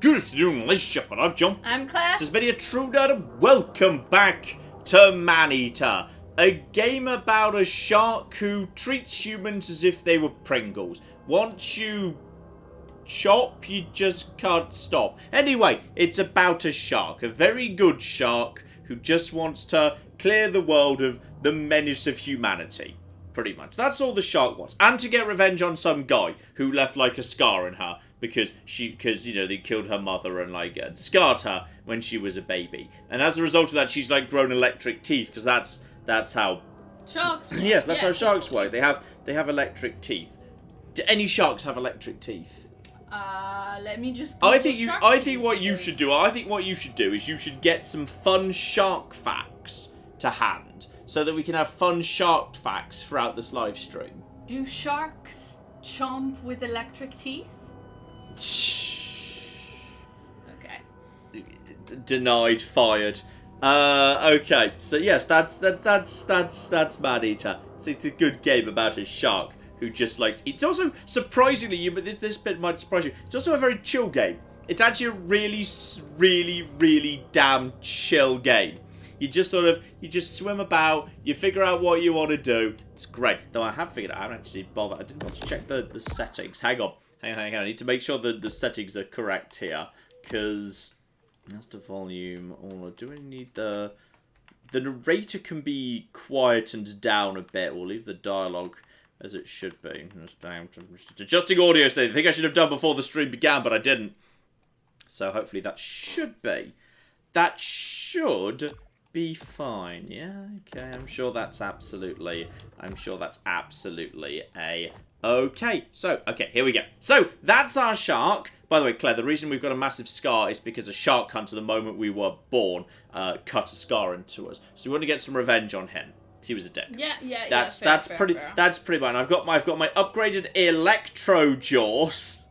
Good afternoon, ladies and gentlemen. I'm John. I'm Claire. This is Maneater Trudeau, and welcome back to Maneater, a game about a shark who treats humans as if they were Pringles. Once you chop, you just can't stop. Anyway, it's about a shark, a very good shark who just wants to clear the world of the menace of humanity. Pretty much. That's all the shark wants. And to get revenge on some guy who left like a scar in her because you know, they killed her mother and like scarred her when she was a baby. And as a result of that, she's like grown electric teeth because that's how Sharks work. yes, that's how sharks work. They have electric teeth. Do any sharks have electric teeth? Let me just I think what you should do is you should get some fun shark facts to hand so that we can have fun shark facts throughout this live stream. Do sharks chomp with electric teeth? Okay. Denied, fired. Okay, so yes, that's Maneater. So it's a good game about a shark who just likes. It's also surprisingly, but this bit might surprise you. It's also a very chill game. It's actually a really damn chill game. You just swim about. You figure out what you want to do. It's great. Though I have figured out. I haven't actually bothered. I didn't want to check the settings. Hang on. I need to make sure that the settings are correct here, because that's the volume. Or do I need the narrator can be quietened down a bit. We'll leave the dialogue as it should be. Adjusting audio, so I think I should have done before the stream began, but I didn't. So hopefully that should be fine. Yeah, okay. I'm sure that's absolutely a okay. So, okay, here we go. So, that's our shark. By the way, Claire, the reason we've got a massive scar is because a shark hunter, the moment we were born, cut a scar into us. So we want to get some revenge on him. He was a dick. Yeah. That's pretty bad. I've got my upgraded electro jaws.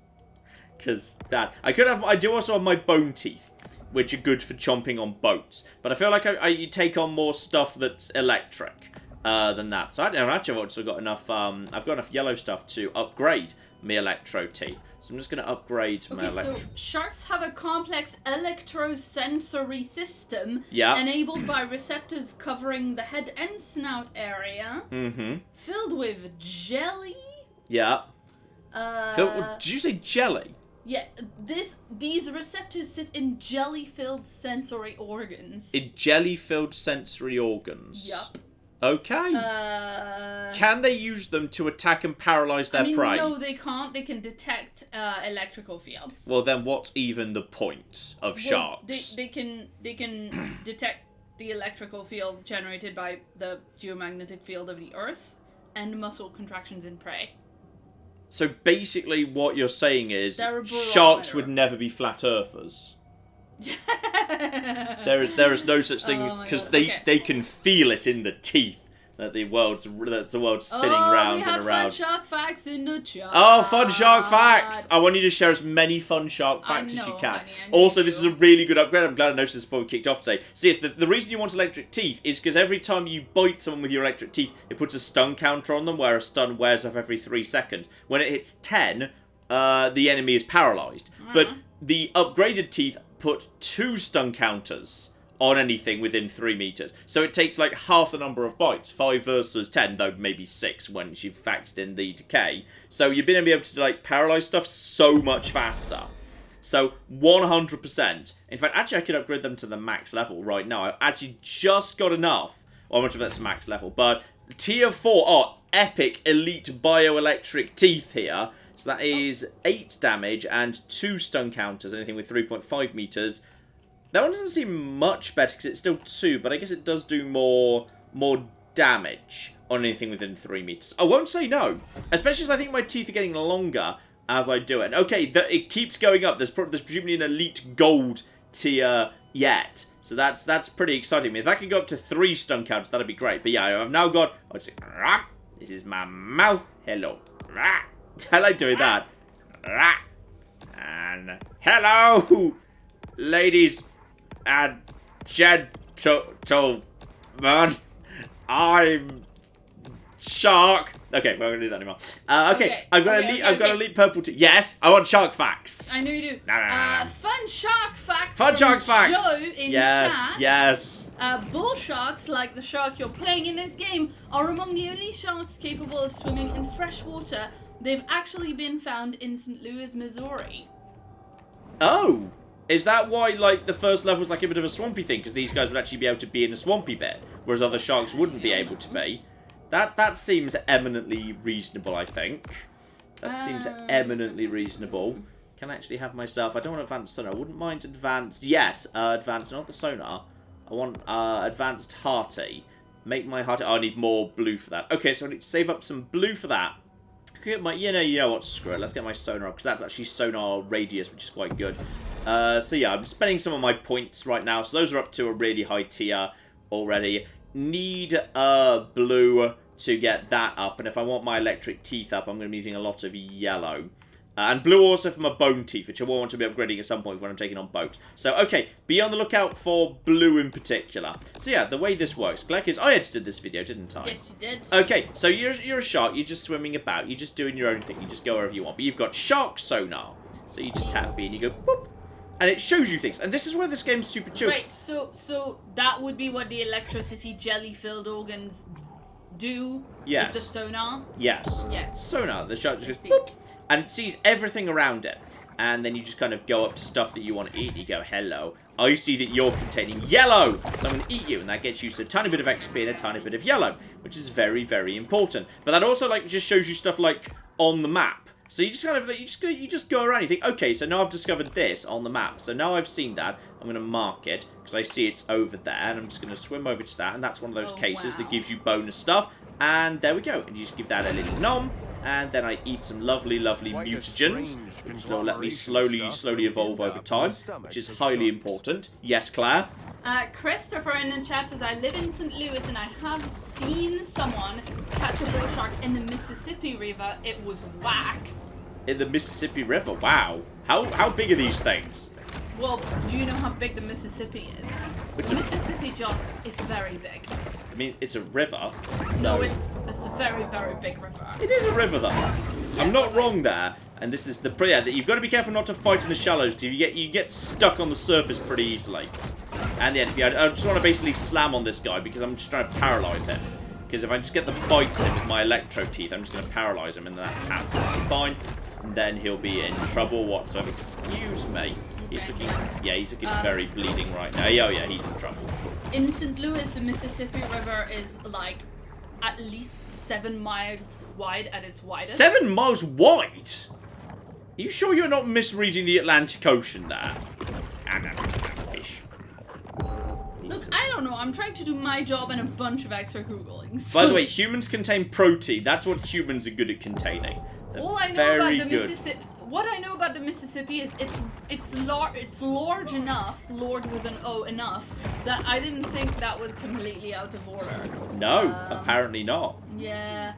Because I do also have my bone teeth, which are good for chomping on boats. But I feel like I take on more stuff that's electric than that. So I've also got enough. I've got enough yellow stuff to upgrade my electro teeth. So I'm just going to upgrade my electro. So sharks have a complex electrosensory system Yeah. enabled by receptors covering the head and snout area, filled with jelly. Yeah. Did you say jelly? Yeah, these receptors sit in jelly-filled sensory organs. In jelly-filled sensory organs? Yup. Okay. Can they use them to attack and paralyze their prey? No, they can't. They can detect electrical fields. Well, then what's even the point of sharks? They can detect the electrical field generated by the geomagnetic field of the Earth and muscle contractions in prey. So basically what you're saying is sharks would never be flat earthers. there is no such thing because they can feel it in the teeth that the world's spinning round and around. Fun shark facts in the chat. Oh, fun shark facts! I want you to share as many fun shark facts as you can. Also, this is a really good upgrade. I'm glad I noticed this before we kicked off today. So yes, the reason you want electric teeth is because every time you bite someone with your electric teeth, it puts a stun counter on them, where a stun wears off every 3 seconds. When it hits 10, the enemy is paralyzed. But the upgraded teeth put 2 stun counters on anything within 3 meters. So it takes like half the number of bites. 5 versus 10, though maybe 6 once you've factored in the decay. So you're going to be able to like paralyze stuff so much faster. So 100%. In fact, actually I could upgrade them to the max level right now. I've actually just got enough. Well, much of that's max level. But tier 4 are epic elite bioelectric teeth here. So that is 8 damage and 2 stun counters, anything with 3.5 meters. That one doesn't seem much better because it's still 2, but I guess it does do more damage on anything within 3 meters. I won't say no, especially as I think my teeth are getting longer as I do it. Okay, it keeps going up. There's presumably an elite gold tier yet, so that's pretty exciting. If that could go up to 3 stun counters, that'd be great. But yeah, I've now got. I'd say, this is my mouth. Hello. I like doing that. And hello, ladies and gentlemen. I'm Shark. Okay, we're not gonna do that anymore. Okay, I've got a elite purple teeth. Yes, I want shark facts. I know you do. Nah. Fun shark fact. Fun shark facts. Joe in chat. Yes. Bull sharks, like the shark you're playing in this game, are among the only sharks capable of swimming in fresh water. They've actually been found in St. Louis, Missouri. Oh. Is that why, like, the first level was like a bit of a swampy thing? Because these guys would actually be able to be in a swampy bit, whereas other sharks wouldn't be able to be. That seems eminently reasonable, I think. That seems eminently reasonable. Can I actually have myself... I don't want advanced sonar. I wouldn't mind advanced... Yes, advanced, not the sonar. I want advanced hearty. Make my hearty... Oh, I need more blue for that. Okay, so I need to save up some blue for that. Get my... You know what? Screw it. Let's get my sonar up, because that's actually sonar radius, which is quite good. So yeah, I'm spending some of my points right now. So those are up to a really high tier already. Need blue to get that up, and if I want my electric teeth up, I'm going to be using a lot of yellow. And blue also for my bone teeth, which I will want to be upgrading at some point when I'm taking on boat. So, okay, be on the lookout for blue in particular. So yeah, the way this works, Gleck, is I edited this video, didn't I? Yes, you did. Okay, so you're a shark, you're just swimming about, you're just doing your own thing, you just go wherever you want. But you've got shark sonar, so you just tap B and you go, boop. And it shows you things. And this is where this game's super chill. Right, so that would be what the electricity jelly-filled organs do? Yes. Is the sonar? Yes. Yes. Sonar. The shark just goes, boop, and it sees everything around it. And then you just kind of go up to stuff that you want to eat. You go, hello. I see that you're containing yellow, so I'm going to eat you. And that gets you a tiny bit of XP and a tiny bit of yellow, which is very, very important. But that also, like, just shows you stuff, like, on the map. So you just kind of, like, you just go around, you think, okay, so now I've discovered this on the map. So now I've seen that, I'm going to mark it, because I see it's over there, and I'm just going to swim over to that, and that's one of those cases that gives you bonus stuff. And there we go, and you just give that a little nom, and then I eat some lovely, lovely mutagens, which will let me slowly evolve over time, which is highly important. Yes, Claire? Christopher in the chat says, I live in St. Louis and I have seen someone catch a bull shark in the Mississippi River. It was whack. In the Mississippi River? Wow. How big are these things? Well, do you know how big the Mississippi is? The Mississippi, John, is very big. I mean, it's a river, so... No, it's a very, very big river. It is a river, though. Yeah, I'm not wrong there. And this is the... Yeah, you've got to be careful not to fight in the shallows, because you get stuck on the surface pretty easily. And then, I just want to basically slam on this guy, because I'm just trying to paralyze him. Because if I just get the bites in with my electro teeth, I'm just going to paralyze him, and that's absolutely fine. And then he'll be in trouble whatsoever. Excuse me. He's looking... Yeah, he's looking very bleeding right now. Oh, yeah, he's in trouble. In St. Louis, the Mississippi River is, like, at least 7 miles wide at its widest. 7 miles wide? Are you sure you're not misreading the Atlantic Ocean there? Fish. Look, I don't know. I'm trying to do my job and a bunch of extra Googlings. By the way, humans contain protein. That's what humans are good at containing. All I know about the Mississippi... What I know about the Mississippi is it's large enough, Lord with an O enough, that I didn't think that was completely out of order. No, apparently not. Yeah.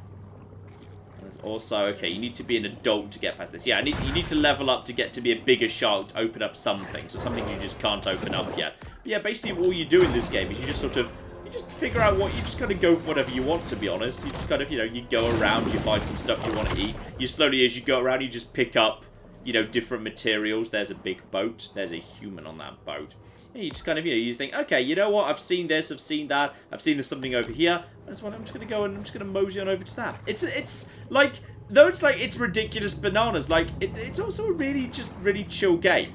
There's also, okay, you need to be an adult to get past this. Yeah, you need to level up to get to be a bigger shark to open up some things. So some things you just can't open up yet. But yeah, basically all you do in this game is you just sort of... You just figure out what, you just kind of go for whatever you want, to be honest. You just kind of, you go around, you find some stuff you want to eat. You slowly, as you go around, you just pick up, different materials. There's a big boat. There's a human on that boat. And you just kind of, you think, okay, you know what? I've seen this, I've seen that. I've seen there's something over here. I'm just going to go and I'm just going to mosey on over to that. It's like, though it's ridiculous bananas, like, it's also a really chill game.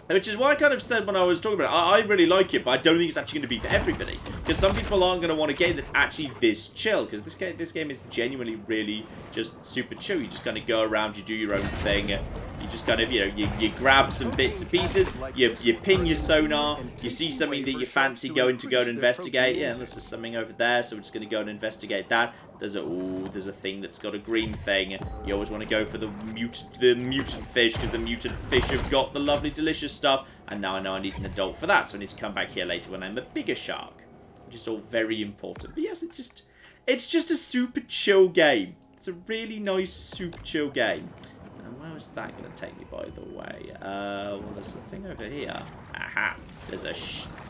Which is why I kind of said when I was talking about it, I really like it, but I don't think it's actually going to be for everybody. Because some people aren't going to want a game that's actually this chill. Because this game is genuinely really just super chill. You just kind of go around, you do your own thing. You just kind of, you grab some bits and pieces. You ping your sonar. You see something that you fancy go and investigate. Yeah, this is something over there, so we're just going to go and investigate that. There's a thing that's got a green thing. You always want to go for the mutant fish, because the mutant fish have got the lovely, delicious stuff. And now I know I need an adult for that, so I need to come back here later when I'm a bigger shark, which is all very important. But yes, it's just a super chill game. It's a really nice, super chill game. And where was that going to take me, by the way? Well, there's a thing over here. Aha! There's a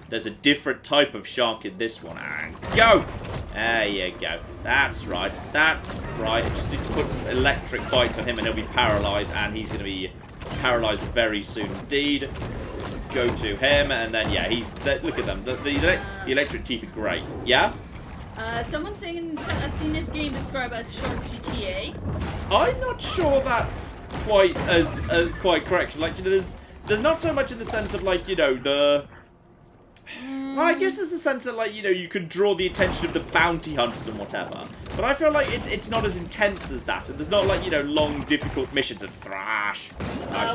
there's a different type of shark in this one. And go! There you go. That's right. That's right. I just need to put some electric bites on him and he'll be paralyzed. And he's going to be paralyzed very soon indeed. Go to him. And then, yeah, he's... Look at them. The electric teeth are great. Yeah? Someone's saying in the chat, I've seen this game described as Shark GTA. I'm not sure that's quite as quite correct. Like, you know, there's not so much in the sense of, like, you know, the... Well, I guess there's a sense that, like, you know, you can draw the attention of the bounty hunters and whatever. But I feel like it's not as intense as that. And there's not, like, you know, long, difficult missions and thrash.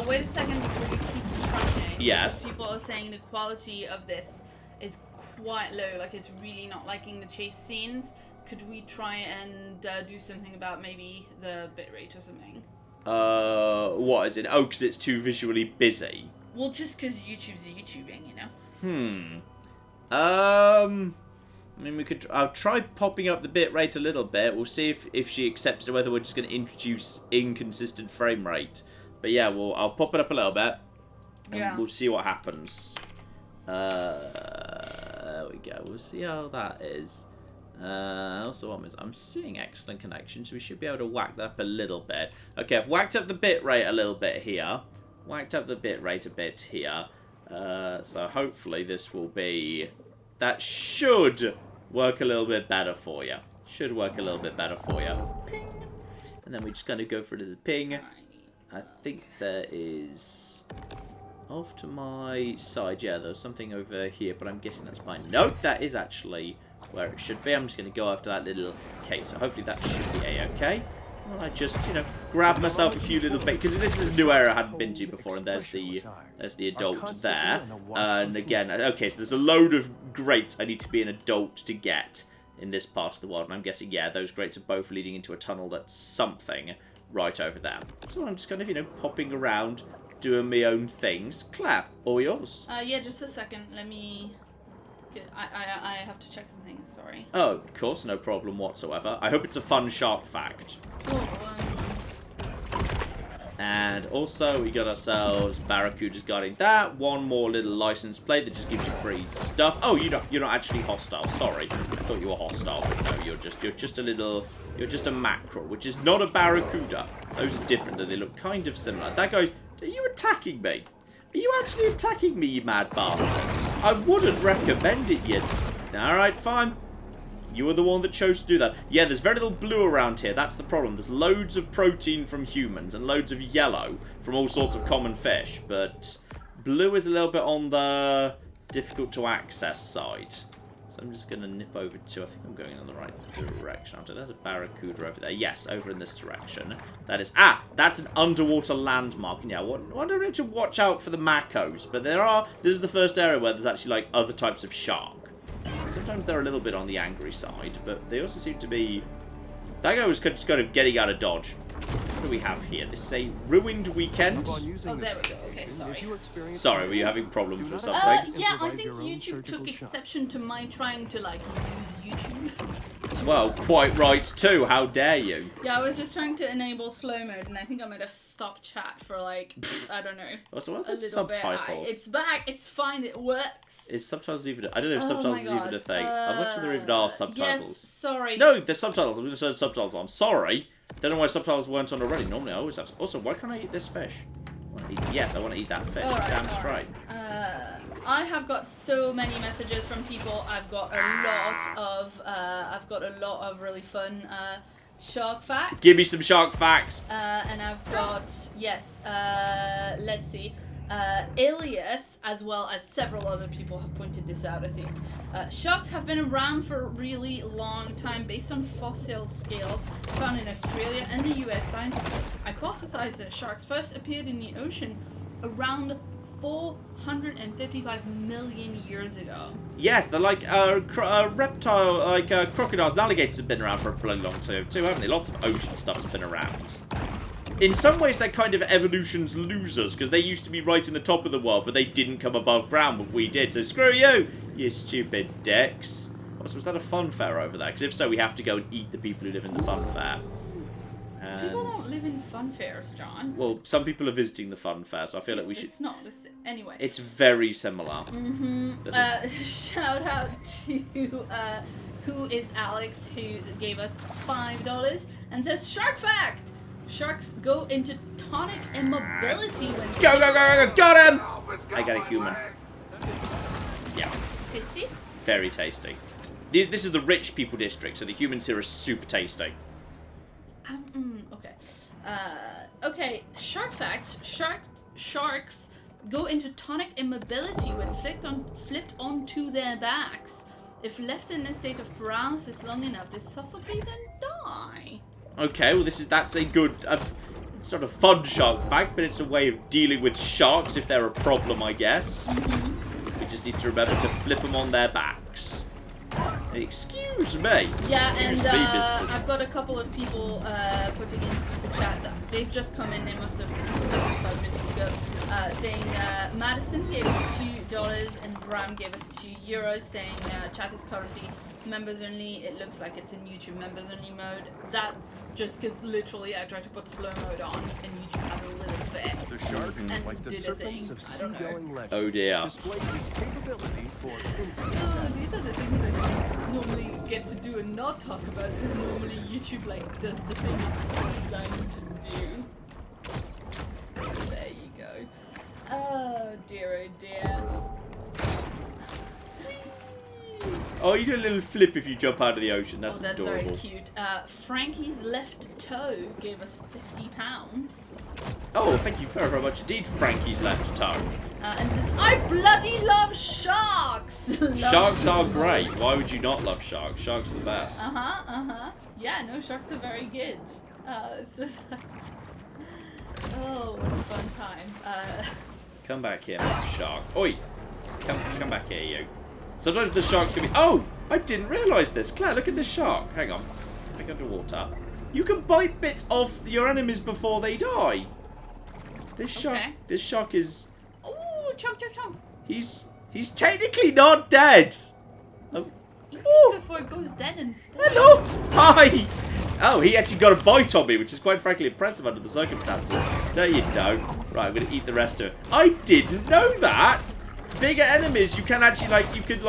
Wait a second before you keep thrashing. Yes. People are saying the quality of this is quite low. Like, it's really not liking the chase scenes. Could we try and do something about maybe the bitrate or something? What is it? Oh, because it's too visually busy. Well, just because YouTube's YouTubing, you know? I mean, we could... I'll try popping up the bitrate a little bit. We'll see if she accepts it, whether we're just going to introduce inconsistent frame rate. But yeah, I'll pop it up a little bit. And we'll see what happens. There we go. We'll see how that is. Also, I'm seeing excellent connection, so we should be able to whack that up a little bit. Okay, I've whacked up the bitrate a little bit here. Whacked up the bitrate a bit here. So hopefully this will be... That should work a little bit better for you. Should work a little bit better for you. Ping! And then we're just going to go for a little ping. I think there is... Off to my side. Yeah, there's something over here, but I'm guessing that's mine. Nope, that is actually where it should be. I'm just going to go after that little case. So hopefully that should be a-okay. Well, I just, you know, grab myself a few little bits, because this is a new area I hadn't been to before, and there's the adult there. And again, okay, so there's a load of grates I need to be an adult to get in this part of the world, and I'm guessing, yeah, those grates are both leading into a tunnel that's something right over there. So I'm just kind of, you know, popping around, doing my own things. Claire, all yours. Yeah, just a second. Let me... I have to check some things, sorry. Oh, of course, no problem whatsoever. I hope it's a fun shark fact. And also, we got ourselves Barracudas guarding that. One more little license plate that just gives you free stuff. Oh, you're not actually hostile. Sorry, I thought you were hostile. But no, you're just a mackerel, which is not a barracuda. Those are different, though they look kind of similar. That guy, are you attacking me? Are you actually attacking me, you mad bastard? I wouldn't recommend it yet. Alright, fine. You were the one that chose to do that. Yeah, there's very little blue around here. That's the problem. There's loads of protein from humans and loads of yellow from all sorts of common fish. But blue is a little bit on the difficult to access side. So I'm just going to nip over to... I think I'm going in the right direction. There's a barracuda over there. Yes, over in this direction. That is... Ah! That's an underwater landmark. And yeah, I don't need to watch out for the macos. But there are... This is the first area where there's actually, like, other types of shark. Sometimes they're a little bit on the angry side. But they also seem to be... That guy was just kind of getting out of dodge. What do we have here? This is a ruined weekend. Oh, there we go. Okay, sorry. Sorry, were you having problems with something? Yeah, I think YouTube took exception to my trying to, like, use YouTube. Well, quite right too. How dare you? Yeah, I was just trying to enable slow mode, and I think I might have stopped chat for, like, I don't know. Also, what are those subtitles? It's back. It's fine. It works. Is subtitles even... I don't know if subtitles is even a thing. I'm not sure there even are subtitles. Yes, sorry. No, there's subtitles. I'm going to turn subtitles on. Sorry. Don't know why subtitles weren't on already. Normally I always have... Also, why can't I eat this fish? Yes, I want to eat that fish. Damn straight. I have got so many messages from people. I've got a lot of really fun shark facts. Give me some shark facts. And I've got let's see. Ilias, as well as several other people, have pointed this out, I think. Sharks have been around for a really long time based on fossil scales found in Australia and the US. Scientists hypothesize that sharks first appeared in the ocean around 455 million years ago. Yes, they're like reptile, like crocodiles and alligators have been around for a pretty long time too, haven't they? Lots of ocean stuff's been around. In some ways, they're kind of evolution's losers, because they used to be right in the top of the world, but they didn't come above ground, but we did, so screw you, you stupid dicks. Was that a Fanfare over there? Because if so, we have to go and eat the people who live in the Fanfare. People don't live in fun fairs, John. Well, some people are visiting the fun fair, so I feel like we should... It's not. Anyway. It's very similar. Shout out to who is Alex, who gave us $5 and says, Shark fact! Sharks go into tonic immobility when... Go! Got him! I got a human. Yeah. Tasty? Very tasty. This is the rich people district, so the humans here are super tasty. Okay. Okay, shark facts. Sharks go into tonic immobility when flipped onto their backs. If left in a state of paralysis long enough, they suffocate and die. Okay, well that's a good, sort of fun shark fact, but it's a way of dealing with sharks if they're a problem, I guess. We just need to remember to flip them on their backs. Excuse me. Yeah, and I've got a couple of people putting in super chat. They've just come in. They must have 5 minutes ago, saying Madison gave us $2 and Bram gave us €2, saying chat is currently members only. It looks like it's in YouTube members only mode. That's just because literally I tried to put slow mode on and YouTube had a little fit. The shark, and like the did serpents of seagoing legend, oh dear, displays its capability for infinite Oh, sound. these are the things I normally get to do and not talk about because normally YouTube does the thing it's designed to do. So there you go. Oh dear, oh dear. Oh, you do a little flip if you jump out of the ocean. That's adorable. Very cute. Frankie's left toe gave us £50. Oh, thank you very, very much indeed, Frankie's left toe. And says, I bloody love sharks! Sharks are great. Why would you not love sharks? Sharks are the best. Yeah, no, sharks are very good. Oh, what a fun time. Come back here, Mr. Shark. Oi! Come back here, you. Sometimes the sharks can be... Oh! I didn't realise this. Claire, look at this shark. Hang on. Back underwater. You can bite bits off your enemies before they die. This shark is... Ooh, chomp, chomp, chomp. He's technically not dead. Eat it before it goes dead and spoils. Hello! Hi! Oh, he actually got a bite on me, which is quite frankly impressive under the circumstances. No, you don't. Right, I'm going to eat the rest of it. I didn't know that! Bigger enemies, you can actually, you could,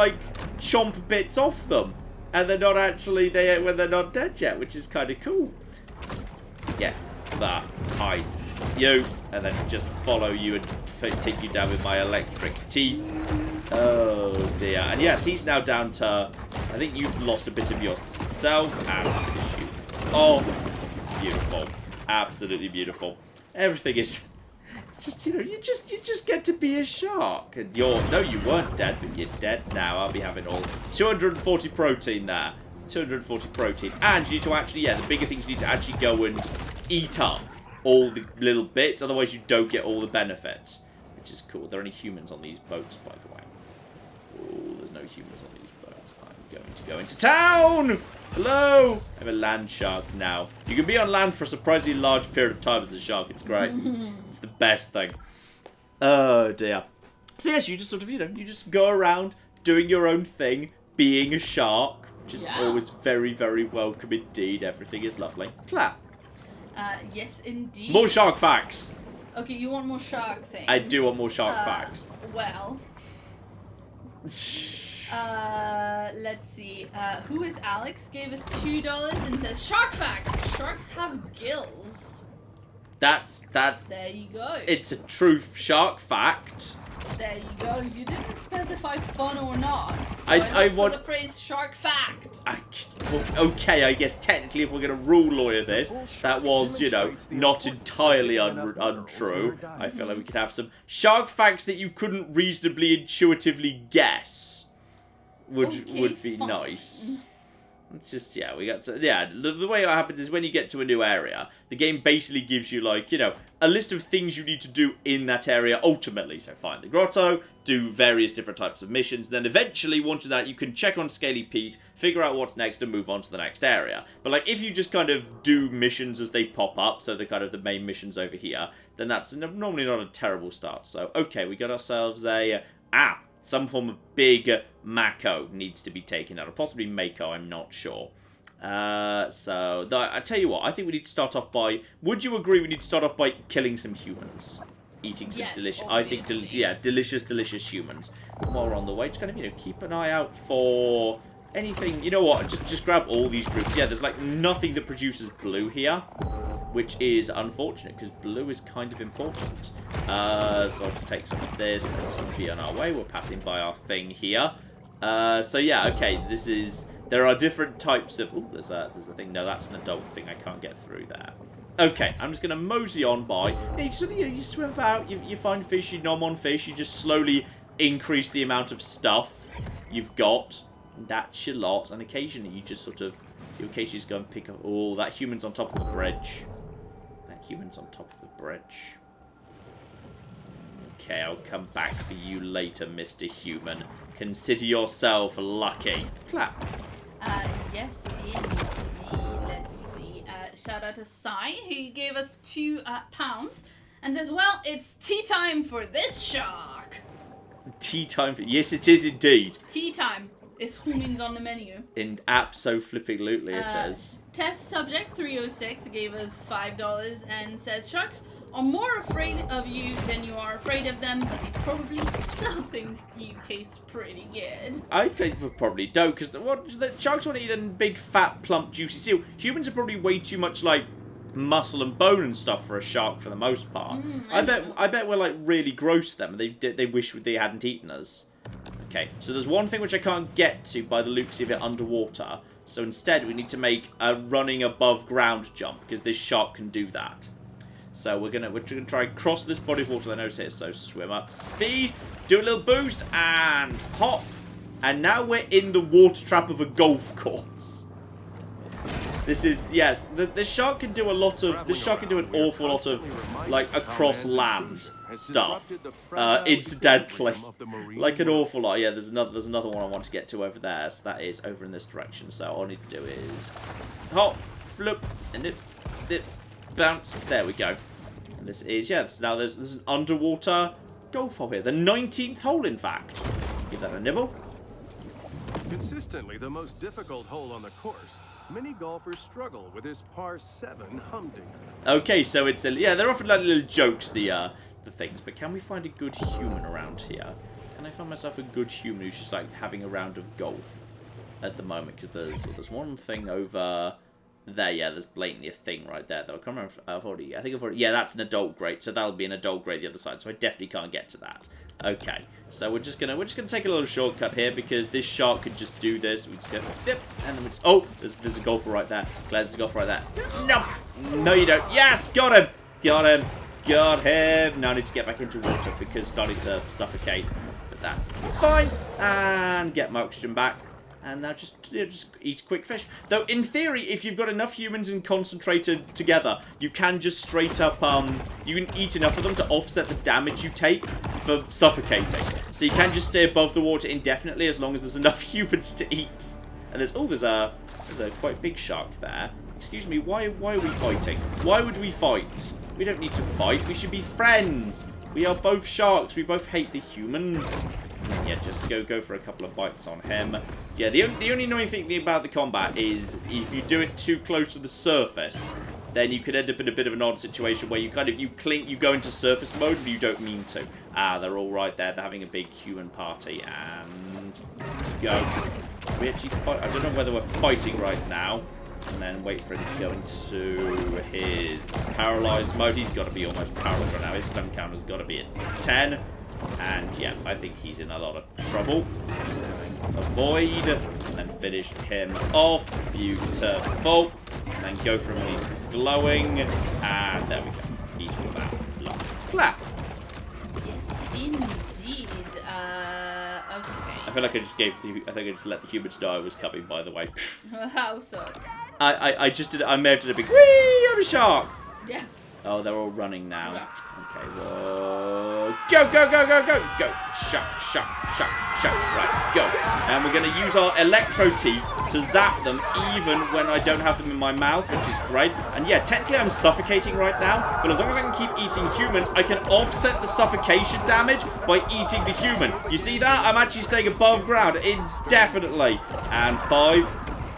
chomp bits off them. And they're not actually, when they're not dead yet, which is kind of cool. Get that. Hide. You. And then just follow you and take you down with my electric teeth. Oh, dear. And yes, he's now down to, I think you've lost a bit of yourself. And finish you. Oh, beautiful. Absolutely beautiful. Everything is... It's just, you just get to be a shark. And no, you weren't dead, but you're dead now. I'll be having all 240 protein there. 240 protein. And you need to actually, the bigger things you need to actually go and eat up all the little bits. Otherwise, you don't get all the benefits. Which is cool. Are there any humans on these boats, by the way? Oh, there's no humans on these boats. I'm going to go into town! Hello! I'm a land shark now. You can be on land for a surprisingly large period of time as a shark. It's great. It's the best thing. Oh, dear. So, yes, you just sort of, you just go around doing your own thing, being a shark, which is always very, very welcome indeed. Everything is lovely. Claire. Yes, indeed. More shark facts. Okay, you want more shark things? I do want more shark facts. Well... let's see. Who is Alex? Gave us $2 and says, Shark fact! Sharks have gills. That's... There you go. It's a true shark fact. There you go. You didn't specify fun or not. I want the phrase shark fact. Well, okay, I guess technically if we're going to rule lawyer this, that was, not entirely untrue. I feel like we could have some shark facts that you couldn't reasonably intuitively guess. Would be nice. It's just, we got... the way it happens is when you get to a new area, the game basically gives you, a list of things you need to do in that area ultimately. So find the grotto, do various different types of missions, then eventually, once that, you can check on Scaly Pete, figure out what's next, and move on to the next area. But, if you just kind of do missions as they pop up, so the kind of the main missions over here, then that's normally not a terrible start. So, okay, we got ourselves a... some form of big Mako needs to be taken out, or possibly Mako, I'm not sure. So, I tell you what, I think we need to start off by... Would you agree we need to start off by killing some humans? Eating some delicious... I think, yeah, delicious humans. While we're on the way, just kind of, you know, keep an eye out for anything... You know what, just grab all these groups. Yeah, there's, like, nothing that produces blue here, which is unfortunate, because blue is kind of important. So I'll just take some of this and just be on our way. We're passing by our thing here. So, yeah, okay, this is... There are different types of... Oh, there's a thing. No, that's an adult thing. I can't get through there. Okay, I'm just going to mosey on by. You swim about, you find fish, you nom on fish, you just slowly increase the amount of stuff you've got. That's your lot. And occasionally you just sort of... You occasionally just go and pick up... Oh, that human's on top of the bridge. That human's on top of the bridge. Okay, I'll come back for you later, Mr. Human. Consider yourself lucky. Clap. Yes, indeed. Let's see. Shout out to Sai, who gave us £2 and says, well, it's tea time for this shark. Tea time for... Yes, it is indeed. Tea time is humans on the menu. In abso-flipping-lutely it is. Test subject 306 gave us $5 and says, sharks are more afraid of you than you are afraid of them, but they probably still think you taste pretty good. I think we probably don't, because the sharks want to eat a big, fat, plump, juicy seal. Humans are probably way too much like muscle and bone and stuff for a shark for the most part. I bet we're like really gross to them. They wish they hadn't eaten us. Okay, so there's one thing which I can't get to by the looks of it underwater. So instead, we need to make a running above ground jump, because this shark can do that. So we're gonna try and cross this body of water that I notice here. So swim up, speed, do a little boost, and hop. And now we're in the water trap of a golf course. This is, yes, the shark can do a lot of, the shark can do an awful lot of, like, across land stuff, incidentally. Like an awful lot. Yeah, there's another one I want to get to over there. So that is over in this direction. So all I need to do is hop, flip, and it bounce. There we go. And this is, yes, now there's an underwater golf hole here. The 19th hole, in fact. Give that a nibble. Consistently the most difficult hole on the course. Many golfers struggle with this par 7 humdinger. Okay, so it's yeah, they're often like little jokes, the things, but can we find a good human around here? Can I find myself a good human who's just like having a round of golf at the moment? Because there's one thing over there. Yeah, there's blatantly a thing right there though. I can't remember if I've already, yeah, that's an adult grade, so that'll be an adult grade the other side, so I definitely can't get to that. Okay, so we're just gonna take a little shortcut here, because this shark could just do this. We just go dip, and then we just, oh, there's a golfer right there. Glad there's a golfer right there. No, you don't. Yes, got him. Now I need to get back into water because it's starting to suffocate, but that's fine. And get my oxygen back. And now just eat quick fish. Though, in theory, if you've got enough humans and concentrated together, you can just straight up, you can eat enough of them to offset the damage you take for suffocating. So you can just stay above the water indefinitely as long as there's enough humans to eat. And there's a quite big shark there. Excuse me, why are we fighting? Why would we fight? We don't need to fight. We should be friends. We are both sharks. We both hate the humans. And yeah, just go for a couple of bites on him. Yeah, the only annoying thing about the combat is if you do it too close to the surface, then you could end up in a bit of an odd situation where you go into surface mode, but you don't mean to. Ah, they're all right there. They're having a big human party, and go. We actually fight. I don't know whether we're fighting right now. And then wait for him to go into his paralyzed mode. He's got to be almost paralyzed right now. His stun counter's got to be at 10. And yeah, I think he's in a lot of trouble. Avoid, and then finish him off. Beautiful. And then go for him when he's glowing. And there we go. Eat all that. Love. Clap. Yes, indeed. Okay. I feel like I just let the humans know I was coming, by the way. How so? I may have done a big whee on a shark. Yeah. Oh, they're all running now. Yeah. Okay, whoa. Go! Go! Shut. Right, go. And we're going to use our electro teeth to zap them even when I don't have them in my mouth, which is great. And yeah, technically I'm suffocating right now, but as long as I can keep eating humans, I can offset the suffocation damage by eating the human. You see that? I'm actually staying above ground indefinitely. And 5,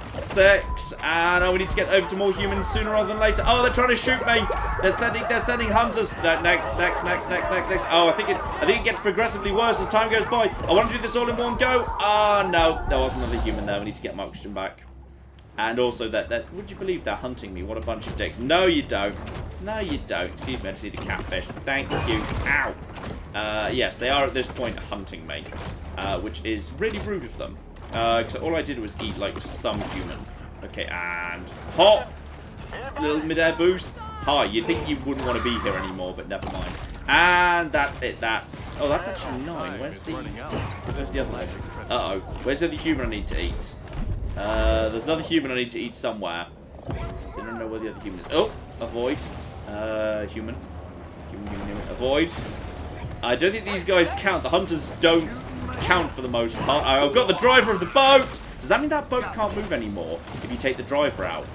6, and we need to get over to more humans sooner rather than later. Oh, they're trying to shoot me. They're sending hunters. No, next. Oh, I think it gets progressively worse as time goes by. I want to do this all in one go. Oh no, there was another human there. We need to get my oxygen back. And also that would you believe they're hunting me? What a bunch of dicks. No, you don't. No, you don't. Excuse me, I just need a catfish. Thank you. Ow. Yes, they are at this point hunting me, which is really rude of them. Because all I did was eat, like, some humans. Okay, and hop! Little mid-air boost. Hi, you'd think you wouldn't want to be here anymore, but never mind. And that's it. That's... Oh, that's actually 9. Where's the other one? Uh-oh. Where's the other human I need to eat? There's another human I need to eat somewhere. I don't know where the other human is. Oh! Avoid. Human. Human. Avoid. I don't think these guys count. The hunters don't count for the most part. I've got the driver of the boat. Does that mean that boat can't move anymore if you take the driver out?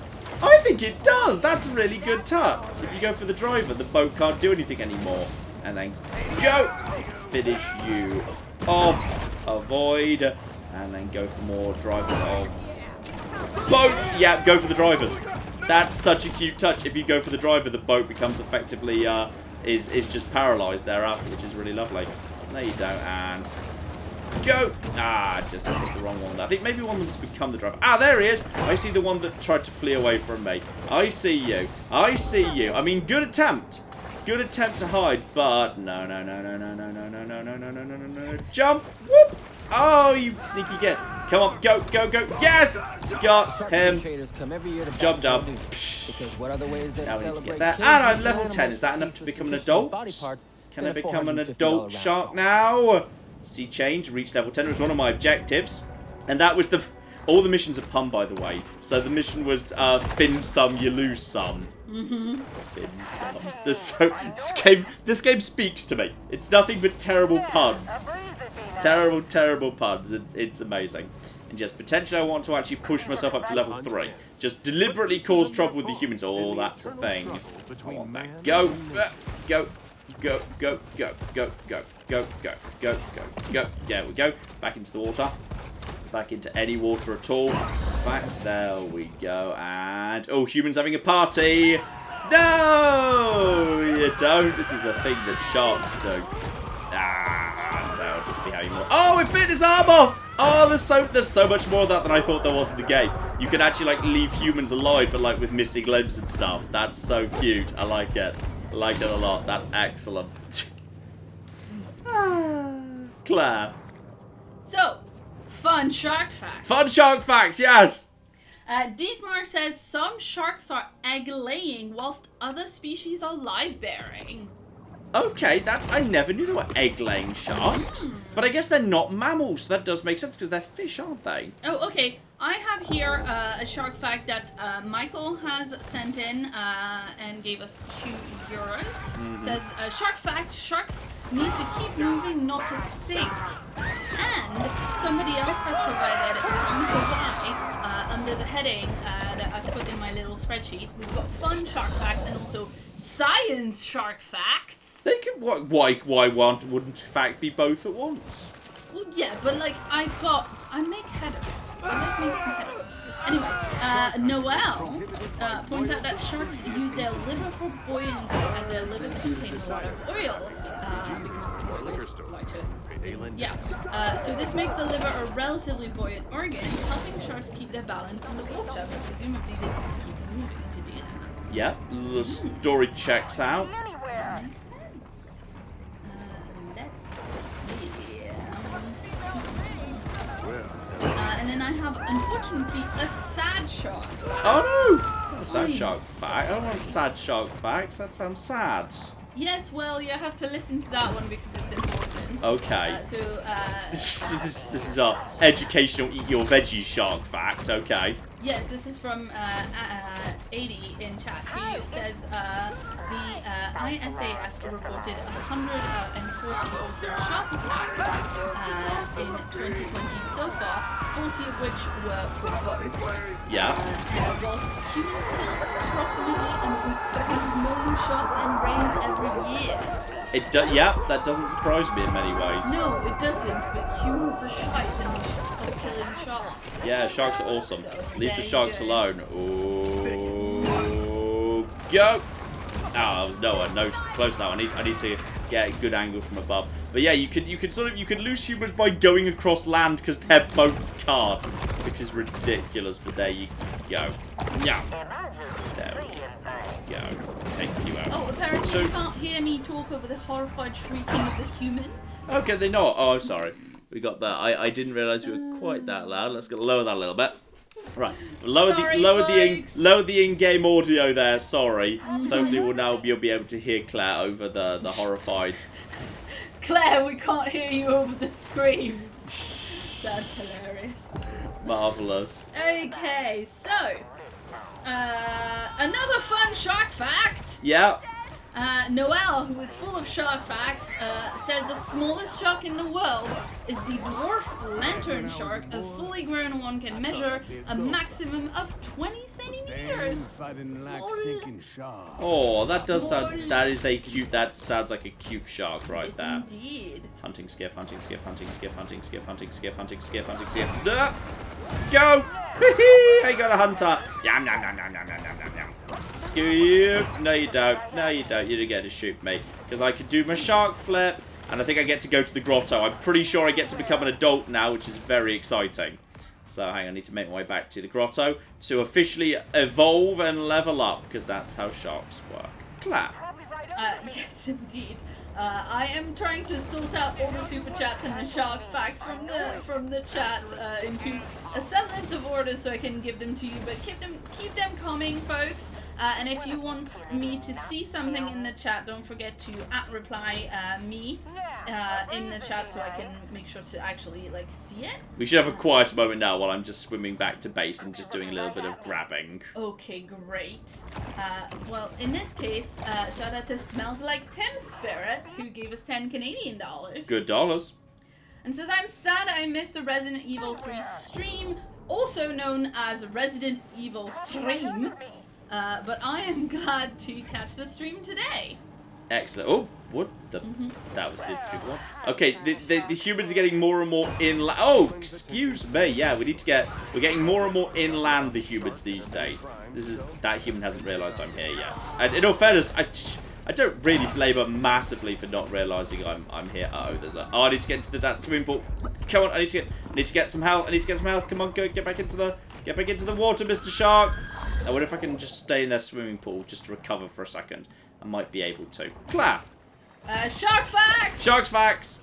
I think it does. That's a really good touch. If you go for the driver, the boat can't do anything anymore. And then go. Finish you off. Avoid. And then go for more drivers of boats. Yeah, go for the drivers. That's such a cute touch. If you go for the driver, the boat becomes effectively is just paralyzed thereafter, which is really lovely. There you go, and go. Ah, just take the wrong one. I think maybe one of them's become the driver. Ah, there he is. I see the one that tried to flee away from me. I see you. I see you. I mean, good attempt. Good attempt to hide, but no. Jump. Whoop. Oh, you sneaky git. Come on, go. Yes! Got him. Jumped up. Now we need to get that. And I'm level 10. Is that enough to become an adult? Can I become an adult shark now? See change, reach level 10 was one of my objectives. And that was all the missions are pun, by the way. So the mission was fin some, you lose some. Fin some. This game speaks to me. It's nothing but terrible puns. Terrible puns. It's amazing. And yes, potentially I want to actually push myself up to level 3. Just deliberately cause trouble with the humans. Oh, that's a thing. I want that. Go. There we go. Back into the water. Back into any water at all. In fact, there we go. And oh, humans having a party. No, you don't. This is a thing that sharks do. They'll just be having more. Oh, it bit his arm off. Oh, there's so much more of that than I thought there was in the game. You can actually like leave humans alive, but like with missing limbs and stuff. That's so cute. I like it. I like it a lot. That's excellent. Claire. So, fun shark facts. Fun shark facts, yes. Dietmar says some sharks are egg-laying whilst other species are live-bearing. Okay, I never knew there were egg-laying sharks. But I guess they're not mammals. So that does make sense because they're fish, aren't they? Oh, okay. I have here a shark fact that Michael has sent in and gave us €2. Says, shark fact, sharks need to keep moving, not to sink. And somebody else has provided answer why under the heading that I've put in my little spreadsheet. We've got fun shark facts and also science shark facts. They can why wouldn't fact be both at once? Well, yeah, but like I make headers. I like making headers. Anyway, Noel points out that sharks use their liver for buoyancy as their livers contain a lot of oil because whales like to. Yeah. So this makes the liver a relatively buoyant organ, helping sharks keep their balance in the water. But presumably they can keep moving to do that. Yeah, the story checks out. Makes sense. Let's see. And then I have, unfortunately, a sad shark. Oh no! A sad shark fact. I don't want sad shark facts. That sounds sad. Yes, well, you have to listen to that one because it's important. Okay. This is our educational eat your veggies shark fact. Okay. Yes, this is from 80 in chat. He says the ISAF reported 140 or so shark attacks in 2020 so far, 40 of which were provoked. Yeah. Whilst humans kill approximately 100 million sharks and rays every year. Yeah, that doesn't surprise me in many ways. No, it doesn't, but humans are shite and we should stop killing sharks. Yeah, sharks are awesome. So, Leave the sharks go. alone. Oh, go! Oh, that was nowhere close now. I need to get a good angle from above. But yeah, you can lose humans by going across land because their boats can't, which is ridiculous. But there you go. Yeah. There we go. Take you out. Oh, apparently you can't hear me talk over the horrified shrieking of the humans. Okay, they're not. Oh, sorry. We got that. I didn't realise we were quite that loud. Let's lower that a little bit. Right. Lower the in-game audio there. Sorry. So hopefully we'll now be able to hear Claire over the horrified. Claire, we can't hear you over the screams. That's hilarious. Marvelous. Okay, so another fun shark fact. Yeah. Noel, who is full of shark facts, says the smallest shark in the world is the dwarf lantern shark. A fully grown one can measure a maximum of 20 centimeters. Oh, that does sound. That is a cute. That sounds like a cute shark right yes, there. Indeed. Hunting skiff. Hunting skiff. Hunting skiff. Hunting skiff. Hunting skiff. Hunting skiff. Hunting skiff. Go! I got a hunter. Yum yum yum yum yum yum yum yum. Screw you. No, you don't. No, you don't. You didn't get to shoot me. Because I could do my shark flip. And I think I get to go to the grotto. I'm pretty sure I get to become an adult now, which is very exciting. So hang on, I need to make my way back to the grotto to officially evolve and level up. Because that's how sharks work. Clap. Yes, indeed. I am trying to sort out all the super chats and the shark facts from the chat into a semblance of order so I can give them to you. But keep them coming, folks. And if you want me to see something in the chat, don't forget to @reply me in the chat so I can make sure to actually see it. We should have a quiet moment now while I'm just swimming back to base and just doing a little bit of grabbing. Okay, great. Well, in this case, shout out to Smells Like Tim Spirit, who gave us 10 Canadian dollars. Good dollars. And says, I'm sad I missed the Resident Evil 3 stream, also known as Resident Evil Stream. But I am glad to catch the stream today. Excellent. Oh, what the? That was the stupid one. Okay, the humans are getting more and more inland. Oh, excuse me. Yeah, we're getting more and more inland, the humans these days. That human hasn't realised I'm here yet. And in all fairness, I don't really blame her massively for not realising I'm here. I need to get into that swimming pool. Come on, I need to get some health. Come on, go get back into the water, Mr. Shark. I wonder if I can just stay in their swimming pool just to recover for a second. I might be able to. Clap. Shark facts. Sharks facts.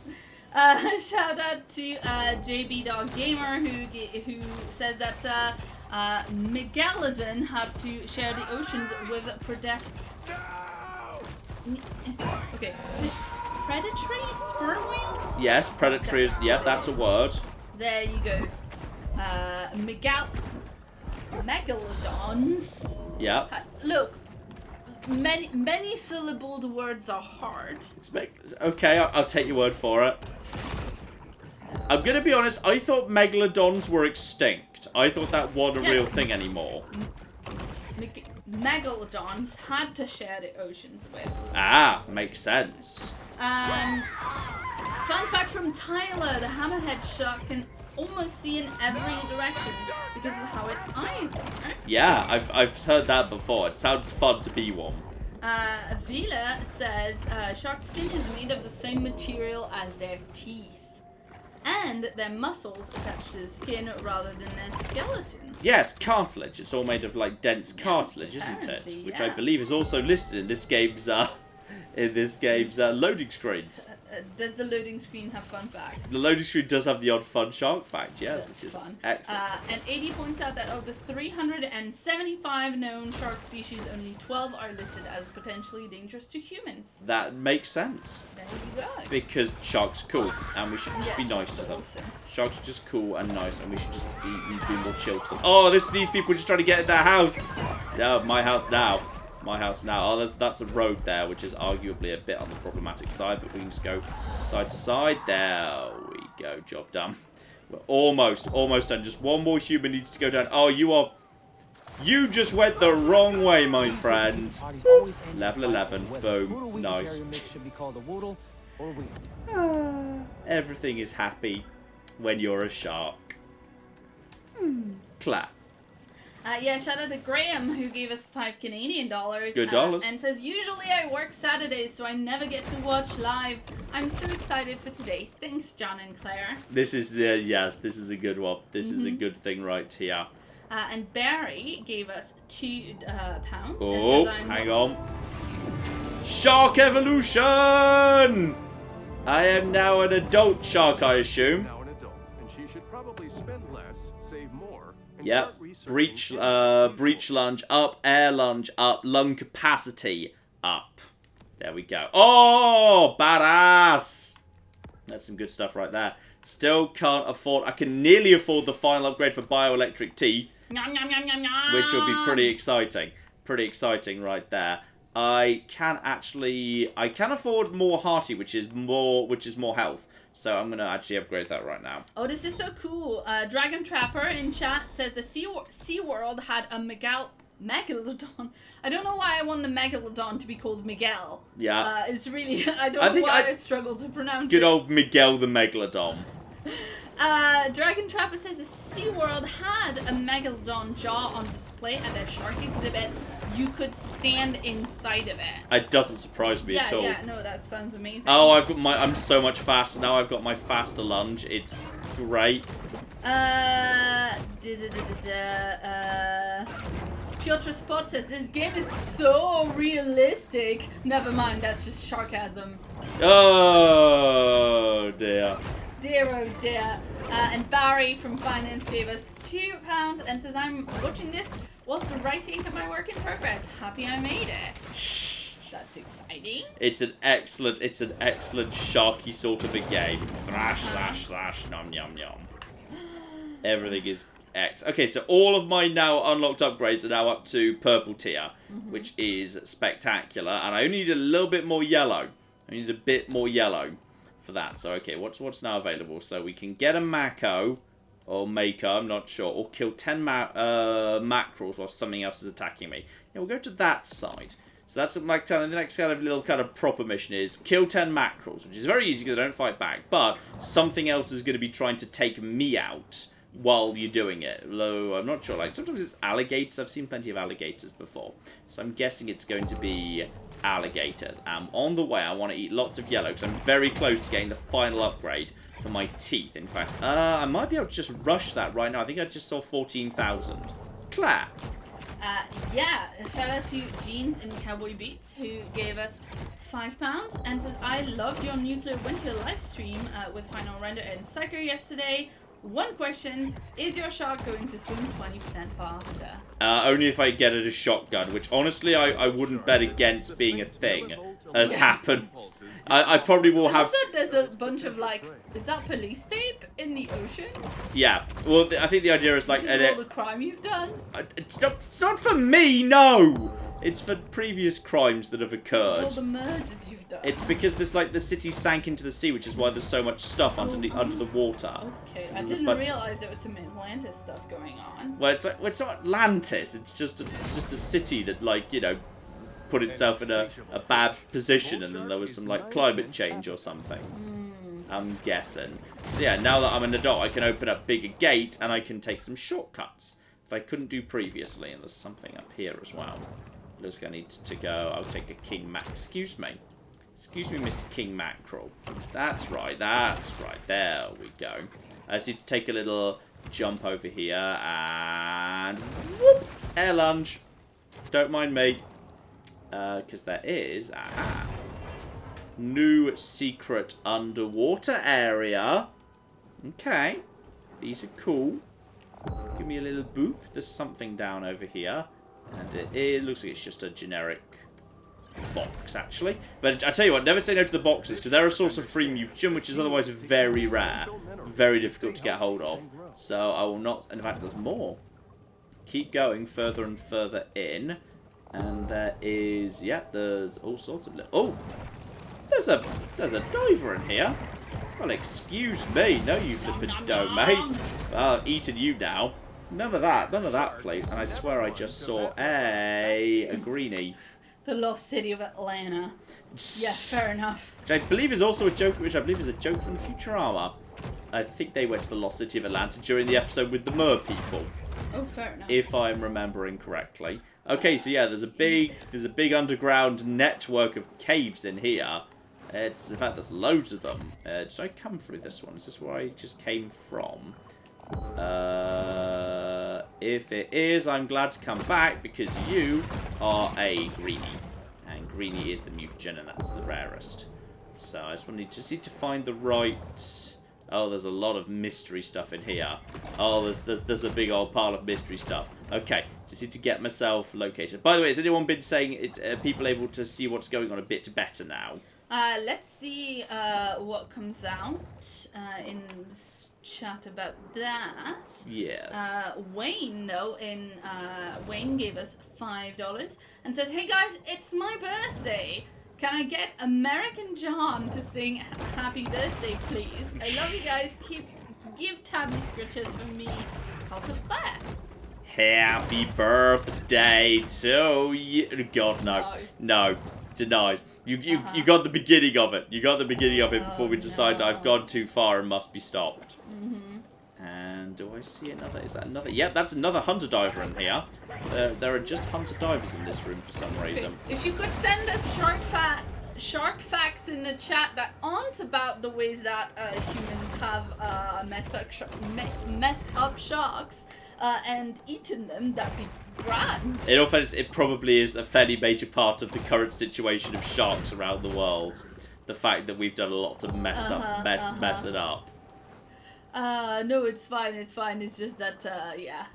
Shout out to JB Dog Gamer who says that Megalodon have to share the oceans with Okay. Predatory sperm whales? Yes, predatory is. Yep, that's a word. There you go. Megalodons. Yeah. Look, many syllabled words are hard. Okay, I'll take your word for it. I'm gonna be honest. I thought megalodons were extinct. I thought that wasn't a real thing anymore. Megalodons had to share the oceans with. Ah, makes sense. Fun fact from Tyler: the hammerhead shark can almost see in every direction because of how its eyes are. Yeah, I've heard that before. It sounds fun to be one. Vila says shark skin is made of the same material as their teeth. And their muscles attach to the skin rather than their skeleton. Yes, cartilage. It's all made of dense cartilage, isn't it? Which I believe is also listed in this game's loading screens. Does the loading screen have fun facts? The loading screen does have the odd fun shark fact, yes, That's which is fun. excellent. And 80 points out that of the 375 known shark species, only 12 are listed as potentially dangerous to humans. That makes sense. There you go. Because sharks are cool, and we should just be nice to them. Awesome. Sharks are just cool and nice, and we should just be more chill to them. Oh, these people are just trying to get in their house. No, my house now. My house now. Oh, that's a road there, which is arguably a bit on the problematic side, but we can just go side to side. There we go. Job done. We're almost done. Just one more human needs to go down. Oh, you are You just went the wrong way, my friend. Woo. Level 11. Boom. Nice. Everything is happy when you're a shark. Clap. Yeah, shout out to Graham, who gave us $5 Canadian. Good dollars. And says, usually I work Saturdays, so I never get to watch live. I'm so excited for today. Thanks, John and Claire. This is the, yes, this is a good one. This is a good thing right here. And Barry gave us £2. Oh, hang on. Shark evolution! I am now an adult shark, I assume. Now an adult, and she should probably spend less, save more. Yep. Breach lunge up, air lunge up, lung capacity up. There we go. Oh, badass! That's some good stuff right there. Still can't afford. I can nearly afford the final upgrade for bioelectric teeth, Nom, nom, nom, nom, nom. which will be pretty exciting. Pretty exciting right there. I can afford more hearty, which is more health. So I'm gonna actually upgrade that right now. Oh, this is so cool. Dragon Trapper in chat says the Sea World had a Megalodon. I don't know why I want the Megalodon to be called Miguel. Yeah. It's really, I don't know why I struggle to pronounce it. Good old Miguel the Megalodon. Dragon Trapper says the SeaWorld had a Megalodon jaw on display at their shark exhibit. You could stand inside of it. It doesn't surprise me at all. Yeah, no, that sounds amazing. Oh, I'm so much faster now. I've got my faster lunge. It's great. Piotr Spot says this game is so realistic. Never mind, that's just sarcasm. Oh dear. Dear, oh dear. And Barry from Finance gave us £2 and says, I'm watching this whilst writing my work in progress. Happy I made it. That's exciting. It's an excellent sharky sort of a game. Thrash, slash, nom, yum, yum. Everything is X. Okay, so all of my now unlocked upgrades are now up to purple tier, which is spectacular. And I only need a little bit more yellow. I need a bit more yellow for that. So, okay, what's now available? So we can get a Mako, or Maker, I'm not sure, or kill 10 mackerels while something else is attacking me. Yeah, we'll go to that side. So that's what the next kind of little proper mission is kill 10 mackerels, which is very easy because they don't fight back. But something else is going to be trying to take me out while you're doing it. Although I'm not sure. Like sometimes it's alligators. I've seen plenty of alligators before, so I'm guessing it's going to be alligators. On the way, I want to eat lots of yellow because I'm very close to getting the final upgrade for my teeth. In fact, I might be able to just rush that right now. I think I just saw 14,000. Claire. Yeah, shout out to Jeans and Cowboy Beats who gave us £5 and says, I loved your Nuclear Winter live stream with Final Render and Psycho yesterday. One question, is your shark going to swim 20% faster? Only if I get it a shotgun, which honestly I wouldn't bet against being a thing, as happens. I probably will have... There's a bunch of, like, is that police tape in the ocean? Yeah, well, I think the idea is like... Because of all the crime you've done? It's not for me, no! It's for previous crimes that have occurred. All the murders you've done. It's because there's like the city sank into the sea, which is why there's so much stuff under the water. Okay, I didn't realize there was some Atlantis stuff going on. Well, it's like it's not Atlantis. It's just a city that put itself in a bad position, and then there was some climate change or something. I'm guessing. So yeah, now that I'm an adult, I can open up bigger gates and I can take some shortcuts that I couldn't do previously. And there's something up here as well. Looks like I need to go. I'll take a King Mac. Excuse me, Mr. King Mackerel. That's right. There we go. I just need to take a little jump over here and whoop, air lunge. Don't mind me, because there is new secret underwater area. Okay, these are cool. Give me a little boop. There's something down over here. And it looks like it's just a generic box, actually. But I tell you what, never say no to the boxes, because they're a source of free mutation, which is otherwise very rare. Very difficult to get hold of. So I will not... In fact, there's more. Keep going further and further in. And there is... Yep, there's all sorts of... Oh! There's a diver in here. Well, excuse me. No, you flippin' don't, mate. Well, I've eaten you now. None of that, please. And I swear I just saw a greenie. The lost city of Atlanta. Yeah, fair enough. Which I believe is also a joke, which I believe is a joke from the Futurama. I think they went to the lost city of Atlanta during the episode with the Mer people. Oh, fair enough. If I'm remembering correctly. Okay, so yeah, there's a big underground network of caves in here. In fact, there's loads of them. Did I come through this one? Is this where I just came from? If it is, I'm glad to come back because you are a greenie. And greenie is the mutagen and that's the rarest. So I just need to find the right... Oh, there's a lot of mystery stuff in here. Oh, there's a big old pile of mystery stuff. Okay, just need to get myself located. By the way, has anyone been saying people able to see what's going on a bit better now? Let's see what comes out in this chat about that. Yes. Wayne, though, Wayne gave us $5 and said, "Hey guys, it's my birthday. Can I get American John to sing Happy Birthday, please? I love you guys. Give Tabby scritches from me. Cult of Claire." Happy birthday to you. God, no. No. Denied. You got the beginning of it. You got the beginning of it before we decide I've gone too far and must be stopped. And do I see another? Is that another? Yep, that's another hunter diver in here. There are just hunter divers in this room for some reason. If you could send us shark facts in the chat that aren't about the ways that humans have messed up sharks and eaten them, that'd be grand. In all fairness, it probably is a fairly major part of the current situation of sharks around the world. The fact that we've done a lot to mess it up. No, it's fine. It's just that, yeah.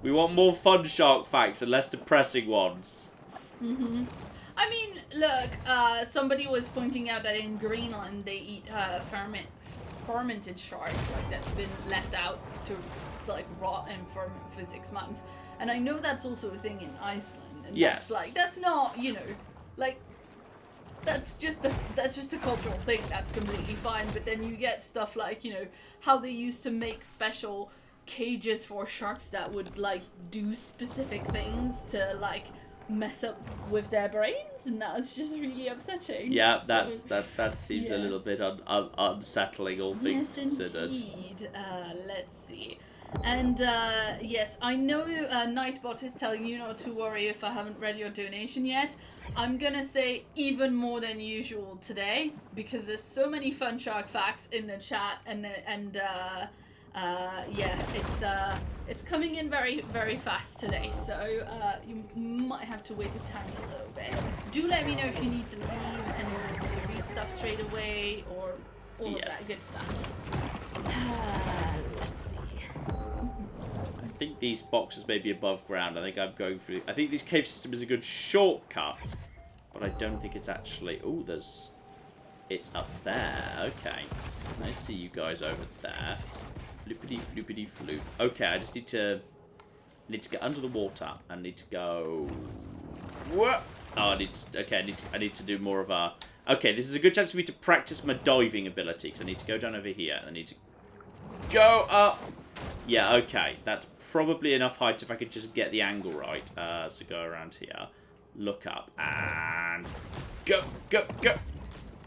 We want more fun shark facts and less depressing ones. I mean, look, somebody was pointing out that in Greenland they eat fermented shark, like that's been left out to like rot and ferment for 6 months. And I know that's also a thing in Iceland. And yes. that's not, like that's just a cultural thing. That's completely fine. But then you get stuff like, how they used to make special cages for sharks that would like do specific things to like mess up with their brains, and that's just really upsetting. Yeah, that seems a little bit unsettling, all things considered. Indeed. Let's see. And yes, I know Nightbot is telling you not to worry if I haven't read your donation yet. I'm gonna say even more than usual today because there's so many fun shark facts in the chat, and yeah, it's coming in very, very fast today, so you might have to wait a tiny little bit. Do let me know if you need to leave and to read stuff straight away or all of that good stuff. Let's see. I think these boxes may be above ground. I think I'm going through... I think this cave system is a good shortcut, but I don't think it's actually... Oh, it's up there. Okay. I see you guys over there. Floopity floopity floop. Okay, I just need to get under the water. I need to go. What? Oh, I need to do more of a. Okay, this is a good chance for me to practice my diving ability because I need to go down over here and I need to go up. Yeah, okay, that's probably enough height if I could just get the angle right. So go around here, look up, and go.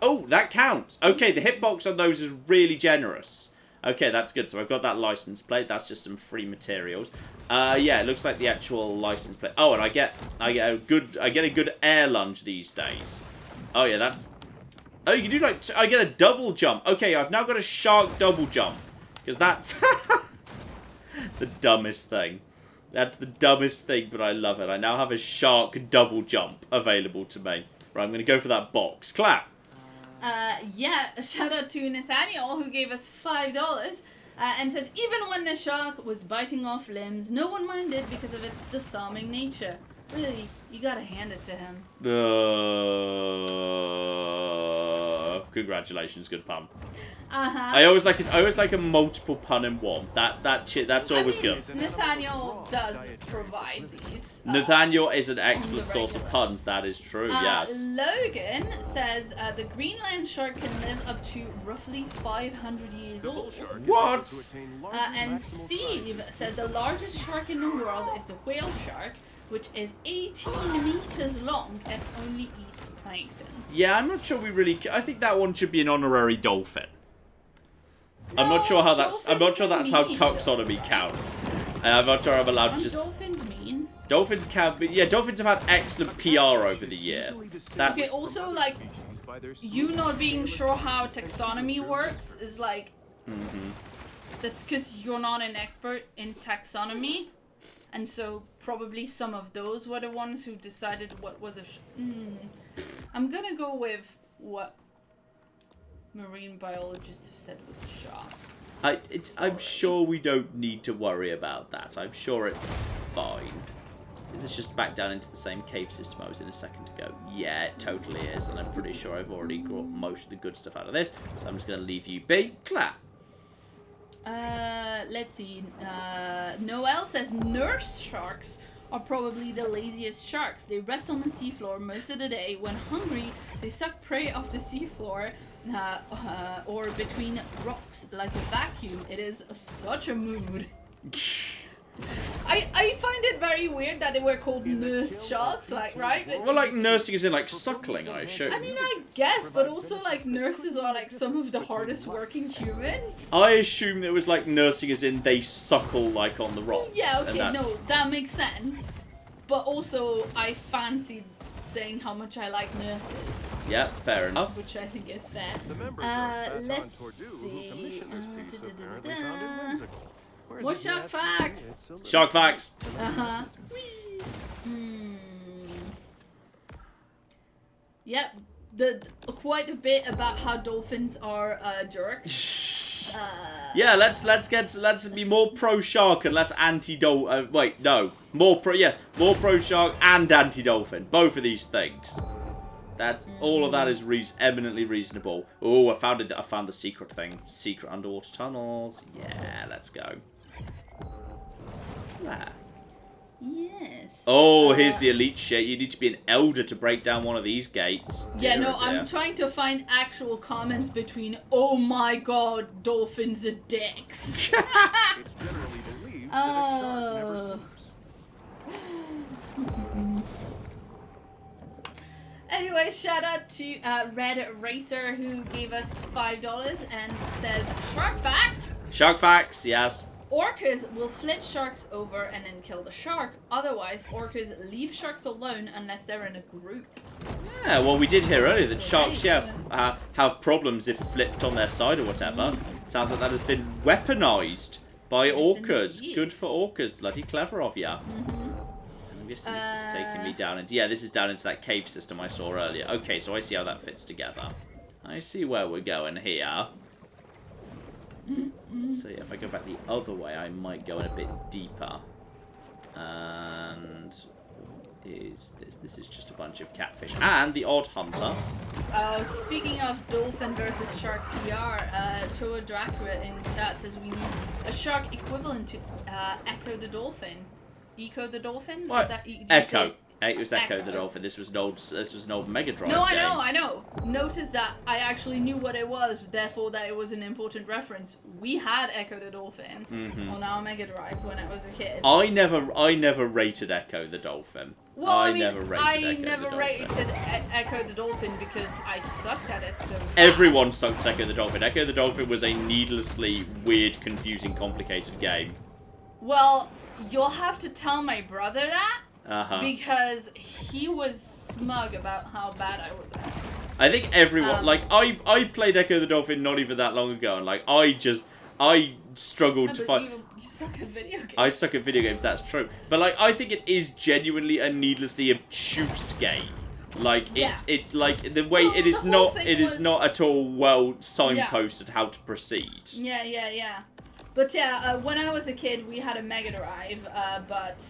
Oh, that counts. Okay, the hitbox on those is really generous. Okay, that's good. So I've got that license plate. That's just some free materials. Yeah, it looks like the actual license plate. Oh, and I get a good air lunge these days. Oh yeah, that's. Oh, you can do like I get a double jump. Okay, I've now got a shark double jump because that's the dumbest thing. That's the dumbest thing, but I love it. I now have a shark double jump available to me. Right, I'm gonna go for that box. Clap. Yeah, shout out to Nathaniel who gave us $5 and says, even when the shark was biting off limbs, no one minded because of its disarming nature. Really, you gotta hand it to him. Congratulations, good pun. Uh-huh. I always like a multiple pun in one. That's always good. Nathaniel does provide these. Nathaniel is an excellent source of puns. That is true. Yes. Logan says the Greenland shark can live up to roughly 500 years old. What? And Steve says the largest shark in the world is the whale shark, which is 18 meters long and only eats plankton. Yeah, I'm not sure we really. I think that one should be an honorary dolphin. I'm not sure how that's. I'm not sure that's how taxonomy counts. I'm not sure I'm allowed to just. Dolphins mean? Dolphins can be. Yeah, dolphins have had excellent PR over the year. That's. Okay. Also, like, you not being sure how taxonomy works is like. That's because you're not an expert in taxonomy, and so probably some of those were the ones who decided what was a. I'm gonna go with what marine biologists have said was a shark. I'm sure we don't need to worry about that. I'm sure it's fine. Is this just back down into the same cave system I was in a second ago? Yeah, it totally is, and I'm pretty sure I've already got most of the good stuff out of this, so I'm just going to leave you be. Clap. Let's see. Noel says nurse sharks are probably the laziest sharks. They rest on the seafloor most of the day. When hungry, they suck prey off the seafloor or between rocks like a vacuum. It is such a mood. I find it very weird that they were called nurse sharks, like, right? Well, like, nursing is in, like, suckling, I assume. I mean, I guess, but also, like, nurses are, like, some of the hardest working humans. I assume it was, like, nursing as in they suckle, like, on the rocks. Yeah, okay, no, that makes sense. But also, I fancied saying how much I like nurses. Yeah, fair enough. Which I think is fair. Let's see. What shark facts? Shark facts. Uh-huh. Yep. Quite a bit about how dolphins are jerks. Yeah, let's be more pro shark and less anti dolphin. Wait, no, more pro shark and anti dolphin. Both of these things. All of that is eminently reasonable. Oh, I found the secret thing. Secret underwater tunnels. Yeah, let's go. Claire. Yes. Oh, here's the elite shit. You need to be an elder to break down one of these gates. Yeah, no, I'm trying to find actual comments between, oh my god, dolphins are dicks. It's generally believed that a shark never sleeps. Anyway, shout out to Red Racer who gave us $5 and says, Shark fact! Shark facts, yes. Orcas will flip sharks over and then kill the shark. Otherwise, orcas leave sharks alone unless they're in a group. Yeah, well, we did hear earlier that sharks, have problems if flipped on their side or whatever. Sounds like that has been weaponized by orcas. Indeed. Good for orcas. Bloody clever of ya. I'm guessing this is taking me down into... Yeah, this is down into that cave system I saw earlier. Okay, so I see how that fits together. I see where we're going here. So yeah, if I go back the other way, I might go in a bit deeper. And is this? This is just a bunch of catfish and the odd hunter. Speaking of dolphin versus shark PR, Toa Dracula in chat says we need a shark equivalent to Echo the Dolphin. Echo the Dolphin? What? Is that, Echo. It was Echo the Dolphin. This was an old Mega Drive No, game. I know. Notice that I actually knew what it was, therefore that it was an important reference. We had Echo the Dolphin on our Mega Drive when I was a kid. I never rated Echo the Dolphin. Well, I mean, never rated Echo the Dolphin because I sucked at it so bad. Everyone sucked Echo the Dolphin. Echo the Dolphin was a needlessly weird, confusing, complicated game. Well, you'll have to tell my brother that. Because he was smug about how bad I was at it. I think everyone, I played Echo the Dolphin not even that long ago, and I struggled to find... You suck at video games. I suck at video games, that's true. But, I think it is genuinely a needlessly obtuse game. It's like, the way it is not at all well signposted how to proceed. Yeah. But yeah, when I was a kid, we had a Mega Drive, but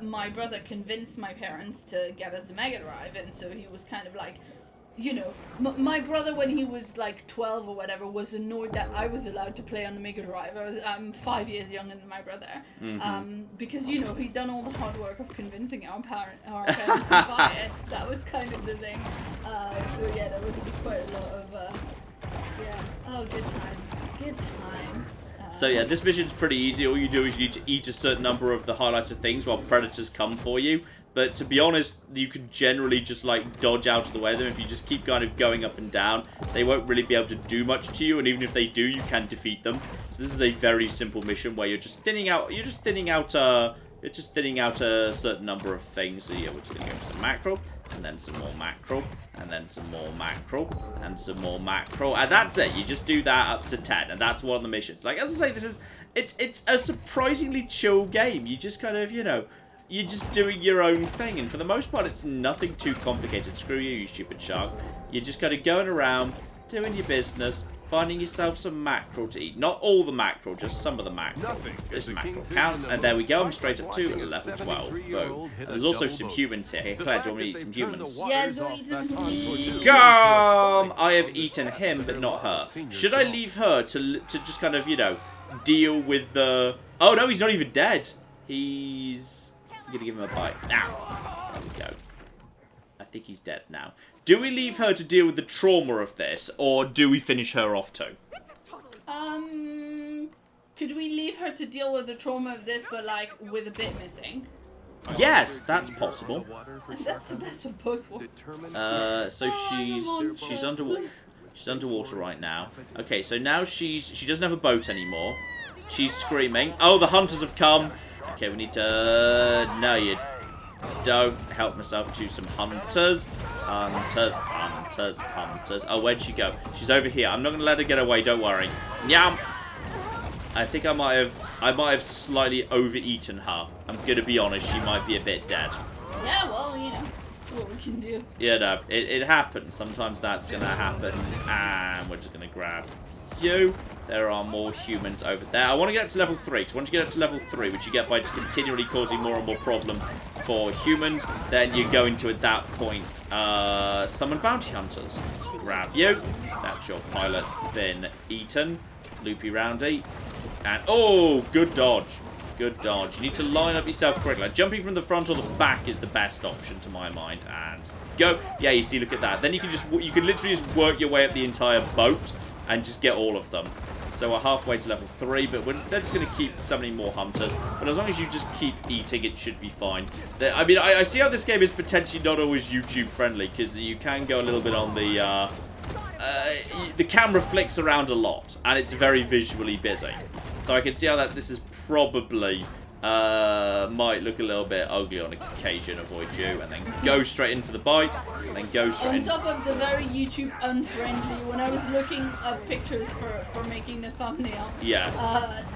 my brother convinced my parents to get us the Mega Drive, and so he was kind of like, you know, my brother, when he was like 12 or whatever, was annoyed that I was allowed to play on the Mega Drive. I'm 5 years younger than my brother, because you know he'd done all the hard work of convincing our parents to buy it. That was kind of the thing. So yeah, there was quite a lot of good times. So yeah, this mission's pretty easy. All you do is you need to eat a certain number of the highlighted things while predators come for you. But to be honest, you can generally just like dodge out of the way of them. If you just keep kind of going up and down, they won't really be able to do much to you. And even if they do, you can defeat them. So this is a very simple mission where you're just thinning out. You're just thinning out a certain number of things. So yeah, we're just gonna go for some mackerel, and then some more mackerel, and then some more mackerel, and some more mackerel, and that's it. You just do that up to 10, and that's one of the missions. Like as I say, it's a surprisingly chill game. You just kind of, you know, you're just doing your own thing, and for the most part, it's nothing too complicated. Screw you, you stupid shark. You're just kind of going around, doing your business, finding yourself some mackerel to eat. Not all the mackerel, just some of the mackerel. This mackerel counts, and there we go. I'm straight up to level 12. Boom. And there's also some humans here. Hey, Claire, do you want me to eat some humans? Yes, we'll eat some humans. Come! I have eaten him, but not her. Should I leave her to just kind of, you know, deal with the... Oh, no, he's not even dead. He's... I'm gonna give him a bite. Now. There we go. I think he's dead now. Do we leave her to deal with the trauma of this, or do we finish her off too? Could we leave her to deal with the trauma of this, but like with a bit missing? Yes, that's possible. That's the best of both worlds. So she's underwater. She's underwater right now. Okay, so now she doesn't have a boat anymore. She's screaming. Oh, the hunters have come. Okay, we need to... No, you don't. Help myself to some hunters. Hunters. Oh, where'd she go? She's over here. I'm not going to let her get away, don't worry. Yum! I think I might have slightly overeaten her. I'm going to be honest, she might be a bit dead. Yeah, well, you know, that's what we can do. Yeah, no, it happens. Sometimes that's going to happen. And we're just going to grab you. There are more humans over there. I want to get up to level 3. So once you get up to level 3, which you get by just continually causing more and more problems for humans, then you're going to, at that point, summon bounty hunters. Grab you. That's your pilot been eaten. Loopy roundy. And, oh, good dodge. Good dodge. You need to line up yourself correctly. Like, jumping from the front or the back is the best option to my mind. And go. Yeah, you see, look at that. Then you can literally just work your way up the entire boat and just get all of them. So we're halfway to level 3, but they're just going to keep summoning more hunters. But as long as you just keep eating, it should be fine. I mean, I see how this game is potentially not always YouTube friendly, because you can go a little bit on the camera flicks around a lot, and it's very visually busy. So I can see how this is probably might look a little bit ugly on occasion. Avoid you, and then go straight in for the bite, and then go straight in. On top of the very YouTube unfriendly, when I was looking up pictures for making the thumbnail, yes,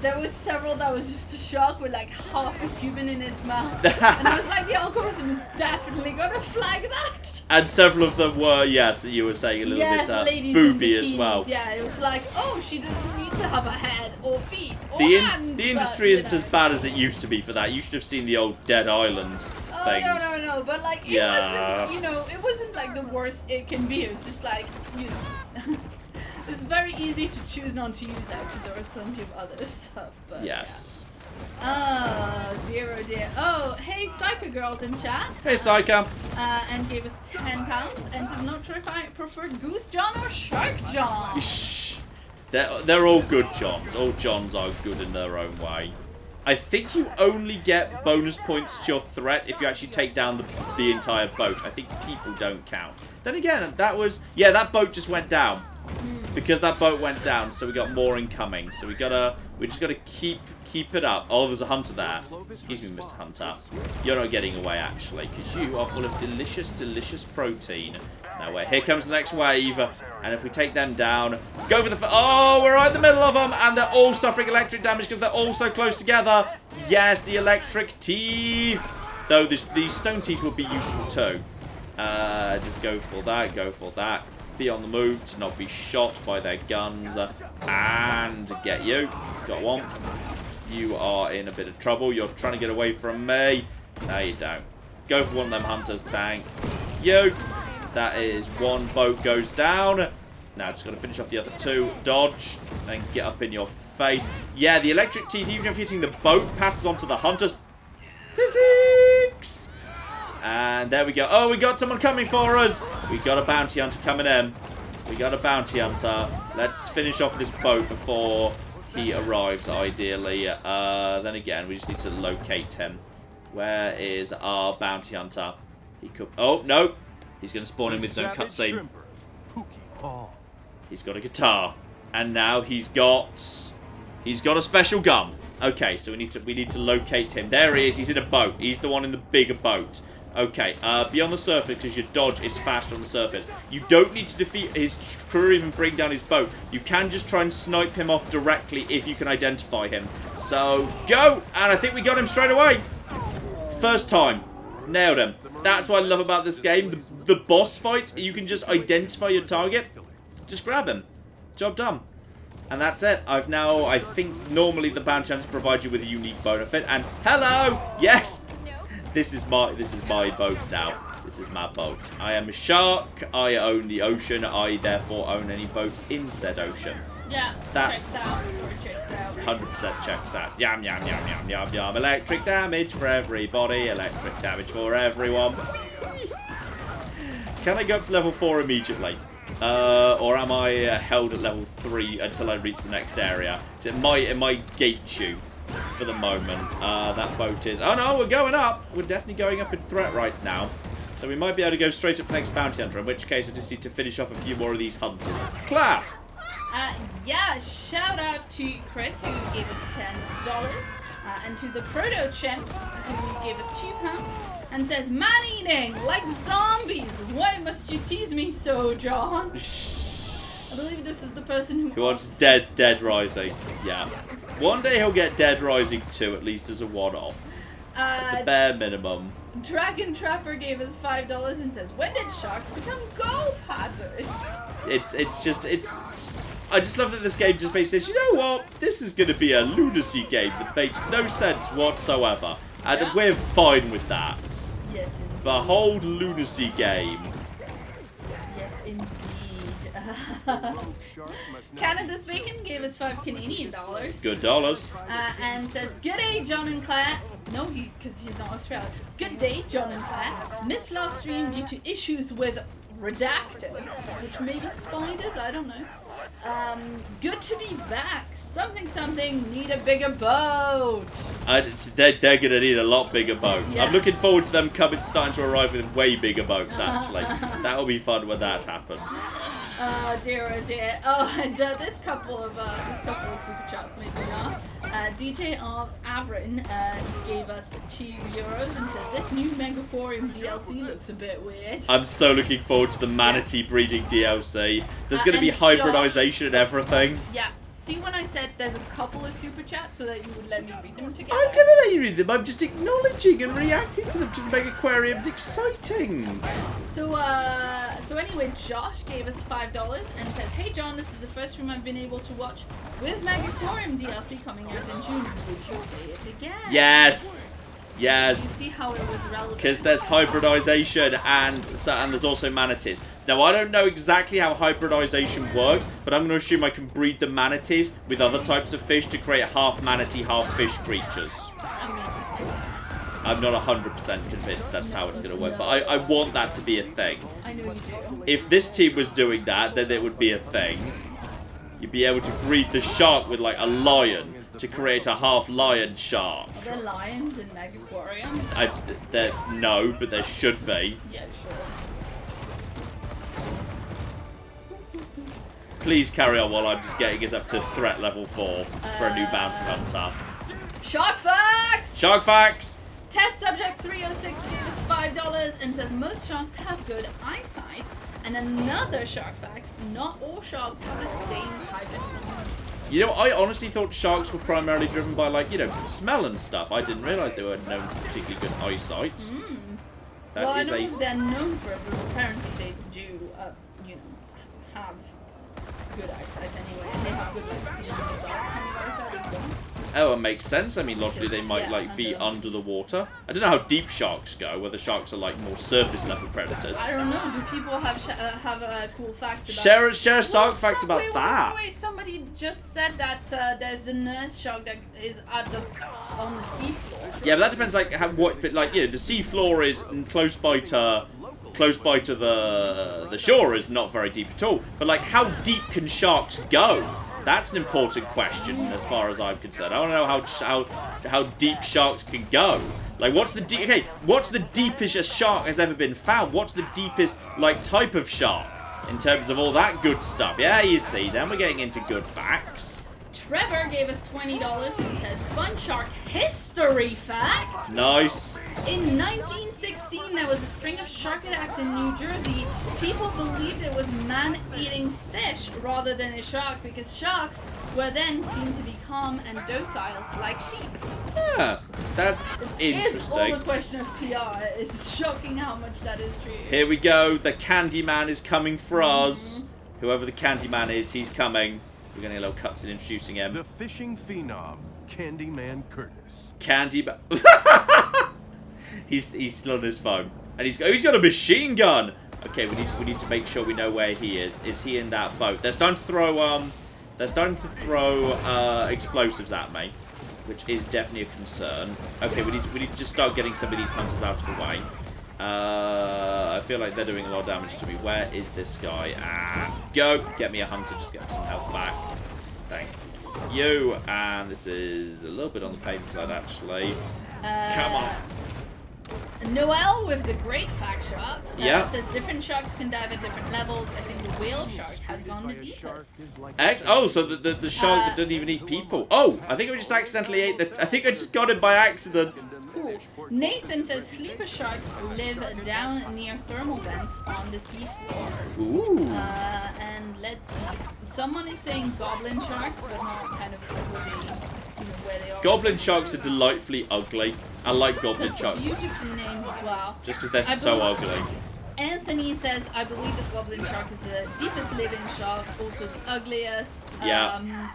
there was several that was just a shark with like half a human in its mouth, and I was like, the algorithm is definitely gonna flag that. And several of them were, yes, that you were saying a little bit booby as well. Yeah, it was like, oh, she doesn't need to have a head or feet or hands. The industry isn't as bad as it used to be for that. You should have seen the old Dead Island things. Oh, no, but like, it wasn't, you know, it wasn't like the worst it can be. It was just like, you know, it's very easy to choose not to use that because there was plenty of other stuff. But yes. Yeah. Oh dear, oh dear. Oh, hey, Psycho Girl's in chat. Hey, Psycho. And gave us £10 and said, not sure if I prefer Goose John or Shark John. They're all good Johns. All Johns are good in their own way. I think you only get bonus points to your threat if you actually take down the entire boat. I think people don't count. Then again, that that boat just went down. Because that boat went down, so we got more incoming. So we just gotta keep it up. Oh, there's a hunter there. Excuse me, Mr. Hunter. You're not getting away, actually, because you are full of delicious, delicious protein. Now, here comes the next wave, and if we take them down, go for the... Oh, we're right in the middle of them, and they're all suffering electric damage because they're all so close together. Yes, the electric teeth. Though these stone teeth will be useful too. Just go for that. Be on the move to not be shot by their guns, and get you. Got one. You are in a bit of trouble. You're trying to get away from me. No, you don't. Go for one of them hunters. Thank you. That is one boat goes down. Now just got to finish off the other two. Dodge and get up in your face. Yeah, the electric teeth, even if hitting the boat, passes on to the hunters. Physics! And there we go. Oh, we got someone coming for us. We got a bounty hunter coming in. We got a bounty hunter. Let's finish off this boat before he arrives, ideally. Then again, we just need to locate him. Where is our bounty hunter? He could... Oh, no. He's going to spawn in with his own cutscene. He's got a guitar. And now he's got a special gun. Okay, so we need to locate him. There he is. He's in a boat. He's the one in the bigger boat. Okay, be on the surface because your dodge is faster on the surface. You don't need to defeat his crew or even bring down his boat. You can just try and snipe him off directly if you can identify him. So, go! And I think we got him straight away. First time. Nailed him. That's what I love about this game. The boss fights, you can just identify your target. Just grab him. Job done. And that's it. I think normally the bounty hunters provide you with a unique benefit. And hello! Yes! This is my boat now. This is my boat. I am a shark. I own the ocean. I therefore own any boats in said ocean. Yeah, that checks out. Sort of checks out. 100% checks out. Yum, yum, yum, yum, yum, yum. Electric damage for everybody. Electric damage for everyone. Can I go up to level 4 immediately? Or am I held at level 3 until I reach the next area? So it might gate you for the moment. That boat is... Oh no, we're going up! We're definitely going up in threat right now. So we might be able to go straight up to the next bounty hunter, in which case I just need to finish off a few more of these hunters. Clap! Yeah, shout out to Chris who gave us $10, and to the Proto Chimps who gave us £2 and says, "Man-eating like zombies. Why must you tease me so, John?" I believe this is the person who wants Dead Rising. Yeah. One day he'll get Dead Rising 2, at least as a one-off. At the bare minimum. Dragon Trapper gave us $5 and says, "When did sharks become golf hazards?" I just love that this game just basically says, you know what? This is going to be a lunacy game that makes no sense whatsoever. And we're fine with that. Yes, indeed. The whole lunacy game. Yes, indeed. Canada's Bacon gave us $5 Canadian. Good dollars. And says, "Good day, John and Claire." No, because he's not Australian. "Good day, John and Claire. Missed last stream due to issues with Redacted," which may be spiders, I don't know. "Good to be back. Something, need a bigger boat." They're going to need a lot bigger boats. Yeah. I'm looking forward to them starting to arrive with way bigger boats, actually. That will be fun when that happens. Oh dear. Oh, and this couple of super chats made me laugh. DJ of Avrin gave us €2 and said, "This new Megaquarium DLC looks a bit weird." I'm so looking forward to the manatee breeding DLC. There's going to be hybridization and everything. Yeah. See when I said there's a couple of super chats so that you would let me read them together? I'm going to let you read them. I'm just acknowledging and reacting to them because the Megaquarium's exciting. So anyway, Josh gave us $5 and says, "Hey John, this is the first stream I've been able to watch with Megaquarium DLC coming out in June. Would you play it again?" Yes. You see how it was relevant? Because there's hybridization and there's also manatees. Now, I don't know exactly how hybridization works, but I'm going to assume I can breed the manatees with other types of fish to create half manatee, half fish creatures. I'm not 100% convinced that's how it's going to work, but I want that to be a thing. I know you do. If this team was doing that, then it would be a thing. You'd be able to breed the shark with, like, a lion to create a half lion shark. Are there lions in Megaquarium? No, but there should be. Yeah, sure. Please carry on while I'm just getting us up to threat level 4 for a new bounty hunter. Shark facts! Shark facts! Test subject 306 gave us $5 and says most sharks have good eyesight. And another shark facts, not all sharks have the same type of teeth. You know, I honestly thought sharks were primarily driven by, like, you know, smell and stuff. I didn't realise they were known for particularly good eyesight. Well, I don't know if they're known for it, but apparently they do, have good eyesight anyway. And they have good, like, seeing in the dark kind of eyesight as well. Oh, it makes sense. I mean, logically, they might, Yeah, like, be under the water. I don't know how deep sharks go, whether sharks are, like, more surface-level predators. I don't know. Do people have cool facts about Share shark facts about that. Wait, somebody just said that there's a nurse shark that is on the seafloor. Yeah, but that depends, like, the seafloor is close by to the shore is not very deep at all. But, like, how deep can sharks go? That's an important question as far as I'm concerned. I want to know how deep sharks can go. Like, what's the deepest a shark has ever been found? What's the deepest, like, type of shark in terms of all that good stuff? Yeah, you see, then we're getting into good facts. Trevor gave us $20 and says, fun shark history fact. Nice. In 1916, there was a string of shark attacks in New Jersey. People believed it was man-eating fish rather than a shark because sharks were then seen to be calm and docile like sheep. Yeah, that's interesting. It's all a question of PR. It's shocking how much that is true. Here we go. The Candyman is coming for us. Whoever the Candyman is, he's coming. We're getting a little cutscene introducing him. The fishing phenom, Candyman Curtis. Candyman. He's still on his phone, and he's got a machine gun. Okay, we need to make sure we know where he is. Is he in that boat? They're starting to throw explosives at me, which is definitely a concern. Okay, we need to just start getting some of these hunters out of the way. I feel like they're doing a lot of damage to me. Where is this guy? And go! Get me a hunter, just get him some health back. Thank you. And this is a little bit on the pavement side, actually. Come on. Noel with the great fact sharks says different sharks can dive at different levels. I think the whale shark has gone the deepest. Oh, so the shark that doesn't even eat people. Oh, I think I just accidentally ate the... I think I just got it by accident. Cool. Nathan says sleeper sharks live down near thermal vents on the seafloor. Ooh. And let's see. Someone is saying goblin sharks, but not kind of where they are. Goblin sharks are delightfully ugly. I like goblin sharks. Beautifully named as well. Just because they're so ugly. Anthony says, I believe the goblin shark is the deepest living shark, also the ugliest. Yeah.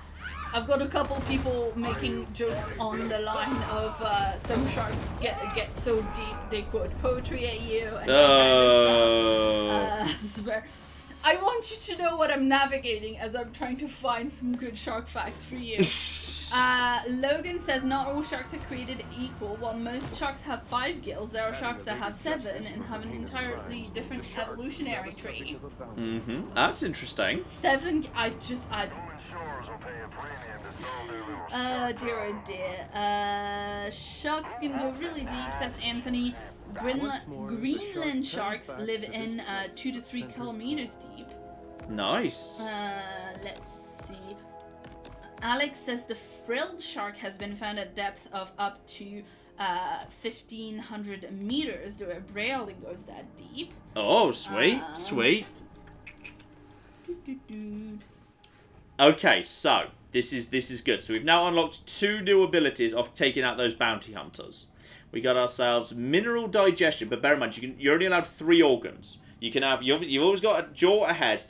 I've got a couple people making jokes on the line of some sharks get so deep they quote poetry at you. And I want you to know what I'm navigating as I'm trying to find some good shark facts for you. Logan says not all sharks are created equal. While most sharks have 5 gills, there are sharks that have 7 and have an entirely different evolutionary tree. That's interesting. 7. Dear oh dear. Sharks can go really deep, says Anthony. Greenland sharks live in 2 to 3 kilometers deep. Nice. Let's see. Alex says the frilled shark has been found at depth of up to 1,500 meters, though it rarely goes that deep. Oh, sweet, sweet. Okay, so this is good. So we've now unlocked 2 new abilities of taking out those bounty hunters. We got ourselves mineral digestion, but bear in mind you're only allowed 3 organs. You can have you've always got a jaw, a head,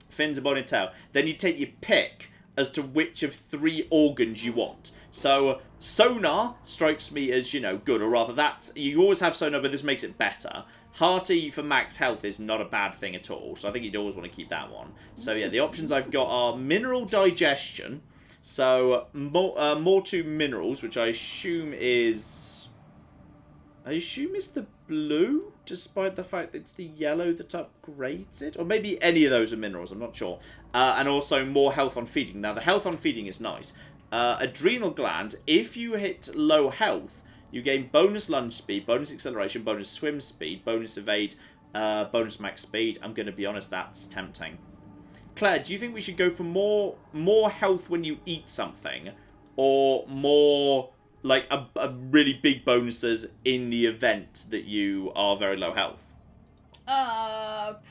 fins, a body, and tail. Then you take your pick as to which of 3 organs you want. So sonar strikes me as, good, or rather you always have sonar, but this makes it better. Hearty for max health is not a bad thing at all, so I think you'd always want to keep that one. So yeah, the options I've got are mineral digestion, so more 2 minerals, which I assume is the blue, despite the fact that it's the yellow that upgrades it. Or maybe any of those are minerals, I'm not sure. And also more health on feeding. Now, the health on feeding is nice. Adrenal gland, if you hit low health, you gain bonus lunge speed, bonus acceleration, bonus swim speed, bonus evade, bonus max speed. I'm going to be honest, that's tempting. Claire, do you think we should go for more health when you eat something? Or more... like a really big bonuses in the event that you are very low health?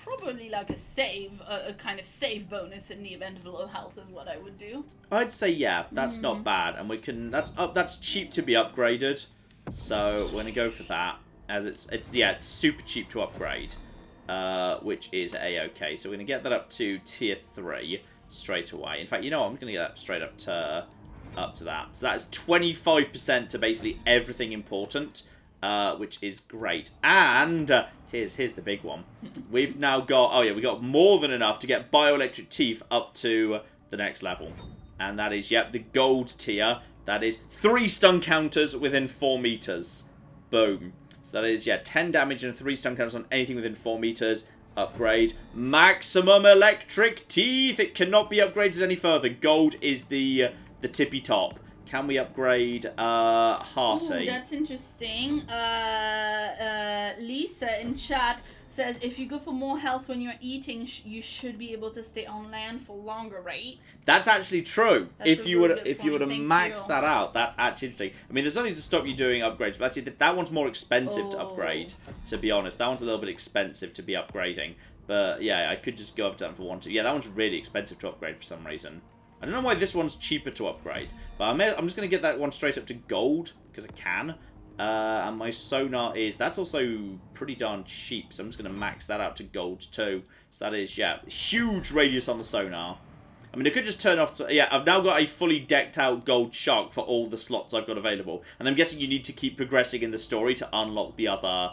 Probably like a kind of save bonus in the event of low health is what I would do. I'd say yeah, that's not bad, and that's cheap to be upgraded, so we're gonna go for that as it's super cheap to upgrade, which is a-okay. So we're gonna get that up to tier 3 straight away. In fact, I'm gonna get that straight up to up to that. So that's 25% to basically everything important, which is great. And here's the big one. We've now got, oh yeah, we got more than enough to get bioelectric teeth up to the next level. And that is, yep, the gold tier. That is 3 stun counters within 4 meters. Boom. So that is, yeah, 10 damage and 3 stun counters on anything within 4 meters. Upgrade. Maximum electric teeth. It cannot be upgraded any further. Gold is the tippy top. Can we upgrade Hearty? Ooh, that's interesting. Lisa in chat says if you go for more health when you're eating, you should be able to stay on land for longer, right? That's actually true. That's if you were to Thank max you. that out, that's actually interesting. I mean, there's nothing to stop you doing upgrades, but actually that one's more expensive to upgrade. To be honest, that one's a little bit expensive to be upgrading. But yeah, I could just go up to that for 1, 2. Yeah, that one's really expensive to upgrade for some reason. I don't know why this one's cheaper to upgrade, but I'm just going to get that one straight up to gold, because I can. And my sonar that's also pretty darn cheap, so I'm just going to max that out to gold too. So that is, yeah, huge radius on the sonar. I mean, I could just turn off to, yeah, I've now got a fully decked out gold shark for all the slots I've got available. And I'm guessing you need to keep progressing in the story to unlock the other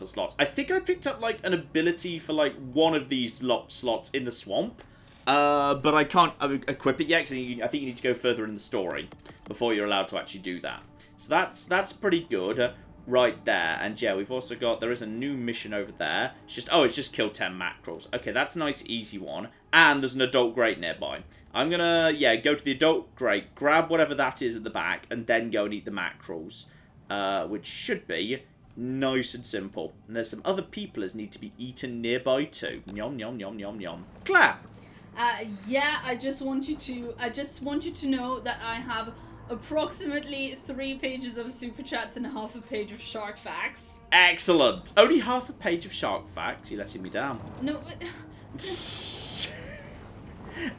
slots. I think I picked up, like, an ability for, like, one of these locked slots in the swamp. But I can't equip it yet, because I think you need to go further in the story before you're allowed to actually do that. So that's pretty good right there. And yeah, we've also got, there is a new mission over there. It's just kill 10 mackerels. Okay, that's a nice, easy one. And there's an adult grate nearby. I'm gonna, yeah, go to the adult grate, grab whatever that is at the back, and then go and eat the mackerels. Which should be nice and simple. And there's some other people that need to be eaten nearby too. Yum, yum, yum, yum, yum. Clap! Yeah, I just want you to know that I have approximately 3 pages of super chats and half a page of shark facts. Excellent. Only half a page of shark facts. You're letting me down. No.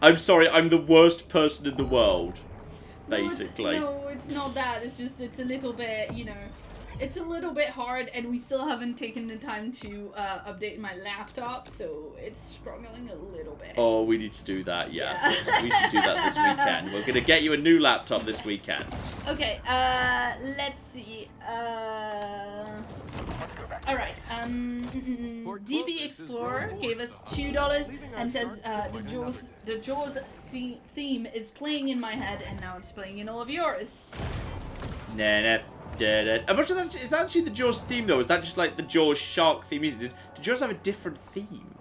I'm sorry. I'm the worst person in the world. Basically. No, it's not that. It's just it's a little bit, you know. It's a little bit hard, and we still haven't taken the time to update my laptop, so it's struggling a little bit. Oh, we need to do that, yes. Yeah. We should do that this weekend. We're going to get you a new laptop this weekend. Okay, let's see. Alright, DB Explorer gave us $2 and says the Jaws theme is playing in my head, and now it's playing in all of yours. Nah. I'm not sure is that actually the Jaws theme though? Is that just like the Jaws shark theme? Did Jaws have a different theme?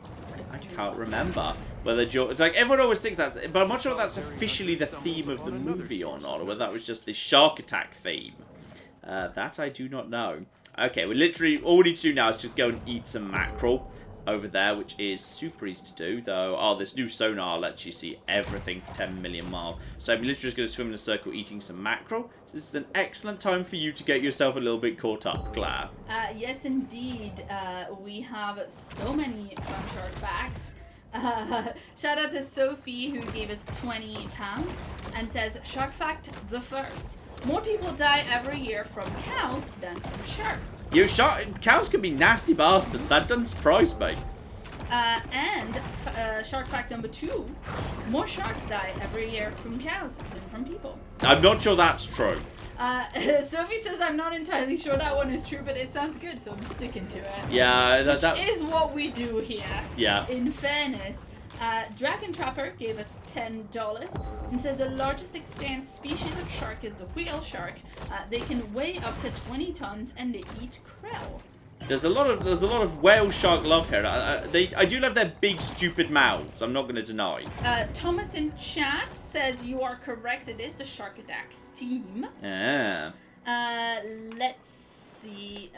I can't remember whether Jaws. It's like everyone always thinks that, but I'm not sure if that's officially the theme of the movie or not, or whether that was just the shark attack theme. That I do not know. Okay, we literally all we need to do now is just go and eat some mackerel over there, which is super easy to do, though. Oh, this new sonar lets you see everything for 10 million miles. So I'm literally just going to swim in a circle eating some mackerel. So this is an excellent time for you to get yourself a little bit caught up, Claire. Yes, indeed. We have so many fun shark facts. Shout out to Sophie, who gave us £20 and says, Shark fact the first. More people die every year from cows than from sharks. Cows can be nasty bastards. That doesn't surprise me. And shark fact number 2, more sharks die every year from cows than from people. I'm not sure that's true. Sophie says I'm not entirely sure that one is true, but it sounds good, so I'm sticking to it. Yeah, that is what we do here. Yeah. In fairness. Dragon Trapper gave us $10 and said the largest extant species of shark is the whale shark. They can weigh up to 20 tons and they eat krill. There's a lot of whale shark love here. I do love their big stupid mouths. I'm not going to deny. Thomas in chat says you are correct. It is the shark attack theme. Yeah. Let's see.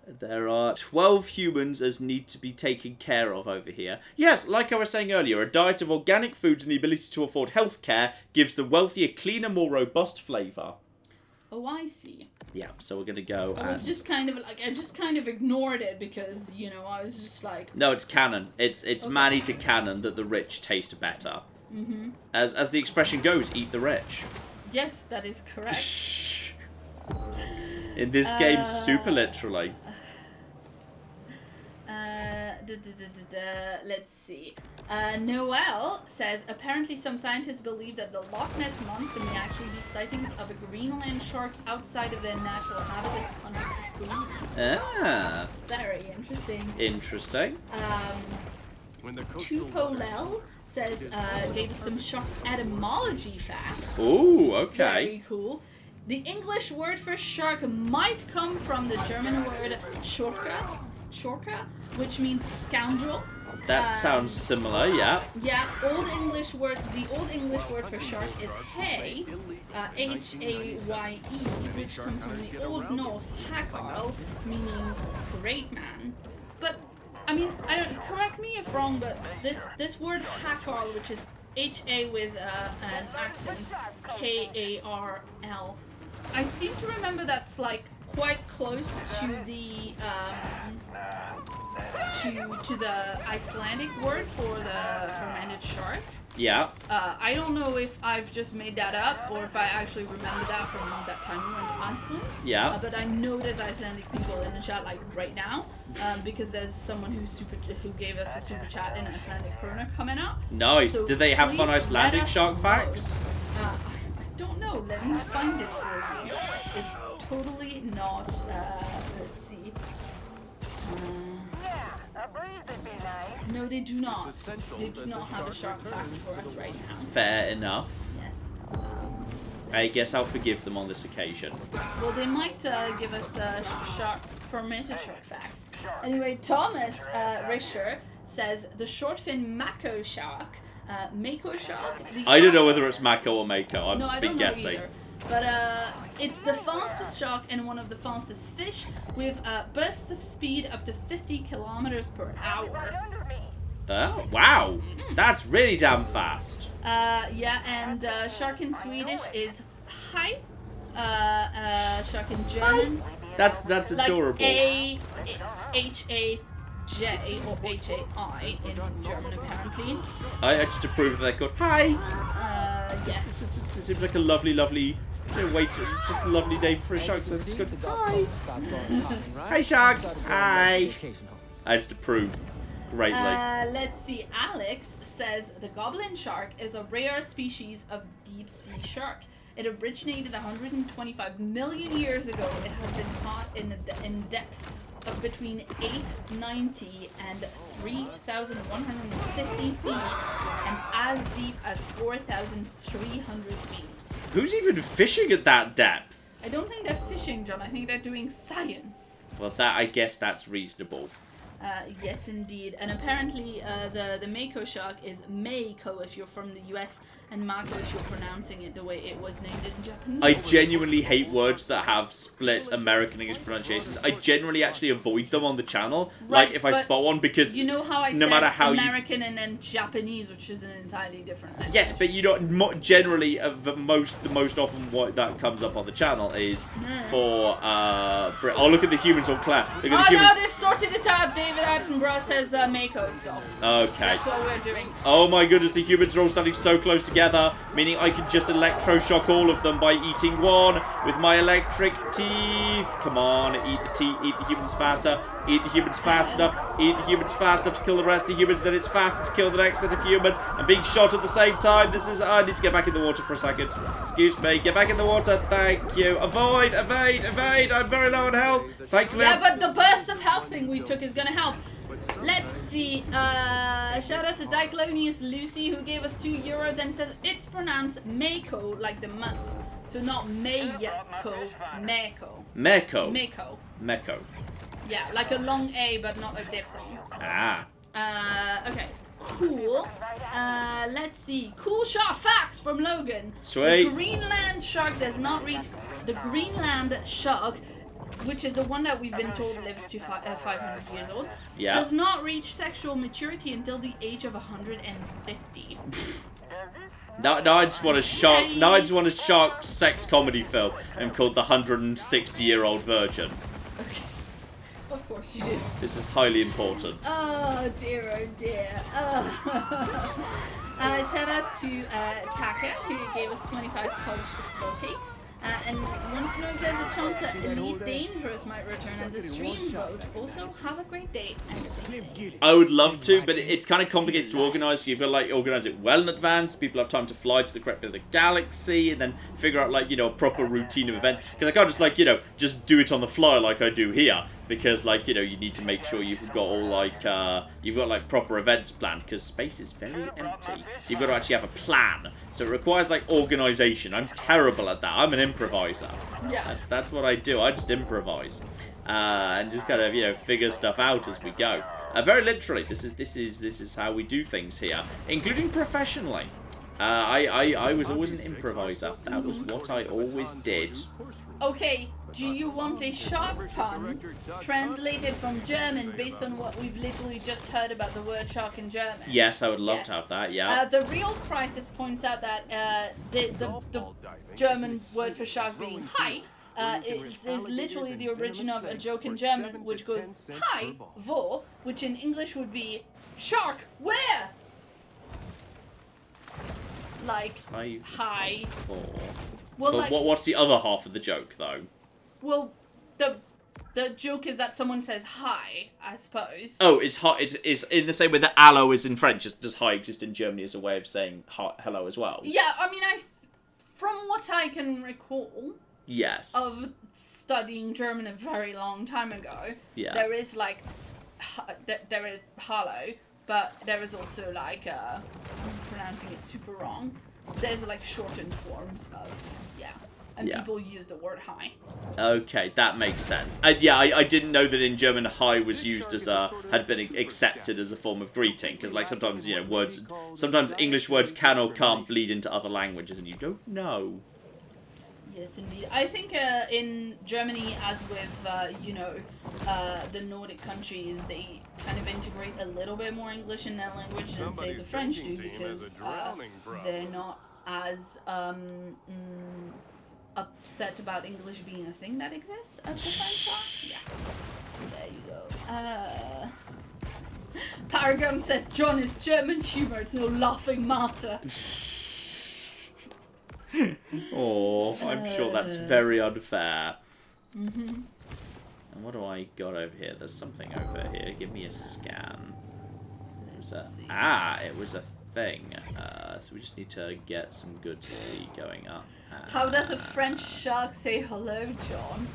There are 12 humans as need to be taken care of over here. Yes, like I was saying earlier, a diet of organic foods and the ability to afford health care gives the wealthy a cleaner, more robust flavour. Oh, I see. Yeah, so we're going to go I was just kind of like, I just kind of ignored it because, you know, I was just like... No, it's canon. It's okay. Maneater canon that the rich taste better. Mm-hmm. As the expression goes, eat the rich. Yes, that is correct. In this game, super literally. Let's see. Noel says, apparently some scientists believe that the Loch Ness Monster may actually be sightings of a Greenland shark outside of their natural habitat hunting for food. Ah. Very interesting. Interesting. Tupolel says, gave us some shark etymology facts. Ooh, okay. Very cool. The English word for shark might come from the German word Schurke, which means scoundrel. That sounds similar, yeah. Yeah, the Old English word for shark is hay, H-A-Y-E, which comes from the Old Norse hakarl, meaning great man. But I mean, correct me if wrong, but this word hakarl, which is H-A with an accent, K-A-R-L, I seem to remember that's like quite close to the to the Icelandic word for the fermented shark. Yeah. I don't know if I've just made that up or if I actually remember that from that time we went to Iceland. Yeah. But I know there's Icelandic people in the chat like right now, because there's someone who gave us a super chat in Icelandic krona coming up. Nice. So do they have fun please let Icelandic us shark know. facts? I don't know. Let me find it for you. It's totally not. Let's see. No, they do not. They do not have a shark fact for us right now. Fair enough. Yes. I guess I'll forgive them on this occasion. Well, they might give us fermented shark facts. Anyway, Thomas Risher says the short fin mako shark. Mako shark? I don't know whether it's Mako or Mako. I'm just been guessing. Either. But it's the fastest shark and one of the fastest fish, with bursts of speed up to 50 kilometers per hour. Oh, wow. That's really damn fast. Yeah, and shark in Swedish is hi. Shark in German. That's adorable. Like A-H-A-J or H-A-I in German, apparently. I just approve that they're called hi. Yes. It seems like a lovely it's just a lovely name for a shark, so it's good. Hi. Hi, shark. Hi. I just approve greatly. Let's see. Alex says the goblin shark is a rare species of deep sea shark. It originated 125 million years ago. It has been caught in depth of between 890 and 3,150 feet and as deep as 4,300 feet. Who's even fishing at that depth? I don't think they're fishing, John. I think they're doing science. Well, I guess that's reasonable. Yes, indeed. And apparently the Mako shark is Mako if you're from the US, and Mako if you're pronouncing it the way it was named in Japanese. I genuinely hate words that have split American English pronunciations. I generally actually avoid them on the channel, Right, like if I spot one, because you know how I no said matter how American and then Japanese, which is an entirely different language. Yes, but you know, generally, the most often what that comes up on the channel is for oh, look at the humans on Claire. Look at the humans. No, they've sorted it out. David Attenborough says Mako, so Okay. that's what we're doing. Oh my goodness, the humans are all standing so close together, meaning I can just electroshock all of them by eating one with my electric teeth. Come on, eat the humans faster, eat the humans fast enough, eat the humans fast enough to kill the rest of the humans, then it's faster to kill the next set of humans. I'm being shot at the same time. I need to get back in the water for a second. Excuse me, get back in the water, thank you. Avoid, evade, I'm very low on health. Thank you. Yeah, but the burst of health thing we took is gonna help. Let's see. Shout out to Diclonius Lucy, who gave us €2 and says it's pronounced Mako, like the months. So not Mayako, Mako. Meko. Yeah, like a long A, but not a diphthong. Ah. Okay. Cool. Let's see. Cool shark facts from Logan. Sweet. The Greenland shark does not reach. The Greenland shark, which is the one that we've been told lives to 500 years old, Yeah. does not reach sexual maturity until the age of 150. Now I just want a shark. Now I just want a shark sex comedy film and called The 160-Year-Old Virgin. Okay. Of course you do. This is highly important. Oh dear, oh dear. Shout out to Taka, who gave us 25 Polish zloty. And wants to know if there's a chance that Elite Dangerous might return as a stream vote. Also, have a great day and stay safe. I would love to, but it's kind of complicated to organise. So you've got to like organise it well in advance. People have time to fly to the correct bit of the galaxy, and then figure out like a proper routine of events. Because I can't just like just do it on the fly like I do here. Because like you need to make sure you've got all like you've got like proper events planned. Because space is very empty, so you've got to actually have a plan. So it requires like organisation. I'm terrible at that. I'm an improviser. Yeah. That's what I do. I just improvise. And just kind of figure stuff out as we go. Very literally, this is how we do things here, including professionally. I was always an improviser. That was what I always did. Okay, do you want a shark pun translated from German based on what we've literally just heard about the word shark in German? Yes, I would love to have that. Yeah. The Real Crisis points out that the German word for shark being Hai is literally the origin of a joke in German which goes Hai, wo, which in English would be shark, where? Like, hi. 4. Well, but like, what's the other half of the joke, though? Well, the joke is that someone says hi, I suppose. Oh, it's in the same way that allo is in French. Does hi exist in Germany as a way of saying hello as well? Yeah, I mean, from what I can recall... Yes. Of studying German a very long time ago, yeah. There is like... there is hallo, but there is also like... I'm pronouncing it super wrong. There's like shortened forms of... And people use the word hi. Okay, that makes sense. I didn't know that in German hi was used as had been accepted as a form of greeting, because like sometimes sometimes English words can or can't bleed into other languages, and you don't know. Yes, indeed. I think in Germany, as with the Nordic countries, they kind of integrate a little bit more English in their language than say the French do, because they're not as upset about English being a thing that exists as the French are. Yeah. So there you go. Paragon says, John, it's German humour, it's no laughing matter. Oh, I'm sure that's very unfair. And what do I got over here? There's something over here. Give me a scan. It was a thing. So we just need to get some good speed going up. How does a French shark say hello, John?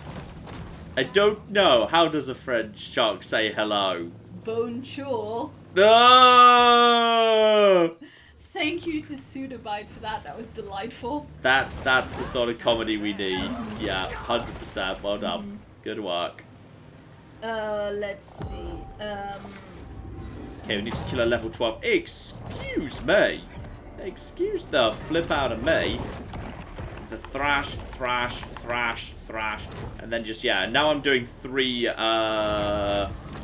I don't know. How does a French shark say hello? Bonjour. No! Thank you to Sudabite for that. That was delightful. That's the sort of comedy we need. Yeah, 100%. Well done. Good work. Let's see. Okay, we need to kill a level 12. Excuse me. Excuse the flip out of me. The thrash, and then just, now I'm doing 3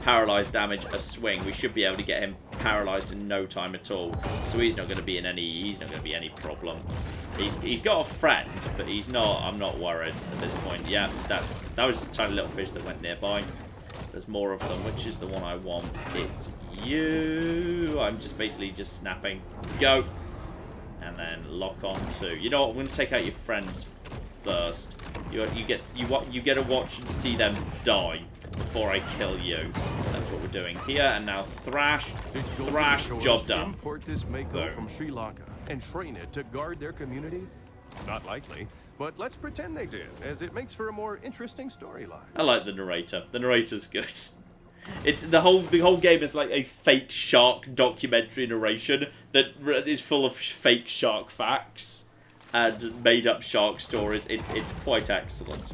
paralyzed damage a swing. We should be able to get him paralyzed in no time at all. So he's not going to be any problem. He's got a friend, but he's not. I'm not worried at this point. Yeah, that was just a tiny little fish that went nearby. There's more of them. Which is the one I want? It's you. I'm just basically just snapping. Go. And then lock on to. You know what? I'm going to take out your friends first. You get to watch and see them die before I kill you. That's what we're doing here. And now thrash, job done. Import this Mako from Sri Lanka and train it to guard their community? Not likely. But let's pretend they did, as it makes for a more interesting storyline. I like the narrator. The narrator's good. It's the whole game is like a fake shark documentary narration that is full of fake shark facts and made up shark stories. It's quite excellent.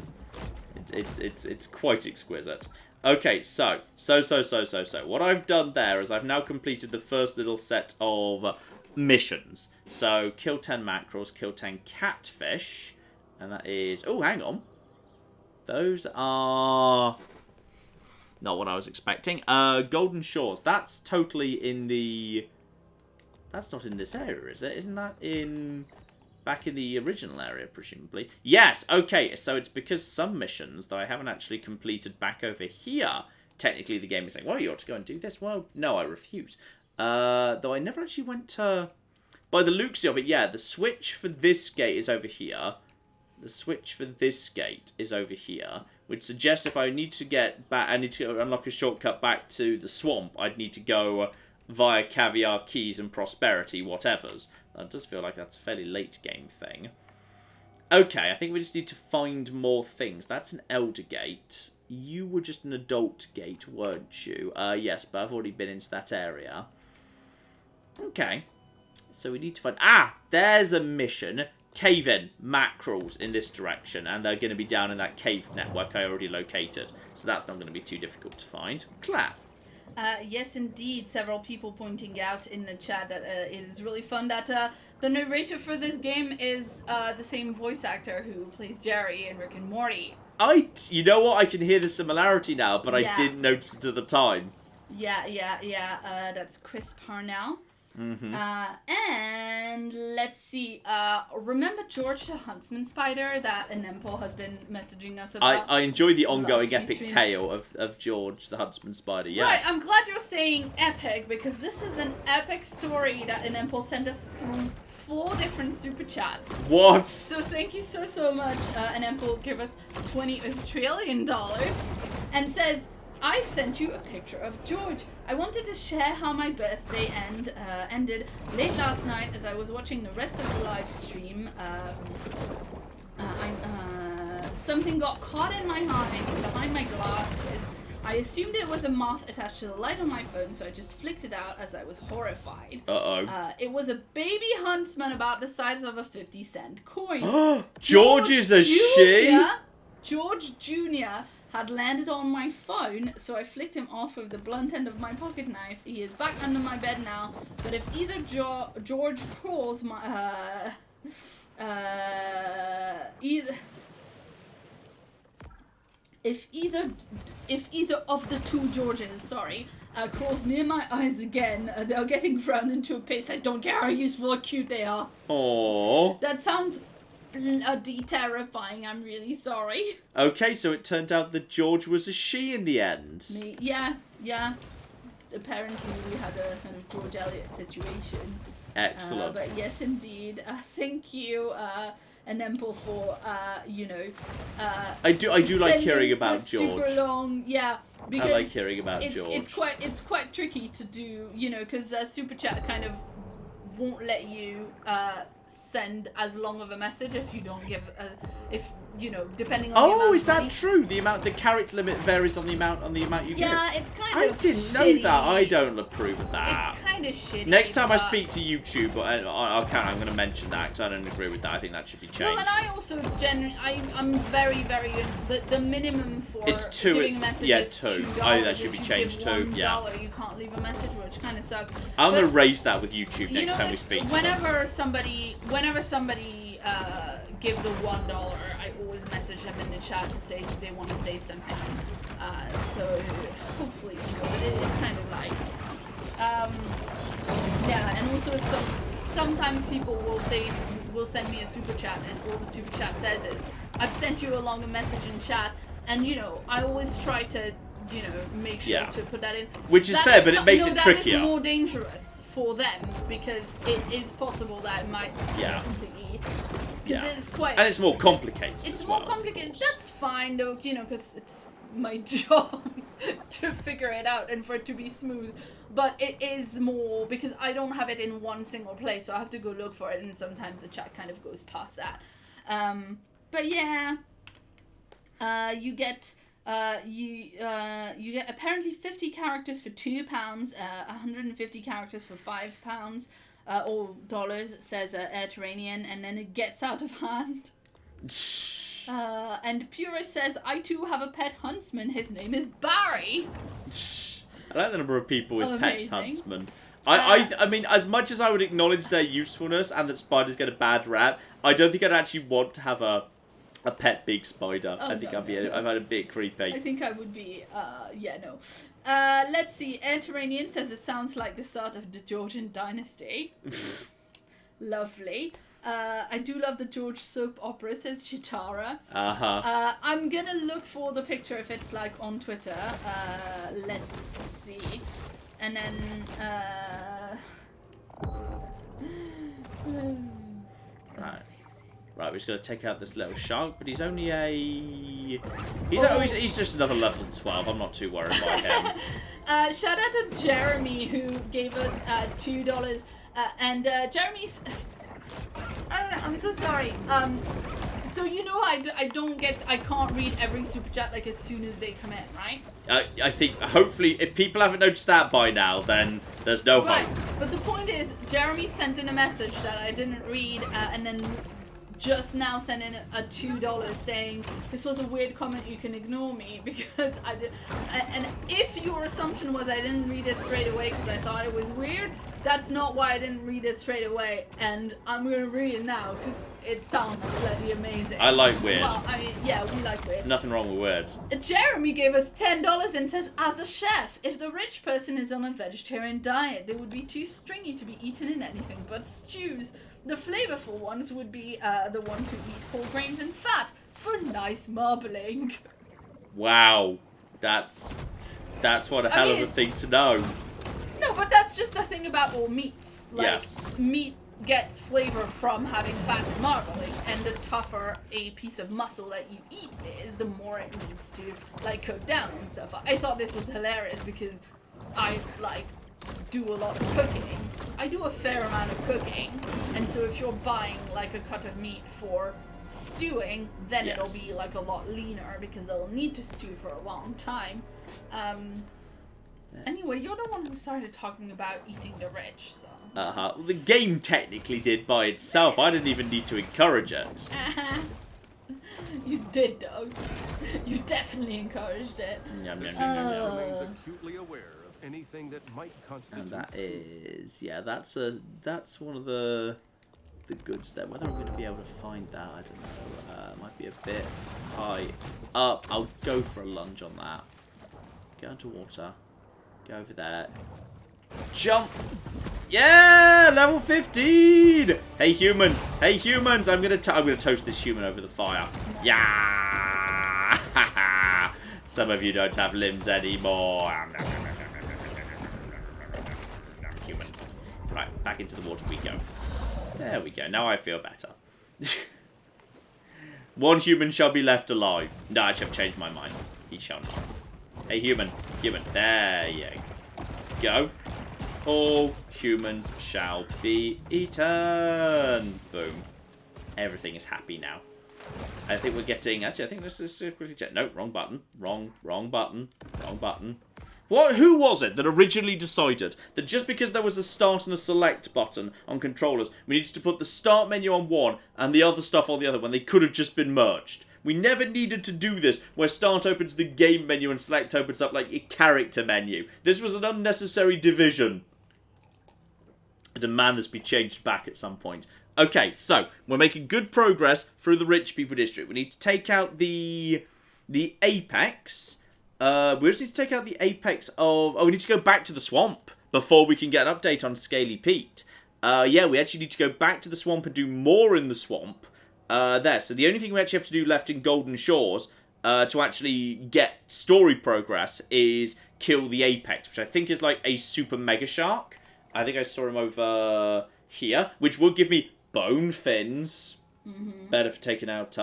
It's quite exquisite. Okay, so what I've done there is I've now completed the first little set of missions. So kill 10 mackerels, kill 10 catfish, and that is hang on. Those are not what I was expecting. Golden Shores. That's totally in the... That's not in this area, is it? Isn't that back in the original area, presumably? Yes, okay. So it's because some missions that I haven't actually completed back over here, technically the game is saying, well, you ought to go and do this. Well, no, I refuse. Though I never actually went to... By the looks of it, yeah, the switch for this gate is over here. the switch for this gate is over here, which suggests if I need to get back, I need to unlock a shortcut back to the swamp, I'd need to go via Caviar, Keys, and Prosperity, whatevers. That does feel like that's a fairly late game thing. Okay, I think we just need to find more things. That's an Elder Gate. You were just an Adult Gate, weren't you? Yes, but I've already been into that area. Okay. So we need to find... Ah! There's a mission. Cave in. Mackerels in this direction. And they're going to be down in that cave network I already located. So that's not going to be too difficult to find. Claire. Yes, indeed. Several people pointing out in the chat that it is really fun that the narrator for this game is the same voice actor who plays Jerry in Rick and Morty. You know what? I can hear the similarity now, but I didn't notice it at the time. Yeah. That's Chris Parnell. Mm-hmm. And let's see. Remember George the Huntsman Spider that Anempo has been messaging us about? I enjoy the ongoing epic stream. tale of George the Huntsman Spider, yes. Right, I'm glad you're saying epic, because this is an epic story that Anempo sent us through 4 different super chats. What? So thank you so much. Anempo give us $20 Australian and says, I've sent you a picture of George. I wanted to share how my birthday ended late last night as I was watching the rest of the live stream. Something got caught in my eye behind my glasses. I assumed it was a moth attached to the light on my phone, so I just flicked it out as I was horrified. Uh-oh. It was a baby huntsman about the size of a 50-cent coin. George is a she? George Jr. had landed on my phone, so I flicked him off with the blunt end of my pocket knife. He is back under my bed now, but if either George crawls my... If either of the two Georges, crawls near my eyes again, they're getting ground into a paste. I don't care how useful or cute they are. Aww. That sounds bloody terrifying. I'm really sorry. Okay, so it turned out that George was a she in the end. Yeah. Apparently we had a kind of George Eliot situation. Excellent. But yes, indeed. Thank you, Anempo, for I do like hearing about George. Super long, because I like hearing about George. It's quite tricky to do, because Super Chat kind of won't let you send as long of a message if you don't give depending on the amount is of that money. True? The character limit varies on the amount you give. Yeah, it's kind I of didn't know shitty. that. I don't approve of that. It's kind of shitty. Next time I speak to YouTube, I'm going to mention that because I don't agree with that. I think that should be changed. Well, and I also I'm very, very the minimum for giving a message is $2. That should be changed too. Yeah. You can't leave a message, which kind of sucks. I'm going to raise that with YouTube next time we speak to them. Whenever somebody gives a $1, I always message them in the chat to say, do they want to say something? So hopefully, it is kind of like, and also sometimes people will send me a super chat, and all the super chat says is, I've sent you a longer message in chat, and I always try to make sure to put that in. Which is fair, but it makes it trickier. That is more dangerous for them because it is possible that it might completely. Because it's quite. And it's more complicated. It's more complicated. That's fine though, because it's my job to figure it out and for it to be smooth. But it is more because I don't have it in one single place, so I have to go look for it, and sometimes the chat kind of goes past that. But yeah, you get apparently 50 characters for £2, 150 characters for £5, or dollars, says Airterranean, and then it gets out of hand. And Purist says, I too have a pet huntsman. His name is Barry. I like the number of people with pets huntsmen. I mean, as much as I would acknowledge their usefulness and that spiders get a bad rap, I don't think I'd actually want to have a pet big spider. I think I'd find a bit creepy. I think I would be, no. Let's see. Airterranean says it sounds like the start of the Georgian dynasty. Lovely. I do love the George soap opera, says Chitara. I'm gonna look for the picture if it's like on Twitter. Let's see. And then, Right. Right, we're just going to take out this little shark, but he's only a... He's just another level 12. I'm not too worried about him. Shout out to Jeremy, who gave us $2. And Jeremy's... I don't know, I'm so sorry. So you know I can't read every super chat like as soon as they come in, right? I think, hopefully, if people haven't noticed that by now, then there's no right. hope. But the point is, Jeremy sent in a message that I didn't read, and then just now sent in a $2 saying, this was a weird comment, you can ignore me, because I did. And if your assumption was I didn't read it straight away because I thought it was weird, that's not why I didn't read it straight away, and I'm going to read it now because it sounds bloody amazing. I like weird. Well, I mean, yeah, we like weird. Nothing wrong with words. Jeremy gave us $10 and says, as a chef, if the rich person is on a vegetarian diet, they would be too stringy to be eaten in anything but stews. The flavorful ones would be the ones who eat whole grains and fat for nice marbling. Wow. That's one hell of a thing to know. No, but that's just a thing about all meats. Like, yes. Meat gets flavor from having fat and marbling, and the tougher a piece of muscle that you eat is, the more it needs to, like, cook down and stuff. I thought this was hilarious because I, like, do a lot of cooking. I do a fair amount of cooking, and so if you're buying, like, a cut of meat for stewing, then yes. it'll be, like, a lot leaner because it'll need to stew for a long time. Anyway, you're the one who started talking about eating the rich, so... Well, the game technically did by itself. I didn't even need to encourage it. You did, though. You definitely encouraged it. Yum, yum, Now yum, yum, yum. remains acutely aware of anything that might constitute... And that is... Yeah, that's one of the goods there. Whether I'm going to be able to find that, I don't know. Might be a bit high up. I'll go for a lunge on that. Go into water. Go over there. Jump! Yeah! Level 15! Hey humans! Hey humans! I'm gonna toast this human over the fire. Yeah! Some of you don't have limbs anymore. Humans. Right, back into the water we go. There we go. Now I feel better. One human shall be left alive. No, I have changed my mind. He shall not. Hey, human. Human. There you go. All humans shall be eaten. Boom. Everything is happy now. I think we're getting... Actually, I think this is... No, wrong button. Wrong button. Wrong button. Who was it that originally decided that just because there was a start and a select button on controllers, we needed to put the start menu on one and the other stuff on the other when they could have just been merged? We never needed to do this, where start opens the game menu and select opens up like a character menu. This was an unnecessary division. I demand this be changed back at some point. Okay, so, we're making good progress through the rich people district. We need to take out the apex. We just need to take out the apex of... Oh, we need to go back to the swamp before we can get an update on Scaly Pete. Yeah, we actually need to go back to the swamp and do more in the swamp. There. So the only thing we actually have to do left in Golden Shores to actually get story progress is kill the apex, which I think is like a super mega shark. I think I saw him over here, which would give me bone fins. Mm-hmm. Better for taking out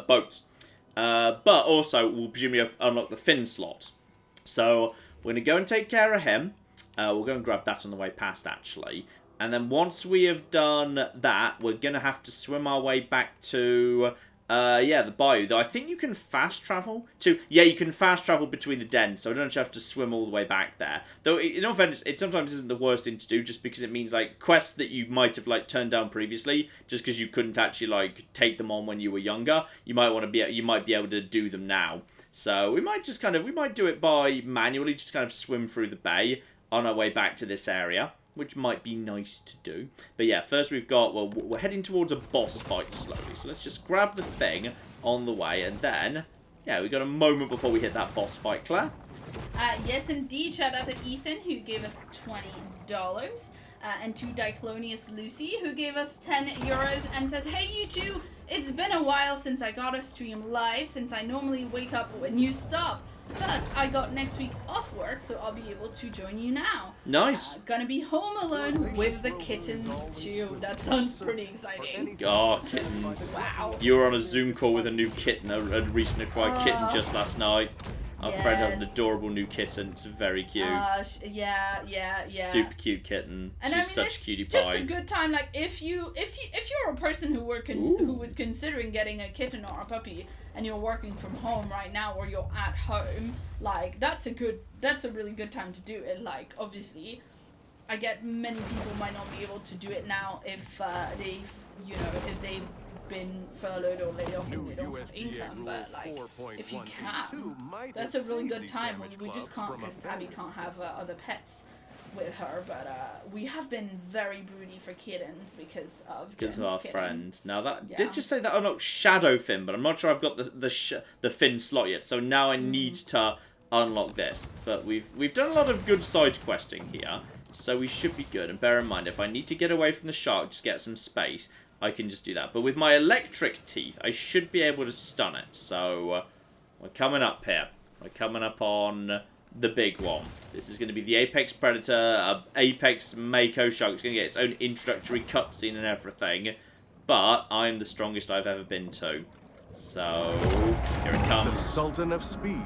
boats. But also we'll presumably unlock the fin slot. So we're gonna go and take care of him. We'll go and grab that on the way past, actually. And then once we have done that, we're going to have to swim our way back to, the bayou. Though I think you can fast travel to... Yeah, you can fast travel between the dens, so I don't have to swim all the way back there. Though, in all fairness, it sometimes isn't the worst thing to do, just because it means, like, quests that you might have, like, turned down previously, just because you couldn't actually, like, take them on when you were younger. You might be able to do them now. So, we might just we might do it by manually, just kind of swim through the bay on our way back to this area, which might be nice to do. But yeah, first we've got... Well, we're heading towards a boss fight slowly. So let's just grab the thing on the way. And then, yeah, we've got a moment before we hit that boss fight, Claire. Yes, indeed. Shout out to Ethan, who gave us $20. And to Diclonius Lucy, who gave us €10 and says, hey, you two, it's been a while since I got a stream live, since I normally wake up when you stop. But I got next week off work, so I'll be able to join you now. Nice. Gonna be home alone with the kittens too. That sounds pretty exciting. Oh, kittens. Wow. You were on a Zoom call with a new kitten, a recent acquired kitten just last night. Our friend has an adorable new kitten. It's very cute. Yeah. Super cute kitten. And She's such a cutie pie. It's just a good time. Like if you're a person who was considering getting a kitten or a puppy, and you're working from home right now, or you're at home, like that's a really good time to do it. Like obviously, I get many people might not be able to do it now if they've been furloughed or laid off and they don't have income, but like if you can, that's a really good time. We just can't, because Tabby can't have other pets with her, but we have been very broody for kittens because of our friend. Now that did you say that unlocked Shadow Fin, but I'm not sure I've got the fin slot yet, so now I need to unlock this. But we've done a lot of good side questing here, so we should be good. And bear in mind, if I need to get away from the shark, just get some space, I can just do that. But with my electric teeth, I should be able to stun it. So we're coming up here. We're coming up on the big one. This is going to be the Apex Predator, Apex Mako Shark. It's going to get its own introductory cutscene and everything. But I'm the strongest I've ever been to. So here it comes. The Sultan of Speed,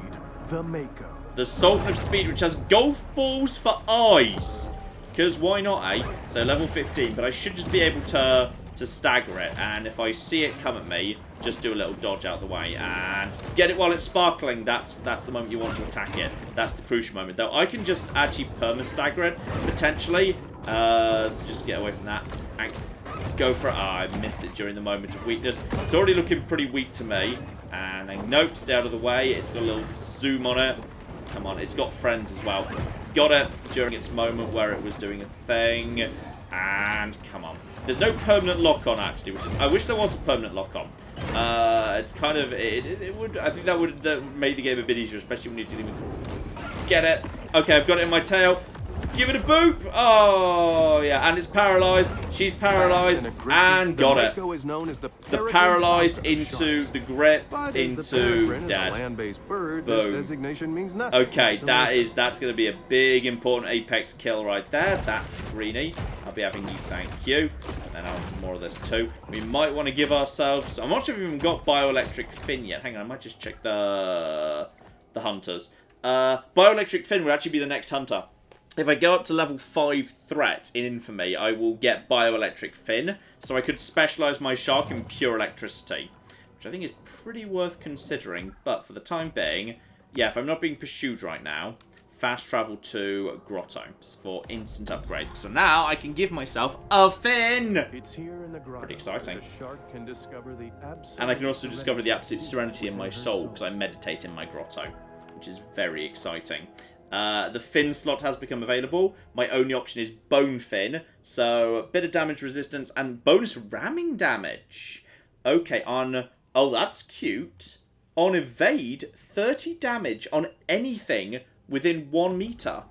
the Mako. The Sultan of Speed, which has golf balls for eyes. Because why not, eh? So level 15, but I should just be able to stagger it, and if I see it come at me, just do a little dodge out the way and get it while it's sparkling. That's the moment you want to attack it. That's the crucial moment. Though I can just actually perma-stagger it, potentially. So just get away from that and go for it. I missed it during the moment of weakness. It's already looking pretty weak to me. And then, nope, stay out of the way. It's got a little zoom on it. Come on, it's got friends as well. Got it during its moment where it was doing a thing. And come on. There's no permanent lock-on, actually, which is... I wish there was a permanent lock-on. It's kind of... It would... I think that would make the game a bit easier, especially when you're dealing with... Get it. Okay, I've got it in my tail. Give it a boop. Oh, yeah. And it's paralyzed. She's paralyzed. And got it. The paralyzed into the grip into dead. Boom. Okay, that's going to be a big, important Apex kill right there. That's a greenie. I'll be having you, thank you. And then I'll have some more of this too. We might want to give ourselves... I'm not sure if we've even got bioelectric fin yet. Hang on, I might just check the hunters. Bioelectric fin would actually be the next hunter. If I go up to level 5 threat in Infamy, I will get Bioelectric Fin, so I could specialise my shark in pure electricity, which I think is pretty worth considering, but for the time being, yeah, if I'm not being pursued right now, fast travel to Grotto for instant upgrade. So now I can give myself a fin! It's here in the grotto. Pretty exciting. The shark can discover the and I can also discover the absolute serenity in my soul, because I meditate in my grotto, which is very exciting. The fin slot has become available. My only option is bone fin, so a bit of damage resistance and bonus ramming damage. Okay, on... Oh, that's cute. On evade, 30 damage on anything within 1 meter.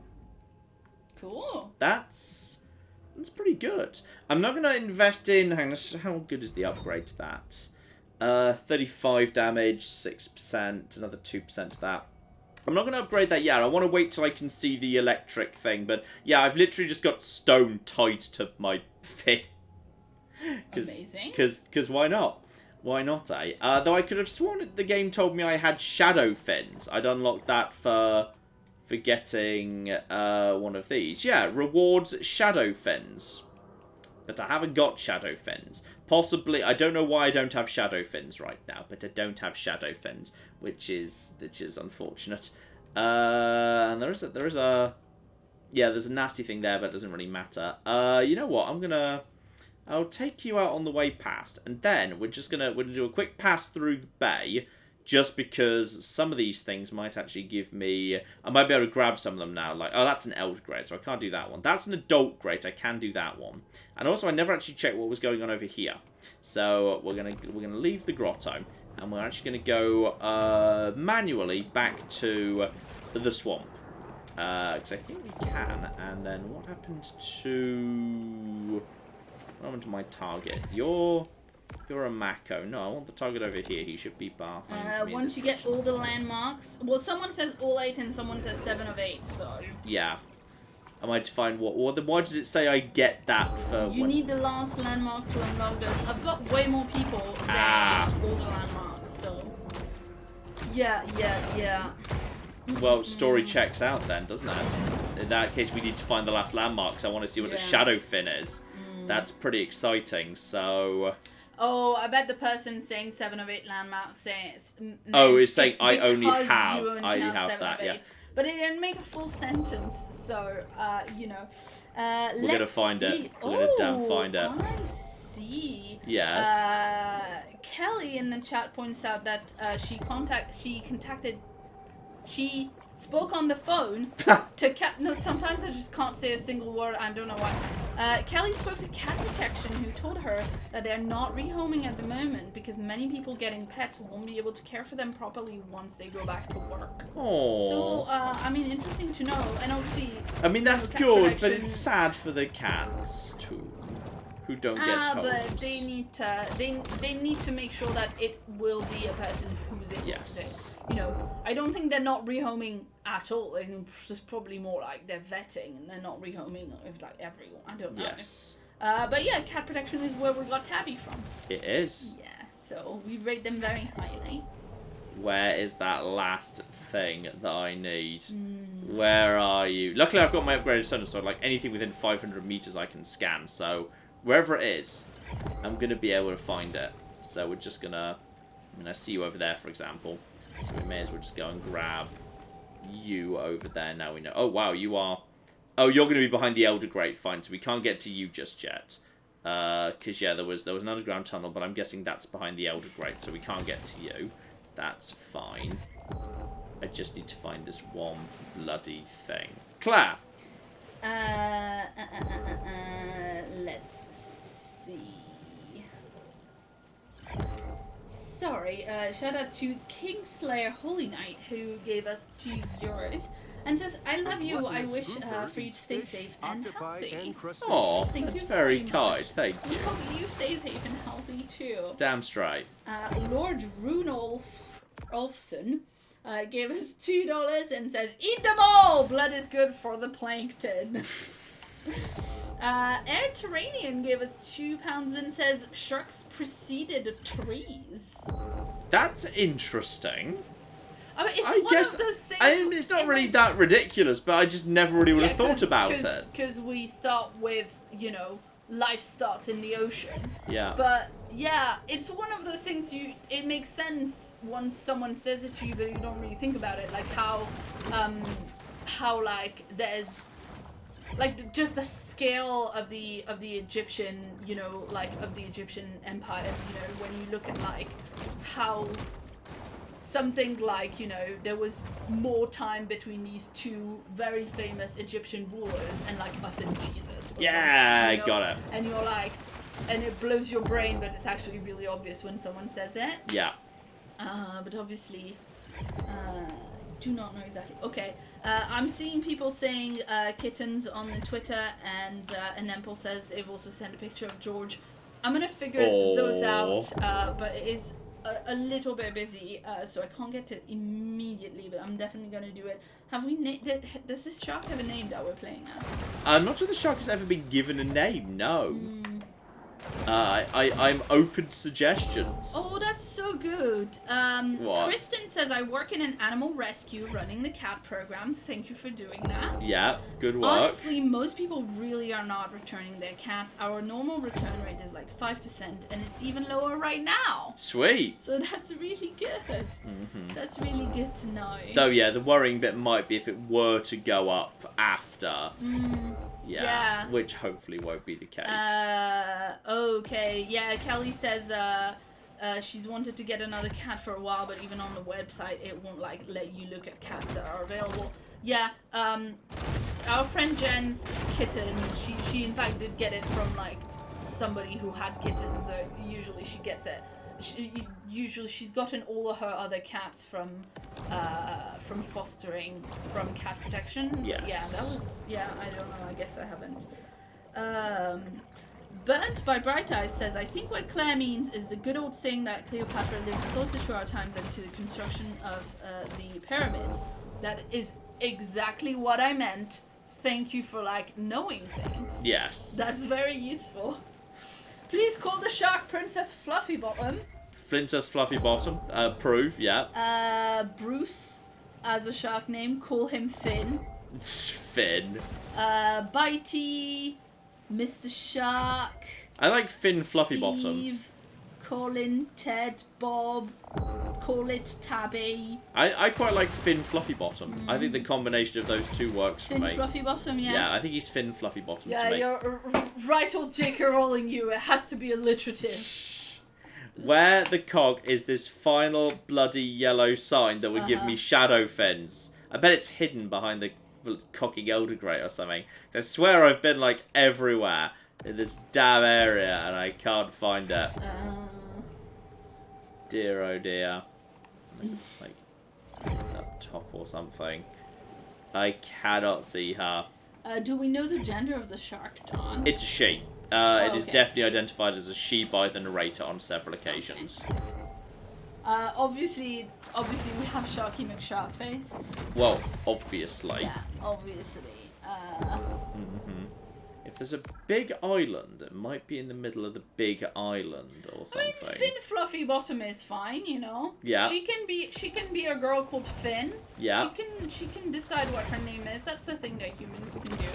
Cool. That's pretty good. I'm not going to invest in... Hang on, how good is the upgrade to that? 35 damage, 6%, another 2% to that. I'm not going to upgrade that yet. I want to wait till I can see the electric thing. But yeah, I've literally just got stone tied to my fin. Amazing. Because why not? Why not, eh? Though I could have sworn the game told me I had shadow fins. I'd unlocked that for getting one of these. Yeah, rewards shadow fins. But I haven't got shadow fins. Possibly, I don't know why I don't have shadow fins right now, but I don't have shadow fins, which is unfortunate. And there's a nasty thing there, but it doesn't really matter. You know what? I'll take you out on the way past, and then we're gonna do a quick pass through the bay, just because some of these things might actually give me... I might be able to grab some of them now. Like, oh, that's an elder grade, so I can't do that one. That's an adult grade, I can do that one. And also, I never actually checked what was going on over here. So, we're gonna leave the grotto, and we're actually gonna go manually back to the swamp. Because I think we can. And then, what happened to my target? You're You're a Mako. No, I want the target over here. He should be behind me. Once you get all the landmarks... Well, someone says all 8 and someone says 7 of 8, so... Yeah. I might find what... Why did it say I get that for... You need the last landmark to unlock those. I've got way more people saying all the landmarks, so... Yeah. Well, story checks out then, doesn't it? In that case, we need to find the last landmarks. I want to see what the shadow fin is. That's pretty exciting, so... Oh, I bet the person saying 7 of 8 landmarks saying it's saying I only have that, yeah. But it didn't make a full sentence, so you know. We're gonna find it. We're gonna find it. I see. Yes. Kelly in the chat points out that she spoke on the phone to cat. No, sometimes I just can't say a single word. I don't know why. Kelly spoke to Cat Protection, who told her that they're not rehoming at the moment because many people getting pets won't be able to care for them properly once they go back to work. Oh. So, I mean, interesting to know. And obviously, I mean, that's good, but it's sad for the cats too, who don't get homes. But they need to make sure that it will be a person who's able to stay. You know, I don't think they're not rehoming at all. I think it's probably more like they're vetting and they're not rehoming with like everyone. I don't know. Yes. But yeah, Cat Protection is where we got Tabby from. It is. Yeah, so we rate them very highly. Where is that last thing that I need? Where are you? Luckily, I've got my upgraded sonar, so like anything within 500 meters I can scan. So wherever it is, I'm gonna be able to find it. So we're just gonna. I mean, I see you over there, for example. So we may as well just go and grab you over there. Now we know. Oh wow, you are. Oh, you're going to be behind the Elder Grate. Fine, so we can't get to you just yet. Because yeah, there was an underground tunnel, but I'm guessing that's behind the Elder Grate, so we can't get to you. That's fine. I just need to find this one bloody thing. Claire. Let's see. Sorry, shout out to Kingslayer Holy Knight, who gave us €2 and says, I love you, I wish for you to stay safe and healthy. Oh, that's very kind, thank you. We hope you stay safe and healthy too. Damn straight. Lord Runolfson gave us $2 and says, eat them all! Blood is good for the plankton. Airterranean gave us £2 and says sharks preceded trees. That's interesting. I mean, it's one of those things. I mean, it's not really that ridiculous, but I just never really would have thought about it. Because we start with, you know, life starts in the ocean. Yeah. But yeah, it's one of those things. It makes sense once someone says it to you, but you don't really think about it. Like how like there's. Like just the scale of the Egyptian, you know, like of the Egyptian empires, you know, when you look at like how something like, you know, there was more time between these two very famous Egyptian rulers and like us and Jesus. Yeah, you know? Got it. And you're like, and it blows your brain, but it's actually really obvious when someone says it. Yeah. But obviously, do not know exactly. Okay. I'm seeing people saying kittens on the Twitter, and Nemple says they've also sent a picture of George. I'm gonna figure those out, but it is a little bit busy, so I can't get to it immediately, but I'm definitely gonna do it. Have we does this shark have a name that we're playing as? I'm not sure the shark has ever been given a name, no. I'm open to suggestions. Oh, that's so good. What? Kristen says, I work in an animal rescue running the cat program. Thank you for doing that. Yeah, good work. Honestly, most people really are not returning their cats. Our normal return rate is like 5%, and it's even lower right now. Sweet. So that's really good. That's really good to know. Though, yeah, the worrying bit might be if it were to go up after. Yeah, which hopefully won't be the case. Okay, yeah, Kelly says she's wanted to get another cat for a while, but even on the website it won't like let you look at cats that are available. Yeah, our friend Jen's kitten, she in fact did get it from like somebody who had kittens. Usually she gets it. Usually she's gotten all of her other cats from fostering from Cat Protection. Yes. Yeah, that was. Yeah, I don't know. I guess I haven't. Burnt by Bright Eyes says, I think what Claire means is the good old saying that Cleopatra lived closer to our times than to the construction of the pyramids. That is exactly what I meant. Thank you for, like, knowing things. Yes. That's very useful. Please call the shark Princess Fluffy Bottom. Princess Fluffy Bottom. Prove, yeah. Bruce, as a shark name, call him Finn. Finn. Bitey, Mr. Shark. I like Finn Fluffy Bottom. Steve, Colin, Ted, Bob, call it Tabby. I quite like Finn Fluffy Bottom. I think the combination of those two works for me. Finn Fluffy Bottom, yeah. Yeah, I think he's Finn Fluffy Bottom Yeah, to me. you're right, old J.K. Rowling, you. It has to be alliterative. Where the cog is this final bloody yellow sign that would give me shadow fins. I bet it's hidden behind the cocking elder grate or something. I swear I've been, like, everywhere in this damn area and I can't find it. Dear oh dear. Unless it's like up top or something. I cannot see her. Do we know the gender of the shark, John? It's a she. It is okay. definitely identified as a she by the narrator on several occasions. Okay. Obviously we have Sharky McSharkface. Well, obviously. Yeah, obviously. If there's a big island, it might be in the middle of the big island or something. I mean, Finn Fluffy Bottom is fine, you know. Yeah. She can be a girl called Finn. Yeah. She can decide what her name is. That's a thing that humans can do.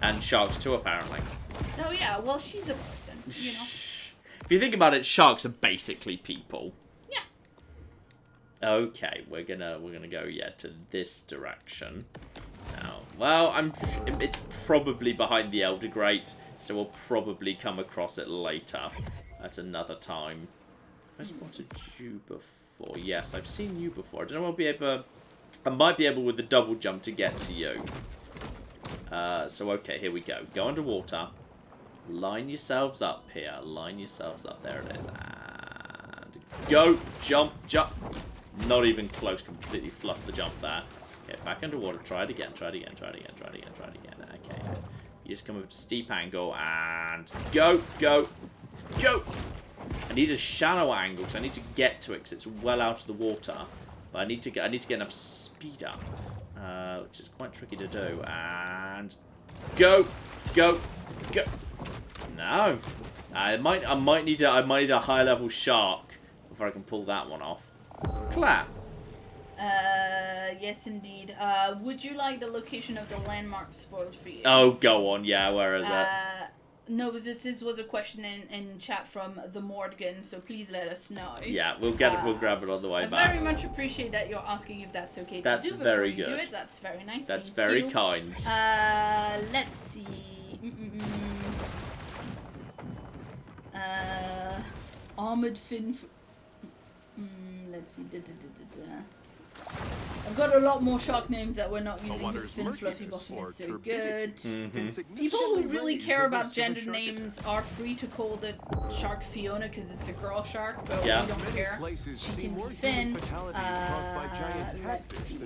And sharks too, apparently. Oh yeah, well she's a person, you know. If you think about it, sharks are basically people. Yeah. Okay, we're gonna go to this direction. Now, well, it's probably behind the Elder Grate, so we'll probably come across it later at another time. Have I spotted you before? Yes, I've seen you before. I don't know if I might be able with the double jump to get to you. So okay, here we go. Go underwater. Line yourselves up here. Line yourselves up. There it is. And go. Jump. Jump. Not even close. Completely fluff the jump there. Okay, back underwater. Try it again. Try it again. Try it again. Try it again. Try it again. Okay. You just come up to a steep angle and go. Go. Go. I need a shallow angle because I need to get to it because it's well out of the water. But I need to get enough speed up, which is quite tricky to do. And go. Go. Go. No, I might need a high level shark before I can pull that one off. Claire. Yes indeed. Would you like the location of the landmark spoiled for you? Oh, go on. Yeah, where is it? No, this was a question in chat from the Morgan, so please let us know. Yeah, we'll grab it on the way back. I very much appreciate that you're asking if that's okay to that's do very before you good. do it. That's very nice. That's Thank very you. kind. Let's see. Armored fin. Let's see. I've got a lot more shark names that we're not using. His Finn Fluffy Bottom is so good. People who really care about gender names are free to call the shark Fiona because it's a girl shark, but we don't care. She can be Finn. Let's see.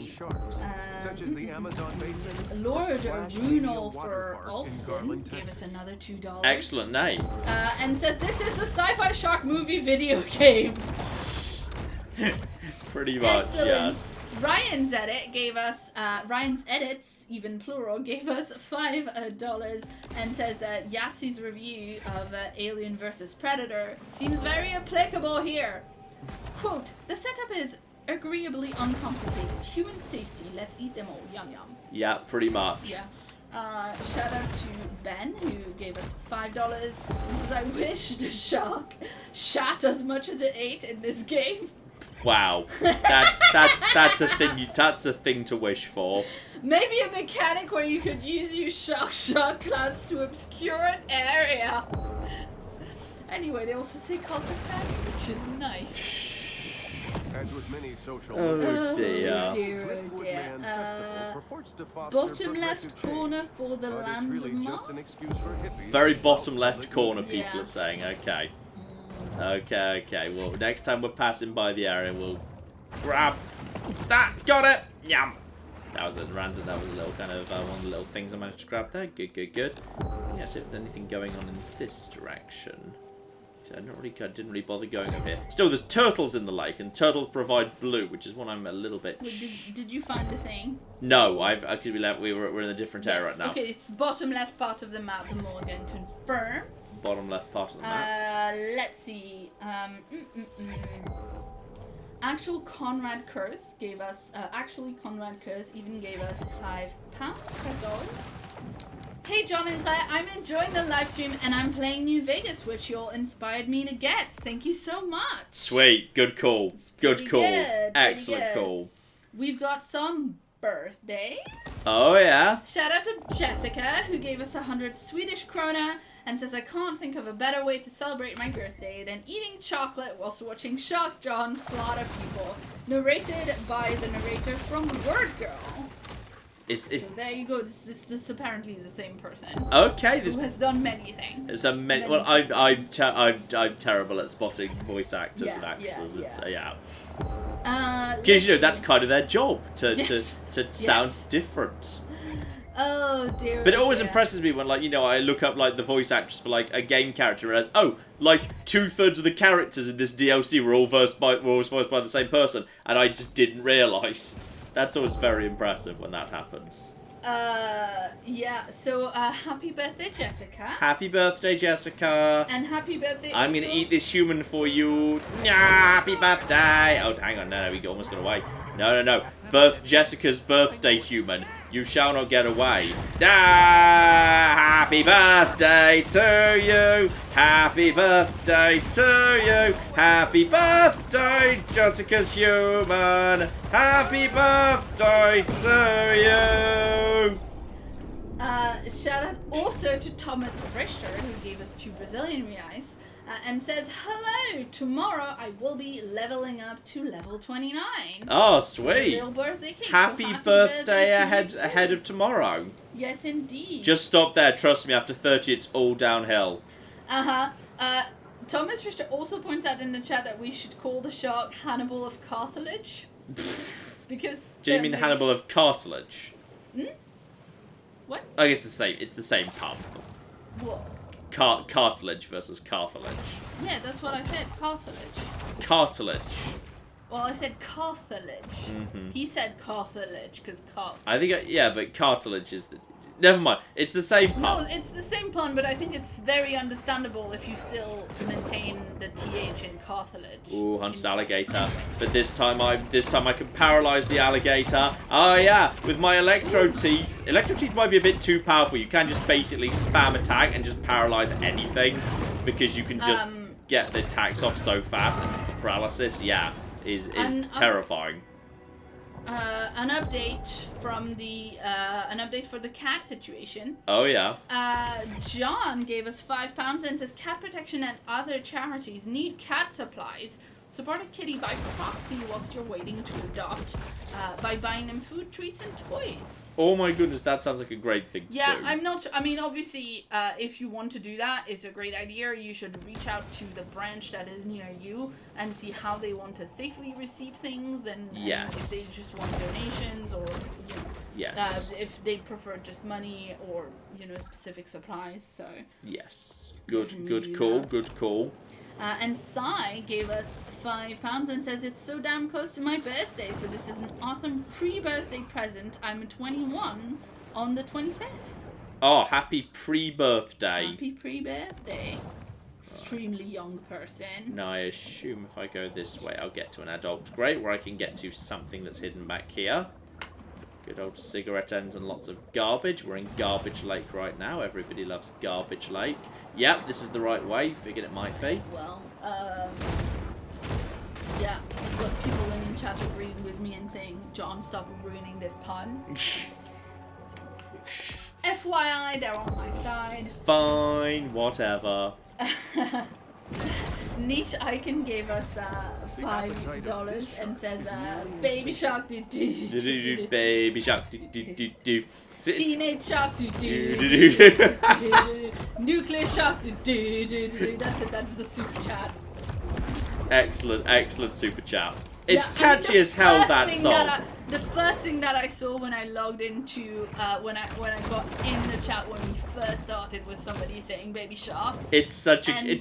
Lord Runal for Olfson gave us another $2. Excellent name. And says this is the sci-fi shark movie video game. Pretty much, excellent. yes. Ryan's edits, even plural, gave us $5 and says Yassi's review of Alien vs Predator seems very applicable here. Quote, the setup is agreeably uncomplicated. Humans tasty, let's eat them all. Yum yum. Yeah, pretty much. Yeah. Shout out to Ben who gave us $5 and says I wish the shark shat as much as it ate in this game. Wow, that's a thing. That's a thing to wish for. Maybe a mechanic where you could use your shark clouds to obscure an area. Anyway, they also say cult of family, which is nice. As with many social Oh dear. Bottom left corner for the landmark. Very bottom left corner, people Yeah. are saying. Okay. Okay. Well, next time we're passing by the area, we'll grab that. Got it. Yum. That was at random. That was a little kind of one of the little things I managed to grab there. Good, good, good. Yeah, see if there's anything going on in this direction. So I didn't really bother going up here. Still, there's turtles in the lake, and turtles provide blue, which is what I'm a little bit. Did you find the thing? No, we're in a different area right now. Okay, it's bottom left part of the map. The Morgan confirms. Bottom left part of the map. Let's see. Actual Conrad Curse gave us. Conrad Curse even gave us £5. Hey John and Claire, I'm enjoying the live stream and I'm playing New Vegas, which you all inspired me to get. Thank you so much. Sweet, good call. Good call. Good, Excellent call. We've got some birthdays. Oh yeah. Shout out to Jessica, who gave us 100 Swedish krona and says, I can't think of a better way to celebrate my birthday than eating chocolate whilst watching Shock John slaughter people. Narrated by the narrator from Word Girl. So there you go. This apparently is the same person. Okay, who has done many things. Well, I'm terrible at spotting voice actors and actresses. Because you know that's kind of their job to sound different. Oh dear. But it always impresses me when, like, you know, I look up like the voice actress for like a game character and realize, like 2/3 of the characters in this DLC were all voiced by the same person, and I just didn't realise. That's always very impressive when that happens. Yeah, so happy birthday, Jessica. Happy birthday, Jessica. And happy birthday I'm going to eat this human for you. Happy birthday. Oh, hang on. No, we almost got away. No. Jessica's birthday human. You shall not get away. Happy birthday to you. Happy birthday to you. Happy birthday, Jessica's human. Happy birthday to you. Shout out also to Thomas Richter, who gave us 2 Brazilian reais. And says, hello, tomorrow I will be leveling up to level 29. Oh, sweet. Little birthday cake. Happy birthday ahead of tomorrow. Yes, indeed. Just stop there. Trust me, after 30, it's all downhill. Thomas Richter also points out in the chat that we should call the shark Hannibal of Carthage. Because... Do you mean Hannibal of Cartilage? What? I guess it's the same pun. What? Cartilage versus Carthage. Yeah, that's what I said. Carthage. Cartilage. Well, I said cartilage. He said cartilage because cartilage. I think, but cartilage is the... Never mind. It's the same pun. No, it's the same pun, but I think it's very understandable if you still maintain the TH in cartilage. Ooh, hunted alligator. But this time I can paralyze the alligator. Oh yeah, with my electro teeth. Electro teeth might be a bit too powerful. You can just basically spam attack and just paralyze anything because you can just get the attacks off so fast. It's the paralysis. Yeah, is terrifying. An update from the an update for the cat situation. Oh yeah. John gave us £5 and says cat protection and other charities need cat supplies. Support a kitty by proxy whilst you're waiting to adopt by buying them food, treats, and toys. Oh my goodness, that sounds like a great thing to do. Yeah, I mean, obviously, if you want to do that, it's a great idea. You should reach out to the branch that is near you and see how they want to safely receive things and if they just want donations or, if they prefer just money or, specific supplies. So yes, good call. And Sai gave us £5 and says it's so damn close to my birthday, so this is an awesome pre-birthday present. I'm 21 on the 25th. Oh, happy pre-birthday. Happy pre-birthday. Extremely young person. Now I assume if I go this way, I'll get to an adult grate where I can get to something that's hidden back here. Good old cigarette ends and lots of garbage. We're in Garbage Lake right now. Everybody loves Garbage Lake. Yep, this is the right way. Figured it might be. Well, yeah. But people in the chat agreeing with me and saying, John, stop ruining this pun. FYI, they're on my side. Fine, whatever. Niche Icon gave us $5 and says, Baby Shark do do. Baby Shark do do. Teenage Shark do do. Nuclear Shark do do. That's it, that's the super chat. Excellent super chat. It's catchy as hell, that song. The first thing that I saw when I logged into when I got in the chat when we first started was somebody saying Baby Shark. It's such a catchy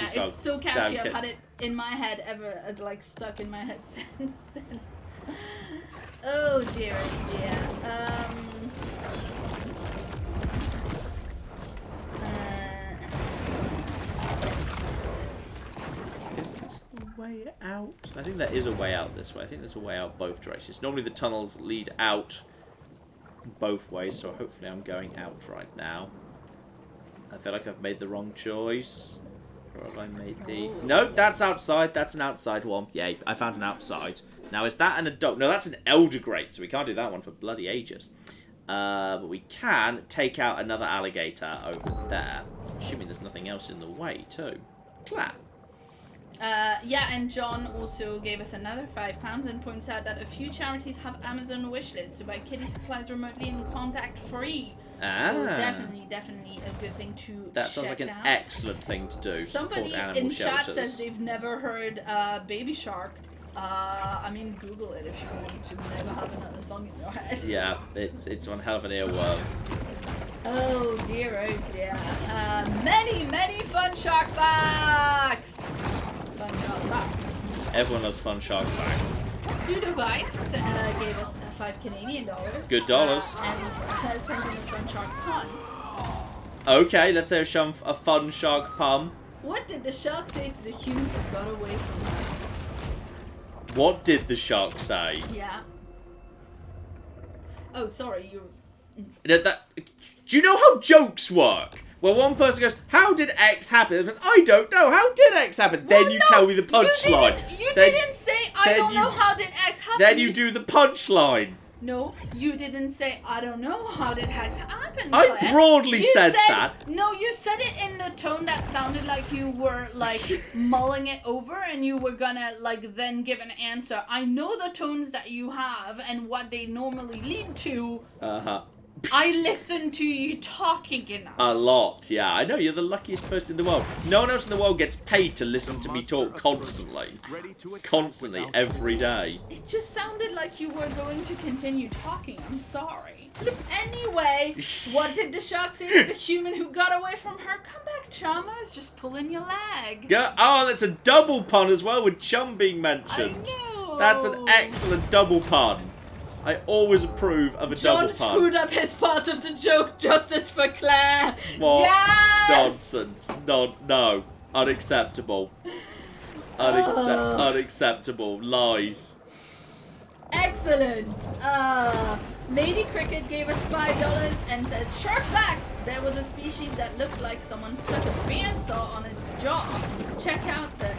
song. It's so catchy. I've had it in my head like stuck in my head since then. Oh dear, oh dear. Is this the way out? I think there is a way out this way. I think there's a way out both directions. Normally the tunnels lead out both ways, so hopefully I'm going out right now. I feel like I've made the wrong choice. Or have I made the... No, that's outside. That's an outside one. Yay, I found an outside. Now, is that an adult? No, that's an elder grate, so we can't do that one for bloody ages. But we can take out another alligator over there. Assuming there's nothing else in the way, too. Clap. Yeah, and John also gave us another £5 and points out that a few charities have Amazon wish lists to buy kitty supplies remotely and contact-free. Ah. So definitely a good thing to That sounds like an excellent thing to do. Somebody in chat says they've never heard Baby Shark. I mean, Google it if you want to never have another song in your head. Yeah, it's one hell of an earworm. Oh dear, oh dear. Many fun shark facts! Fun shark facts. Everyone loves fun shark facts. Pseudobytes gave us $5 Canadian. Good dollars. And sent in a fun shark pun. Okay, let's say a fun shark pun. What did the shark say to the human who got away from her? What did the shark say? Yeah. Oh, sorry, you... Do you know how jokes work? Well, one person goes, how did X happen? I don't know. How did X happen? Well, then you tell me the punchline. You didn't say, I don't know how did X happen. Then you do the punchline. No, you didn't say, I don't know how did X happen, I Claire. broadly said that. No, you said it in a tone that sounded like you were, like, mulling it over and you were gonna, like, then give an answer. I know the tones that you have and what they normally lead to. Uh-huh. I listen to you talking enough. A lot, yeah. I know, you're the luckiest person in the world. No one else in the world gets paid to listen to me talk constantly. Constantly, every day. It just sounded like you were going to continue talking. I'm sorry. Anyway, what did the shark say to the human who got away from her? Come back, chum. I was just pulling your leg. Yeah. Oh, that's a double pun as well, with chum being mentioned. I know. That's an excellent double pun. I always approve of a double pun. John screwed up his part of the joke. Justice for Claire. What yes! nonsense. No. Unacceptable. Unacceptable. Lies. Excellent. Lady Cricket gave us $5 and says, shark facts! There was a species that looked like someone stuck a bandsaw on its jaw. Check out the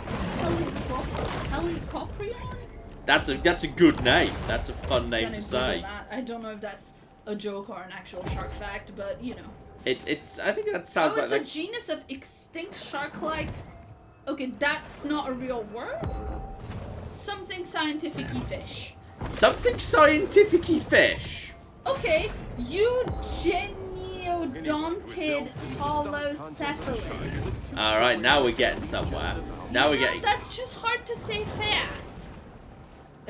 Helicoprion? That's a good name. That's a fun name to say. I don't know if that's a joke or an actual shark fact, but you know. It's. I think that sounds like. Oh, it's a genus of extinct shark-like. Okay, that's not a real word. Something scientific-y fish. Something scientific-y fish. Okay, Eugeniodonted holocephalid. All right, now we're getting somewhere. Now we're getting. That's just hard to say fast.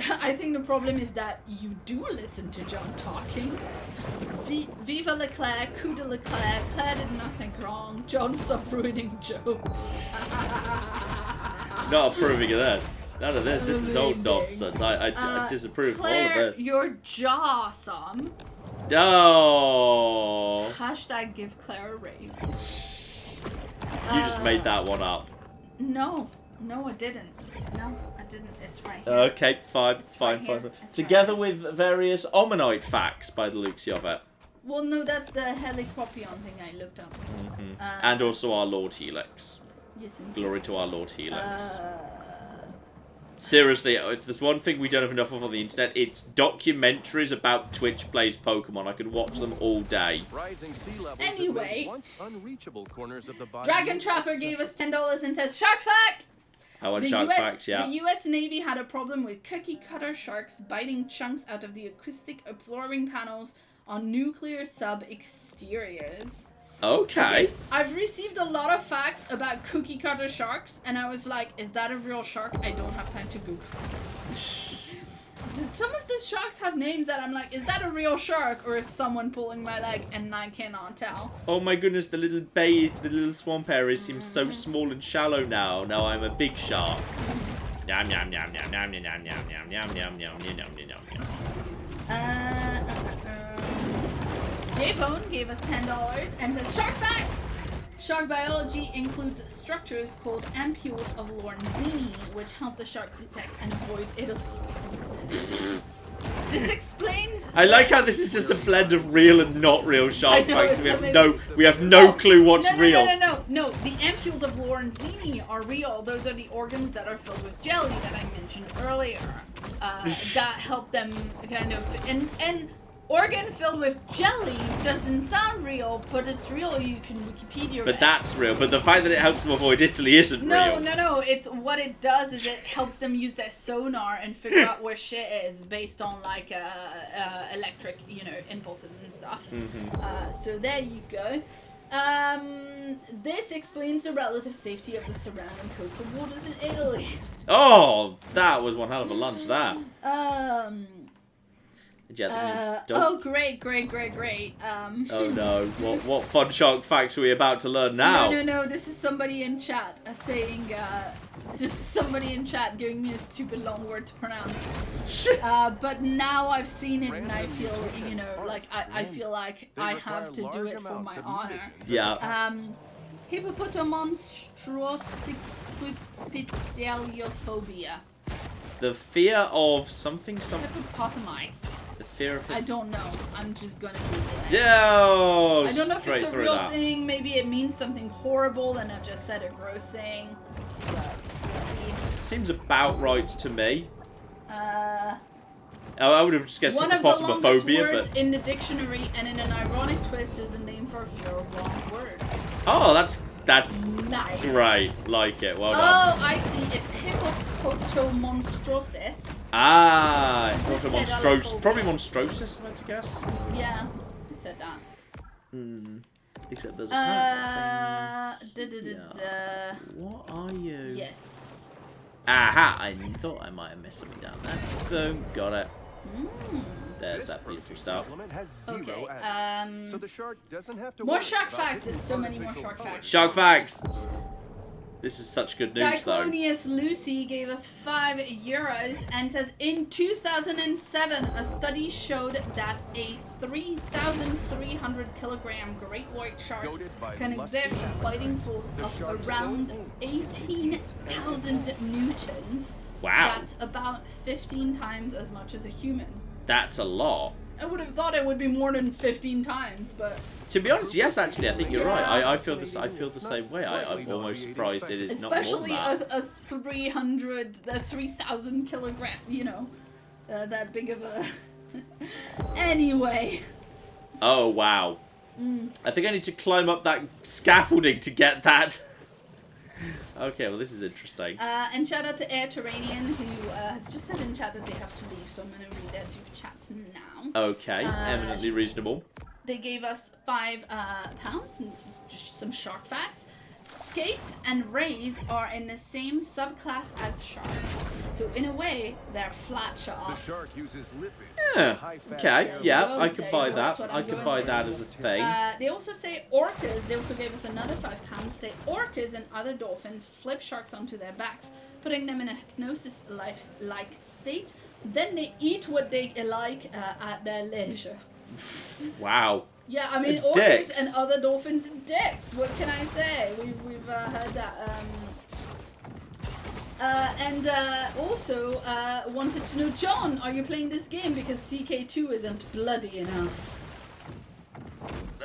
I think the problem is that you do listen to John talking. Viva Leclerc, coup de Leclerc, Claire did nothing wrong. John, stop ruining jokes. Not approving of this. None of this. This is old nonsense. I disapprove Claire, of all of this. Your jaw awesome. Oh. Hashtag give Claire a raise. You just made that one up. No, I didn't. No, I didn't. It's right here. Okay, fine. It's Together with various Omanite facts by the looks of it. Well, no, that's the Helicoprion thing I looked up. Mm-hmm. And also our Lord Helix. Yes, indeed. Glory to our Lord Helix. Seriously, if there's one thing we don't have enough of on the internet, it's documentaries about Twitch plays Pokemon. I could watch them all day. Anyway, Dragon Trapper gave us $10 and says, shark fact! I want shark facts, yeah. The US Navy had a problem with cookie cutter sharks biting chunks out of the acoustic absorbing panels on nuclear sub exteriors. Okay. I've received a lot of facts about cookie cutter sharks, and I was like, is that a real shark? I don't have time to Google. Some of the sharks have names that I'm like, is that a real shark, or is someone pulling my leg, and I cannot tell. Oh my goodness, the little swamp area seems so small and shallow now. Now I'm a big shark. Yum yum yum yum yum yum yum yum yum yum yum yum yum yum yum. J-Bone gave us $10 and says, Shark fact! Shark biology includes structures called ampules of Lorenzini, which help the shark detect and avoid Italy. This explains... I like how this is just a blend of real and not real shark know, facts. it's We have no clue what's real. No. The ampules of Lorenzini are real. Those are the organs that are filled with jelly that I mentioned earlier. That help them kind of... And organ filled with jelly doesn't sound real, but it's real. You can Wikipedia But it. that's real. But the fact that it helps them avoid Italy isn't real. No. It's what it does is it helps them use their sonar and figure out where shit is based on like electric, impulses and stuff. So there you go. This explains the relative safety of the surrounding coastal waters in Italy. Oh, that was one hell of a lunch. That. Oh, great. Oh no! What fun shark facts are we about to learn now? No. This is somebody in chat saying. This is somebody in chat giving me a stupid long word to pronounce. But now I've seen it and I feel, I feel like I have to do it for my honor. Yeah. Hippopotamonstrosipiteliophobia. The fear of something. Hippopotami. The fear of. I don't know. I'm just gonna Google it. Yeah. I don't know if it's a real thing. Maybe it means something horrible, and I've just said a gross thing. But let's see. Seems about right to me. I would have just guessed one of the longest hippopotamophobia, words but in the dictionary, and in an ironic twist, is the name for a fear of long words. oh, that's Nice. great. Like it. Well done. Oh, I see. It's hippopotomonstrosis. Ah, probably monstrosis, I meant to guess. Yeah, I said that. Except there's a What are you? Yes. Aha! I thought I might have missed something down there. Boom, got it. There's that beautiful stuff. Okay. So the shark doesn't have to More worry shark about facts. hidden There's so many more artificial shark facts. Shark facts. This is such good news, though. Diclonius Lucy gave us €5 and says, in 2007, a study showed that a 3,300 kilogram great white shark can exert a biting force of around 18,000 newtons. Wow. That's about 15 times as much as a human. That's a lot. I would have thought it would be more than 15 times, but... To be honest, yes, actually, I think you're Yeah. right. I feel the same way. I'm almost surprised it is not more than especially that. a 3,000 kilogram, that big of a... Anyway. Oh, wow. I think I need to climb up that scaffolding to get that. Okay, well, this is interesting. And shout out to Air Terranian, who has just said in chat that they have to leave, so I'm going to read their super chats now. Okay, eminently reasonable. They gave us £5, and this is just some shark facts. Skates and rays are in the same subclass as sharks. So in a way, they're flat sharks. The shark uses lipids. Yeah, okay, yeah, Well, I could buy that's that. what I I'm could going buy with. that as a thing. They also say orcas, they also gave us another £5, say orcas and other dolphins flip sharks onto their backs, putting them in a hypnosis-like state. Then they eat what they like at their leisure. Wow. Yeah, I mean, orcas Dicks. and other dolphins are dicks. What can I say? We've heard that. And also wanted to know, John, are you playing this game because CK2 isn't bloody enough?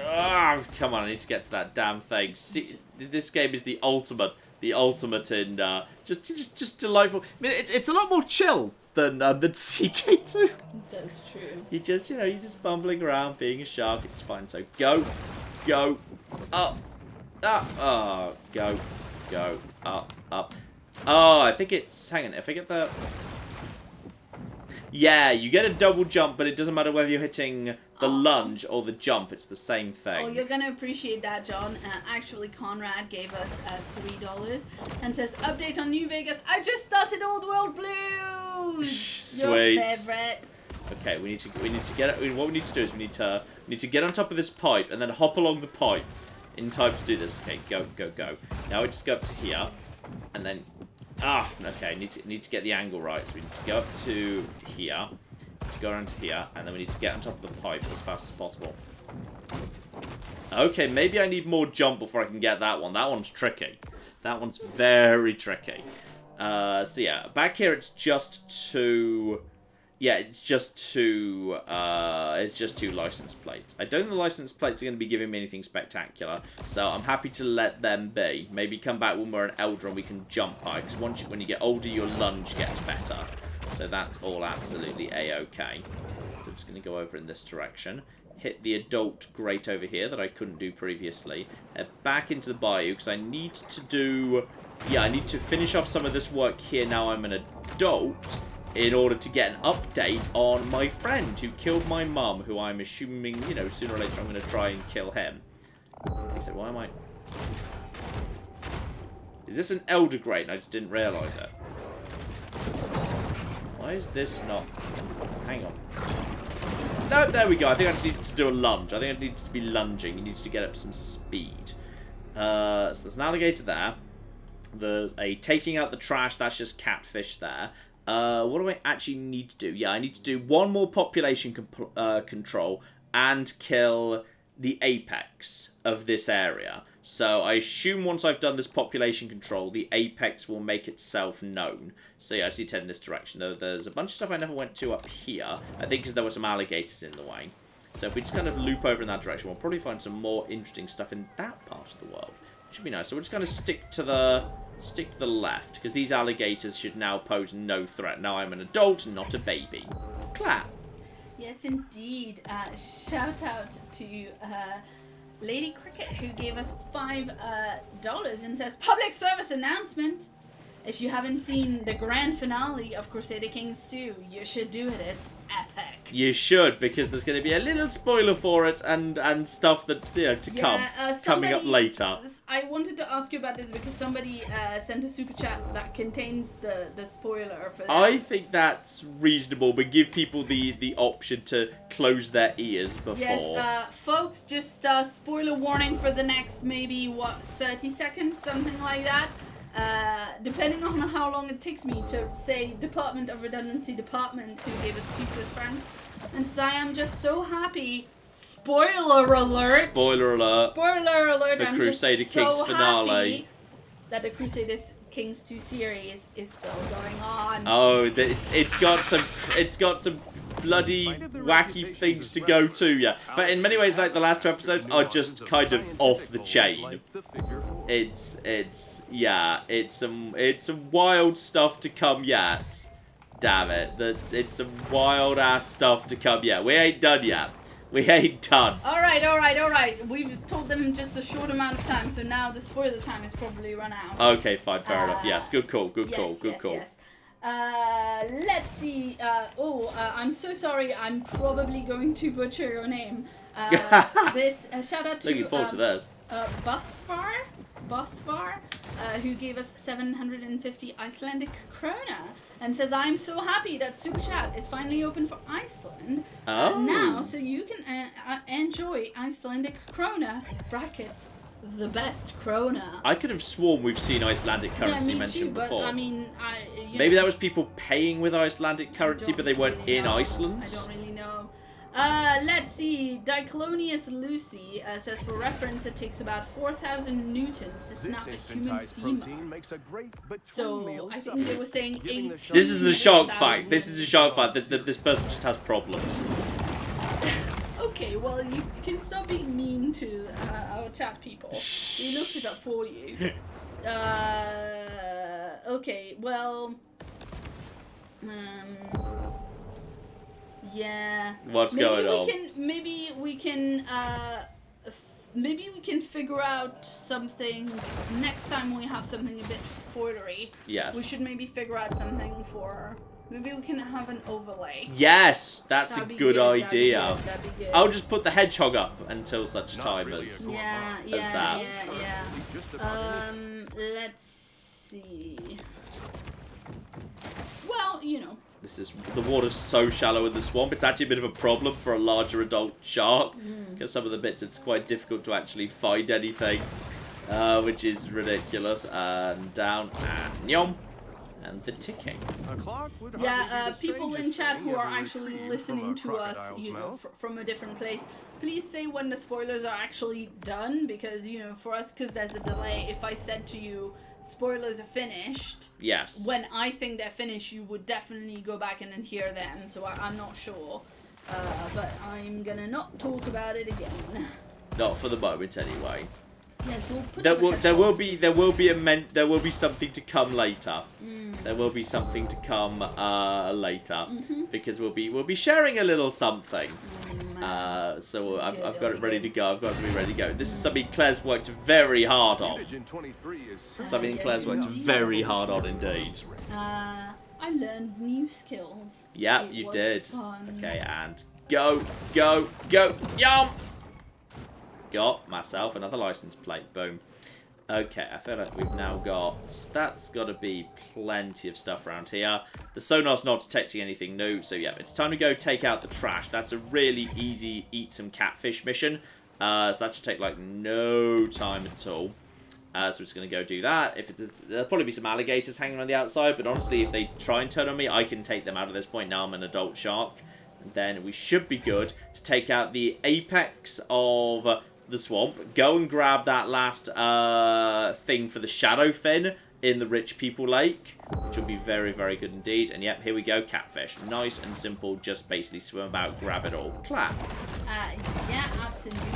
Ah, come on, I need to get to that damn thing. See, this game is the ultimate in just delightful. I mean, it's a lot more chill than CK2. That's true. You're just bumbling around being a shark. It's fine. So go, up, go, up. Oh, I think it's, hang on, if I get the... Yeah, you get a double jump, but it doesn't matter whether you're hitting the lunge or the jump. It's the same thing. Oh, you're gonna appreciate that, John. Actually, Conrad gave us $3 and says, "Update on New Vegas. I just started Old World Blues. Sweet. Your favorite." Okay, we need to get it. What we need to do is we need to get on top of this pipe and then hop along the pipe in time to do this. Okay, go. Now we just go up to here, and then okay. Need to get the angle right. So we need to go up to here, to go around to here, and then we need to get on top of the pipe as fast as possible. Okay, maybe I need more jump before I can get that one. That one's tricky. That one's very tricky. So yeah, back here it's just two. Yeah, it's just two license plates. I don't think the license plates are going to be giving me anything spectacular, so I'm happy to let them be. Maybe come back when we're an elder and we can jump high, because when you get older, your lunge gets better. So that's all absolutely a-okay. So I'm just going to go over in this direction. Hit the adult grate over here that I couldn't do previously. Head back into the bayou, because I need to do... Yeah, I need to finish off some of this work here now I'm an adult, in order to get an update on my friend who killed my mum, who I'm assuming, you know, sooner or later I'm going to try and kill him. Except, why am I... Is this an elder grate and I just didn't realise it? Why is this not... Hang on. No, there we go. I think I just need to do a lunge. I think I need to be lunging. You need to get up some speed. So there's an alligator there. There's a taking out the trash. That's just catfish there. What do I actually need to do? Yeah, I need to do one more population control and kill the apex of this area. So I assume once I've done this population control, the apex will make itself known. So yeah, I just need to head in this direction. Though there's a bunch of stuff I never went to up here. I think because there were some alligators in the way. So if we just kind of loop over in that direction, we'll probably find some more interesting stuff in that part of the world. Which should be nice. So we'll just kind of stick to the left, because these alligators should now pose no threat. Now I'm an adult, not a baby. Clap. Yes, indeed. Shout out to Lady Cricket, who gave us $5 and says, "Public service announcement. If you haven't seen the grand finale of Crusader Kings 2, you should do it. It's epic." You should, because there's going to be a little spoiler for it and stuff that's, you know, to come. Coming up later. I wanted to ask you about this because somebody sent a super chat that contains the spoiler for that. I think that's reasonable, but give people the option to close their ears before. Yes, folks, just spoiler warning for the next maybe, 30 seconds, something like that. Depending on how long it takes me to say Department of Redundancy Department, who gave us 2 Swiss francs, and say I'm just so happy. Spoiler alert! Spoiler alert! Spoiler alert! For I'm Crusader just Kings so finale. Happy that the Crusader Kings 2 series is still going on. Oh, it's got some bloody wacky things to go to, yeah. But in many ways, like the last 2 episodes are just kind of off the chain. It's some wild stuff to come yet. Damn it, it's some wild ass stuff to come yet. We ain't done yet. We ain't done. All right. We've told them just a short amount of time, so now the spoiler time is probably run out. Okay, fine, fair enough. Yes, good call. Yes. Let's see. I'm so sorry. I'm probably going to butcher your name. This shout out to looking forward to this. Bothvar, who gave us 750 Icelandic krona and says, "I'm so happy that Super Chat is finally open for Iceland now, so you can enjoy Icelandic krona brackets." The best krona. I could have sworn we've seen Icelandic currency me mentioned too, before. But, I mean, maybe that was people paying with Icelandic currency, but they weren't really in Iceland. I don't really know. Let's see. Dicolonius Lucy says, for reference, it takes about 4,000 newtons to snap a human femur. Makes a great so I think they were saying 8. This is the shock fact. This is the shock fact that this person just has problems. Okay, well, you can stop being mean to our chat people. We looked it up for you. Okay, well... yeah. What's going on? Maybe we can figure out something next time we have something a bit spoilery. Yes. We should maybe figure out something for Maybe we can have an overlay. Yes, that's That'd a be good idea. That'd be good. I'll just put the hedgehog up until such time really as... a cool Yeah, mod. yeah, that. yeah. Just about anything. Let's see. Well, you know. The water's so shallow in the swamp, it's actually a bit of a problem for a larger adult shark. Because some of the bits it's quite difficult to actually find anything. Which is ridiculous. And down, and yum. And the ticking. A clock would hardly Yeah, be the people in strangest chat thing who are ever actually retrieved listening from to a us, crocodile's you know, mouth. from a different place, please say when the spoilers are actually done, because, you know, for us, because there's a delay, if I said to you, spoilers are finished, Yes. when I think they're finished, you would definitely go back and then hear them, so I'm not sure. But I'm gonna not talk about it again. Not for the moment, anyway. Yes, we'll put There will be something to come later. There will be something to come later because we'll be sharing a little something. So I've got it ready to go. I've got something ready to go. This is something Claire's worked very hard on. Mutagen 23 is Something yes, Claire's worked indeed. very hard on indeed. I learned new skills. Yeah, It you was did. fun. Okay, and go, go, go, yum! Got myself another license plate. Boom. Okay, I feel like we've now got... That's got to be plenty of stuff around here. The sonar's not detecting anything new, so yeah, it's time to go take out the trash. That's a really easy eat some catfish mission. So that should take, like, no time at all. So we're just going to go do that. There'll probably be some alligators hanging around the outside, but honestly, if they try and turn on me, I can take them out at this point. Now I'm an adult shark. And then we should be good to take out the apex of... the swamp, go and grab that last thing for the shadow fin in the rich people lake, which will be very, very good indeed. And yep, here we go, catfish. Nice and simple, just basically swim about, grab it all. Clap. Yeah, absolutely.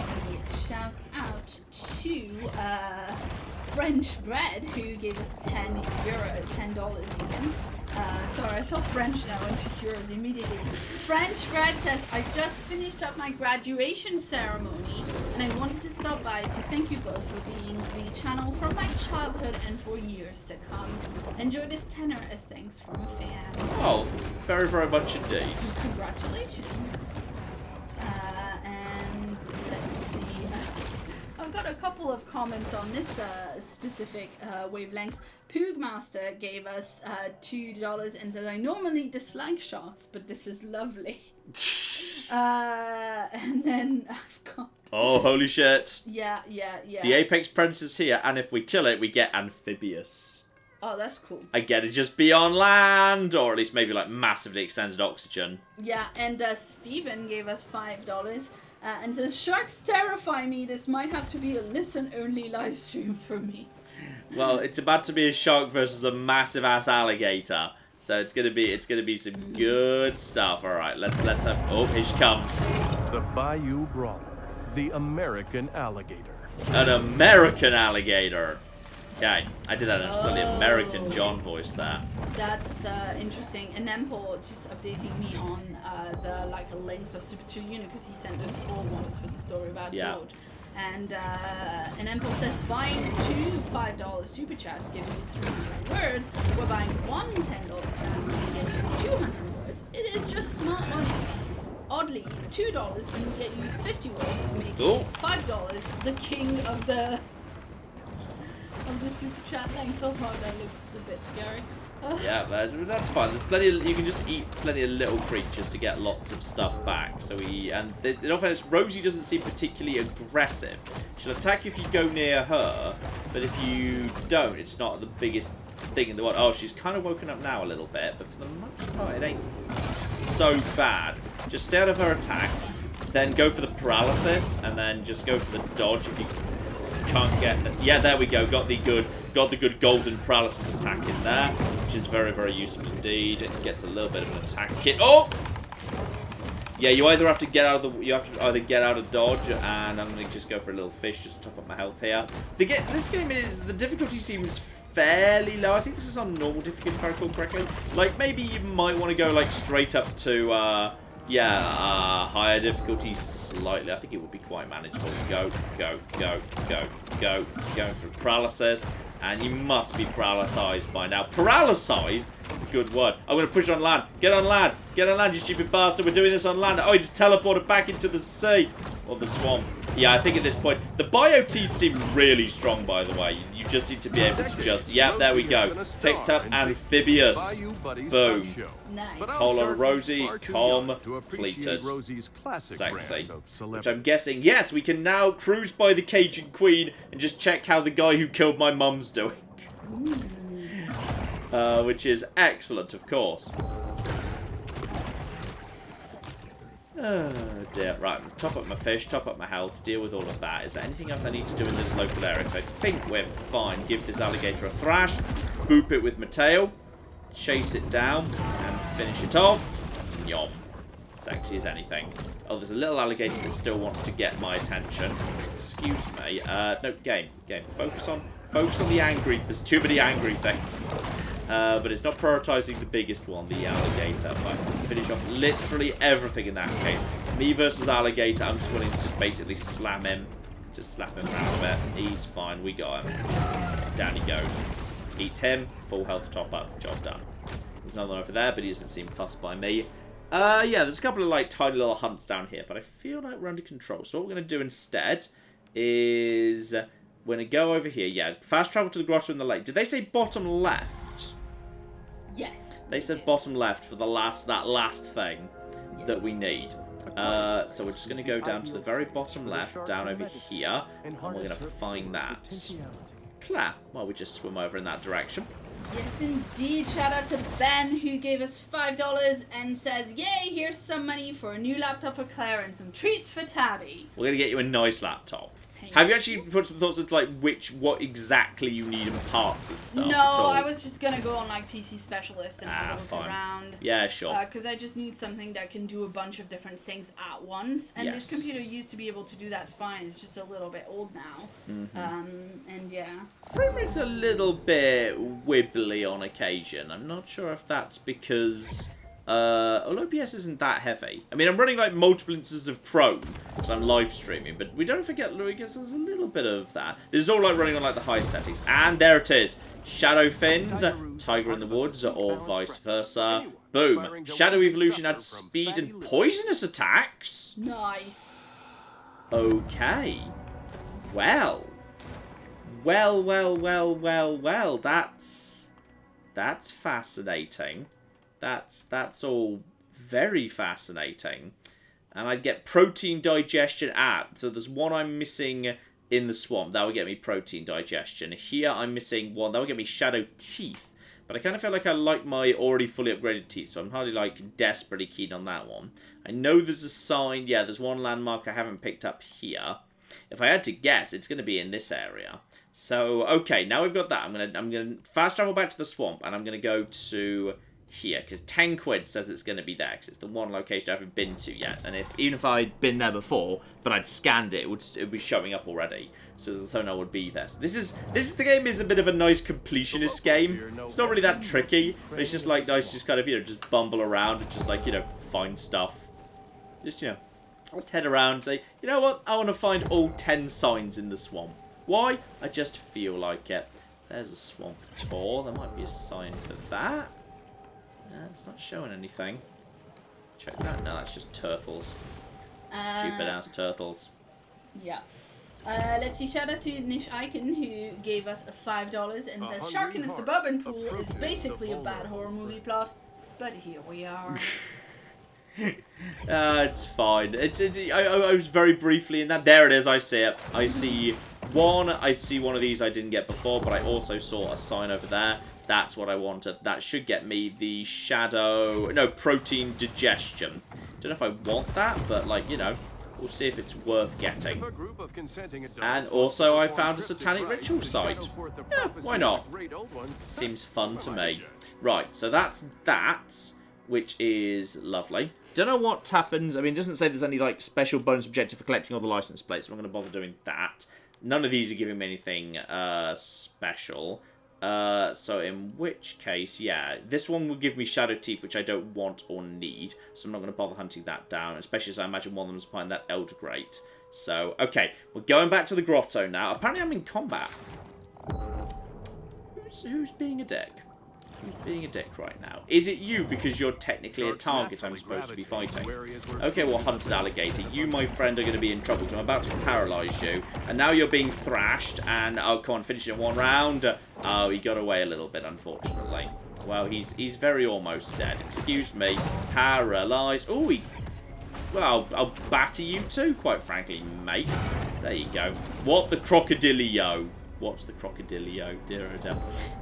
Shout out to French Bread, who gave us $10 even. Sorry, I saw French and I went to euros immediately. French Bread says, I just finished up my graduation ceremony and I wanted to stop by to thank you both for being the channel from my childhood and for years to come. Enjoy this tenor as thanks from a fan. Oh, very, very much indeed. Congratulations. And let's see. I've got a couple of comments on this specific wavelengths. Poogmaster gave us $2 and said, I normally dislike sharks, but this is lovely. And then I've got... Oh, holy shit. Yeah. The apex predator's here, and if we kill it, we get amphibious. Oh, that's cool. Again, it'd just be on land, or at least maybe like massively extended oxygen. Yeah, and Steven gave us $5 and says, sharks terrify me. This might have to be a listen-only live stream for me. Well, it's about to be a shark versus a massive ass alligator, so it's gonna be some good stuff. All right, let's have. Oh, here she comes. the Bayou Brawler, the American alligator. An American alligator. Okay, I did that in a slightly American John voice there. That's interesting. And Nempel just updating me on the links of Super 2 Unit because he sent us 4 ones for the story about George. And Nempel says buying 2 $5 super chats gives you 300 words. We're buying one $10 chat gets you 200 words. It is just smart money. Oddly, $2 can get you 50 words, making $5 the king of the super chat length. So far that looks a bit scary. Yeah, that's fine. There's plenty. You can just eat plenty of little creatures to get lots of stuff back. So in all fairness, Rosie doesn't seem particularly aggressive. She'll attack you if you go near her, but if you don't, it's not the biggest thing in the world. Oh, she's kind of woken up now a little bit, but for the most part, it ain't so bad. Just stay out of her attacks, then go for the paralysis, and then just go for the dodge if you can't get. Yeah, there we go. Got the good golden paralysis attack in there, which is very, very useful indeed. It gets a little bit of an attack kit. Oh! Yeah, you either have to get out of the, you have to either get out of dodge, and I'm gonna just go for a little fish just to top up my health here. This game is, the difficulty seems fairly low. I think this is on normal difficulty if I recall correctly. Like maybe you might want to go like straight up to higher difficulty slightly. I think it would be quite manageable. Go for paralysis. And you must be paralyzed by now. Paralyzed That's a good one. I'm going to push it on land. Get on land. Get on land, you stupid bastard. We're doing this on land. Oh, he just teleported back into the sea. Or the swamp. Yeah, I think at this point... The bio teeth seem really strong, by the way. You just need to be able to just... Yep, there we go. Picked up amphibious. Boom. Nice. Whole lot of Rosie, completed. Sexy. Which I'm guessing, yes, we can now cruise by the Cajun Queen and just check how the guy who killed my mum's doing. Which is excellent, of course. Oh dear. Right, let's top up my fish, top up my health, deal with all of that. Is there anything else I need to do in this local area? Because I think we're fine. Give this alligator a thrash, boop it with my tail, chase it down, and finish it off. Yum. Sexy as anything. Oh, there's a little alligator that still wants to get my attention. Excuse me. No, game. Focus on the angry. There's too many angry things. But it's not prioritizing the biggest one, the alligator. If I can finish off literally everything in that case. Me versus alligator, I'm just willing to just basically slam him. Just slap him around a bit. He's fine, we got him. Down he goes. Eat him, full health top up, job done. There's another one over there, but he doesn't seem fussed by me. Yeah, there's a couple of like tiny little hunts down here, but I feel like we're under control. So what we're going to do instead is we're going to go over here. Yeah, fast travel to the grotto in the lake. Did they say bottom left? Yes. They said bottom left for the that last thing that we need. So we're just going to go down to the very bottom left, down over here, and we're going to find that. Claire. Well, we just swim over in that direction. Yes, indeed. Shout out to Ben, who gave us $5 and says, "Yay, here's some money for a new laptop for Claire and some treats for Tabby." We're going to get you a nice laptop. Have you actually put some thoughts into like what exactly you need in parts and stuff? No, at all? I was just gonna go on like PC Specialist and have a look fine. around. Yeah, sure. Because I just need something that can do a bunch of different things at once, and Yes. this computer used to be able to do that fine. It's just a little bit old now. And yeah. Frame rate's a little bit wibbly on occasion. I'm not sure if that's because OBS isn't that heavy. I mean, I'm running like multiple instances of Chrome because I'm live streaming, but we don't forget, Lucas, there's a little bit of that. This is all like running on like the high settings. And there it is. Shadow Fins, Tiger in the Woods, or vice versa. Boom. Shadow Evolution adds speed and poisonous attacks. Nice. Okay. Well. That's fascinating. That's all very fascinating. And I'd get protein digestion so there's one I'm missing in the swamp. That would get me protein digestion. Here I'm missing one. That would get me shadow teeth. But I kind of feel like I like my already fully upgraded teeth, so I'm hardly like desperately keen on that one. I know there's a sign. Yeah, there's one landmark I haven't picked up here. If I had to guess, it's going to be in this area. So, okay, now we've got that. I'm gonna fast travel back to the swamp, and I'm going to go to here, because 10 quid says it's going to be there, because it's the one location I haven't been to yet. And even if I'd been there before, but I'd scanned it, it would be showing up already. So the sonar would be there. So the game is a bit of a nice completionist game. It's not really that tricky, but it's just like nice, just kind of, just bumble around and just like, find stuff. Just, just head around and say, you know what, I want to find all 10 signs in the swamp. Why? I just feel like it. There's a swamp tour. There might be a sign for that. It's not showing anything. Check that. No, that's just turtles. Stupid ass turtles. Yeah. Let's see. Shout out to Nish Icon, who gave us $5 and says Shark in a Suburban Pool is basically a bad horror movie plot, but here we are. It's fine. I was very briefly in that. There it is. I see it. I see one of these I didn't get before, but I also saw a sign over there. That's what I wanted. That should get me the protein digestion. Don't know if I want that, but we'll see if it's worth getting. And also I found a satanic ritual site. Yeah, why not? Seems fun to me. Right, so that's that, which is lovely. Don't know what happens. I mean, it doesn't say there's any special bonus objective for collecting all the license plates, so I'm not going to bother doing that. None of these are giving me anything special. So in which case, yeah, this one will give me shadow teeth, which I don't want or need, so I'm not going to bother hunting that down, especially as I imagine one of them is behind that elder grate. So, okay, we're going back to the grotto now. Apparently I'm in combat. Who's being a dick? Who's being a dick right now? Is it you because you're technically a target I'm supposed to be fighting? Okay, well, hunted alligator, you, my friend, are going to be in trouble. I'm about to paralyze you. And now you're being thrashed. And, oh, come on, finish it in one round. Oh, he got away a little bit, unfortunately. Well, he's very almost dead. Excuse me. Paralyzed. Oh, well, I'll batter you too, quite frankly, mate. There you go. What the crocodilio? What's the crocodilio? Dear oh dear.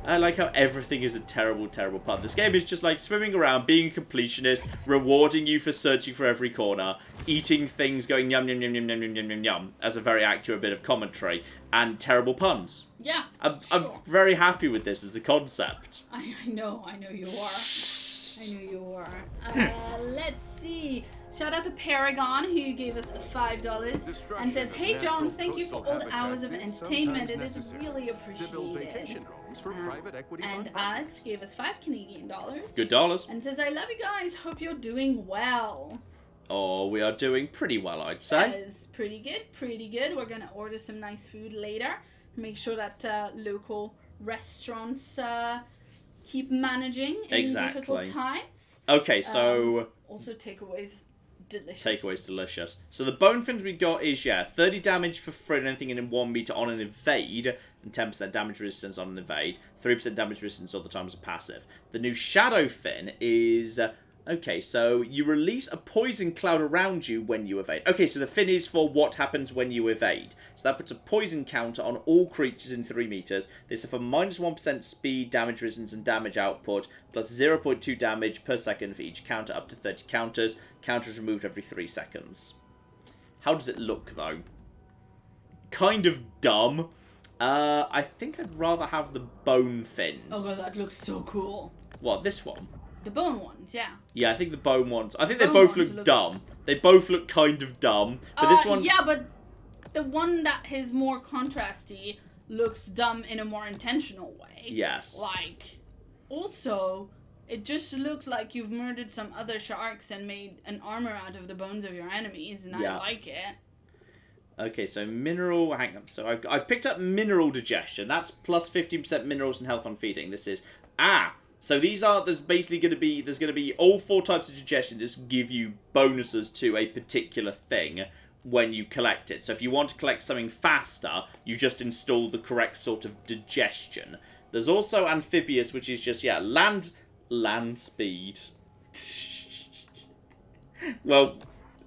I like how everything is a terrible, terrible pun. This game is just like swimming around, being a completionist, rewarding you for searching for every corner, eating things, going yum, yum, yum, yum, yum, yum, yum, yum, yum, as a very accurate bit of commentary, and terrible puns. Yeah, I'm very happy with this as a concept. I know you are. I know you are. Let's see. Shout out to Paragon, who gave us $5 and says, "Hey John, thank you for all the hours of entertainment. It is really appreciated." And Alex gave us $5 Canadian. Good dollars. And says, "I love you guys. Hope you're doing well." Oh, we are doing pretty well, I'd say. That is pretty good, pretty good. We're gonna order some nice food later. Make sure that local restaurants keep managing in difficult times. Okay, so also takeaways. Delicious. Takeaways delicious. So the bone fins we got is, 30 damage for free and anything in 1 meter on an evade, and 10% damage resistance on an evade, 3% damage resistance all the time as a passive. The new shadow fin is, okay, so you release a poison cloud around you when you evade. Okay, so the fin is for what happens when you evade. So that puts a poison counter on all creatures in 3 meters. This is for minus 1% speed, damage resistance, and damage output, plus 0.2 damage per second for each counter, up to 30 counters. Counter is removed every 3 seconds. How does it look, though? Kind of dumb. I think I'd rather have the bone fins. Oh god, that looks so cool. What, this one? The bone ones, yeah. Yeah, I think the bone ones. I think they both look dumb. They both look kind of dumb. But this one... Yeah, but the one that is more contrasty looks dumb in a more intentional way. Yes. Like, also... It just looks like you've murdered some other sharks and made an armor out of the bones of your enemies, and I like it. Okay, so mineral... Hang on. So I picked up mineral digestion. That's plus 15% minerals and health on feeding. This is... So these are... There's basically going to be... There's going to be all 4 types of digestion. Just give you bonuses to a particular thing when you collect it. So if you want to collect something faster, you just install the correct sort of digestion. There's also amphibious, which is just, land speed. Well,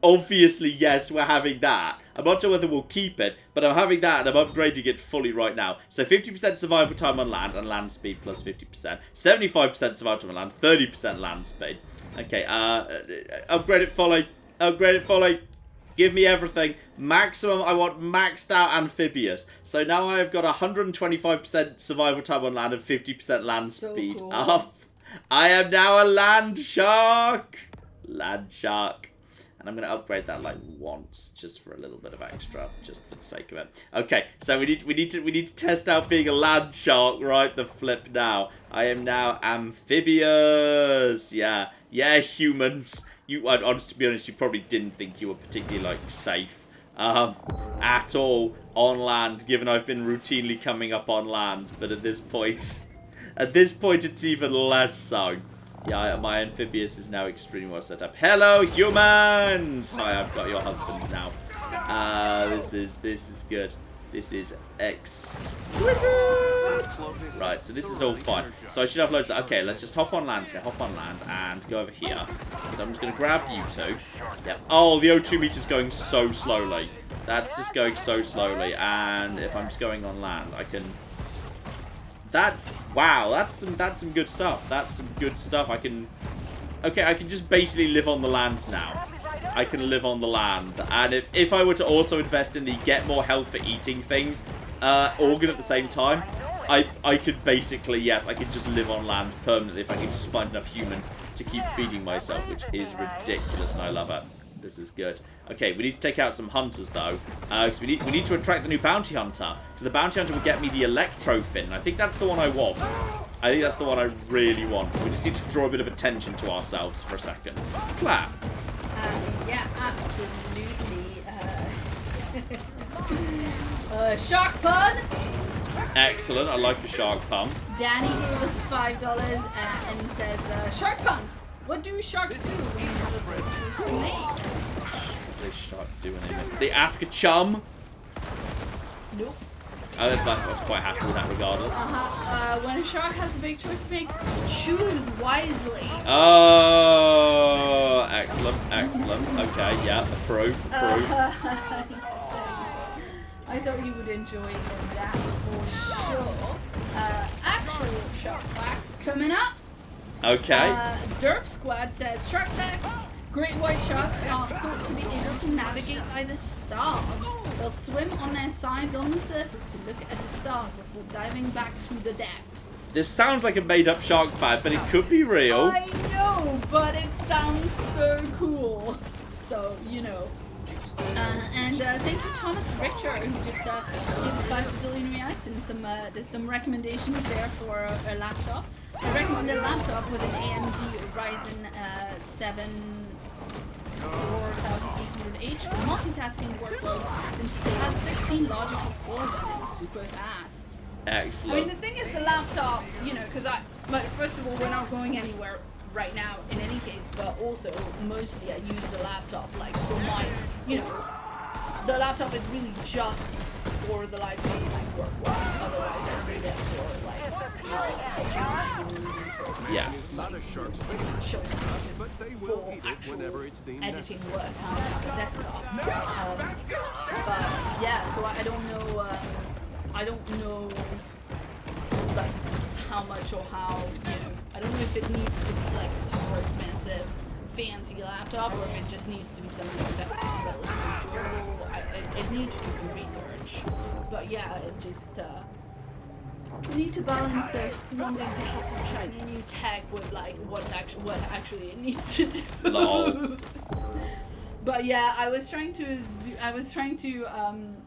obviously, yes, we're having that. I'm not sure whether we'll keep it, but I'm having that and I'm upgrading it fully right now. So 50% survival time on land and land speed plus 50%. 75% survival time on land, 30% land speed. Okay, upgrade it fully. Upgrade it fully. Give me everything. Maximum, I want maxed out amphibious. So now I've got 125% survival time on land and 50% land speed cool. up. I am now a land shark. Land shark. And I'm going to upgrade that like once, just for a little bit of extra, just for the sake of it. Okay, so we need to test out being a land shark right the flip now. I am now amphibious. Yeah, humans. To be honest, you probably didn't think you were particularly like safe at all on land, given I've been routinely coming up on land. But at this point, it's even less so. Yeah, my amphibious is now extremely well set up. Hello, humans! Hi, I've got your husband now. This is good. This is exquisite! Right, so this is all fine. So I should have loads of... Okay, let's just hop on land here. Hop on land and go over here. So I'm just going to grab you two. Yep. Oh, the O2 meter's going so slowly. That's just going so slowly. And if I'm just going on land, I can... Wow, that's some good stuff. That's some good stuff. I can just basically live on the land now. I can live on the land. And if I were to also invest in the get more health for eating things organ at the same time, I could basically, yes, I could just live on land permanently if I could just find enough humans to keep feeding myself, which is ridiculous, and I love it. This is good. Okay, we need to take out some hunters, though. Because we need to attract the new bounty hunter. Because the bounty hunter will get me the electro fin. I think that's the one I want. I think that's the one I really want. So we just need to draw a bit of attention to ourselves for a second. Clap. Yeah, absolutely. Shark pun. Excellent. I like the shark pun. Danny gave us $5 and says, Shark pun. What do sharks do when you have a big name? What they start doing in it? They ask a chum. Nope. I was quite happy with that regardless. When a shark has a big choice to make, choose wisely. Oh, excellent, excellent. Okay, yeah, approve. I thought you would enjoy that for sure. Actual shark facts coming up. Okay. Derp Squad says, Shark Attack! Great white sharks are thought to be able to navigate by the stars. They'll swim on their sides on the surface to look at the stars before diving back to the depths. This sounds like a made-up shark fact, but it could be real. I know, but it sounds so cool. So, you know. And thank you, Thomas Richter, who just gave us 5 bazillion reais and there's some recommendations there for a laptop. I recommend a laptop with an AMD Ryzen 7 4800H for multitasking workload, since it has 16 logical cores and it's super fast. Excellent. I mean, the thing is, the laptop, you know, because first of all, we're not going anywhere right now in any case, but also mostly I use the laptop like for my, you know, the laptop is really just for the live stream like work-wise. Otherwise I use it for like yes. Not a shark's for actual editing work on the desktop. But yeah, so I don't know like how much or how, you know, I don't know if it needs to be like a super expensive fancy laptop or if it just needs to be something that's relatively durable. It needs to do some research. But yeah, it just you need to balance the wanting to have some shiny new tech with like what actually it needs to do. Lol. But yeah, I was trying to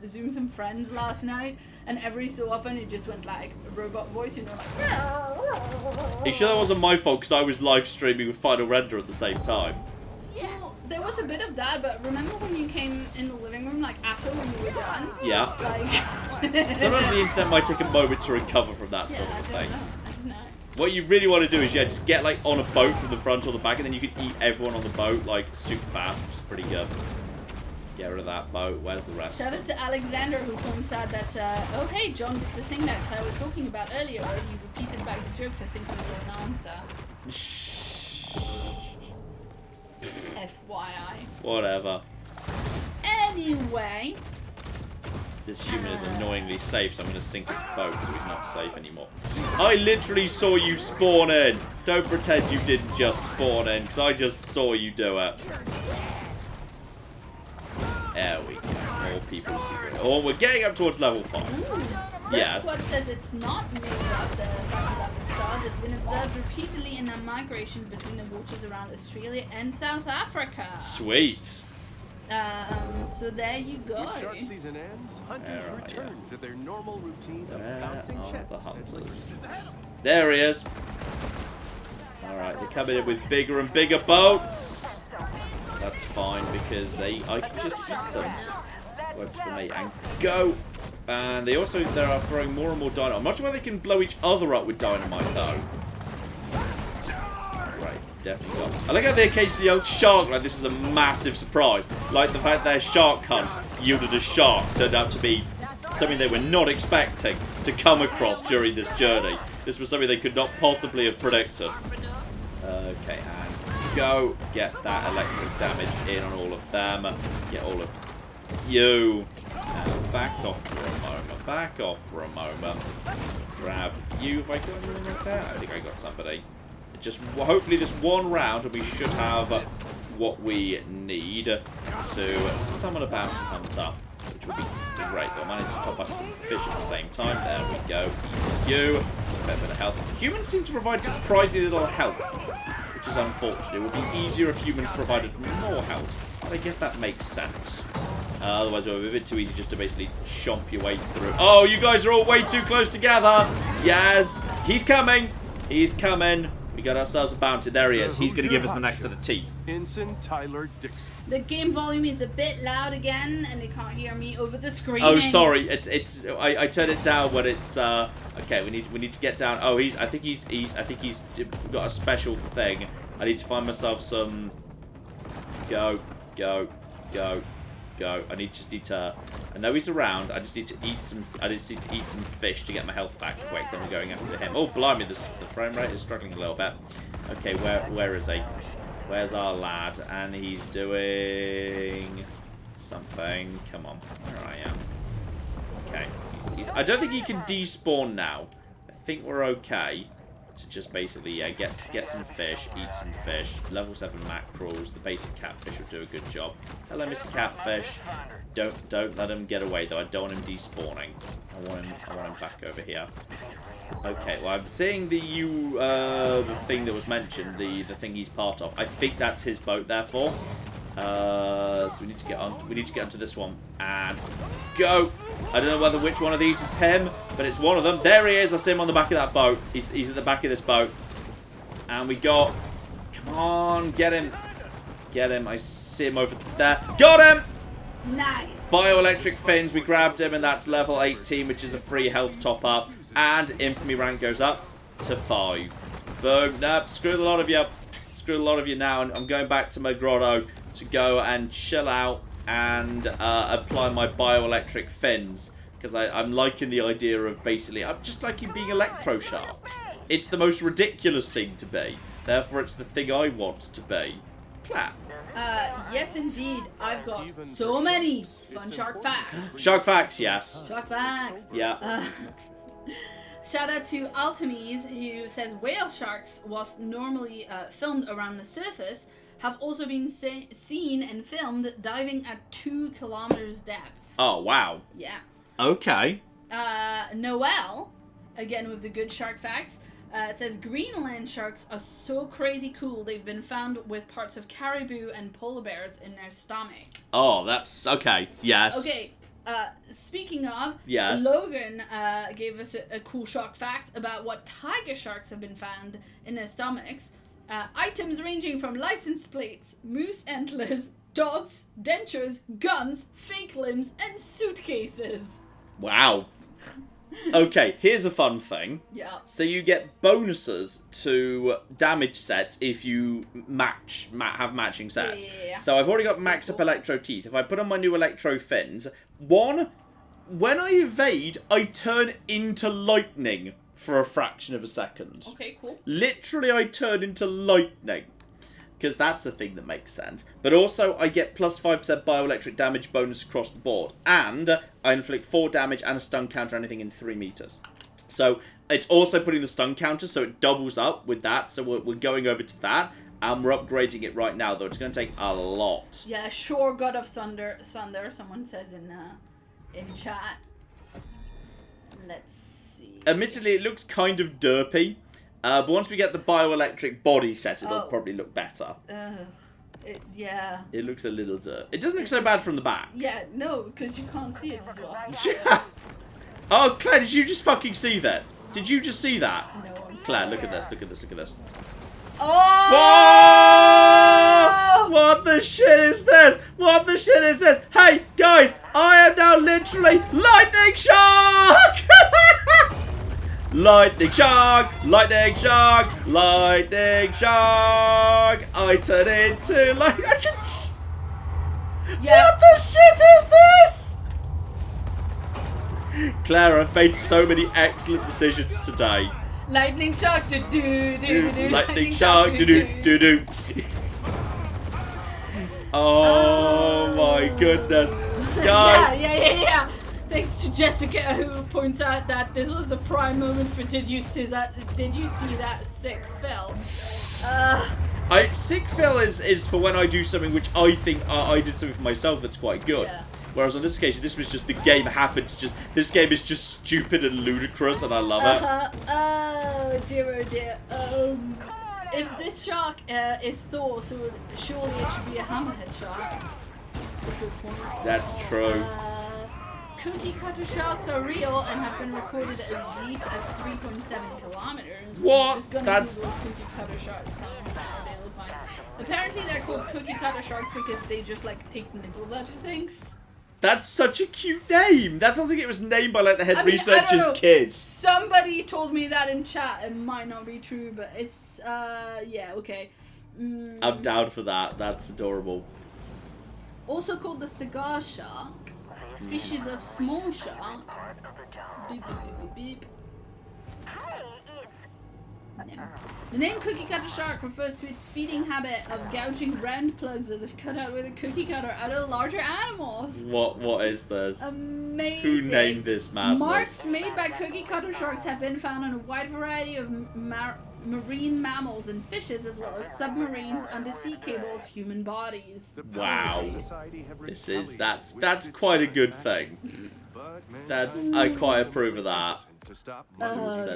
Zoom some friends last night, and every so often it just went like robot voice, you know, like. Are you sure that wasn't my fault? Because I was live streaming with Final Render at the same time. Well, there was a bit of that, but remember when you came in the living room, like after when you were done? Yeah. Like. Sometimes the internet might take a moment to recover from that sort of thing. I don't know. What you really want to do is, yeah, just get like on a boat from the front or the back, and then you can eat everyone on the boat like super fast, which is pretty good. Get rid of that boat. Where's the rest? Shout out to Alexander, who points out that, oh hey John, the thing that I was talking about earlier, where you repeated back the jokes, I think was an answer. FYI. Whatever. Anyway. This human is annoyingly safe, so I'm going to sink his boat so he's not safe anymore. I literally saw you spawn in. Don't pretend you didn't just spawn in, because I just saw you do it. There we go. More people's doing it. Oh, we're getting up towards level 5. Yes. This one says it's not made up the fact about the stars. It's been observed repeatedly in the migrations between the waters around Australia and South Africa. Sweet. So there you go. When shark season ends, hunters return to their normal routine of bouncing checks. The hunters. There he is. Alright, they're coming in with bigger and bigger boats. That's fine because I can just eat them. Works for me. And go. And they are throwing more and more dynamite. I'm not sure whether they can blow each other up with dynamite though. Right, definitely got. I like how they occasionally yell shark like this is a massive surprise. Like the fact their shark hunt yielded a shark turned out to be something they were not expecting to come across during this journey. This was something they could not possibly have predicted. Okay, and go. Get that electric damage in on all of them. Get all of you. Back off for a moment. Back off for a moment. Grab you. Have I got anything like that? I think I got somebody. Just hopefully this one round, and we should have what we need to summon a bounty hunter, which would be great. I'll manage to top up some fish at the same time. There we go. Eat you. A fair bit of health. Humans seem to provide surprisingly little health, which is unfortunate. It would be easier if humans provided more health, but I guess that makes sense. Otherwise, it would be a bit too easy just to basically chomp your way through. Oh, you guys are all way too close together. Yes, he's coming. He's coming. We got ourselves a bounty. There he is. He's Who's going to your give us the hot next shot? set of teeth. Ensign Tyler Dixon. The game volume is a bit loud again, and they can't hear me over the screen. Oh, sorry. I turn it down when it's okay. We need to get down. Oh, I think he's got a special thing. I need to find myself some. Go. I just need to. I know he's around. I just need to eat some. I just need to eat some fish to get my health back quick. Then we're going after him. Oh, blimey! The frame rate is struggling a little bit. Okay, where is he? Where's our lad? And he's doing something. Come on, where I am. Okay, I don't think he can despawn now. I think we're okay to just basically get some fish, eat some fish. Level 7 mackerels. The basic catfish will do a good job. Hello, Mr. Catfish. Don't let him get away though. I don't want him despawning. I want him back over here. Okay, well I'm seeing the thing that was mentioned, the thing he's part of. I think that's his boat, therefore. So we need to get on. We need to get onto this one and go. I don't know which one of these is him, but it's one of them. There he is. I see him on the back of that boat. He's at the back of this boat, and we got. Come on, get him. I see him over there. Got him. Nice. Bioelectric fins. We grabbed him, and that's level 18, which is a free health top up. And infamy rank goes up to 5. Boom. Nope. Screw the lot of you. Screw a lot of you now. And I'm going back to my grotto to go and chill out and apply my bioelectric fins. Because I'm liking the idea of basically... I'm just liking being electrosharp. It's the most ridiculous thing to be. Therefore, it's the thing I want to be. Clap. Yes, indeed. I've got so many fun shark facts. Shark facts, yes. Shark facts. Yeah. Shout out to Altemes, who says whale sharks, whilst normally filmed around the surface, have also been seen and filmed diving at 2 kilometers depth. Oh, wow. Yeah. Okay. Noel, again with the good shark facts, it says Greenland sharks are so crazy cool they've been found with parts of caribou and polar bears in their stomach. Oh, that's... Okay. Yes. Okay. Speaking of, yes. Logan gave us a cool shark fact about what tiger sharks have been found in their stomachs. Items ranging from license plates, moose antlers, dogs, dentures, guns, fake limbs, and suitcases. Wow. Okay, here's a fun thing. Yeah. So you get bonuses to damage sets if you have matching sets. Yeah. So I've already got maxed up electro teeth. If I put on my new electro fins, when I evade, I turn into lightning for a fraction of a second. Okay, cool. Literally, I turn into lightning. Because that's the thing that makes sense. But also, I get plus 5% bioelectric damage bonus across the board. And I inflict 4 damage and a stun counter anything in 3 meters. So, it's also putting the stun counter, so it doubles up with that. So, we're going over to that. And we're upgrading it right now, though. It's going to take a lot. Yeah, sure, God of Thunder, someone says in chat. Let's see. Admittedly, it looks kind of derpy. But once we get the bioelectric body set, it'll probably look better. Yeah. It looks a little dirt. It doesn't look so bad from the back. Yeah, no, because you can't see it as well. Oh, Claire, did you just fucking see that? Did you just see that? No, I'm sorry. Claire, look at this, look at this, look at this. Oh! Whoa! What the shit is this? What the shit is this? Hey, guys, I am now literally Lightning Shark! Lightning Shark! Lightning Shark! Lightning Shark! I turn into like I can. Yeah. What the shit is this? Claire, I've made so many excellent decisions today. Lightning Shark, do do do do. Lightning Shark, do do do do. Oh my goodness, guys! Yeah. Thanks to Jessica, who points out that this was a prime moment for Did you see that sick fill? Sick fill is for when I do something which I think I did something for myself that's quite good. Yeah. Whereas on this occasion, this was just the game happened to just. This game is just stupid and ludicrous, and I love it. Oh dear. If this shark is Thor, so surely it should be a hammerhead shark. That's a good point. That's true. cookie cutter sharks are real and have been recorded as deep as 3.7 kilometers. What? Just gonna That's... Google cookie cutter shark. Tell me how they look like. Apparently they're called cookie cutter sharks because they just like take nipples out of things. That's such a cute name. That sounds like it was named by like the head I mean, researcher's kid. Somebody told me that in chat. It might not be true, but it's yeah, okay. I'm down for that. That's adorable. Also called the cigar shark, species of small shark. Beep, beep, beep, beep, beep. No. The name cookie cutter shark refers to its feeding habit of gouging round plugs as if cut out with a cookie cutter out of larger animals. What is this? Amazing. Who named this madness? Marks made by cookie cutter sharks have been found on a wide variety of marine mammals and fishes, as well as submarines, undersea cables, human bodies. Wow. That's quite a good thing. I quite approve of that.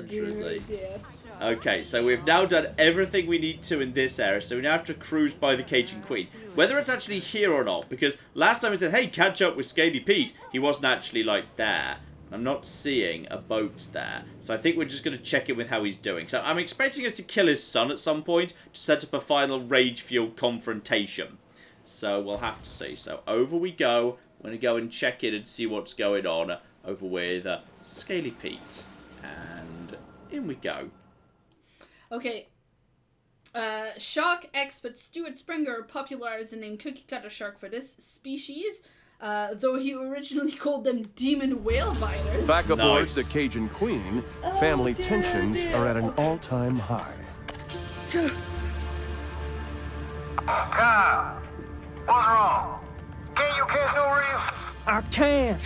Dear. Okay, so we've now done everything we need to in this area, so we now have to cruise by the Cajun Queen. Whether it's actually here or not, because last time we said, hey, catch up with Scaly Pete, he wasn't actually, like, there. I'm not seeing a boat there, so I think we're just going to check in with how he's doing. So I'm expecting us to kill his son at some point to set up a final rage-fueled confrontation. So we'll have to see. So over we go. We're going to go and check in and see what's going on over with Scaly Pete. And in we go. Okay. Shark expert Stuart Springer popularized the name cookie cutter shark for this species, though he originally called them demon whale biters. Back aboard the Nice. Cajun Queen, family tensions are at an all-time high. Kyle, what's wrong? Can you catch no reef? I can,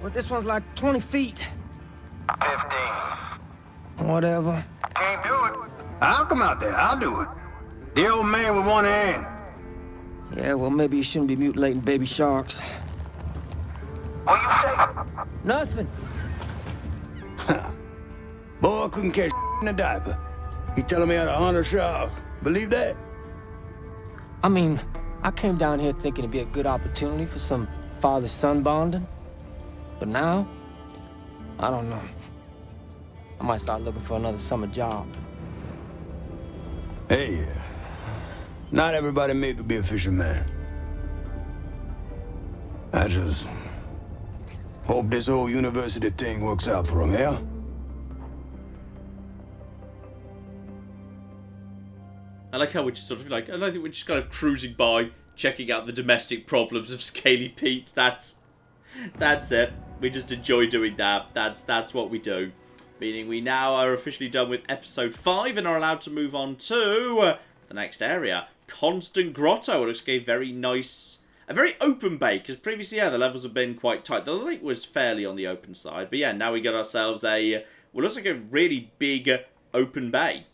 but this one's like 20 feet. 15. Whatever. Can't do it. I'll come out there. I'll do it. The old man with one hand. Yeah, well, maybe you shouldn't be mutilating baby sharks. What you say? Nothing. Boy, I couldn't catch in a diaper. He telling me how to hunt a shark. Believe that? I mean, I came down here thinking it'd be a good opportunity for some father-son bonding. But now, I don't know. I might start looking for another summer job. Hey, not everybody made to be a fisherman. I just hope this whole university thing works out for him, yeah? I like how we're just sort of like, I don't think we're just kind of cruising by, checking out the domestic problems of Scaly Pete. That's it. We just enjoy doing that. That's what we do. Meaning we now are officially done with episode 5 and are allowed to move on to the next area. Constant Grotto. It looks like a very nice, a very open bay, because previously, yeah, the levels have been quite tight. The lake was fairly on the open side, but yeah, now we got ourselves a, well, looks like a really big open bay.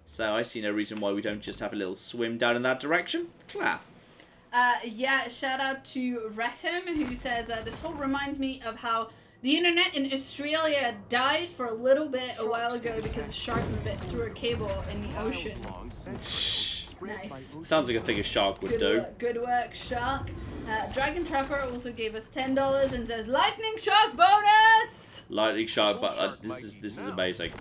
So I see no reason why we don't just have a little swim down in that direction. Claire. Yeah, shout out to Retum, who says, this whole reminds me of how the internet in Australia died for a little bit a while ago because a shark bit through a cable in the ocean. Nice. Sounds like a thing a shark would do. Good work, Shark. Dragon Trapper also gave us $10 and says, Lightning Shark bonus! Lightning shark, but this is amazing.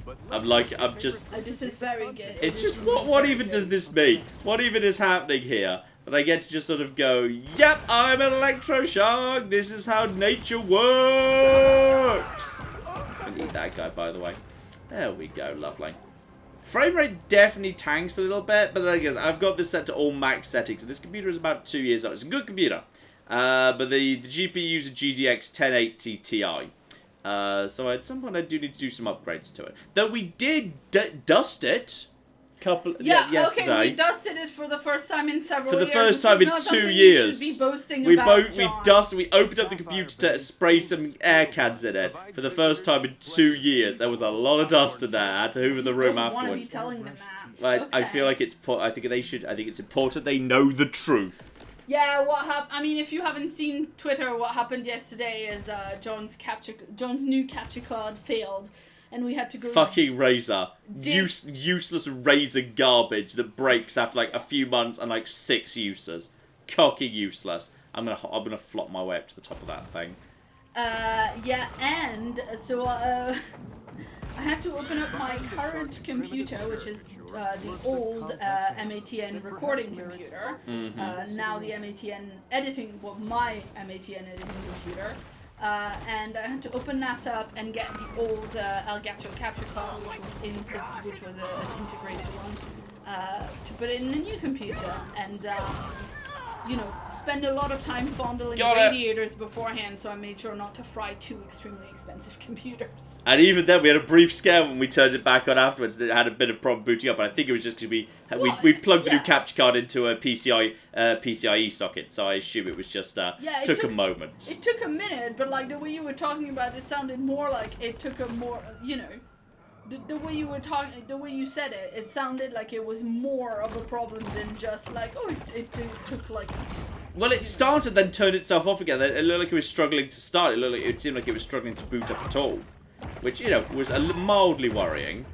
This is very good. It's just, what even does this mean? What even is happening here? That I get to just sort of go, yep, I'm an electro shark. This is how nature works. I need that guy, by the way. There we go, lovely. Frame rate definitely tanks a little bit, but I guess I've got this set to all max settings. This computer is about 2 years old. It's a good computer, but the GPU is a GTX 1080 Ti. So at some point I do need to do some upgrades to it. Though we did dust it. Yesterday. Okay, we dusted it for the first time in several years. For the first time in 2 years. You should be boasting about, John. We opened up the computer to spray some air cans in it for the first time in 2 years. There was a lot of dust in there. I had to hoover the room I don't afterwards. want to be telling them that. Right, Okay. I feel like I think it's important they know the truth. Yeah, what happened? I mean, if you haven't seen Twitter, what happened yesterday is John's new capture card failed, and we had to go. Fucking Razor, useless Razor garbage that breaks after like a few months and like 6 uses. Cocky useless. I'm gonna flop my way up to the top of that thing. Yeah, and so I had to open up my current computer, which is the old MATN recording computer. Now the MATN editing, well, my MATN editing computer. And I had to open that up and get the old Elgato capture card, which was an integrated one, to put it in a new computer. And you know, spend a lot of time fondling radiators beforehand, so I made sure not to fry two extremely expensive computers. And even then, we had a brief scare when we turned it back on afterwards. It had a bit of problem booting up, but I think it was just because we plugged the new capture card into a PCIe socket, so I assume it was just took a moment. It took a minute, but like the way you were talking about it sounded more like it took a more, you know. The way you were talking, the way you said it, it sounded like it was more of a problem than just like, oh, it took like... Well, it started, then turned itself off again. It looked like it was struggling to start. It seemed like it was struggling to boot up at all. Which, you know, was mildly worrying.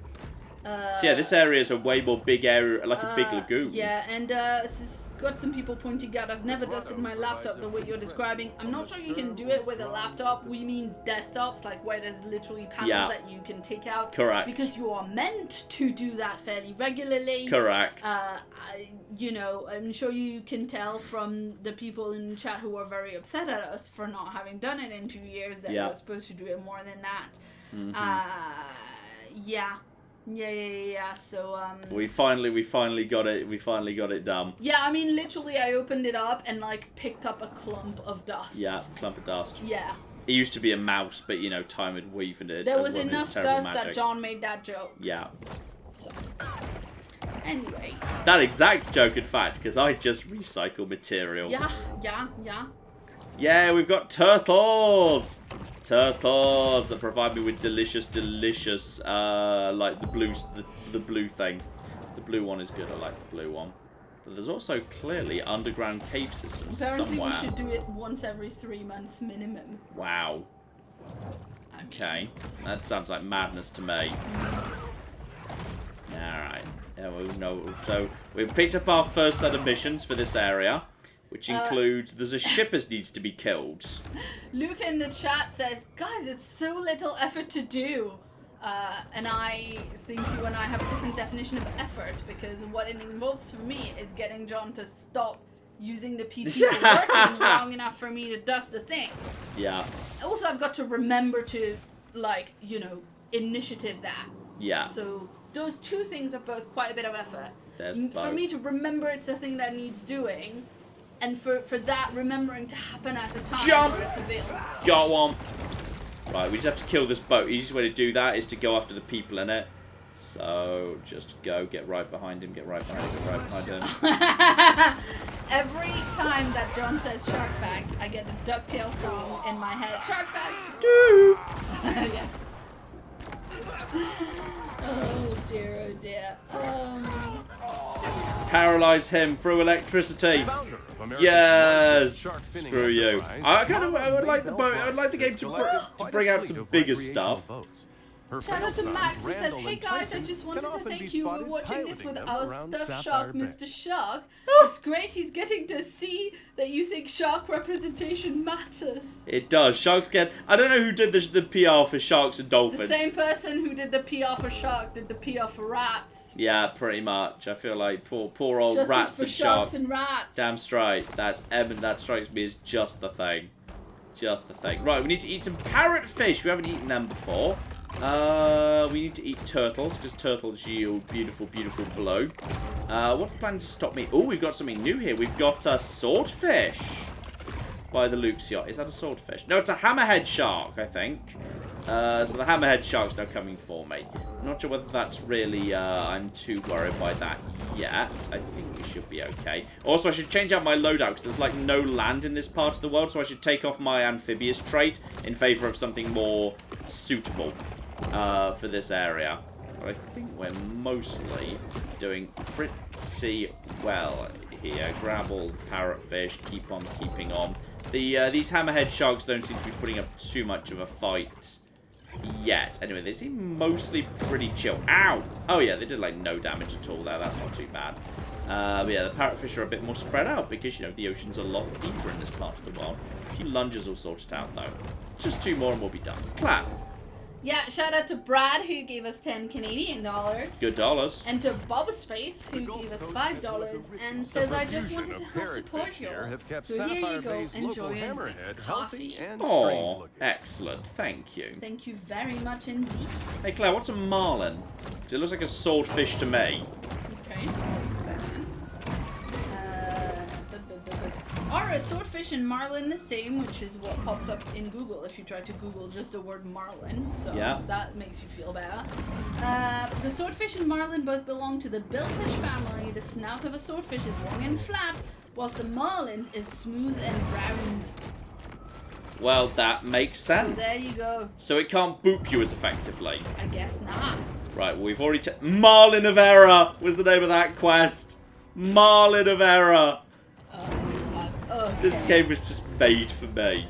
So yeah, this area is a way more big area, like a big lagoon. Yeah, and this has got some people pointing out, I've never dusted my laptop the way you're describing. I'm not sure you can do it with a laptop. We mean desktops, like where there's literally panels that you can take out. Correct. Because you are meant to do that fairly regularly. Correct. You know, I'm sure you can tell from the people in the chat who are very upset at us for not having done it in 2 years that we're supposed to do it more than that. Yeah. So we finally got it. We finally got it done. Yeah, I mean, literally, I opened it up and like picked up a clump of dust. Yeah, clump of dust. Yeah. It used to be a mouse, but you know, time had weavened it. There was enough dust that John made that joke. Yeah. So. Anyway. That exact joke, in fact, because I just recycle material. Yeah. Yeah, we've got turtles. Turtles that provide me with delicious, like the blue thing. The blue one is good. I like the blue one. But there's also clearly underground cave systems somewhere. Apparently, we should do it once every 3 months minimum. Wow. Okay, that sounds like madness to me. All right. Yeah, well, no. So we've picked up our first set of missions for this area. Which includes, there's a ship that needs to be killed. Luke in the chat says, guys, it's so little effort to do. And I think you and I have a different definition of effort, because what it involves for me is getting John to stop using the PC working long enough for me to dust the thing. Yeah. Also, I've got to remember to, like, you know, initiative that. Yeah. So those two things are both quite a bit of effort. There's for me to remember it's a thing that needs doing. And for that remembering to happen at the time where it's available. Got one. Right, we just have to kill this boat. The easiest way to do that is to go after the people in it. So, just go, get right behind him, get right behind him, get right behind him. Every time that John says shark facts, I get the DuckTales song in my head. Shark facts! Dude! Yeah. Oh dear. Paralyze him through electricity. Yes. Screw you. I would like the boat. I would like the game to bring out some bigger stuff. Shout out to Max who says, hey guys, I just wanted to thank you for watching this with our stuffed shark, Mr. Shark. It's great he's getting to see that you think shark representation matters. It does. Sharks get... I don't know who did the PR for sharks and dolphins. The same person who did the PR for shark did the PR for rats. Yeah, pretty much. I feel like poor old Justice rats for and sharks. And rats. Damn straight. That strikes me as just the thing. Just the thing. Right, we need to eat some parrotfish. We haven't eaten them before. We need to eat turtles, because turtles yield beautiful, beautiful blow. What's the plan to stop me? Oh, we've got something new here. We've got a swordfish by the Luke's yacht. Is that a swordfish? No, it's a hammerhead shark, I think. So the hammerhead shark's now coming for me. I'm not sure whether that's really, I'm too worried by that yet. I think we should be okay. Also, I should change out my loadout, because there's, like, no land in this part of the world, so I should take off my amphibious trait in favour of something more suitable for this area. But I think we're mostly doing pretty well here. Grab all the parrotfish, keep on keeping on. These hammerhead sharks don't seem to be putting up too much of a fight yet. Anyway, they seem mostly pretty chill. Ow! Oh yeah, they did like no damage at all there. That's not too bad. But yeah, the parrotfish are a bit more spread out because, you know, the ocean's a lot deeper in this part of the world. A few lunges will sort it out, though. Just 2 more and we'll be done. Clap. Yeah, shout out to Brad, who gave us 10 Canadian dollars. Good dollars. And to Bob Space, who gave us $5 and says, I just wanted to help support you. So here you go, enjoy your nice coffee. Oh, excellent. Thank you. Thank you very much indeed. Hey, Claire, what's a marlin? Because it looks like a swordfish to me. Okay, 1 second. Are a swordfish and marlin the same, which is what pops up in Google if you try to Google just the word marlin, so yeah. That makes you feel better. The swordfish and marlin both belong to the billfish family. The snout of a swordfish is long and flat, whilst the marlin's is smooth and round. Well, that makes sense. So there you go. So it can't boop you as effectively. I guess not. Right, well, we've already... Marlin of Error was the name of that quest. Marlin of Error. Okay. This game was just made for me.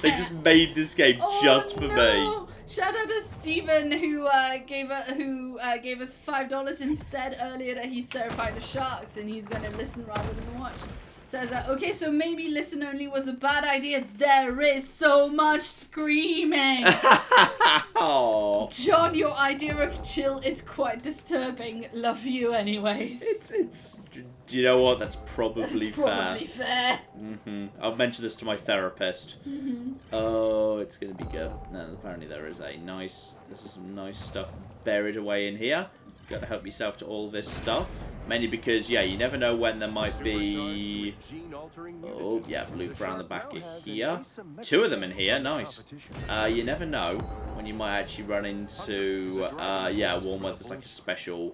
They just made this game just for me. Shout out to Steven who gave us $5 and said earlier that he's terrified of sharks and he's gonna listen rather than watch. Says that okay, so maybe listen only was a bad idea. There is so much screaming. Oh, John, your idea of chill is quite disturbing. Love you anyways. It's. Do you know what? That's probably fair. Probably fair. I'll mention this to my therapist. Oh, it's gonna be good. No, apparently there is a nice. This is some nice stuff buried away in here. Got to help yourself to all this stuff. Mainly because, yeah, you never know when there might be... Oh, yeah, loop around the back of here. 2 of them in here, nice. You never know when you might actually run into, yeah, one where there's like a special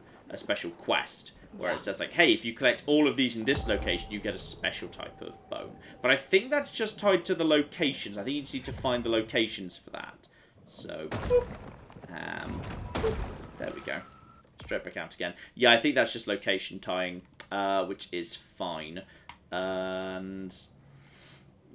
quest. Where it says like, hey, if you collect all of these in this location, you get a special type of bone. But I think that's just tied to the locations. I think you just need to find the locations for that. So, boop. There we go. Straight back out again. Yeah, I think that's just location tying, which is fine. And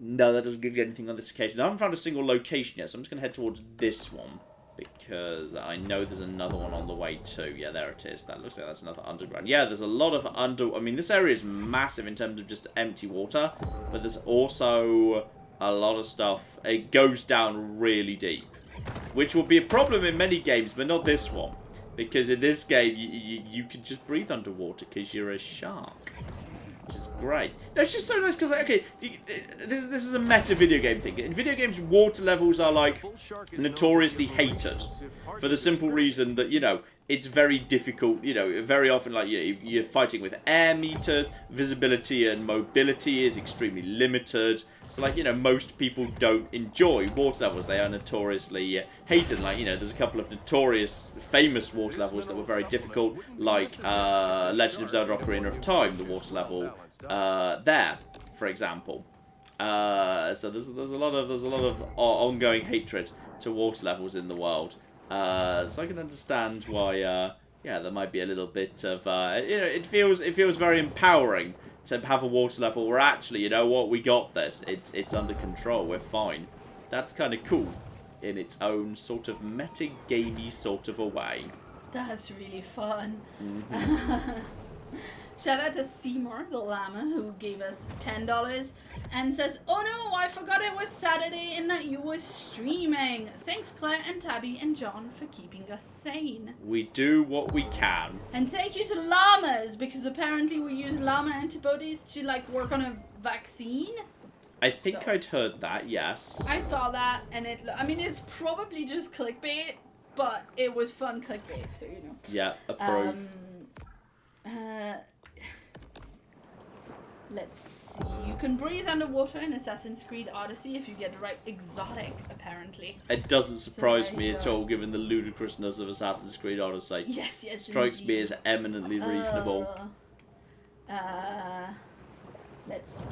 no, that doesn't give you anything on this occasion. I haven't found a single location yet, so I'm just going to head towards this one. Because I know there's another one on the way too. Yeah, there it is. That looks like that's another underground. Yeah, there's a lot of I mean, this area is massive in terms of just empty water. But there's also a lot of stuff. It goes down really deep. Which will be a problem in many games, but not this one. Because in this game, you can just breathe underwater because you're a shark. Which is great. No, it's just so nice because, like, okay, this is a meta video game thing. In video games, water levels are, like, notoriously hated. For the simple reason that, you know, it's very difficult, you know, very often, like, you're fighting with air meters, visibility and mobility is extremely limited. So, like, you know, most people don't enjoy water levels. They are notoriously hated. Like, you know, there's a couple of notorious, famous water levels that were very difficult, like Legend of Zelda: Ocarina of Time, the water level there, for example. So there's a lot of ongoing hatred to water levels in the world. So I can understand why, yeah, there might be a little bit of, you know, it feels very empowering to have a water level where actually, you know what, we got this. It's under control. We're fine. That's kind of cool in its own sort of meta-gamey sort of a way. That's really fun. Shout out to Seymour, the llama, who gave us $10 and says, oh no, I forgot it was Saturday and that you were streaming. Thanks, Claire and Tabby and John, for keeping us sane. We do what we can. And thank you to llamas, because apparently we use llama antibodies to, like, work on a vaccine. I think I'd heard that, yes. I saw that, and I mean, it's probably just clickbait, but it was fun clickbait, so you know. Yeah, approve. Let's see. You can breathe underwater in Assassin's Creed Odyssey if you get the right exotic, apparently. It doesn't surprise me at all, given the ludicrousness of Assassin's Creed Odyssey. Yes, yes. Strikes indeed. me as eminently reasonable. Let's see.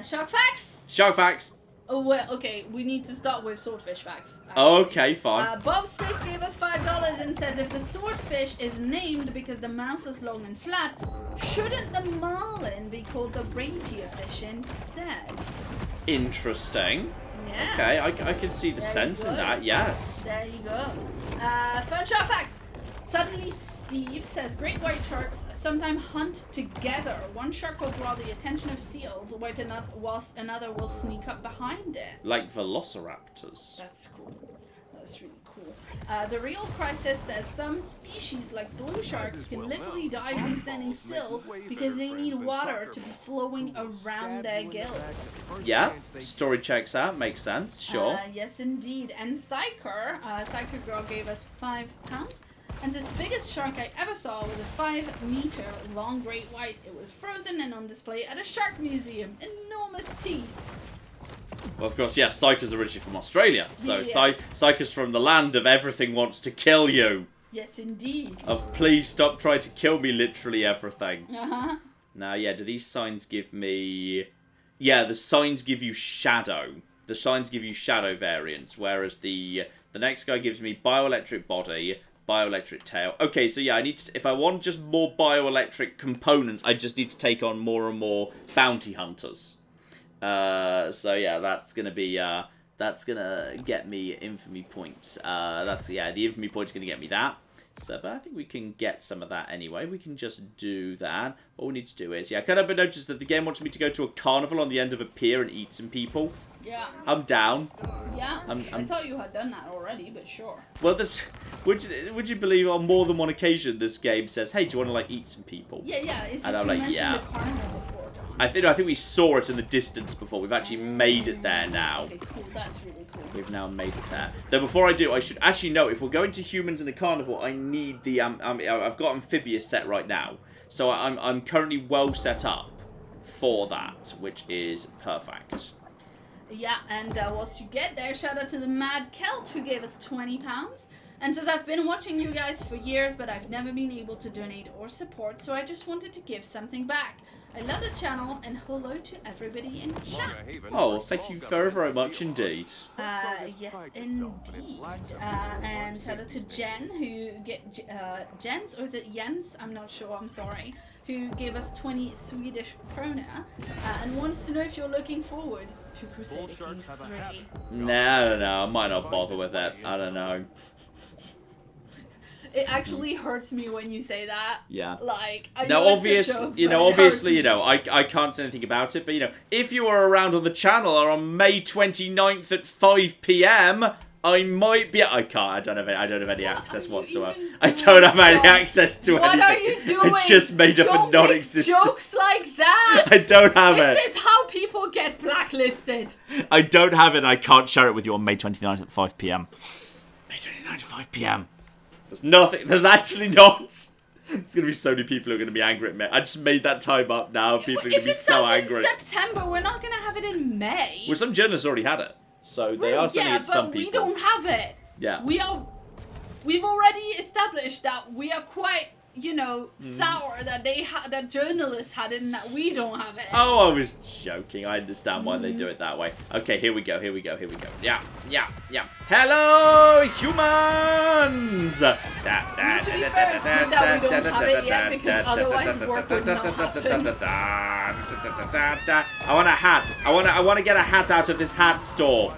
Shark facts? Shark facts! Oh, well, okay, we need to start with swordfish facts. Okay, fine. Bob Space gave us $5 and says if the swordfish is named because the mouth is long and flat, shouldn't the marlin be called the rapier fish instead? Interesting. Yeah. Okay, I can see the sense in that, yes. There you go. Fun shark facts. Suddenly Steve says, great white sharks sometimes hunt together. One shark will draw the attention of seals, whilst another will sneak up behind it. Like velociraptors. That's cool. That's really cool. The Real Crisis says, some species like blue sharks can literally die from standing still because they need water to be flowing around their gills. Yeah, story checks out, makes sense, sure. Yes, indeed. And Psyker Girl gave us £5. And says, biggest shark I ever saw was a 5-meter long great white. It was frozen and on display at a shark museum. Enormous teeth. Well, of course, yeah, Psyker's originally from Australia. So Yeah. Psyker's from the land of everything wants to kill you. Yes, indeed. Of please stop trying to kill me, literally everything. Uh-huh. Now, yeah, do these signs give me... Yeah, the signs give you shadow. The signs give you shadow variants, whereas the next guy gives me bioelectric body, bioelectric tail. Okay, so yeah, I need to... If I want just more bioelectric components, I just need to take on more and more bounty hunters. So yeah, that's gonna be that's gonna get me infamy points. The infamy point's gonna get me that. So, but I think we can get some of that anyway. We can just do that. All we need to do is, yeah, I kind of noticed that the game wants me to go to a carnival on the end of a pier and eat some people. Yeah. I'm down. Yeah. I thought you had done that already, but sure. Well, this would you believe on more than one occasion this game says, "Hey, do you want to like eat some people?" Yeah, yeah. It's just And I'm you like, mentioned yeah. the carnival before, John. I think we saw it in the distance before. We've actually made it there now. Okay, cool. That's really cool. We've now made it there. Though before I do, I should actually know if we're going to humans in a carnival, I need the I've got amphibious set right now, so I'm currently well set up for that, which is perfect. Yeah, and whilst you get there, shout out to the Mad Celt who gave us £20 and says, I've been watching you guys for years, but I've never been able to donate or support, so I just wanted to give something back. I love the channel, and hello to everybody in chat. Oh, well, thank you very, very much indeed. Yes, indeed. And shout out to Jen, who Jens, or is it Jens? I'm not sure, I'm sorry. Who gave us 20 Swedish krona, and wants to know if you're looking forward to Crusader Kings 3. No, I might not bother with it. I don't know. It actually hurts me when you say that. Yeah. Like, I now, know it's a joke, obviously, I can't say anything about it, but, if you were around on the channel or on May 29th at 5 p.m., I might be... I don't have any access whatsoever. I don't have any access to anything. What are you doing? I just made up a non-existent... jokes like that! I don't have it. This is how people get blacklisted. I don't have it, and I can't share it with you on May 29th at 5 p.m. May 29th at 5 p.m. There's nothing. There's actually not. There's going to be so many people who are going to be angry at me. I just made that time up now. People are going to be so angry. If it's in September, we're not going to have it in May. Well, some journalists already had it. So they are sending it to some people. Yeah, but we don't have it. Yeah. We've already established that we are quite, sour that that journalists had it and that we don't have it. Oh, I was joking. I understand why they do it that way. Okay, here we go. Yeah. Hello, humans! To be fair, it's good that we don't have it yet, because otherwise work would not happen. I want a hat. I want to get a hat out of this hat store.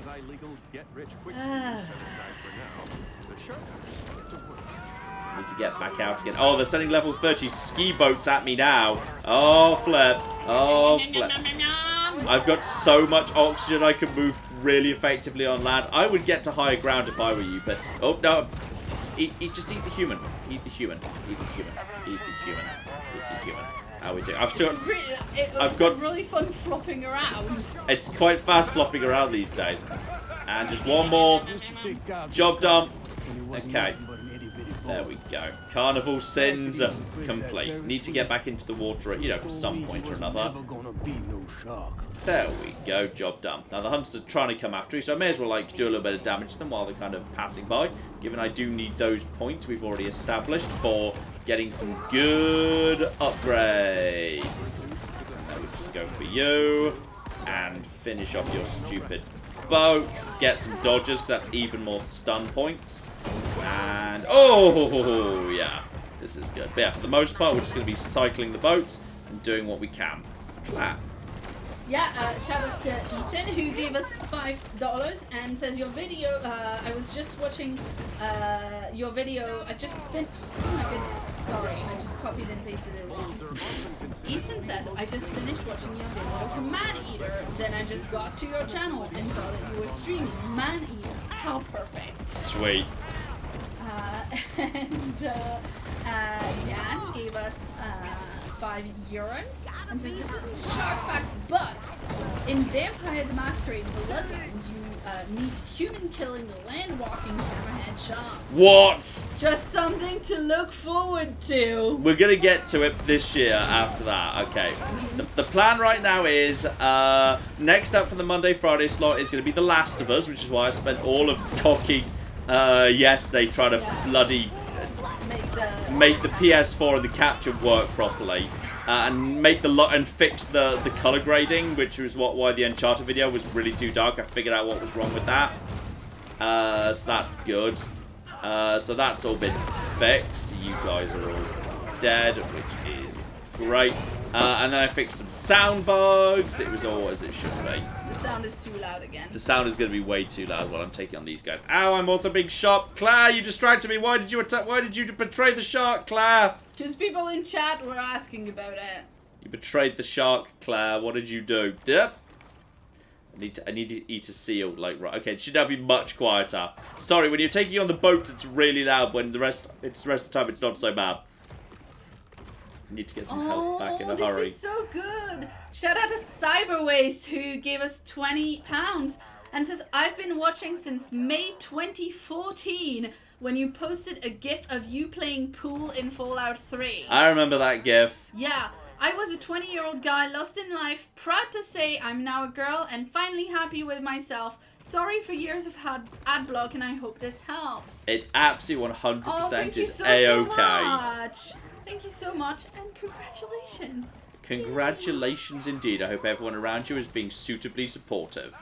Need to get back out again. Oh, they're sending level 30 ski boats at me now. Oh, flip. I've got so much oxygen I can move really effectively on land. I would get to higher ground if I were you, but... Oh, no. Just eat the human. Eat the human. How we do? I've still got really fun flopping around. It's quite fast flopping around these days. And just one more. Job done. Okay. There we go. Carnival sins complete. Need to get back into the water at, some point or another. There we go. Job done. Now the hunters are trying to come after me, so I may as well do a little bit of damage to them while they're kind of passing by. Given I do need those points we've already established for getting some good upgrades. Now we just go for you and finish off your stupid boat. Get some dodges, because that's even more stun points. And oh yeah, this is good. But yeah, for the most part, we're just going to be cycling the boats and doing what we can. Clap. Yeah, shout out to Ethan who gave us $5 and says your video. I was just watching your video. I just oh my goodness, sorry, I just copied and pasted it wrong. Ethan says I just finished watching your video from Maneater. Then I just got to your channel and saw that you were streaming Maneater. How perfect! Sweet. And Dash gave us €5 and says this isn't shark fact, but in Vampire the Masquerade Bloodlines you need human killing land walking hammerhead sharks. What? Just something to look forward to. We're gonna get to it this year after that. Okay. The plan right now is next up for the Monday Friday slot is gonna be The Last of Us, which is why I spent all of cocky yesterday trying to bloody make the PS4 and the capture work properly, and make and fix the color grading, which was why the Uncharted video was really too dark. I figured out what was wrong with that, so that's good. So that's all been fixed. You guys are all dead, which is great. And then I fixed some sound bugs. It was all as it should be. The sound is too loud again. The sound is going to be way too loud while I'm taking on these guys. Ow, I'm also being shot. Claire, you distracted me. Why did you attack? Why did you betray the shark, Claire? Because people in chat were asking about it. You betrayed the shark, Claire. What did you do? Dip. I need to eat a seal. Like, right. Okay, it should now be much quieter. Sorry, when you're taking on the boat, it's really loud. When the rest of the time, it's not so bad. Need to get some health back in a hurry. This is so good. Shout out to Cyberwaste who gave us £20 and says, I've been watching since May 2014 when you posted a gif of you playing pool in Fallout 3. I remember that gif. Yeah. I was a 20-year-old guy lost in life, proud to say I'm now a girl and finally happy with myself. Sorry for years of ad block and I hope this helps. It absolutely 100% thank you is so A-OK. much. Thank you so much and congratulations. Congratulations indeed. I hope everyone around you is being suitably supportive.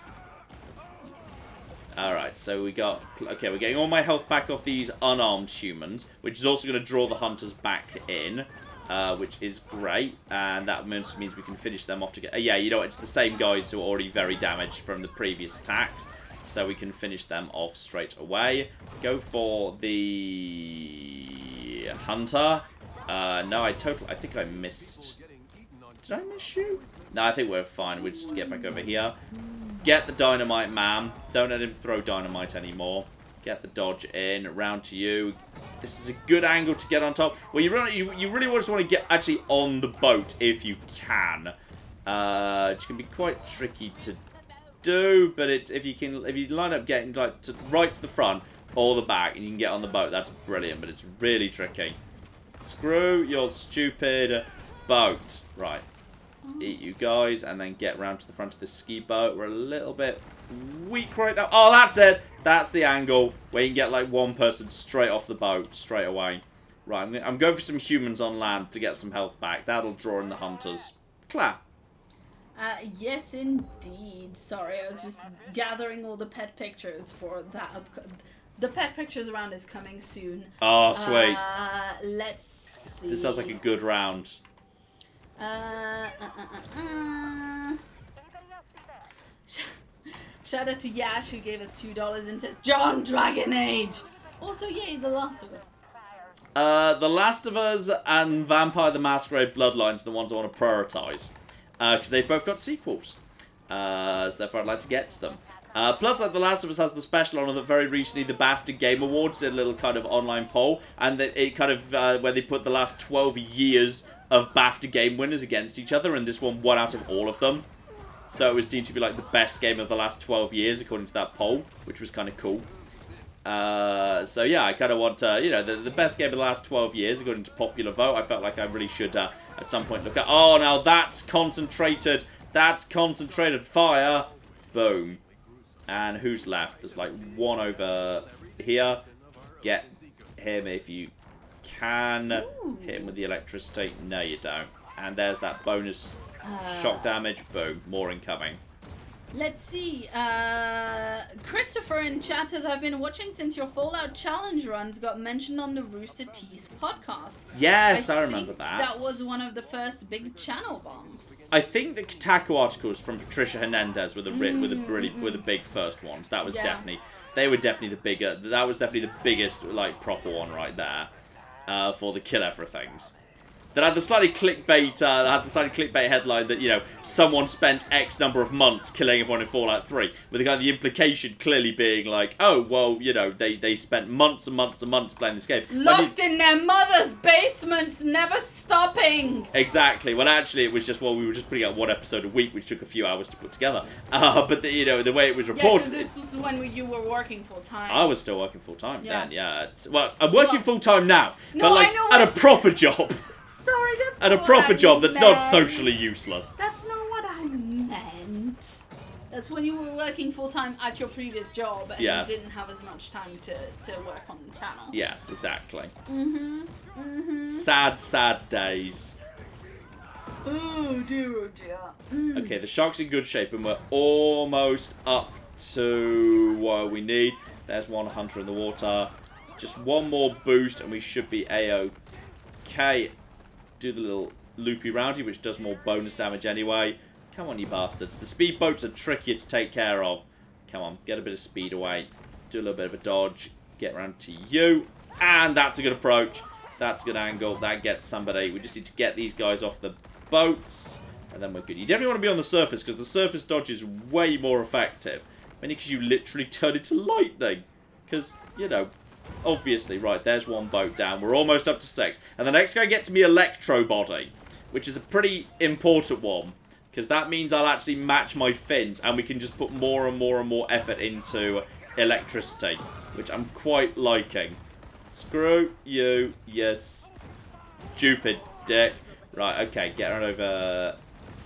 Alright, so we got... Okay, we're getting all my health back off these unarmed humans, which is also going to draw the hunters back in, which is great. And that means we can finish them off together. Yeah, you know, it's the same guys who are already very damaged from the previous attacks, so we can finish them off straight away. Go for the hunter. No, I think I missed... Did I miss you? No, I think we're fine. We'll just get back over here. Get the dynamite, man. Don't let him throw dynamite anymore. Get the dodge in. Round to you. This is a good angle to get on top. Well, you really just want to get actually on the boat if you can. Which can be quite tricky to do, but if you line up getting like right to the front or the back and you can get on the boat, that's brilliant. But it's really tricky. Screw your stupid boat. Right. Eat you guys and then get round to the front of the ski boat. We're a little bit weak right now. Oh, that's it. That's the angle where you can get like one person straight off the boat straight away. Right, I'm going for some humans on land to get some health back. That'll draw in the hunters. Claire. Yes, indeed. Sorry, I was just gathering all the pet pictures for that. The pet pictures round is coming soon. Oh, sweet. Let's see. This sounds like a good round. Shout out to Yash who gave us $2 and says John Dragon Age. Also, yay, The Last of Us. The Last of Us and Vampire the Masquerade Bloodlines are the ones I want to prioritize. Because they've both got sequels. So therefore I'd like to get to them. Plus, like, The Last of Us has the special honor that very recently the BAFTA Game Awards did a little kind of online poll. And it kind of, where they put the last 12 years of BAFTA game winners against each other. And this one won out of all of them. So it was deemed to be like the best game of the last 12 years according to that poll. Which was kind of cool. So yeah, I kind of want, you know, the best game of the last 12 years according to popular vote. I felt like I really should at some point look at... Oh, now that's concentrated. That's concentrated fire. Boom. And who's left? There's like one over here. Get him if you can. Ooh. Hit him with the electricity. No, you don't. And there's that bonus shock damage. Boom. More incoming. Let's see. Christopher in chat says, I've been watching since your Fallout Challenge runs got mentioned on the Rooster Teeth podcast. Yes, I remember that. That was one of the first big channel bumps. I think the Kotaku articles from Patricia Hernandez were the big first ones. That was they were definitely the bigger. That was definitely the biggest like proper one right there for the kill everythings. That had the slightly clickbait, headline that, you know, someone spent X number of months killing everyone in Fallout 3, with the implication clearly being like, oh, well, you know, they spent months and months and months playing this game. Locked in their mother's basements, never stopping! Exactly. Well, actually, it was just, well, we were just putting out one episode a week, which took a few hours to put together. But, you know, the way it was reported... Yeah, because this was when you were working full-time. I was still working full-time then, yeah. Well, I'm working full-time now, no, but, like, I know at a proper job. Sorry, that's At a not proper what I job that's meant. not socially useless. That's not what I meant. That's when you were working full-time at your previous job and you didn't have as much time to work on the channel. Yes, exactly. Sad, sad days. Oh dear, oh dear. Okay, the shark's in good shape and we're almost up to what we need. There's one hunter in the water. Just one more boost and we should be A-OK. Do the little loopy roundy, which does more bonus damage anyway. Come on, you bastards. The speedboats are trickier to take care of. Come on, get a bit of speed away. Do a little bit of a dodge. Get around to you. And that's a good approach. That's a good angle. That gets somebody. We just need to get these guys off the boats. And then we're good. You definitely want to be on the surface, because the surface dodge is way more effective. Mainly because you literally turn into lightning. Because, you know... Obviously, right, there's one boat down. We're almost up to 6. And the next guy gets me electro body, which is a pretty important one. Because that means I'll actually match my fins, and we can just put more and more and more effort into electricity, which I'm quite liking. Screw you, yes. Stupid dick. Right, okay, get on over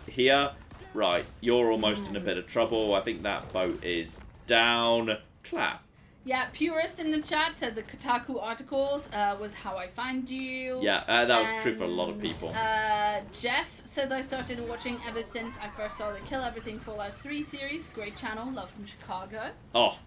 here. Right, you're almost in a bit of trouble. I think that boat is down. Clap. Yeah, Purist in the chat said the Kotaku articles was how I find you. Yeah, that was true for a lot of people. Jeff says I started watching ever since I first saw the Kill Everything Fallout 3 series. Great channel, love from Chicago. Oh.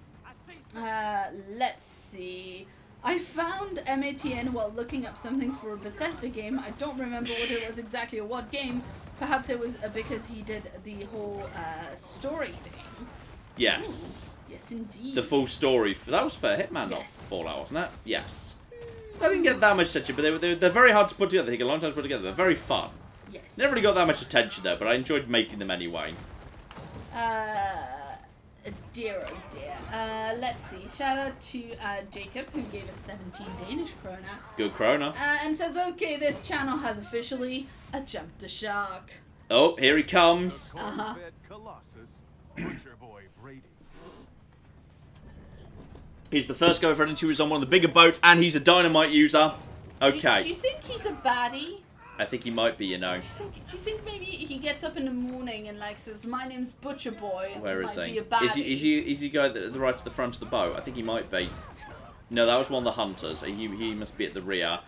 Let's see. I found MATN while looking up something for a Bethesda game. I don't remember what it was exactly or what game. Perhaps it was because he did the whole story thing. Yes. Ooh. Yes, indeed. The full story. That was for Hitman, not Fallout, wasn't it? Yes. I didn't get that much attention, but they're very hard to put together. They take a long time to put together. They're very fun. Yes. Never really got that much attention, though, but I enjoyed making them anyway. Dear oh dear. Let's see. Shout out to Jacob, who gave us 17 Danish krona. Good krona. And says, okay, this channel has officially jumped the shark. Oh, here he comes. Colossus, Butcher Boy Brady. He's the first guy I've run into who's on one of the bigger boats, and he's a dynamite user. Okay. Do you think he's a baddie? I think he might be, you know. Do you think maybe he gets up in the morning and like says, "My name's Butcher Boy"? And Where is might he? Be a baddie? Is he guy that right to the front of the boat? I think he might be. No, that was one of the hunters. He must be at the rear.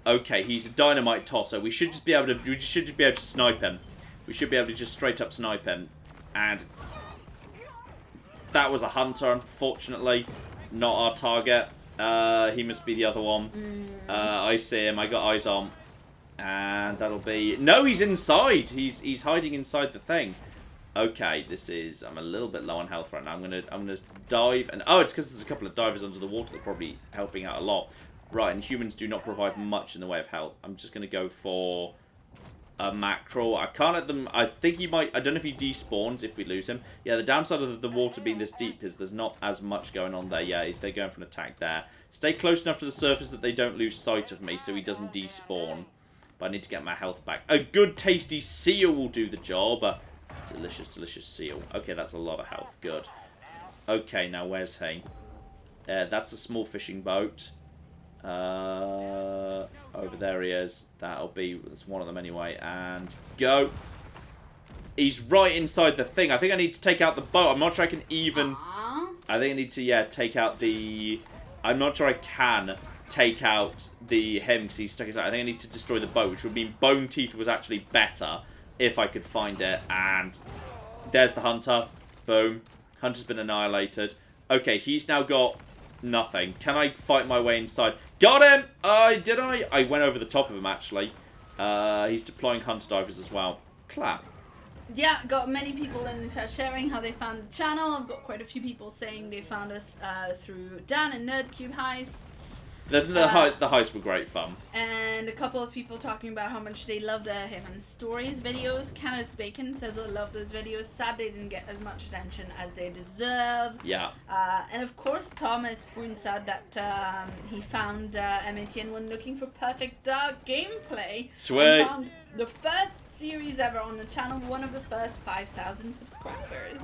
Okay, he's a dynamite tosser. We should just be able to snipe him. We should be able to just straight up snipe him. And that was a hunter, unfortunately. Not our target. He must be the other one. I see him. I got eyes on. And that'll be... No, he's inside. He's hiding inside the thing. Okay, this is... I'm a little bit low on health right now. I'm gonna dive. And oh, it's because there's a couple of divers under the water that are probably helping out a lot. Right, and humans do not provide much in the way of health. I'm just gonna go for a mackerel. I can't let them... I think he might... I don't know if he despawns if we lose him. Yeah, the downside of the water being this deep is there's not as much going on there. Yeah, they're going for an attack there. Stay close enough to the surface that they don't lose sight of me so he doesn't despawn. But I need to get my health back. A good tasty seal will do the job. Delicious, delicious seal. Okay, that's a lot of health. Good. Okay, now where's he? That's a small fishing boat. Over there he is. That's one of them anyway. And go. He's right inside the thing. I think I need to take out the boat. I'm not sure I can even... I think I need to, yeah, take out the... I'm not sure I can take out him because he's stuck inside. I think I need to destroy the boat, which would mean Bone Teeth was actually better if I could find it. And there's the hunter. Boom. Hunter's been annihilated. Okay, he's now got nothing. Can I fight my way inside? Got him! Did I? I went over the top of him, actually. He's deploying hunter divers as well. Clap. Yeah, got many people in the chat sharing how they found the channel. I've got quite a few people saying they found us through Dan and Nerdcube heists. The heists were great fun. And a couple of people talking about how much they loved him and stories videos. Canada's Bacon says I love those videos. Sad they didn't get as much attention as they deserve. Yeah. And of course Thomas points out that he found MATN when looking for perfect dark gameplay. Sweet. And found the first series ever on the channel, one of the first 5,000 subscribers.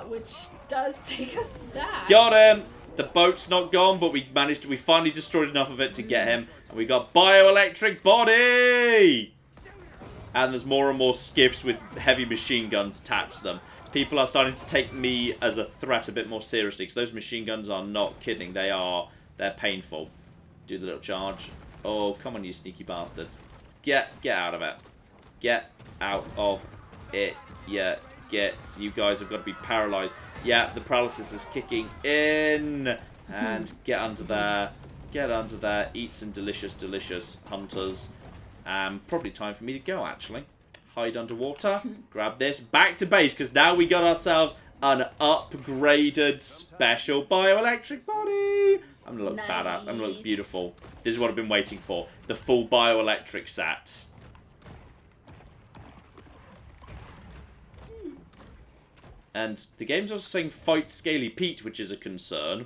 Which does take us back. Got him! The boat's not gone, but we finally destroyed enough of it to get him. And we got bioelectric body! And there's more and more skiffs with heavy machine guns attached to them. People are starting to take me as a threat a bit more seriously, because those machine guns are not kidding. They're painful. Do the little charge. Oh, come on, you sneaky bastards. Get out of it. Get out of it. Yeah, you guys have got to be paralyzed. Yeah, the paralysis is kicking in. And get under there. Get under there. Eat some delicious, delicious hunters. Probably time for me to go, actually. Hide underwater. Grab this. Back to base, because now we got ourselves an upgraded special bioelectric body. I'm going to look badass. I'm going to look beautiful. This is what I've been waiting for. The full bioelectric set. And the game's also saying fight Scaly Pete, which is a concern.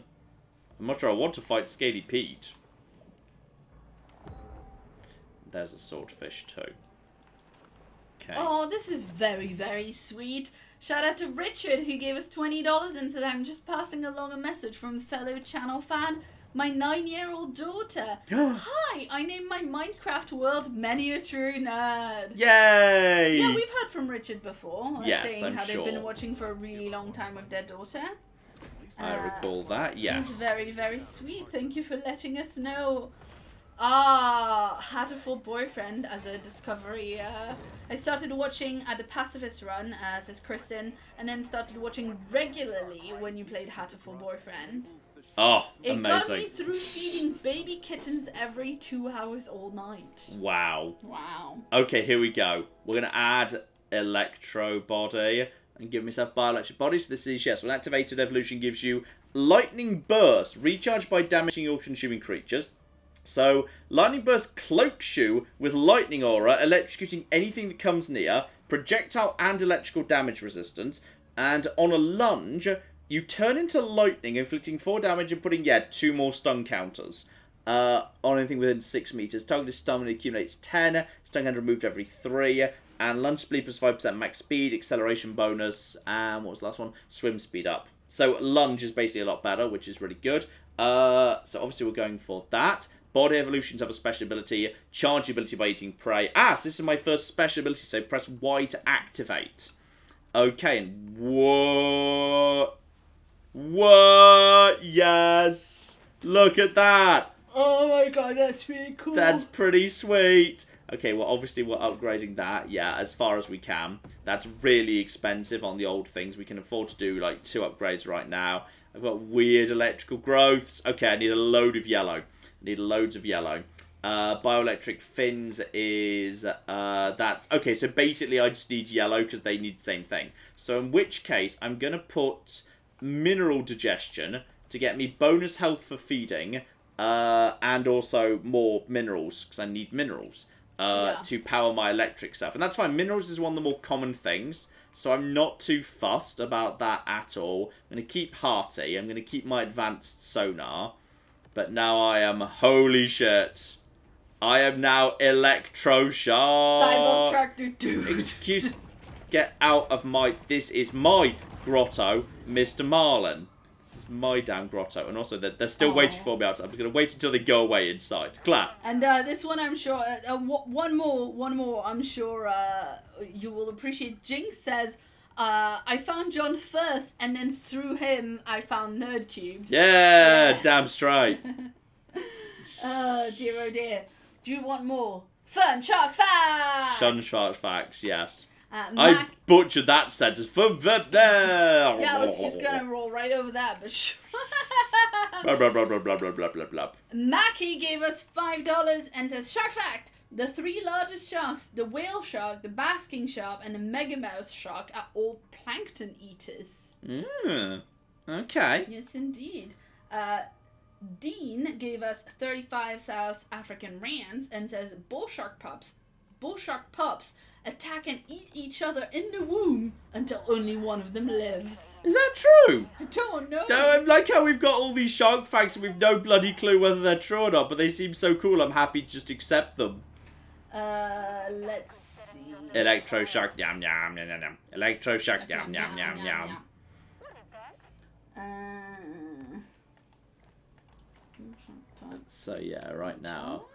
I'm not sure I want to fight Scaly Pete. There's a swordfish too. Okay. Oh, this is very, very sweet. Shout out to Richard who gave us $20 and said, I'm just passing along a message from fellow channel fan, my 9-year-old daughter. Hi, I named my Minecraft world Maneater Nerd. Yay! Yeah, we've heard from Richard before. Yes, saying I'm how sure. they've been watching for a really long time with their daughter. I recall that, yes. It's very, very sweet. Thank you for letting us know. Had a full boyfriend as a discovery. I started watching at the Pacifist Run, says Kristen, and then started watching regularly when you played Hat a Full Boyfriend. Oh, It amazing. got me through feeding baby kittens every 2 hours all night. Wow. Wow. Okay, here we go. We're going to add electro body and give myself bioelectric body. So this is, yes, when activated, evolution gives you lightning burst, recharged by damaging or consuming creatures. So, lightning burst cloaks you with lightning aura, electrocuting anything that comes near, projectile and electrical damage resistance, and on a lunge, you turn into lightning, inflicting 4 damage and putting, 2 more stun counters. On anything within 6 meters. Target is stunned and accumulates 10, stun counter removed every 3, and lunge speed plus 5% max speed, acceleration bonus, and what was the last one? Swim speed up. So, lunge is basically a lot better, which is really good. So, obviously we're going for that. Body evolutions have a special ability, charge the ability by eating prey. So this is my first special ability, so press Y to activate. Okay, and what? Yes! Look at that! Oh my god, that's really cool. That's pretty sweet. Okay, well, obviously we're upgrading that, as far as we can. That's really expensive on the old things. We can afford to do, 2 upgrades right now. I've got weird electrical growths. Okay, I need a load of yellow. Need loads of yellow. Bioelectric fins is that's okay. So basically, I just need yellow because they need the same thing. So in which case, I'm gonna put mineral digestion to get me bonus health for feeding, and also more minerals because I need minerals to power my electric stuff. And that's fine. Minerals is one of the more common things. So I'm not too fussed about that at all. I'm gonna keep hearty. I'm gonna keep my advanced sonar. But now I am, holy shit, I am now electro shark. Cyborg Tractor Dude. Excuse, get out of my, this is my grotto, Mr. Marlin. This is my damn grotto. And also, they're still waiting for me outside. I'm just going to wait until they go away inside. Clap. And this one, I'm sure, one more, I'm sure you will appreciate. Jinx says, I found John first, and then through him, I found Nerdcubed. Yeah, damn straight. Oh dear, oh dear. Do you want more? Fun Shark Facts! Sun Shark Facts, yes. I butchered that sentence. Fanfare. Yeah, I was just gonna roll right over that, but blah, blah, blah, blah, blah, blah, blah, blah, blah. Mackie gave us $5 and says, Shark fact! The 3 largest sharks, the whale shark, the basking shark, and the megamouth shark are all plankton eaters. Okay. Yes, indeed. Dean gave us 35 South African rands and says, bull shark pups attack and eat each other in the womb until only one of them lives. Is that true? I don't know. No, I like how we've got all these shark facts and we've no bloody clue whether they're true or not, but they seem so cool, I'm happy to just accept them. Let's see. Electro shark, yum, yum, yum, yum. Electro shark, yum, yum, yum, yum. So yeah, right now.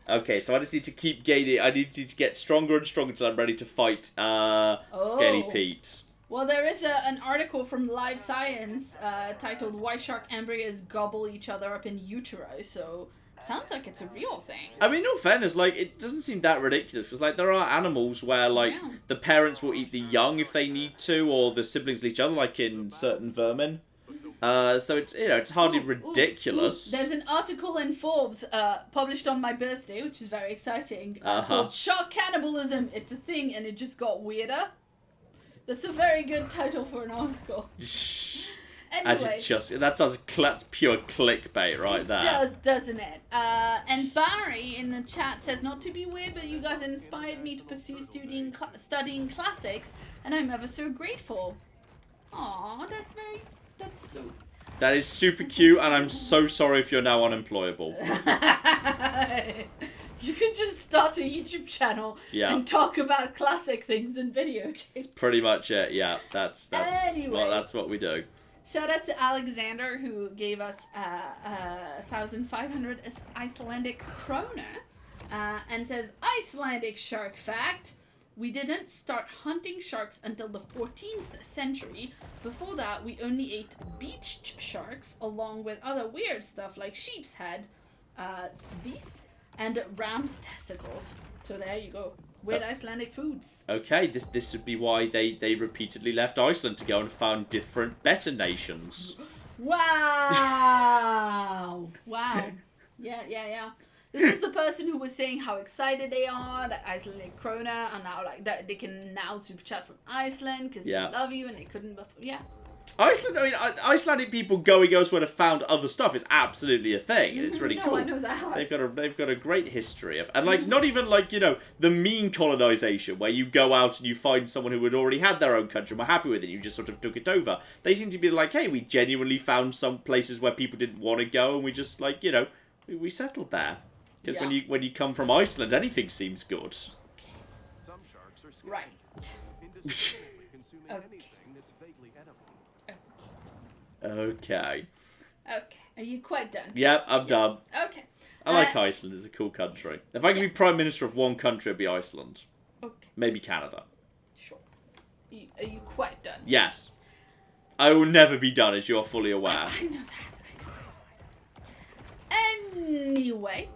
Okay, so I just need to keep gaining. I need to get stronger and stronger until I'm ready to fight Scaly Pete. Well, there is an article from Live Science titled "Why Shark Embryos Gobble Each Other Up in Utero." So sounds like it's a real thing. I mean, in all fairness, like it doesn't seem that ridiculous because like there are animals where like the parents will eat the young if they need to, or the siblings eat each other, like in certain vermin. So it's it's hardly ridiculous. There's an article in Forbes published on my birthday, which is very exciting, called "Shark Cannibalism. It's a Thing, and it just got weirder." That's a very good title for an article. Anyway, that's pure clickbait right there. It does, doesn't it? And Barry in the chat says, not to be weird, but you guys inspired me to pursue studying classics, and I'm ever so grateful. Aw, that's so... That is super cute, and I'm so sorry if you're now unemployable. You can just start a YouTube channel and talk about classic things in video games. That's pretty much it, yeah. That's what we do. Shout out to Alexander, who gave us 1,500 Icelandic kroner, and says, Icelandic shark fact. We didn't start hunting sharks until the 14th century. Before that, we only ate beached sharks, along with other weird stuff like sheep's head, svith, and ram's testicles. So there you go. Weird Icelandic foods. Okay, this would be why they repeatedly left Iceland to go and found different, better nations. Wow! Wow. Yeah. This is the person who was saying how excited they are that Icelandic krona are now like that they can now super chat from Iceland because they love you and they couldn't before. Yeah. Iceland. I mean, Icelandic people going elsewhere to found other stuff is absolutely a thing. It's really cool. I know that. They've got a great history of, and like not even like the mean colonization where you go out and you find someone who had already had their own country and were happy with it. You just sort of took it over. They seem to be like, hey, we genuinely found some places where people didn't want to go, and we just like we settled there. Because when you come from Iceland, anything seems good. Some sharks are right. Okay. Are you quite done? Yep, I'm done. Okay. I like Iceland. It's a cool country. If I could be Prime Minister of one country, it'd be Iceland. Okay. Maybe Canada. Sure. Are you quite done? Yes. I will never be done, as you are fully aware. I know that. Anyway.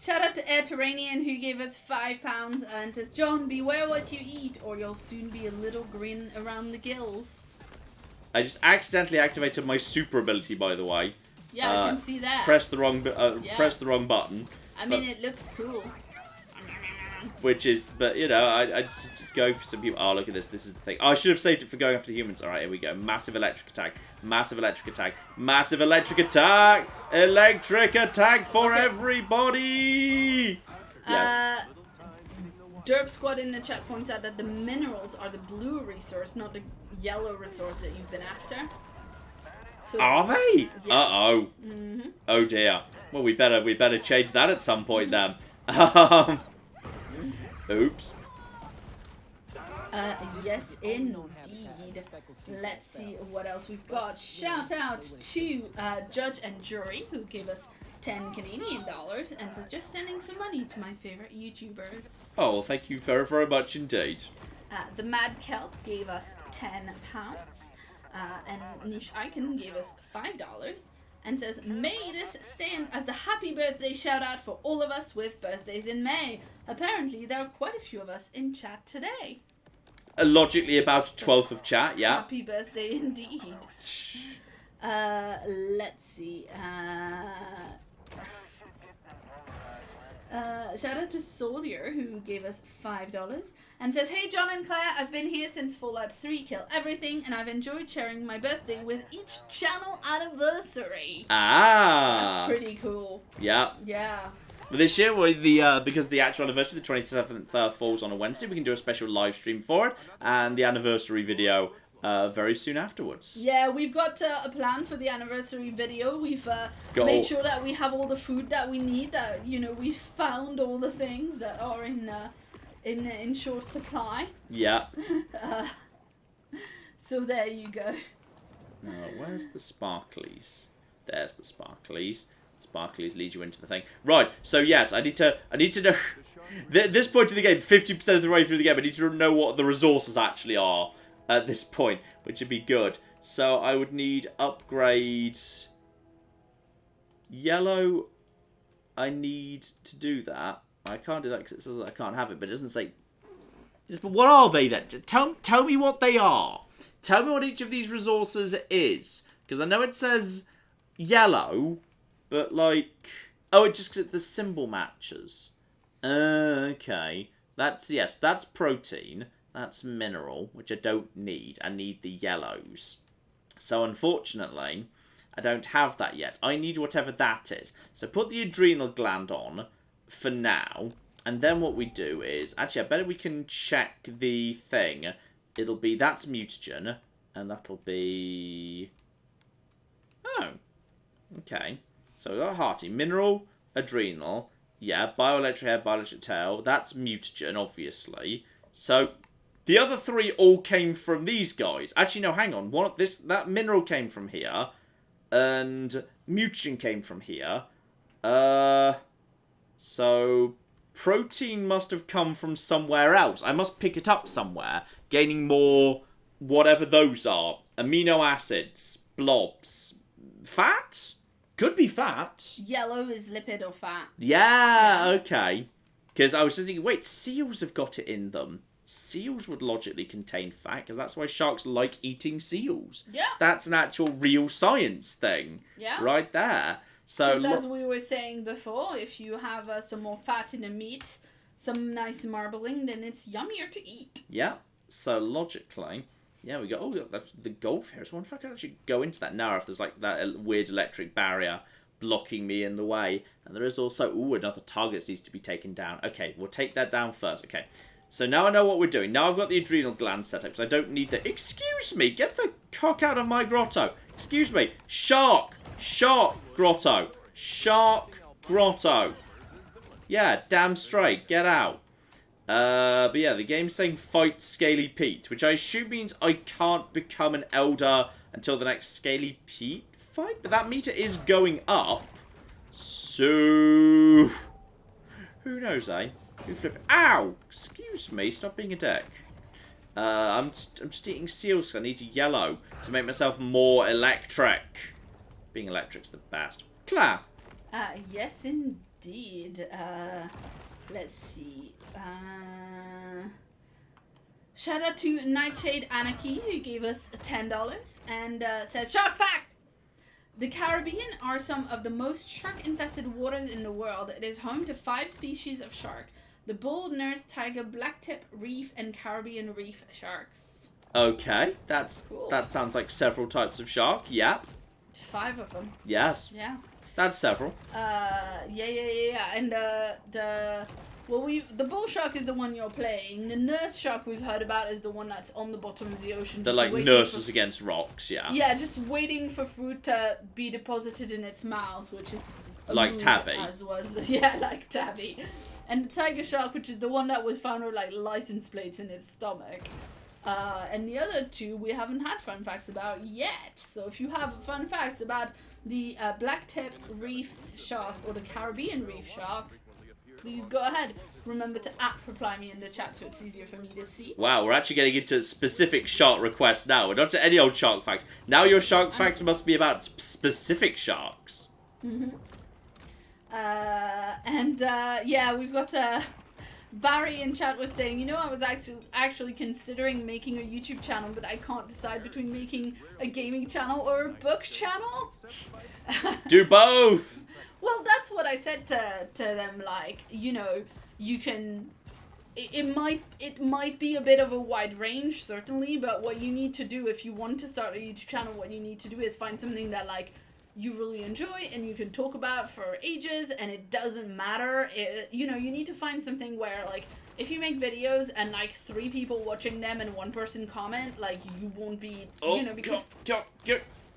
Shout out to Airterranean, who gave us £5 and says, John, beware what you eat, or you'll soon be a little grin around the gills. I just accidentally activated my super ability, by the way. Yeah, I can see that. Press the wrong button. I mean, it looks cool. Which is, but I just go for some people. Oh, look at this. This is the thing. Oh, I should have saved it for going after the humans. All right, here we go. Massive electric attack. Massive electric attack. Massive electric attack. Electric attack for everybody. Yes. Derp Squad in the chat points out that the minerals are the blue resource, not the yellow resource that you've been after. So, are they? Yeah. Uh-oh. Mm-hmm. Oh dear. Well, we better change that at some point then. Oops. Yes, indeed. Let's see what else we've got. Shout out to Judge and Jury, who gave us 10 Canadian dollars and says, just sending some money to my favorite YouTubers. Oh, well, thank you very, very much indeed. The Mad Celt gave us £10. And Niche Icon gave us $5. And says, may this stand as the happy birthday shout out for all of us with birthdays in May. Apparently, there are quite a few of us in chat today. logically about 12th of chat, yeah. Happy birthday indeed. Let's see. Shout out to Soldier, who gave us $5 and says, "Hey John and Claire, I've been here since Fallout 3 Kill Everything, and I've enjoyed sharing my birthday with each channel anniversary." Ah, that's pretty cool. Yeah. Yeah. But this year, because the actual anniversary, the 27th, falls on a Wednesday, we can do a special live stream for it, and the anniversary video very soon afterwards. Yeah, we've got a plan for the anniversary video. We've made sure that we have all the food that we need. That we've found all the things that are in short supply. Yeah. So there you go. Where's the sparklies? There's the sparklies. Sparklies lead you into the thing. Right. So yes, I need to know. This point of the game, 50% of the way through the game, I need to know what the resources actually are. At this point, which would be good. So I would need upgrades. Yellow, I need to do that. I can't do that because it says I can't have it, but it doesn't say. But what are they then? Tell me what they are. Tell me what each of these resources is. Because I know it says yellow, but like... Oh, it's just because the symbol matches. Okay. That's protein. That's mineral, which I don't need. I need the yellows. So, unfortunately, I don't have that yet. I need whatever that is. So, put the adrenal gland on for now. And then what we do is... Actually, I bet we can check the thing. It'll be... That's mutagen. And that'll be... Oh. Okay. So, we got hearty. Mineral, adrenal. Yeah, bioelectric head, bioelectric tail. That's mutagen, obviously. So... The other three all came from these guys. Actually, no, hang on. That mineral came from here. And mutagen came from here. So protein must have come from somewhere else. I must pick it up somewhere. Gaining more whatever those are. Amino acids. Blobs. Fat? Could be fat. Yellow is lipid or fat. Yeah. Okay. Because I was just thinking, wait, seals have got it in them. Seals would logically contain fat, because that's why sharks like eating seals. Yeah. That's an actual real science thing. Yeah. Right there. So, as we were saying before, if you have some more fat in the meat, some nice marbling, then it's yummier to eat. Yeah. So logically, yeah, we got the golf here. So I wonder if I can actually go into that now, if there's like that weird electric barrier blocking me in the way. And there is also, another target that needs to be taken down. Okay, we'll take that down first. Okay. So now I know what we're doing. Now I've got the adrenal gland set up, so I don't need the... Excuse me! Get the cock out of my grotto! Excuse me! Shark! Shark grotto! Shark grotto! Yeah, damn straight. Get out. But yeah, the game's saying fight Scaly Pete, which I assume means I can't become an elder until the next Scaly Pete fight? But that meter is going up. So... Who knows, eh? Who flip? Ow! Excuse me, stop being a dick. I'm just eating seals because I need yellow to make myself more electric. Being electric's the best. Claire. Yes, indeed. Let's see. Shout out to Nightshade Anarchy, who gave us $10 and says, "Shark fact! The Caribbean are some of the most shark-infested waters in the world. It is home to 5 species of shark. The bull, nurse, tiger, blacktip, reef, and Caribbean reef sharks." Okay, that's cool. That sounds like several types of shark. Yep. 5 of them. Yes. Yeah. That's several. Yeah. And the bull shark is the one you're playing. The nurse shark we've heard about is the one that's on the bottom of the ocean. They're like nurses against rocks. Yeah. Yeah, just waiting for food to be deposited in its mouth, which is like Tabby. Like Tabby. And the tiger shark, which is the one that was found with like license plates in its stomach. And the other 2 we haven't had fun facts about yet. So if you have fun facts about the blacktip reef shark or the Caribbean reef shark, please go ahead. Remember to reply me in the chat so it's easier for me to see. Wow, we're actually getting into specific shark requests now. We're not to any old shark facts. Now your shark facts must be about specific sharks. Mm-hmm. Yeah, we've got Barry in chat was saying, you know, I was actually considering making a YouTube channel, but I can't decide between making a gaming channel or a book channel. Do both! Well, that's what I said to them, like, you know, you can... It might be a bit of a wide range, certainly, but what you need to do if you want to start a YouTube channel, what you need to do is find something that, like, you really enjoy and you can talk about for ages and it doesn't matter. You know, you need to find something where, like, if you make videos and, like, 3 people watching them and 1 person comment, like, you won't be, you know, because...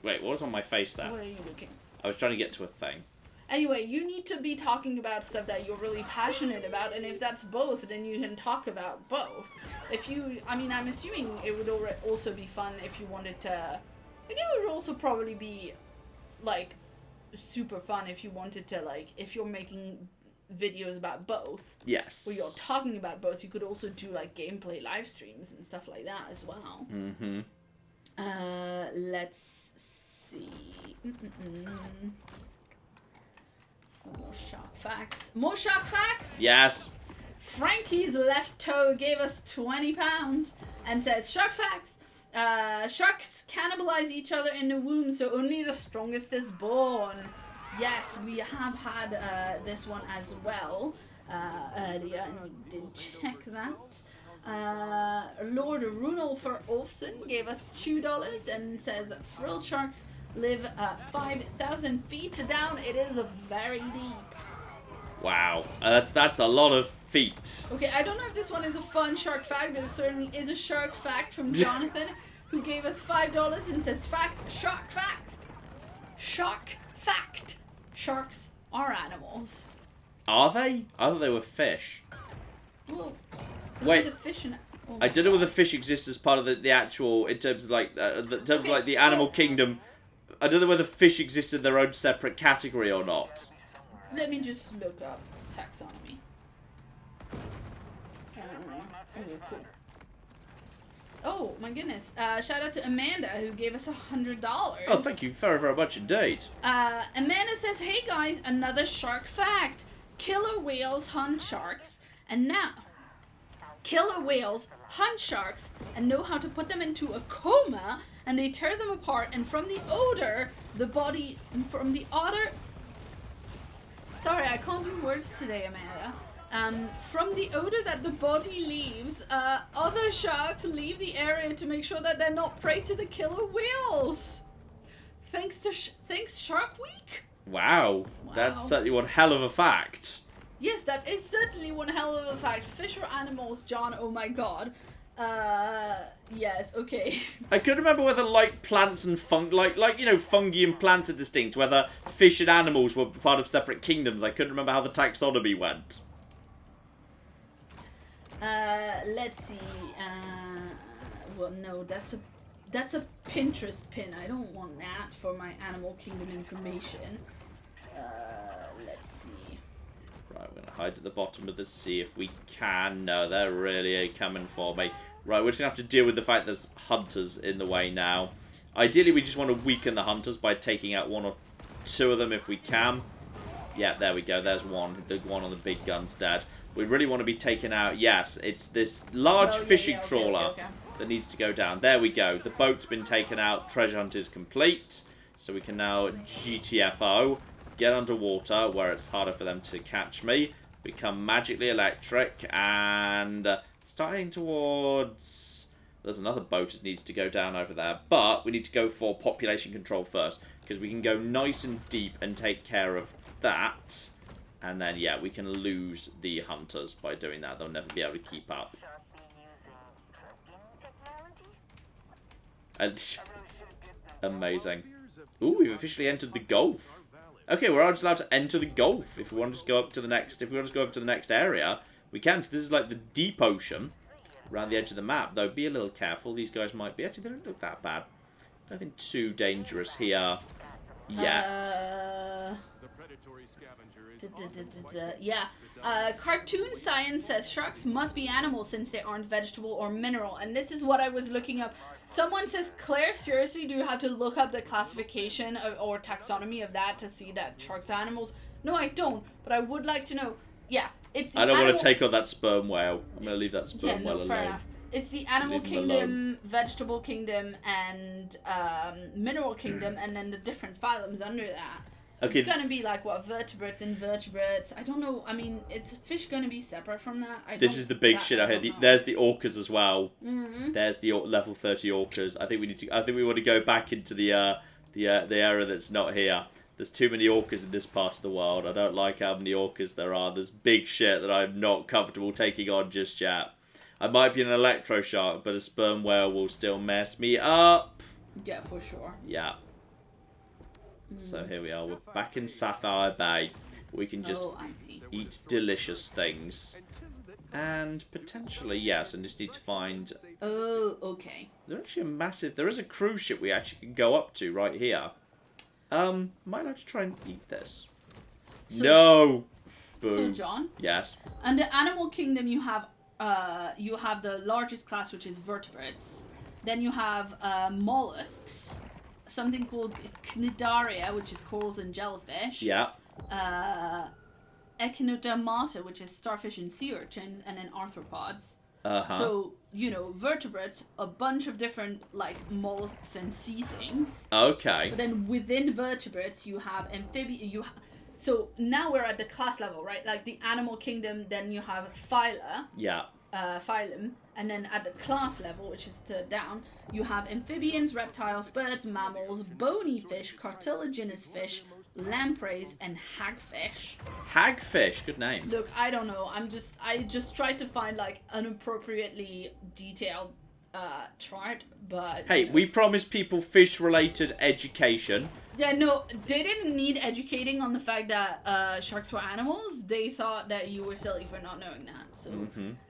Wait, what was on my face there? What are you looking? I was trying to get to a thing. Anyway, you need to be talking about stuff that you're really passionate about, and if that's both, then you can talk about both. If you, I mean, I'm assuming it would also be fun if you wanted to, like, it would also probably be, like, super fun if you wanted to, like, if you're making videos about both. Yes. Where you're talking about both, you could also do, like, gameplay live streams and stuff like that as well. Mm-hmm. Let's see. More shock facts. More shock facts? Yes. Frankie's left toe gave us £20 and says, shock facts. Sharks cannibalize each other in the womb, so only the strongest is born. Yes, we have had this one as well earlier, and we did check that. Lord Runolfer Olfson gave us $2 and says, frill sharks live 5,000 feet down. It is very deep. Wow, that's a lot of feet. Okay, I don't know if this one is a fun shark fact, but it certainly is a shark fact from Jonathan, who gave us $5 and says, shark fact. Sharks are animals. Are they? I thought they were fish. Well, wait. The fish and... Oh I don't know whether fish exists as part of the actual, in terms of like, the animal kingdom. I don't know whether fish exist in their own separate category or not. Let me just look up taxonomy. Oh my goodness! Shout out to Amanda who gave us $100. Oh, thank you very, very much indeed. Amanda says, "Hey guys, another shark fact: killer whales hunt sharks, and now killer whales hunt sharks and know how to put them into a coma." And they tear them apart, and from the odor, from the otter... Sorry, I can't do words today, Amanda. From the odor that the body leaves, other sharks leave the area to make sure that they're not prey to the killer whales. Thanks Shark Week? Wow, that's certainly one hell of a fact. Yes, that is certainly one hell of a fact. Fish are animals, John, oh my god. Yes, okay. I couldn't remember whether, like, plants and you know, fungi and plants are distinct, whether fish and animals were part of separate kingdoms. I couldn't remember how the taxonomy went. Let's see, well, no, that's a Pinterest pin. I don't want that for my Animal Kingdom information. Let's see. Right, we're going to hide at the bottom of the sea if we can. No, they're really coming for me. Right, we're just going to have to deal with the fact there's hunters in the way now. Ideally, we just want to weaken the hunters by taking out 1 or 2 of them if we can. Yeah, there we go. There's one. The one on the big gun's dead. We really want to be taken out. Yes, it's this large fishing trawler that needs to go down. There we go. The boat's been taken out. Treasure hunt is complete. So we can now GTFO. Get underwater where it's harder for them to catch me. Become magically electric. And starting towards... There's another boat that needs to go down over there. But we need to go for population control first. Because we can go nice and deep and take care of that. And then, yeah, we can lose the hunters by doing that. They'll never be able to keep up. And amazing. Ooh, we've officially entered the Gulf. Okay, we're just allowed to enter the Gulf. If we want to just go up to the next, area, we can. So this is like the deep ocean around the edge of the map. Though, be a little careful. These guys might be. Actually, they don't look that bad. Nothing too dangerous here yet. Yeah. Cartoon Science says sharks must be animals since they aren't vegetable or mineral. And this is what I was looking up. Someone says, Claire, seriously, do you have to look up the classification or taxonomy of that to see that sharks are animals? No, I don't. But I would like to know. Yeah. It's the I don't want animal- to take on that sperm whale. I'm going to leave that sperm whale fair alone. enough. It's the animal Leave him kingdom, vegetable kingdom, and mineral kingdom, and then the different phylums under that. Okay. It's gonna be like what, vertebrates, invertebrates. I don't know. I mean, is fish gonna be separate from that? This is the big shit out here. There's the orcas as well. Mm-hmm. There's the level 30 orcas. I think we want to go back into the area that's not here. There's too many orcas in this part of the world. I don't like how many orcas there are. There's big shit that I'm not comfortable taking on just yet. I might be an electro shark, but a sperm whale will still mess me up. Yeah, for sure. Yeah. So here we are. We're back in Sapphire Bay. We can just I see. eat delicious things. And potentially, yes, and just need to find... Oh, okay. There's actually a massive... There is a cruise ship we actually can go up to right here. Might have to try and eat this. No! So, Boo. John? Yes. And the animal kingdom, you have the largest class, which is vertebrates. Then you have mollusks. Something called Cnidaria, which is corals and jellyfish. Yeah. Echinodermata, which is starfish and sea urchins, and then arthropods. Uh-huh. So, vertebrates, a bunch of different, like, mollusks and sea things. Okay. But then within vertebrates, you have so now we're at the class level, right? Like the animal kingdom, then you have phyla. Yeah. Phylum, and then at the class level, which is down, you have amphibians, reptiles, birds, mammals, bony fish, cartilaginous fish, lampreys, and hagfish. Hagfish, good name. Look, I don't know. I just tried to find like an appropriately detailed chart, but Hey, we promised people fish-related education. yeah, no, they didn't need educating on the fact that sharks were animals. They thought that you were silly for not knowing that. So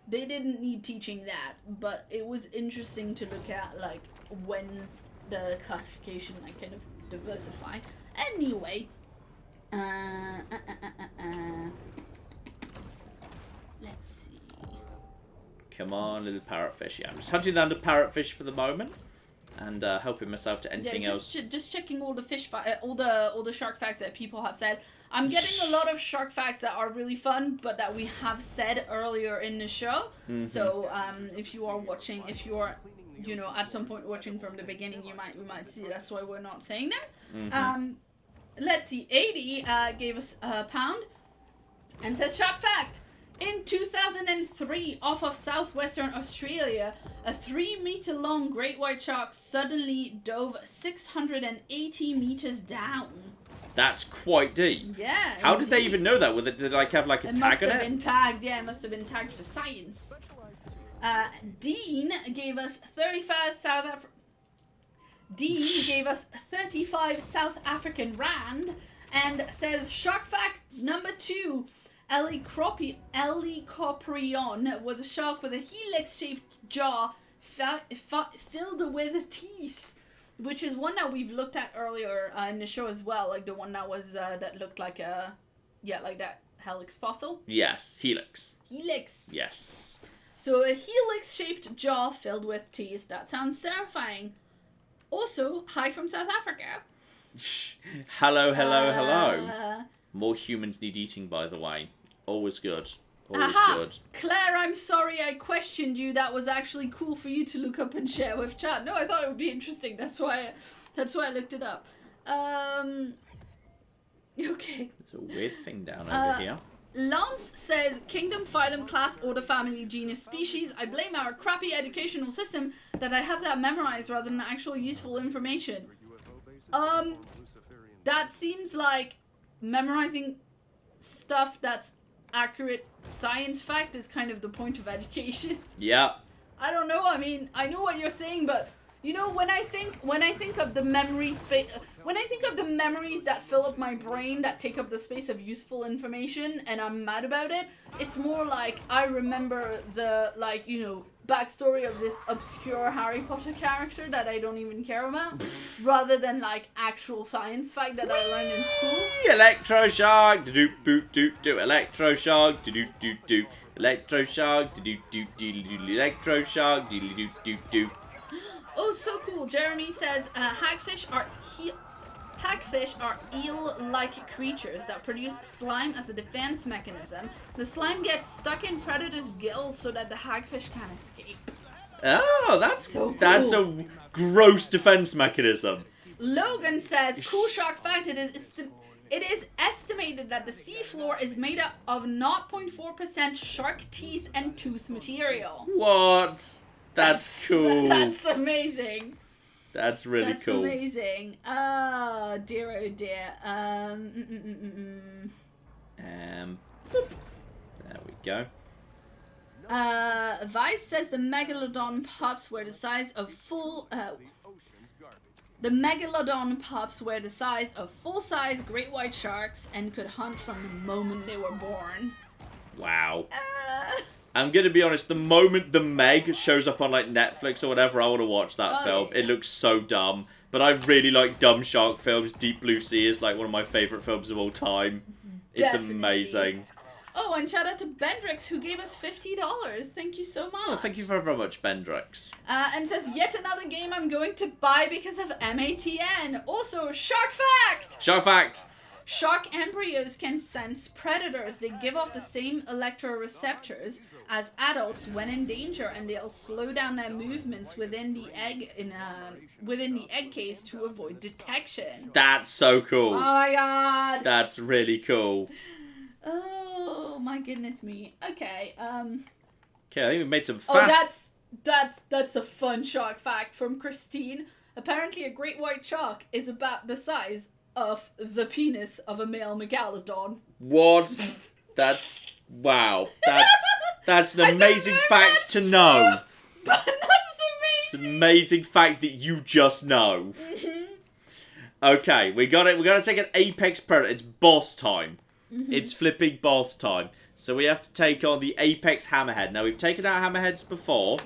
they didn't need teaching that. But it was interesting to look at, like, when the classification, like, kind of diversify. Anyway. Let's see. Come on, little parrotfish. Yeah, I'm just hunting down the parrotfish for the moment. And helping myself to anything else. Just checking all the all the shark facts that people have said. I'm getting a lot of shark facts that are really fun, but that we have said earlier in the show. So if you are watching, if you are, at some point watching from the beginning, we might see that's why we're not saying them. Let's see. 80 gave us a pound and says shark fact. In 2003, off of southwestern Australia, a 3-meter-long great white shark suddenly dove 680 meters down. That's quite deep. Yeah. How did they indeed. even know that? Did they like have like a It tag must on have it? been tagged. Yeah, it must have been tagged for science. Dean gave us 35 South African rand and says shark fact number 2. Helicoprion was a shark with a helix-shaped jaw filled with teeth, which is one that we've looked at earlier in the show as well, like the one that was that looked like like that helix fossil. Yes, helix. Helix. Yes. So a helix-shaped jaw filled with teeth. That sounds terrifying. Also, hi from South Africa. Hello, hello, hello. More humans need eating, by the way. Always good. Always good. Claire, I'm sorry I questioned you. That was actually cool for you to look up and share with chat. No, I thought it would be interesting. That's why I looked it up. Okay. There's a weird thing down over here. Lance says, Kingdom, phylum, class, order, family, genus, species. I blame our crappy educational system that I have that memorized rather than actual useful information. That seems like memorizing stuff that's accurate science fact is kind of the point of education. Yeah. I don't know. I mean, I know what you're saying, but when I think of the memory space, when I think of the memories that fill up my brain that take up the space of useful information and I'm mad about it, it's more like I remember the backstory of this obscure Harry Potter character that I don't even care about, rather than like actual science fact that I learned in school. Electro shark, do do do do. Electro shark, do do do do. Electro shark, do do do do. Electro shark, do do do do. Oh, so cool. Jeremy says hagfish are Hagfish are eel-like creatures that produce slime as a defense mechanism. The slime gets stuck in predators' gills so that the hagfish can't escape. Oh, that's So cool. That's a gross defense mechanism. Logan says, cool shock fact, it is estimated that the seafloor is made up of 0.4% shark teeth and tooth material. What? That's cool. That's amazing. That's really cool. That's amazing. Oh dear, oh dear. There we go. Vice says the megalodon pups were the size of the megalodon pups were the size of full-size great white sharks and could hunt from the moment they were born. Wow. I'm gonna be honest, the moment the Meg shows up on like Netflix or whatever, I want to watch that film. Yeah. It looks so dumb. But I really like dumb shark films. Deep Blue Sea is like one of my favourite films of all time. It's amazing. Oh, and shout out to Bendrix who gave us $50. Thank you so much. Oh, thank you very much, Bendrix. And says, yet another game I'm going to buy because of MATN. Also, Shark Fact! Shark Fact! Shark embryos can sense predators. They give off the same electroreceptors as adults when in danger, and they'll slow down their movements within the egg within the egg case to avoid detection. That's so cool. Oh my god. That's really cool. Oh my goodness me. Okay. Okay, I think we made some fast. Oh, that's a fun shark fact from Christine. Apparently, a great white shark is about the size of the penis of a male megalodon. What? That's wow. That's an amazing fact to know. But that's amazing. It's an amazing fact that you just know. Okay, we got it. We're gonna take an apex predator. It's boss time. It's flipping boss time. So we have to take on the apex hammerhead. Now we've taken out hammerheads before,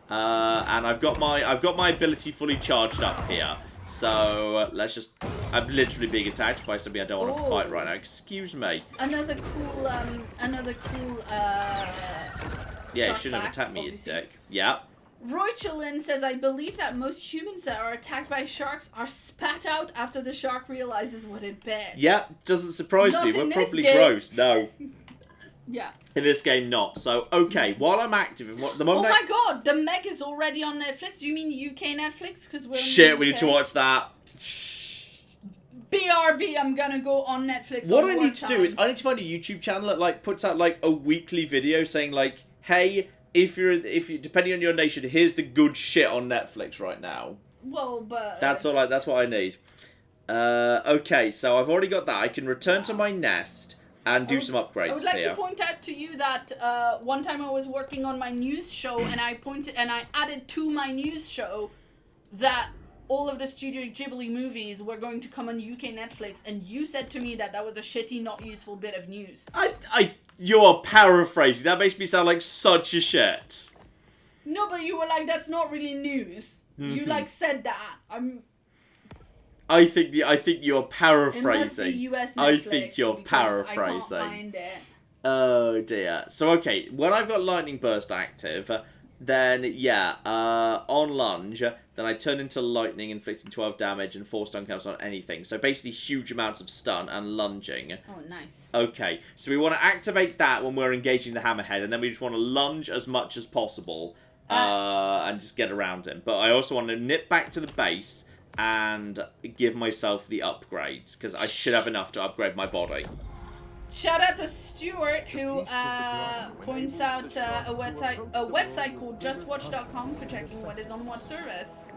and I've got my ability fully charged up here. So let's just. I'm literally being attacked by something I don't want to fight right now. Excuse me. Another cool. Yeah, you shouldn't have attacked me, you dick. Yeah. Roichelin says, I believe that most humans that are attacked by sharks are spat out after the shark realizes what it bit. Yeah, doesn't surprise me. We're probably gross. No. Yeah. In this game, not. So, okay, while I'm active, the moment oh my god, the Meg is already on Netflix. Do you mean UK Netflix? Because we're shit, we need to watch that. BRB, I'm gonna go on Netflix. What I need to do is I need to find a YouTube channel that like puts out like a weekly video saying like, hey, if you depending on your nation, here's the good shit on Netflix right now. Well, but that's all. That's what I need. Okay, so I've already got that. I can return to my nest and do some upgrades. I would like to point out to you that one time I was working on my news show, and I added to my news show that all of the Studio Ghibli movies were going to come on UK Netflix, and you said to me that was a shitty, not useful bit of news. You're paraphrasing. That makes me sound like such a shit. No, but you were like, that's not really news. You like said that. I think you're paraphrasing. It must be US Netflix, I think you're paraphrasing. I can't find it. Oh dear. So okay, when I've got lightning burst active, then yeah, on lunge, then I turn into lightning, inflicting 12 damage and 4 stun counters on anything. So basically huge amounts of stun and lunging. Oh, nice. Okay, so we want to activate that when we're engaging the hammerhead, and then we just want to lunge as much as possible and just get around him. But I also want to nip back to the base and give myself the upgrades, because I should have enough to upgrade my body. Shout out to Stuart, who points out a website called justwatch.com for checking what is on what service.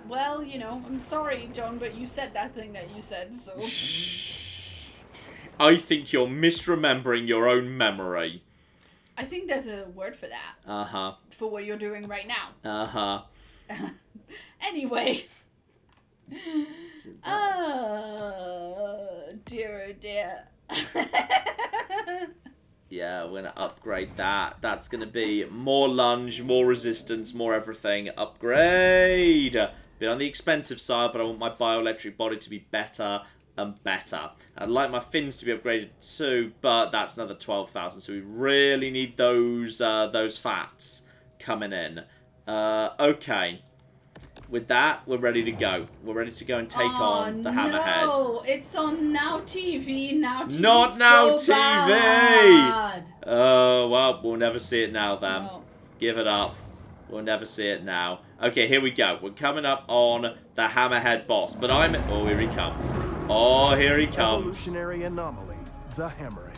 Well, you know, I'm sorry, John, but you said that thing that you said, so... I think you're misremembering your own memory. I think there's a word for that. Uh-huh. For what you're doing right now. Uh-huh. Anyway... Oh, dear, oh dear. Yeah, we're going to upgrade that. That's going to be more lunge, more resistance, more everything. Upgrade! Bit on the expensive side, but I want my bioelectric body to be better and better. I'd like my fins to be upgraded too, but that's another 12,000, so we really need those fats coming in. Okay. with that, we're ready to go. We're ready to go and take on the hammerhead. No, it's on Now TV. Now TV. Not Now so TV. Bad. Oh well, we'll never see it now then. No. Give it up. We'll never see it now. Okay, here we go. We're coming up on the hammerhead boss, but I'm. Oh, here he comes. Oh, here he comes. Evolutionary anomaly, the hammerhead.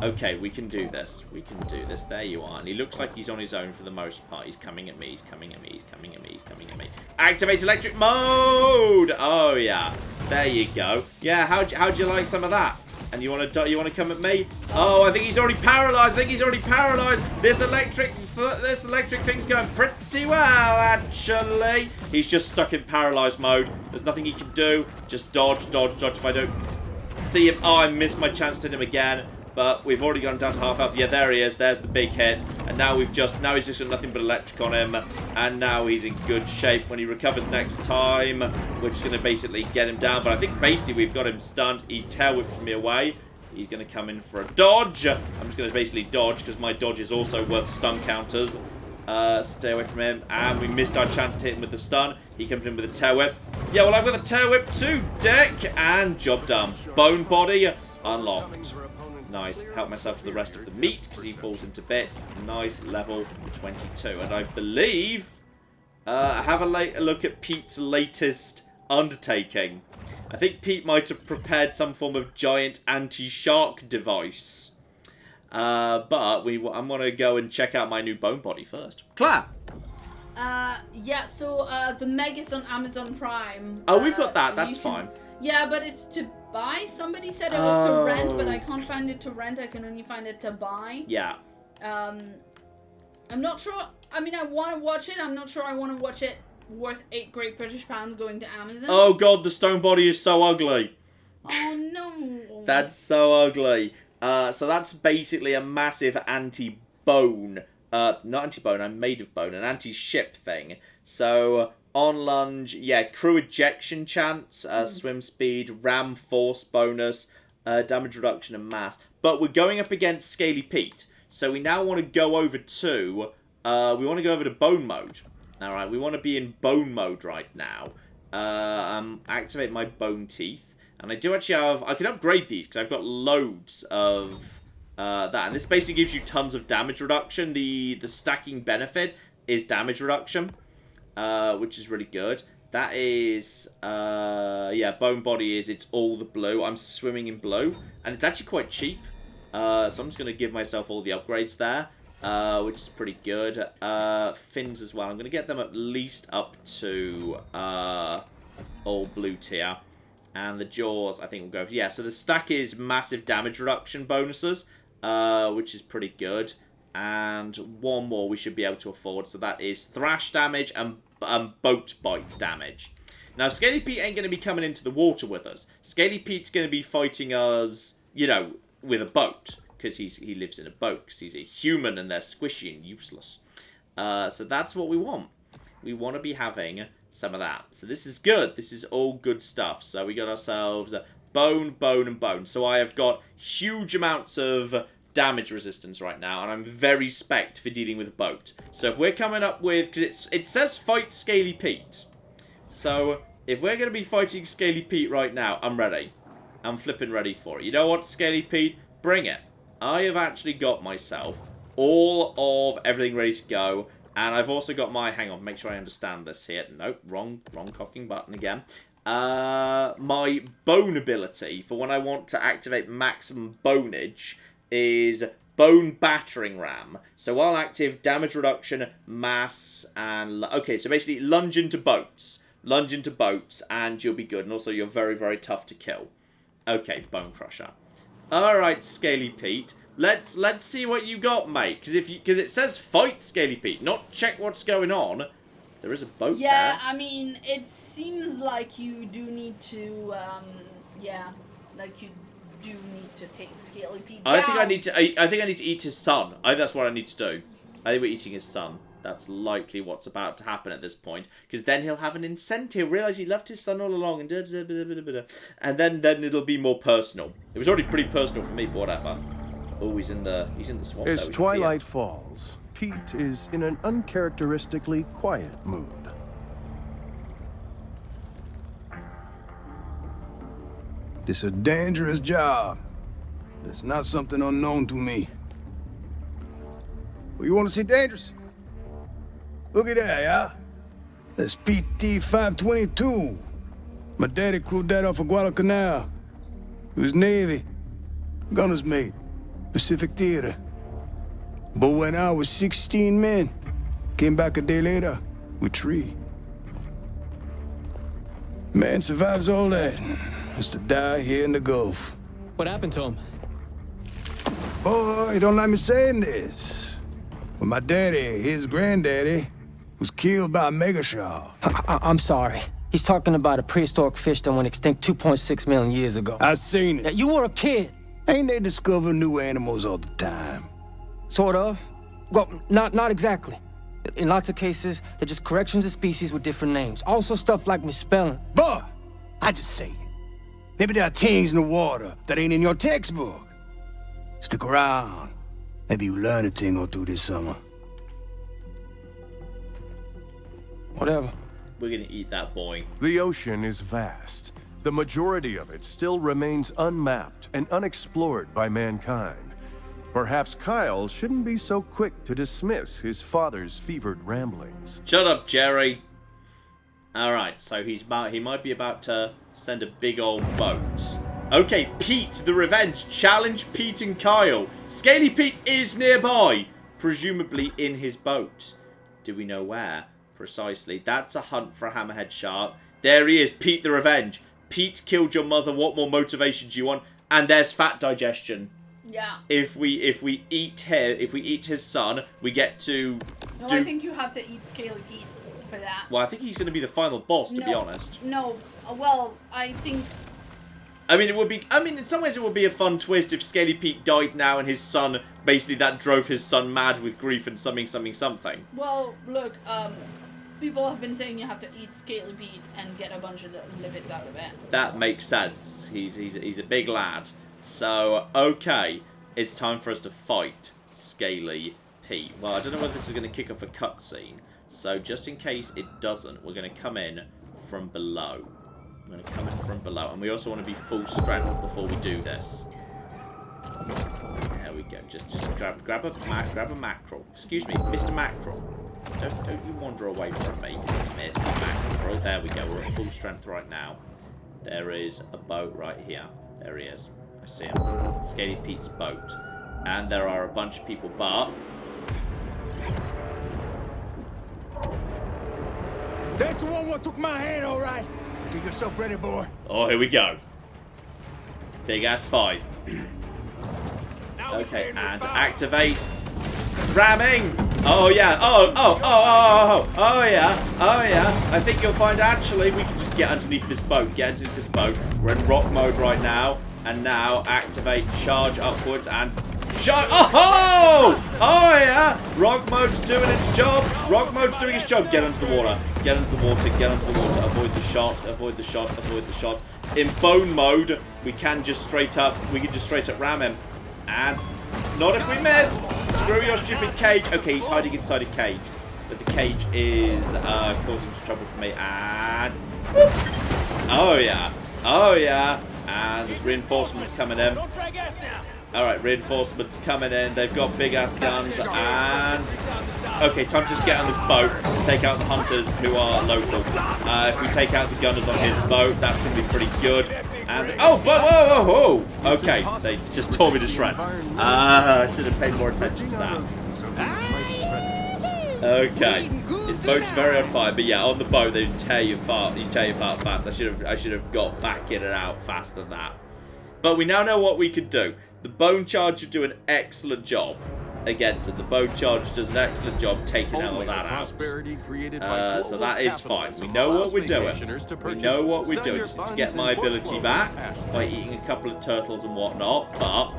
Okay, we can do this. We can do this. There you are. And he looks like he's on his own for the most part. He's coming at me. He's coming at me. He's coming at me. He's coming at me. Activate electric mode! Oh, yeah. There you go. Yeah, how'd you like some of that? And you want to come at me? Oh, I think he's already paralyzed. This electric thing's going pretty well, actually. He's just stuck in paralyzed mode. There's nothing he can do. Just dodge, dodge, dodge. If I don't see him. Oh, I missed my chance to hit him again. But we've already gone down to half health. Yeah, there he is. There's the big hit. And now he's just got nothing but electric on him. And now he's in good shape. When he recovers next time, we're just going to basically get him down. But I think basically we've got him stunned. He tail whipped me away. He's going to come in for a dodge. I'm just going to basically dodge because my dodge is also worth stun counters. Stay away from him. And we missed our chance to hit him with the stun. He comes in with a tail whip. Yeah, well, I've got the tail whip too, Dick. And job done. Bone body unlocked. Nice. Help myself to the rest of the meat because he falls into bits. Nice. Level 22. And I believe have a look at Pete's latest undertaking. I think Pete might have prepared some form of giant anti-shark device. But I'm going to go and check out my new bone body first. Claire! Yeah, so the Meg is on Amazon Prime. Oh, we've got that. That's fine. Yeah, but it's to buy. Somebody said it was to rent, but I can't find it to rent. I can only find it to buy. Yeah. I'm not sure. I mean, I want to watch it. I'm not sure I want to watch it worth £8 Great British pounds going to Amazon. Oh, God, the stone body is so ugly. Oh, no. That's so ugly. So that's basically a massive anti-bone. Not anti-bone, I'm made of bone. An anti-ship thing. So on lunge, yeah, crew ejection chance, swim speed, ram force bonus, damage reduction and mass. But we're going up against Scaly Pete. So we now want to go over to bone mode. Alright, we want to be in bone mode right now. Activate my bone teeth. And I do actually have... I can upgrade these because I've got loads of that. And this basically gives you tons of damage reduction. The stacking benefit is damage reduction, which is really good. That is... yeah, bone body is... It's all the blue. I'm swimming in blue. And it's actually quite cheap. So I'm just going to give myself all the upgrades there. Which is pretty good. Fins as well. I'm going to get them at least up to all blue tier. And the jaws, I think, will go... Yeah, so the stack is massive damage reduction bonuses, which is pretty good. And one more we should be able to afford. So that is thrash damage and boat bite damage. Now, Scaly Pete ain't going to be coming into the water with us. Scaly Pete's going to be fighting us, you know, with a boat. Because he lives in a boat. Because he's a human and they're squishy and useless. So that's what we want. We want to be having some of that. So this is good. This is all good stuff. So we got ourselves bone, bone, and bone. So I have got huge amounts of damage resistance right now. And I'm very spec'd for dealing with a boat. So if we're coming up with... Because it says fight Scaly Pete. So if we're going to be fighting Scaly Pete right now, I'm ready. I'm flipping ready for it. You know what, Scaly Pete? Bring it. I have actually got myself all of everything ready to go. And I've also got my... Hang on, make sure I understand this here. Nope, wrong cocking button again. My bone ability for when I want to activate maximum bonage is bone battering ram. So while active, damage reduction, mass, and... Okay, so basically lunge into boats. Lunge into boats, and you'll be good. And also, you're very, very tough to kill. Okay, bone crusher. Alright, Scaly Pete. Let's see what you got, mate. Because it says fight Scaly Pete, not check what's going on. There is a boat there. Yeah, I mean, it seems like you do need to, yeah, like you do need to take Scaly Pete down. I think I need to eat his son. I think that's what I need to do. I think we're eating his son. That's likely what's about to happen at this point. Because then he'll have an incentive. He'll realise he loved his son all along. And then it'll be more personal. It was already pretty personal for me, but whatever. Oh, he's in the swamp. As twilight falls, Pete is in an uncharacteristically quiet mood. This a dangerous job. It's not something unknown to me. Well, you want to see dangerous? Look at that, yeah? That's PT 522. My daddy crewed that off of Guadalcanal. He was Navy. Gunner's mate. Pacific Theater. But when I was 16 men, came back a day later with 3. Man survives all that. Just to die here in the Gulf. What happened to him? Boy, you don't like me saying this. But my daddy, his granddaddy, was killed by a mega shark. I'm sorry. He's talking about a prehistoric fish that went extinct 2.6 million years ago. I seen it. Now, you were a kid. Ain't they discover new animals all the time? Sort of. Well, not exactly. In lots of cases, they're just corrections of species with different names. Also stuff like misspelling. Boy, I just say it. Maybe there are things in the water that ain't in your textbook. Stick around. Maybe you learn a thing or two this summer. Whatever. We're gonna eat that boy. The ocean is vast. The majority of it still remains unmapped and unexplored by mankind. Perhaps Kyle shouldn't be so quick to dismiss his father's fevered ramblings. Shut up, Jerry. Alright, so he might be about to send a big old boat. Okay, Pete the Revenge. Challenge Pete and Kyle. Scaly Pete is nearby. Presumably in his boat. Do we know where? Precisely. That's a hunt for a hammerhead shark. There he is, Pete the Revenge. Pete killed your mother. What more motivation do you want? And there's fat digestion. Yeah. If we eat his son, we get to. No, I think you have to eat Scaly Pete for that. Well, I think he's going to be the final boss, to be honest. No. Well, I think. I mean, it would be. I mean, in some ways, it would be a fun twist if Scaly Pete died now, and his son basically that drove his son mad with grief and something. Well, look. People have been saying you have to eat Scaly Pete and get a bunch of lipids out of it. That makes sense. He's a big lad. So, okay. It's time for us to fight Scaly Pete. Well, I don't know whether this is going to kick off a cutscene. So, just in case it doesn't, we're going to come in from below. I'm going to come in from below. And we also want to be full strength before we do this. There we go. Just grab a mackerel. Excuse me, Mr. Mackerel. Don't you wander away from me, Mr. Mackerel. There we go. We're at full strength right now. There is a boat right here. There he is. I see him. Scaly Pete's boat. And there are a bunch of people, but... That's the one what took my hand, all right. Get yourself ready, boy. Oh, here we go. Big ass fight. Okay, and activate. Ramming! Oh yeah, oh yeah. I think you'll find actually we can just get underneath this boat. We're in rock mode right now. And now activate, charge upwards and charge. Oh! Oh yeah! Rock mode's doing its job. Rock mode's doing its job. Get under the water. Get under the water. Avoid the shots. In bone mode, we can just straight up ram him. And not if we miss. Screw your stupid cage. Okay, he's hiding inside a cage. But the cage is causing trouble for me. And whoop. Oh yeah. And there's reinforcements coming in. Alright, reinforcements coming in. They've got big ass guns. And okay, time to just get on this boat and take out the hunters who are local. If we take out the gunners on his boat, that's going to be pretty good. And whoa! Okay, they just tore me to shreds. I should have paid more attention to that. Okay, his boat's very on fire, but yeah, on the boat they tear you apart fast. I should have got back in and out faster than that. But we now know what we could do. The bone charger do an excellent job against it. The bone charger does an excellent job taking all of that out. So that is fine. We know what we're doing. Just need to get my ability back by eating a couple of turtles and whatnot. But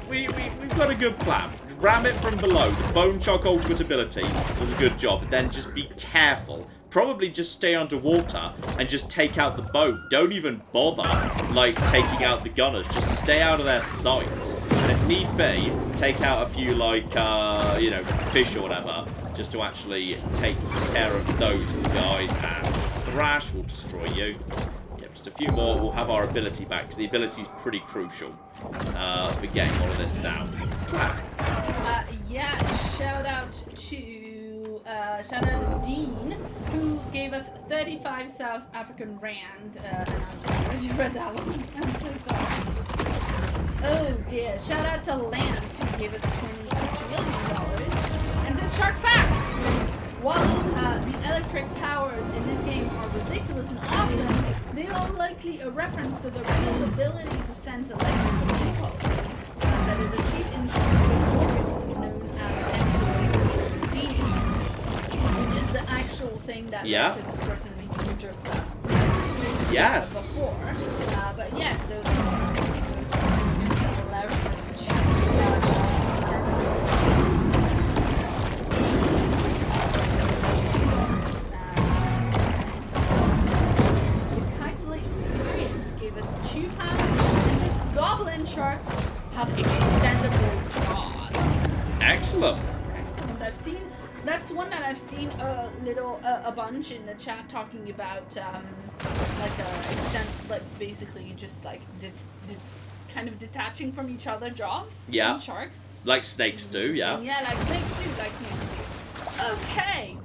we've got a good plan. Ram it from below. The bone chock ultimate ability does a good job. And then just be careful. Probably just stay underwater and just take out the boat. Don't even bother, like, taking out the gunners. Just stay out of their sight. And if need be, take out a few, like, you know, fish or whatever, just to actually take care of those guys. And Thrash will destroy you. Yeah, just a few more. We'll have our ability back, because the ability is pretty crucial for getting all of this down. Yeah, shout out to Dean, who gave us 35 South African Rand. And I already read that one. I'm so sorry. Oh dear. Shout out to Lance, who gave us $20 Australian. And says, Shark Fact! Whilst the electric powers in this game are ridiculous and awesome, they are likely a reference to the real ability to sense electrical impulses that is achieved in short organs known as empathy, which is the actual thing that led to this person making a joke about before. But yes, those are reference to goblin sharks have extendable jaws. Excellent. Excellent. That's one that I've seen a bunch in the chat talking about basically just like kind of detaching from each other jaws. Yeah. In sharks. Like snakes do, yeah. Yeah, like snakes do. Okay.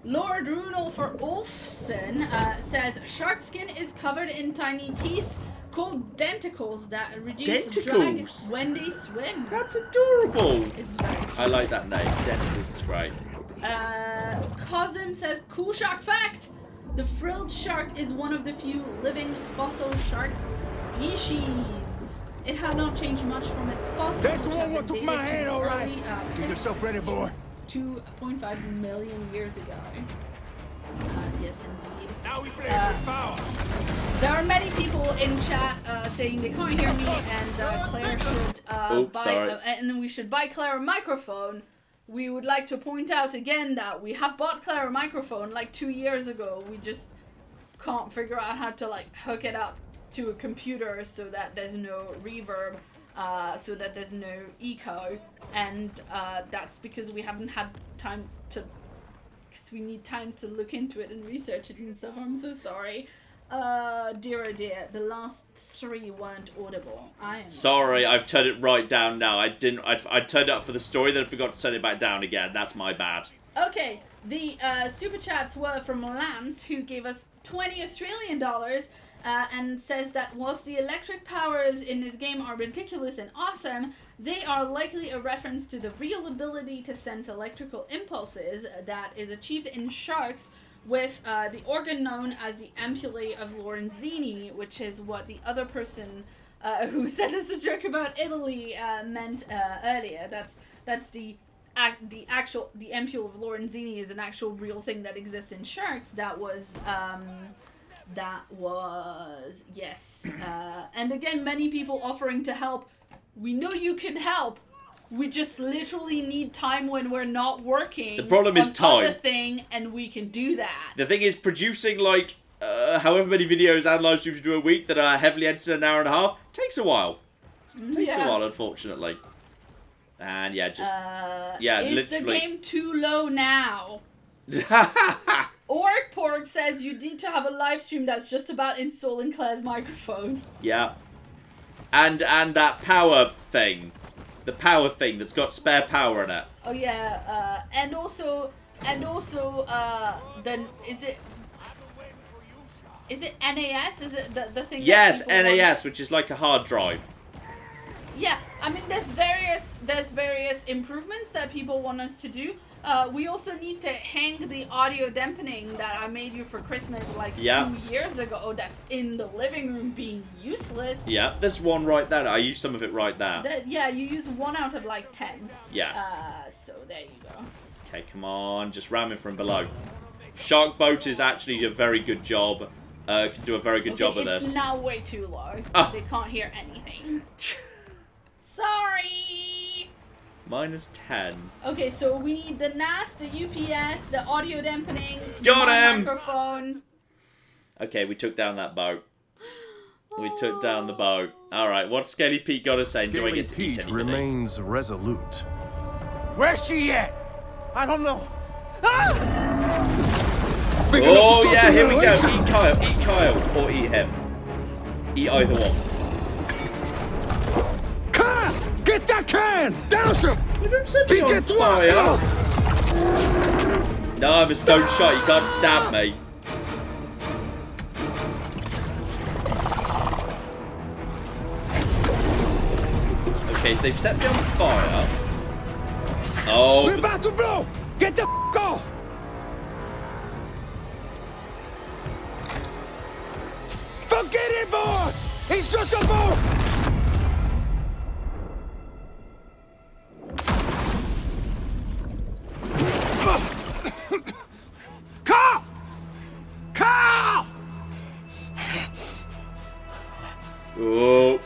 Lord Runolf Olfson says shark skin is covered in tiny teeth called denticles that reduce drag when they swim. That's adorable. It's very cute. I like that name. Denticles is great. Cosm says cool shark fact. The frilled shark is one of the few living fossil shark species. It has not changed much from its fossils. That's the one what took my hand, all right. Get yourself ready, boy. 2.5 million years ago. Yes, indeed. Now we play with power. There are many people in chat saying they can't hear me, and Claire should and we should buy Claire a microphone. We would like to point out again that we have bought Claire a microphone like 2 years ago. We just can't figure out how to like hook it up to a computer so that there's no reverb. So that there's no echo, and that's because we haven't had time to, because we need time to look into it and research it and stuff. I'm so sorry. Dear oh dear, the last 3 weren't audible. Sorry, I've turned it right down now. I turned it up for the story, then I forgot to turn it back down again. That's my bad. Okay, the super chats were from Lance, who gave us $20 Australian. And says that whilst the electric powers in this game are ridiculous and awesome, they are likely a reference to the real ability to sense electrical impulses that is achieved in sharks with the organ known as the ampullae of Lorenzini, which is what the other person who sent us a joke about Italy meant earlier. That's the ampulle of Lorenzini is an actual real thing that exists in sharks. Yes. And again, many people offering to help. We know you can help. We just literally need time when we're not working. The problem is time. Other thing, and we can do that. The thing is, producing like however many videos and live streams you do a week that are heavily edited an hour and a half takes a while. It takes a while, unfortunately. And yeah, just is literally. Is the game too low now? Orc Pork says you need to have a live stream that's just about installing Claire's microphone. Yeah. And that power thing. The power thing that's got spare power in it. Oh yeah, and also then is it NAS? Is it the thing? Yes, NAS, which is like a hard drive. Yeah, I mean there's various improvements that people want us to do. We also need to hang the audio dampening that I made you for Christmas like 2 years ago. That's in the living room being useless. Yeah, there's one right there. I used some of it right there. Yeah, you use 1 out of like 10. Yes. So there you go. Okay, come on, just ramming from below. Shark Boat is actually a very good job. Can do a very good job of this. It's now way too low. Oh. They can't hear anything. Sorry. -10. Okay, so we need the NAS, the UPS, the audio dampening, Got the him! microphone. Okay, we took down that boat. We took down the boat. Alright, what's Scaly Pete got to say? Do I get to eat Pete anybody? remains resolute. Where's she at? I don't know. Oh, yeah, here we go. Eat Kyle, or eat him. Eat either one. Kyle! Get that can! Douse him! He gets fire! No, I'm a stone shot. You can't stab me. Okay, so they've set me on fire. Oh. We're about to blow! Get the off! Forget it, boy! He's just a boat! Carl! Carl! Oh,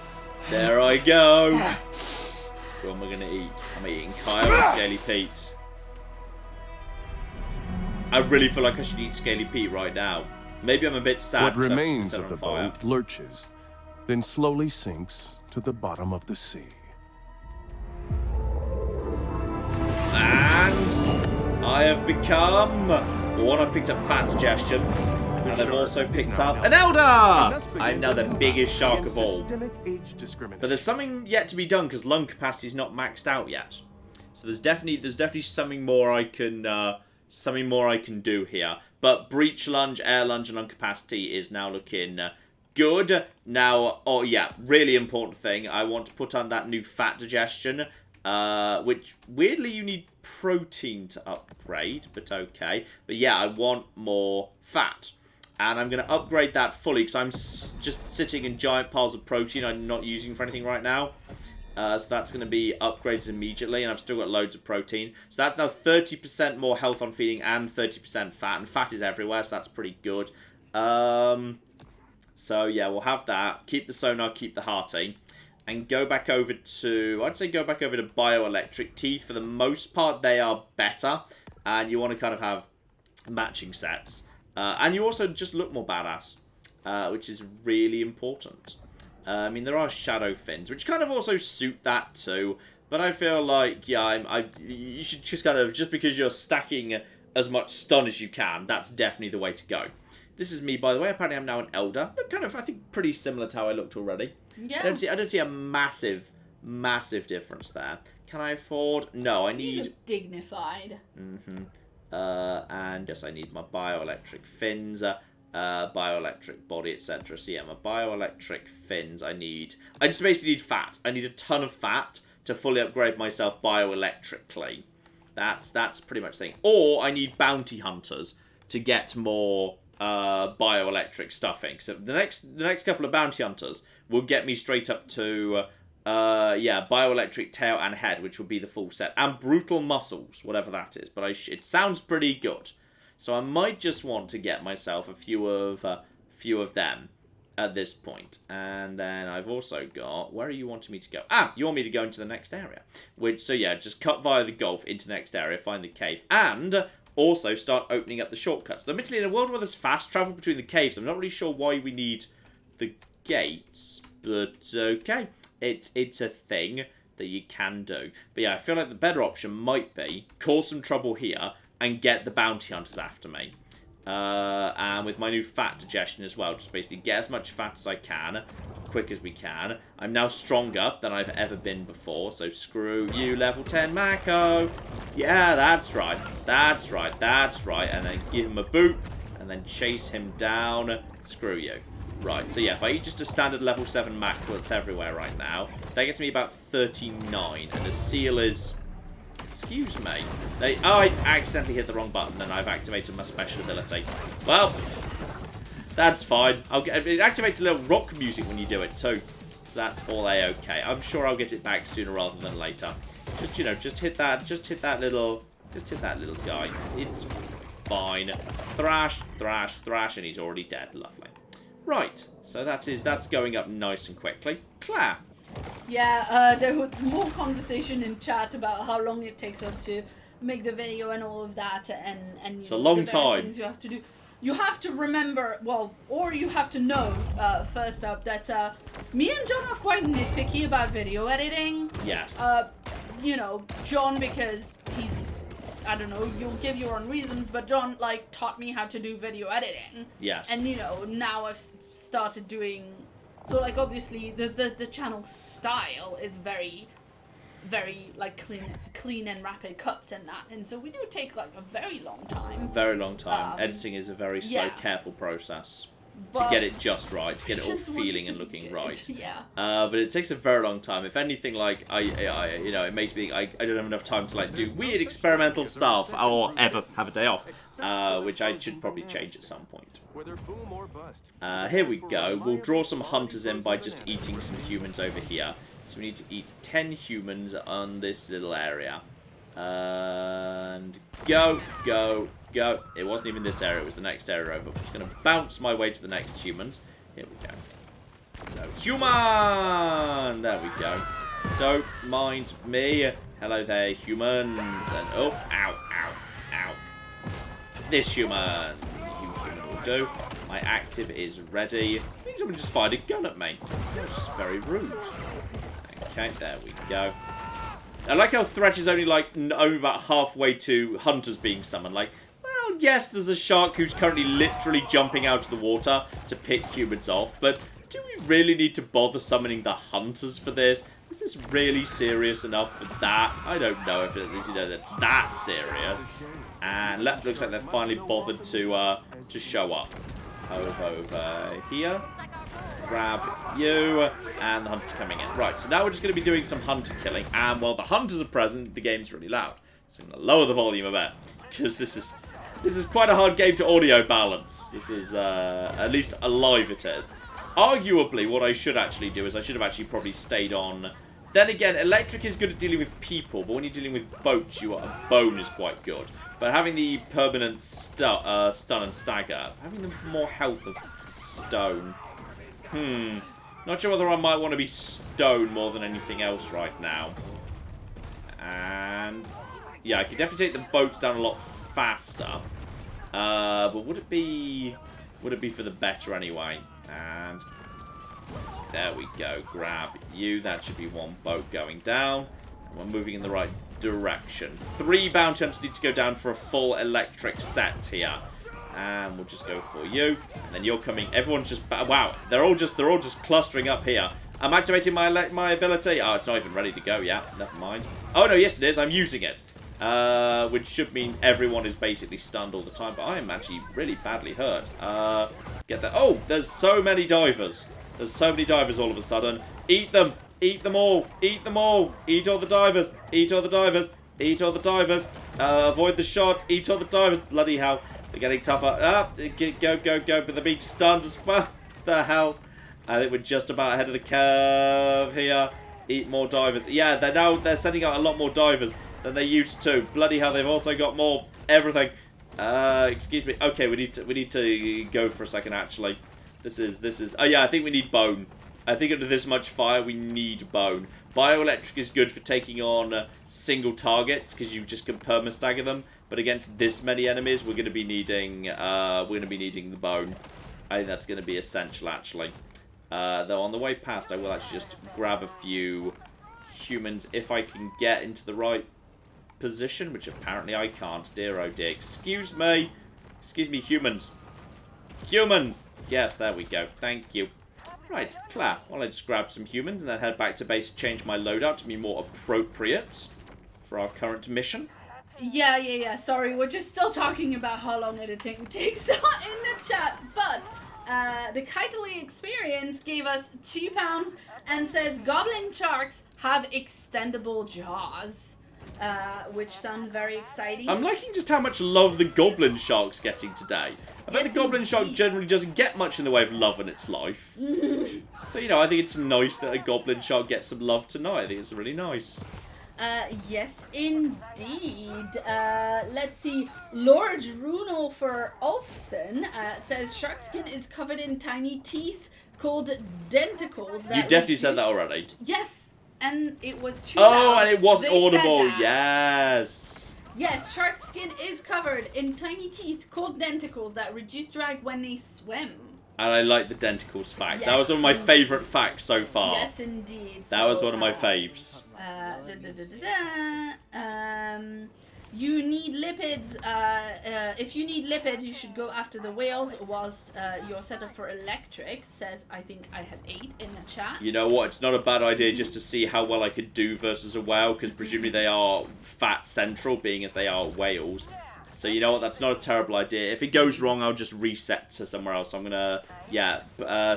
there I go. What am I going to eat? I'm eating Kyle and Scaly Pete. I really feel like I should eat Scaly Pete right now. Maybe I'm a bit sad. What remains of the boat lurches, then slowly sinks to the bottom of the sea. And I have become... One, I've picked up fat digestion. And I've also picked up an elder! I'm now the biggest shark of all. But there's something yet to be done because lung capacity is not maxed out yet. So there's definitely something more I can do here. But breach lunge, air lunge, and lung capacity is now looking good. Now, oh yeah, really important thing. I want to put on that new fat digestion. Which, weirdly, you need protein to upgrade, but okay. But yeah, I want more fat. And I'm going to upgrade that fully, because I'm just sitting in giant piles of protein I'm not using for anything right now. So that's going to be upgraded immediately, and I've still got loads of protein. So that's now 30% more health on feeding and 30% fat, and fat is everywhere, so that's pretty good. So yeah, we'll have that. Keep the sonar, keep the hearty. And go back over to, I'd say go back over to bioelectric teeth. For the most part, they are better. And you want to kind of have matching sets. And you also just look more badass, which is really important. I mean, there are shadow fins, which kind of also suit that too. But I feel like, yeah, you should just kind of, just because you're stacking as much stun as you can, that's definitely the way to go. This is me, by the way. Apparently, I'm now an elder. Kind of, I think, pretty similar to how I looked already. Yeah. I don't see a massive difference there. Can I afford? No, I need... You look dignified. And yes, I need my bioelectric fins, bioelectric body, etc. So yeah, my bioelectric fins, I just basically need fat. I need a ton of fat to fully upgrade myself bioelectrically. That's pretty much the thing. Or I need bounty hunters to get more bioelectric stuffing. So the next couple of bounty hunters will get me straight up to yeah, bioelectric tail and head, which will be the full set, and brutal muscles, whatever that is. But it sounds pretty good, so I might just want to get myself a few of them at this point. And then I've also got, where are you wanting me to go? Ah, you want me to go into the next area, so yeah, just cut via the Gulf into the next area, find the cave, and also start opening up the shortcuts. So admittedly, in a world where there's fast travel between the caves, I'm not really sure why we need the gates, but okay. It's a thing that you can do. But yeah, I feel like the better option might be cause some trouble here and get the bounty hunters after me. And with my new fat digestion as well, just basically get as much fat as I can, quick as we can. I'm now stronger than I've ever been before, so screw you, level 10 Mako. Yeah, that's right. That's right. That's right. And then give him a boot and then chase him down. Screw you. Right, so yeah, if I eat just a standard level 7 mackerel that's everywhere right now, that gets me about 39, and the seal is... Excuse me. Oh, I accidentally hit the wrong button, and I've activated my special ability. Well, that's fine. It activates a little rock music when you do it, too. So that's all A-okay. I'm sure I'll get it back sooner rather than later. Just, you know, just hit that little guy. It's fine. Thrash, thrash, thrash, and he's already dead. Lovely. Right, so that's going up nice and quickly. Claire. Yeah, there was more conversation in chat about how long it takes us to make the video and all of that, and it's a long time. Things you have to do. You have to remember, well, or you have to know first up that me and John are quite nitpicky about video editing. Yes. You know, John because he's I don't know, you'll give your own reasons, but John, like, taught me how to do video editing. Yes. And, you know, now I've started doing... So, like, obviously, the channel style is very, like, clean and rapid cuts and that. And so we do take, like, a very long time. Very long time. Editing is a very slow, careful process. To get it just right, to get it all feeling and looking right. Yeah. But it takes a very long time. If anything, like I you know, it makes me I don't have enough time to like do weird experimental stuff or ever have a day off, which I should probably change at some point. Here we go. We'll draw some hunters in by just eating some humans over here. So we need to eat 10 humans on this little area. And go. It wasn't even this area, it was the next area over. I'm just going to bounce my way to the next humans. Here we go. So, human! There we go. Don't mind me. Hello there, humans. And, oh, ow. This human. Human will do. My active is ready. I think someone just fired a gun at me. That's just very rude. Okay, there we go. I like how threat is only about halfway to hunters being summoned. Like, well, yes, there's a shark who's currently literally jumping out of the water to pick humans off, but do we really need to bother summoning the hunters for this? Is this really serious enough for that? I don't know if it is, you know, that's that serious. And looks like they've finally bothered to show up. Over here. Grab you, and the hunter's coming in. Right, so now we're just going to be doing some hunter killing, and while the hunters are present, the game's really loud. So I'm going to lower the volume a bit, because this is quite a hard game to audio balance. This is, at least alive it is. Arguably, what I should actually do is I should have actually probably stayed on... Then again, electric is good at dealing with people, but when you're dealing with boats, a bone is quite good. But having the permanent stun and stagger, having the more health of stone... Not sure whether I might want to be stone more than anything else right now. And... yeah, I could definitely take the boats down a lot faster. But would it be for the better anyway? And... there we go. Grab you. That should be one boat going down. And we're moving in the right direction. 3 bounty hunters need to go down for a full electric set here. And we'll just go for you. And then you're coming. Everyone's just... wow. They're all just clustering up here. I'm activating my ability. Oh, it's not even ready to go yet. Never mind. Oh, no. Yes, it is. I'm using it. Which should mean everyone is basically stunned all the time. But I am actually really badly hurt. Get that. Oh, there's so many divers. There's so many divers all of a sudden. Eat them. Eat them all. Eat them all. Eat all the divers. Eat all the divers. Eat all the divers. Avoid the shots. Eat all the divers. Bloody hell. They're getting tougher. Go. But they're being stunned as well. What the hell? I think we're just about ahead of the curve here. Eat more divers. Yeah, they're sending out a lot more divers than they used to. Bloody hell, they've also got more everything. Excuse me. Okay, we need to go for a second actually. This is oh yeah, I think we need bone. I think under this much fire we need bone. Bioelectric is good for taking on single targets because you just can perma-stagger them. But against this many enemies, we're going to be needing the bone. I think that's going to be essential actually. Though on the way past, I will actually just grab a few humans if I can get into the right position, which apparently I can't. Dear oh dear. Excuse me, humans. Humans. Yes, there we go. Thank you. Right, Claire. Well, let's grab some humans and then head back to base to change my loadout to be more appropriate for our current mission. Yeah. Sorry, we're just still talking about how long editing takes in the chat. But the Kitely Experience gave us £2 and says Goblin Sharks have extendable jaws. Which sounds very exciting. I'm liking just how much love the Goblin Shark's getting today. I bet the Goblin Shark generally doesn't get much in the way of love in its life. So, you know, I think it's nice that a Goblin Shark gets some love tonight. I think it's really nice. Yes, indeed. Let's see. Lord Runo for Ulfson says shark skin is covered in tiny teeth called denticles. You definitely said that already. Yes. And it was too loud. loud. And it wasn't audible. Yes. Yes, shark skin is covered in tiny teeth called denticles that reduce drag when they swim. And I like the denticles fact. Yes, that was one of my favourite facts so far. Yes, indeed. That was one of my faves. You need lipids. If you need lipids, you should go after the whales. Whilst your setup for electric says, I think I have 8 in the chat. You know what? It's not a bad idea just to see how well I could do versus a whale, because presumably they are fat central, being as they are whales. So you know what? That's not a terrible idea. If it goes wrong, I'll just reset to somewhere else. I'm gonna,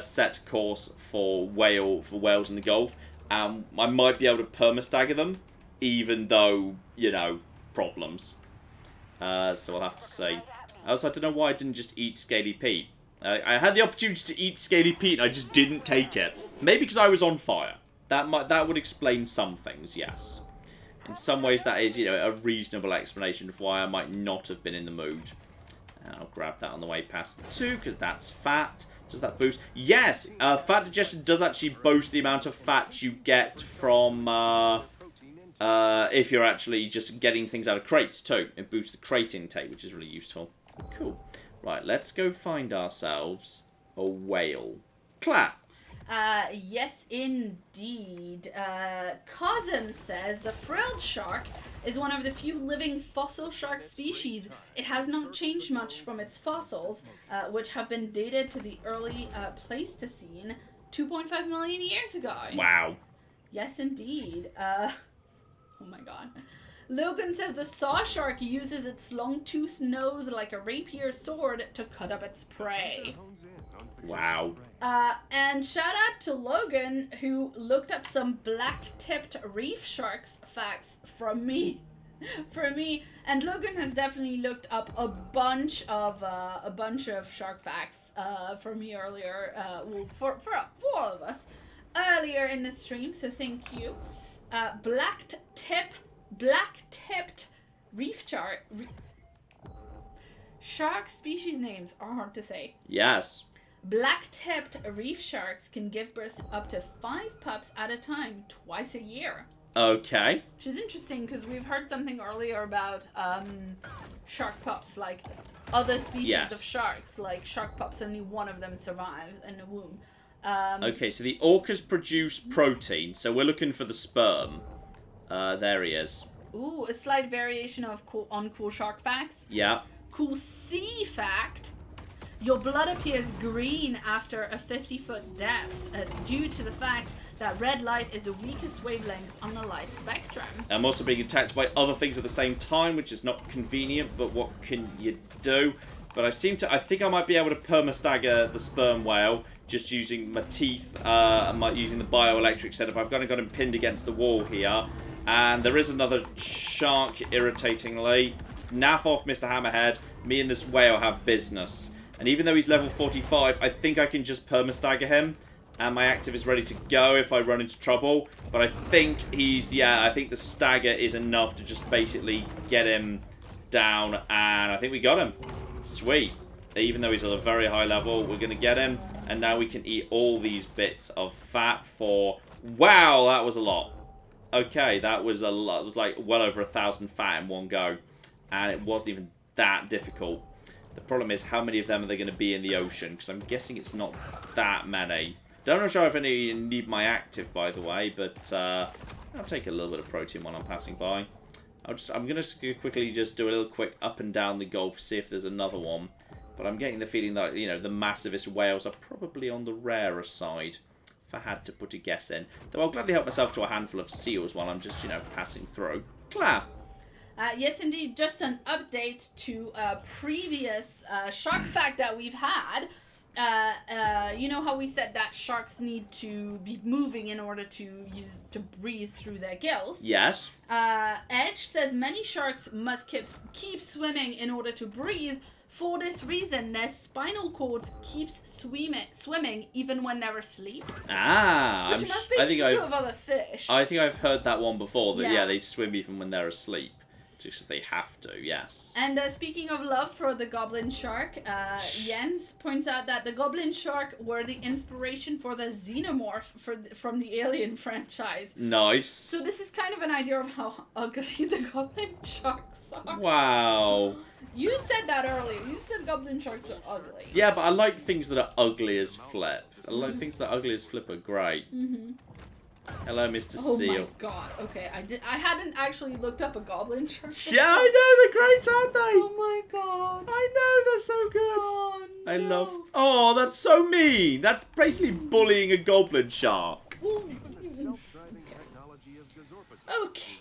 set course for whales in the Gulf. I might be able to perma-stagger them, even though, you know, problems. So I'll have to say. Also, I don't know why I didn't just eat Scaly Pete. I had the opportunity to eat Scaly Pete and I just didn't take it. Maybe because I was on fire. That would explain some things, yes. In some ways, that is, you know, a reasonable explanation of why I might not have been in the mood. I'll grab that on the way past 2, because that's fat. Does that boost? Yes! Fat digestion does actually boost the amount of fat you get from, if you're actually just getting things out of crates, too. It boosts the crate intake, which is really useful. Cool. Right, let's go find ourselves a whale. Clap! Yes, indeed. Cosm says the frilled shark is one of the few living fossil shark species. It has not changed much from its fossils, which have been dated to the early Pleistocene 2.5 million years ago. Wow. Yes, indeed. Oh my god. Logan says the saw shark uses its long-toothed nose like a rapier sword to cut up its prey. Wow. And shout out to Logan, who looked up some black-tipped reef sharks facts from me. And Logan has definitely looked up a bunch of shark facts for me earlier. For all of us earlier in the stream. So thank you. Black-tipped reef shark species names are hard to say. Yes. Black-tipped reef sharks can give birth up to 5 pups at a time, twice a year. Okay. Which is interesting because we've heard something earlier about shark pups, like other species of sharks. Like shark pups, only one of them survives in the womb. Okay, so the orcas produce protein, so we're looking for the sperm. There he is. Ooh, a slight variation of uncool shark facts. Yeah. Cool sea fact. Your blood appears green after a 50-foot depth due to the fact that red light is the weakest wavelength on the light spectrum. I'm also being attacked by other things at the same time, which is not convenient, but what can you do? But I think I might be able to perma-stagger the sperm whale just using my teeth, using the bioelectric setup. I've got him pinned against the wall here. And there is another shark, irritatingly. Naff off, Mr. Hammerhead. Me and this whale have business. And even though he's level 45, I think I can just perma-stagger him. And my active is ready to go if I run into trouble. But I think I think the stagger is enough to just basically get him down. And I think we got him. Sweet. Even though he's at a very high level, we're going to get him. And now we can eat all these bits of fat for... Wow, that was a lot. Okay, that was a lot. It was like well over 1,000 fat in one go. And it wasn't even that difficult. The problem is, how many of them are there going to be in the ocean? Because I'm guessing it's not that many. Don't know sure if I need my active, by the way, but I'll take a little bit of protein while I'm passing by. I'm going to quickly just do a little quick up and down the Gulf, see if there's another one. But I'm getting the feeling that, you know, the massivest whales are probably on the rarer side, if I had to put a guess in. Though I'll gladly help myself to a handful of seals while I'm just, you know, passing through. Claire. Yes, indeed. Just an update to a previous shark fact that we've had. You know how we said that sharks need to be moving in order to breathe through their gills? Yes. Edge says many sharks must keep swimming in order to breathe. For this reason, their spinal cords keeps swimming even when they're asleep. Ah, which must be true of other fish. I think I've heard that one before. That they swim even when they're asleep. Just they have to, yes. And speaking of love for the goblin shark, Jens points out that the goblin shark were the inspiration for the xenomorph from the Alien franchise. Nice. So this is kind of an idea of how ugly the goblin sharks are. Wow. You said that earlier. You said goblin sharks are ugly. Yeah, but I like things that are ugly as flip. I like things that are ugly as flip are great. Hello, Mr. Oh Seal. my god. Okay, I hadn't actually looked up a goblin shark. Yeah, I know, they're great, aren't they? Oh my god. I know, they're so good. Oh, no. I love... Oh, that's so mean. That's basically bullying a goblin shark. Okay.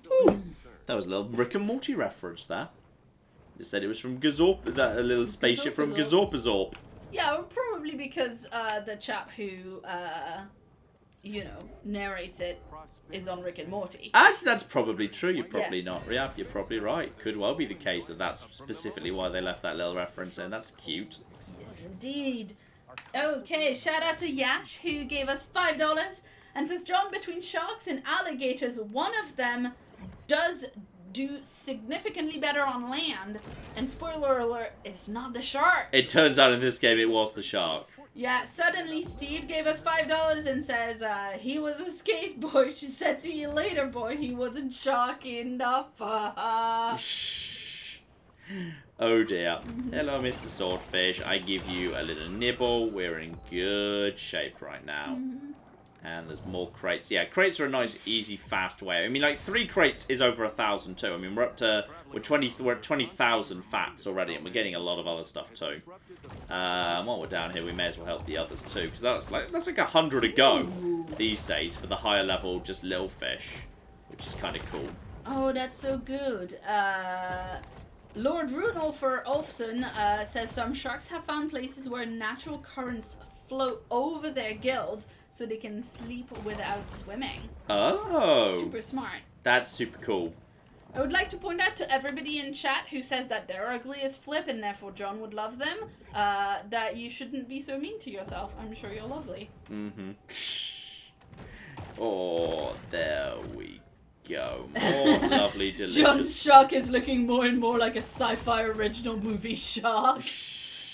Ooh, that was a little Rick and Morty reference there. You said it was from Gazorp, that a little spaceship from Gazorpazorp. Yeah, well, probably because the chap who, you know, narrates it is on Rick and Morty. Actually, that's probably true. You're probably not. Yeah, you're probably right. Could well be the case that that's specifically why they left that little reference in. That's cute. Yes, indeed. Okay, shout out to Yash, who gave us $5 and says, John, between sharks and alligators, one of them does do significantly better on land, and spoiler alert, it's not the shark. It turns out in this game it was the shark. Yeah, suddenly Steve gave us $5 and says, he was a skate boy. She said, see you later, boy. He wasn't shark enough. Oh dear. Hello, Mr. Swordfish. I give you a little nibble. We're in good shape right now. And there's more crates. Yeah, crates are a nice, easy, fast way. I mean, like, 3 crates is over 1,000 too. I mean, we're at 20,000 fats already, and we're getting a lot of other stuff too. While we're down here, we may as well help the others too, because that's like 100 a go these days for the higher level, just little fish, which is kind of cool. Oh, that's so good. Lord Runolfer Olfson says some sharks have found places where natural currents flow over their gills so they can sleep without swimming. Oh. Super smart. That's super cool. I would like to point out to everybody in chat who says that they're ugly as flip and therefore John would love them, that you shouldn't be so mean to yourself. I'm sure you're lovely. Oh, there we go. More lovely, delicious. John's shark is looking more and more like a sci-fi original movie shark.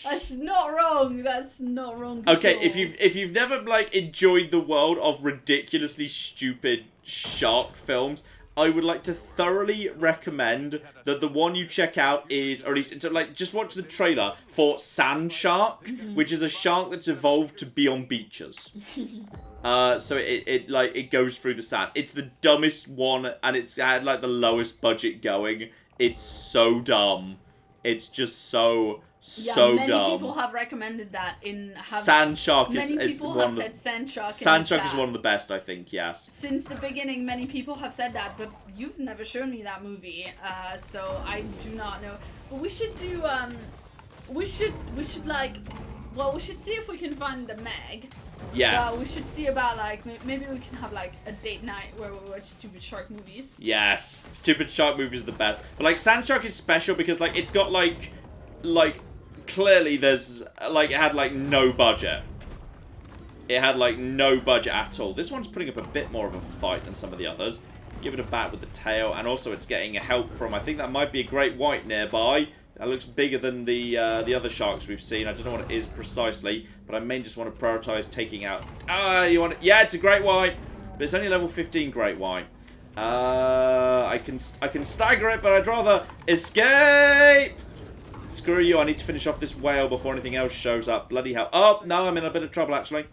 That's not wrong. That's not wrong. Okay, if you've never like enjoyed the world of ridiculously stupid shark films, I would like to thoroughly recommend that the one you check out is, or at least like just watch the trailer for Sand Shark, which is a shark that's evolved to be on beaches. So it goes through the sand. It's the dumbest one, and it's had like the lowest budget going. It's so dumb. It's just so dumb. Many people have recommended that Sand Shark is people one have of the... said Sand Shark. Sand Shark is one of the best, I think, yes. Since the beginning, many people have said that, but you've never shown me that movie, so I do not know. But we should do, we should see if we can find the Meg. Yes. We should see about, like, maybe we can have, like, a date night where we watch stupid shark movies. Yes. Stupid shark movies are the best. But, like, Sand Shark is special because, like, it's got, like, clearly there's, like, it had, like, no budget. It had, like, no budget at all. This one's putting up a bit more of a fight than some of the others. Give it a bat with the tail, and also it's getting help from, I think that might be a great white nearby. That looks bigger than the other sharks we've seen. I don't know what it is precisely, but I may just want to prioritize taking out... Yeah, it's a great white, but it's only level 15 great white. I can stagger it, but I'd rather escape! Screw you, I need to finish off this whale before anything else shows up. Bloody hell. Oh, no, I'm in a bit of trouble, actually.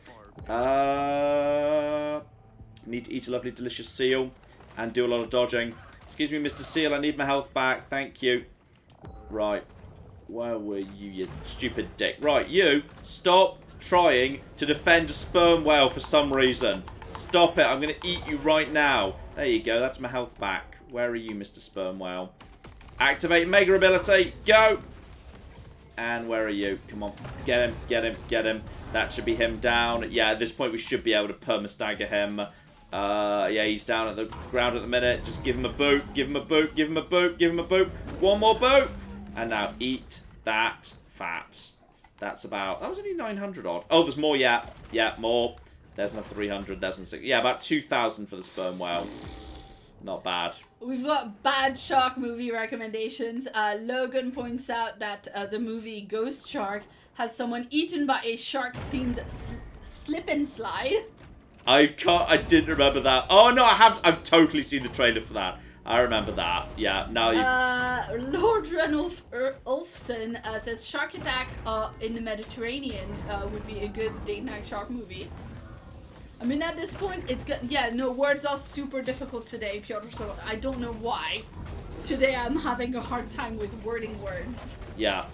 Need to eat a lovely, delicious seal and do a lot of dodging. Excuse me, Mr. Seal, I need my health back. Thank you. Right. Where were you stupid dick? Right, you, stop trying to defend a sperm whale for some reason. Stop it. I'm going to eat you right now. There you go. That's my health back. Where are you, Mr. Sperm Whale? Activate Mega Ability. Go! And where are you? Come on. Get him, get him, get him. That should be him down. Yeah, at this point we should be able to perma-stagger him. Yeah, he's down at the ground at the minute. Just give him a boot, give him a boot, give him a boot, give him a boot. One more boot! And now eat that fat. That's about... That was only 900 odd. Oh, there's more, yeah. Yeah, more. There's another 300. There's another... Yeah, about 2,000 for the sperm whale. Not bad. We've got bad shark movie recommendations. Logan points out that the movie Ghost Shark has someone eaten by a shark-themed slip and slide. I didn't remember that. Oh, no, I've totally seen the trailer for that. I remember that. Yeah, now you... Lord Ranulf Ulfson says Shark Attack in the Mediterranean would be a good date night shark movie. I mean, at this point, it's good. Yeah, no, words are super difficult today, Piotr, so I don't know why. Today I'm having a hard time with wording words. Yeah.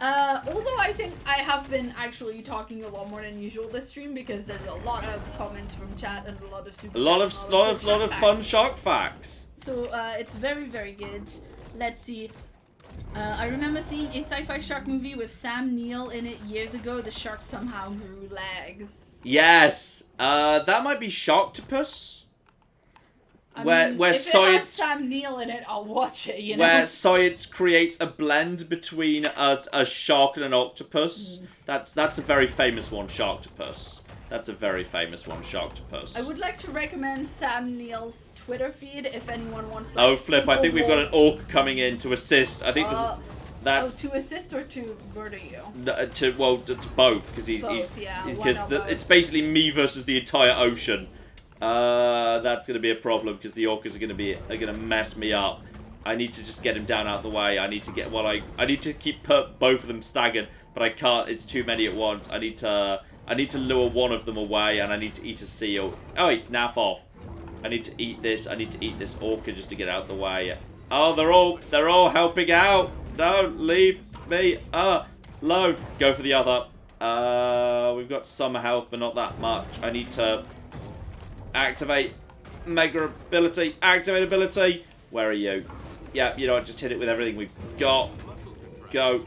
Although I think I have been actually talking a lot more than usual this stream because there's a lot of comments from chat and a lot of super lot of fun shark facts. So it's very, very good. Let's see. I remember seeing a sci-fi shark movie with Sam Neill in it years ago. The shark somehow grew legs. Yes, that might be Sharktopus. I Where mean, if science it has Sam Neill in it, I'll watch it. You know. Where science creates a blend between a shark and an octopus. That's a very famous one, Sharktopus. That's a very famous one, Sharktopus. I would like to recommend Sam Neill's Twitter feed if anyone wants. Oh, Flip! I think we've got an orc coming in to assist. I think that's to assist or to murder you. To both because he's it's basically me versus the entire ocean. That's gonna be a problem because the orcas are gonna mess me up. I need to just get him down out the way. I need to get I need to keep both of them staggered, but I can't. It's too many at once. I need to lure one of them away, and I need to eat a seal. Oh wait, naff off. I need to eat this. I need to eat this orca just to get out the way. Oh, they're all helping out. Don't leave me alone. Go for the other. We've got some health, but not that much. I need to activate mega ability. Activate ability. Where are you? Yeah, you know what? Just hit it with everything we've got. Go.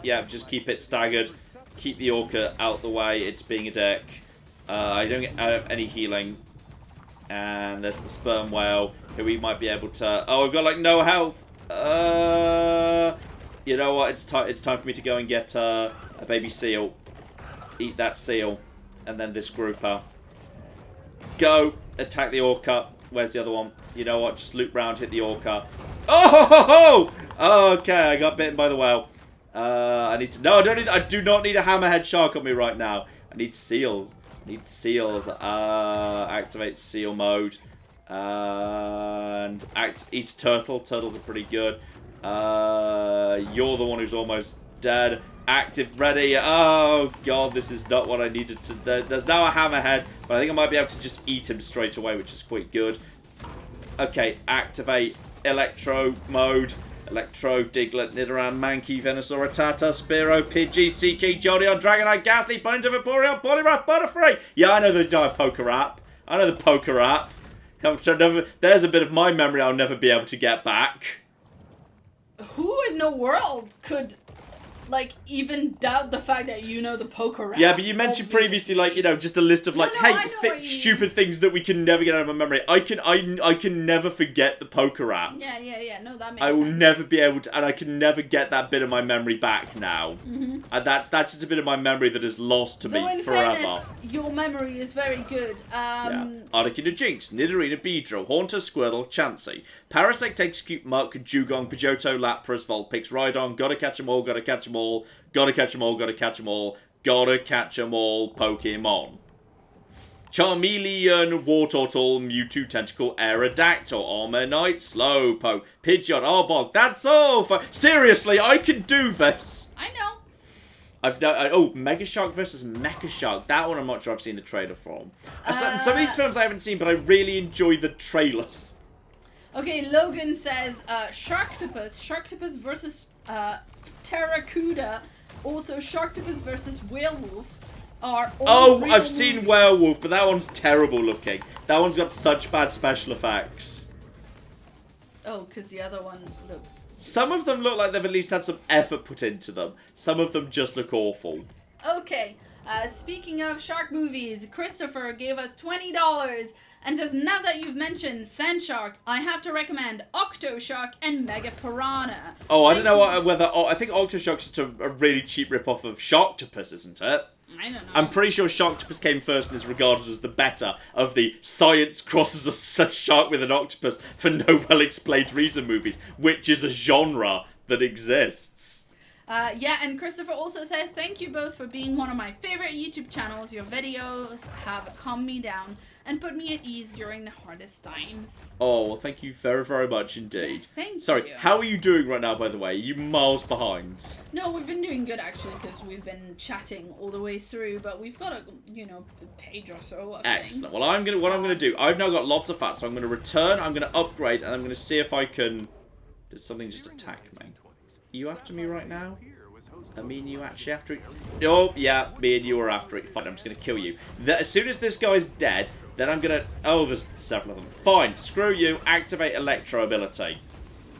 Yeah, just keep it staggered. Keep the orca out the way. It's being a dick. I don't get any healing. And there's the sperm whale, who we might be able to... Oh, we've got, like, no health. You know what? It's time for me to go and get a baby seal. Eat that seal. And then this grouper. Go. Attack the orca. Where's the other one? You know what? Just loop round, hit the orca. Oh, ho, ho, ho! Oh, okay, I got bitten by the whale. I need to... No, I do not need a hammerhead shark on me right now. I need seals. Need seals. Activate seal mode. And eat a turtle. Turtles are pretty good. You're the one who's almost dead. Active, ready. Oh, God, this is not what I needed to do. There's now a hammerhead, but I think I might be able to just eat him straight away, which is quite good. Okay, activate electro mode. Electro, Diglett, Nidoran, Mankey, Venusaur, Rattata, Spearow, Pidgey, Seeking, Jolteon, Dragonite, Ghastly, Bunny, Vaporeon, Poliwrath, Butterfree! Yeah, I know the poker app. I know the poker app. There's a bit of my memory I'll never be able to get back. Who in the world could, like, even doubt the fact that you know the poker app? Yeah, but you mentioned previously, like, you know, just a list of, like, stupid things that we can never get out of my memory. I can never forget the poker app. Yeah. No, that makes sense. I will never be able to, and I can never get that bit of my memory back now. And that's just a bit of my memory that is lost to me forever. Fairness, your memory is very good. Yeah. Articuno, Jinx, Nidorina, Beedrill, Haunter, Squirtle, Chansey, Parasect, Execute, Muck, Dugong, Pidgeotto, Lapras, Vulpix, Rhydon, gotta catch them all, gotta catch them all, gotta catch them all, gotta catch them all, gotta catch them all, Pokemon. Charmeleon, Wartortle, Mewtwo, Tentacle, Aerodactyl, Armanite, Slowpoke, Pidgeot, Arbok. That's all for... Seriously, I can do this. I know. Oh, Mega Shark versus Mecha Shark. That one I'm not sure I've seen the trailer from. Some of these films I haven't seen, but I really enjoy the trailers. Okay, Logan says Sharktopus versus Terracuda, also Sharktopus versus Werewolf are all I've seen Werewolf, but that one's terrible looking. That one's got such bad special effects. Oh, because the other one looks... Some of them look like they've at least had some effort put into them. Some of them just look awful. Okay, speaking of shark movies, Christopher gave us $20 and says, now that you've mentioned Sand Shark, I have to recommend Octo Shark and Mega Piranha. Oh, I don't know whether... I think Octo Shark's just a really cheap rip-off of Sharktopus, isn't it? I don't know. I'm pretty sure Sharktopus came first and is regarded as the better of the science crosses a shark with an octopus for no well-explained reason movies, which is a genre that exists. Yeah, and Christopher also says, thank you both for being one of my favorite YouTube channels. Your videos have calmed me down and put me at ease during the hardest times. Oh, well, thank you very, very much indeed. Yes, thank Sorry, you. how are you doing right now, by the way? Are you miles behind? No, we've been doing good, actually, because we've been chatting all the way through, but we've got a, page or so of Excellent. things. Well, what I'm going to do, I've now got lots of fat, so I'm going to return, I'm going to upgrade, and I'm going to see if I can... Did something just attack me? Are you after me right now? I mean, you actually after it? Oh, yeah, me and you are after it. Fine, I'm just going to kill you. As soon as this guy's dead, then I'm going to... Oh, there's several of them. Fine, screw you. Activate electro ability.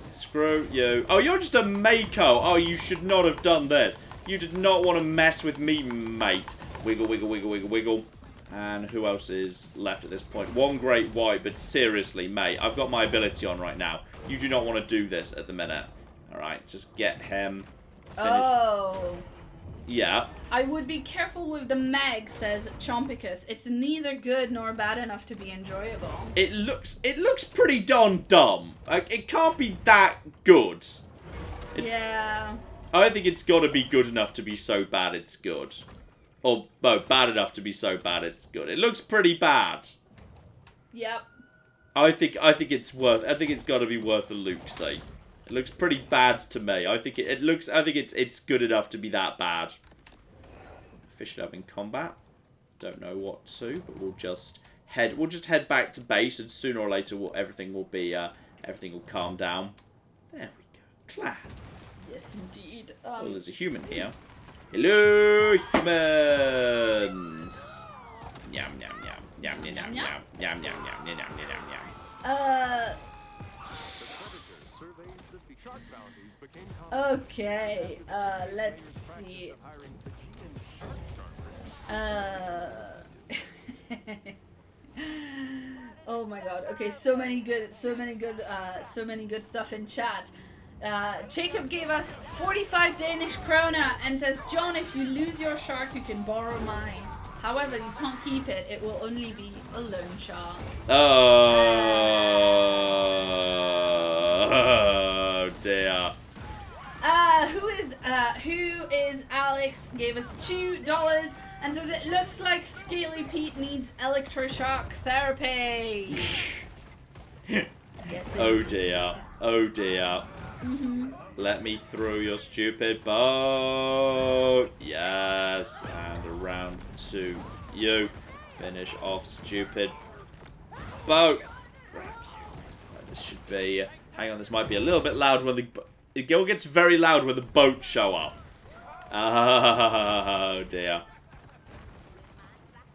Screw you. Oh, you're just a Mako. Oh, you should not have done this. You did not want to mess with me, mate. Wiggle, wiggle, wiggle, wiggle, wiggle. And who else is left at this point? One great white, but seriously, mate, I've got my ability on right now. You do not want to do this at the minute. Alright, just get him. Finish. Oh. Yeah. I would be careful with the Meg, says Chompicus. It's neither good nor bad enough to be enjoyable. It looks pretty darn dumb. Like, it can't be that good. Yeah. I think it's got to be good enough to be so bad it's good. Or, no, bad enough to be so bad it's good. It looks pretty bad. Yep. I think it's got to be worth a look-see. It looks pretty bad to me. I think it's good enough to be that bad. Fish love in combat. Don't know what to, but we'll just head back to base, and sooner or later everything will calm down. There we go. Claire. Yes, indeed. Oh, there's a human here. Hello, humans. Yum yum yum yum yum yum yum yum yum yum yum yum yum. Okay, let's see. Oh my god. Okay, so many good stuff in chat. Jacob gave us 45 Danish krona and says, John, if you lose your shark, you can borrow mine. However, you can't keep it. It will only be a loan shark. Oh dear. Who is Alex? Gave us $2 and says it looks like Scaly Pete needs electroshock therapy. Yes, Oh dear. Oh dear. Let me through your stupid boat. Yes. And around to you. Finish off stupid boat. This should be... hang on, this might be a little bit loud when it gets very loud when the boats show up. Oh dear.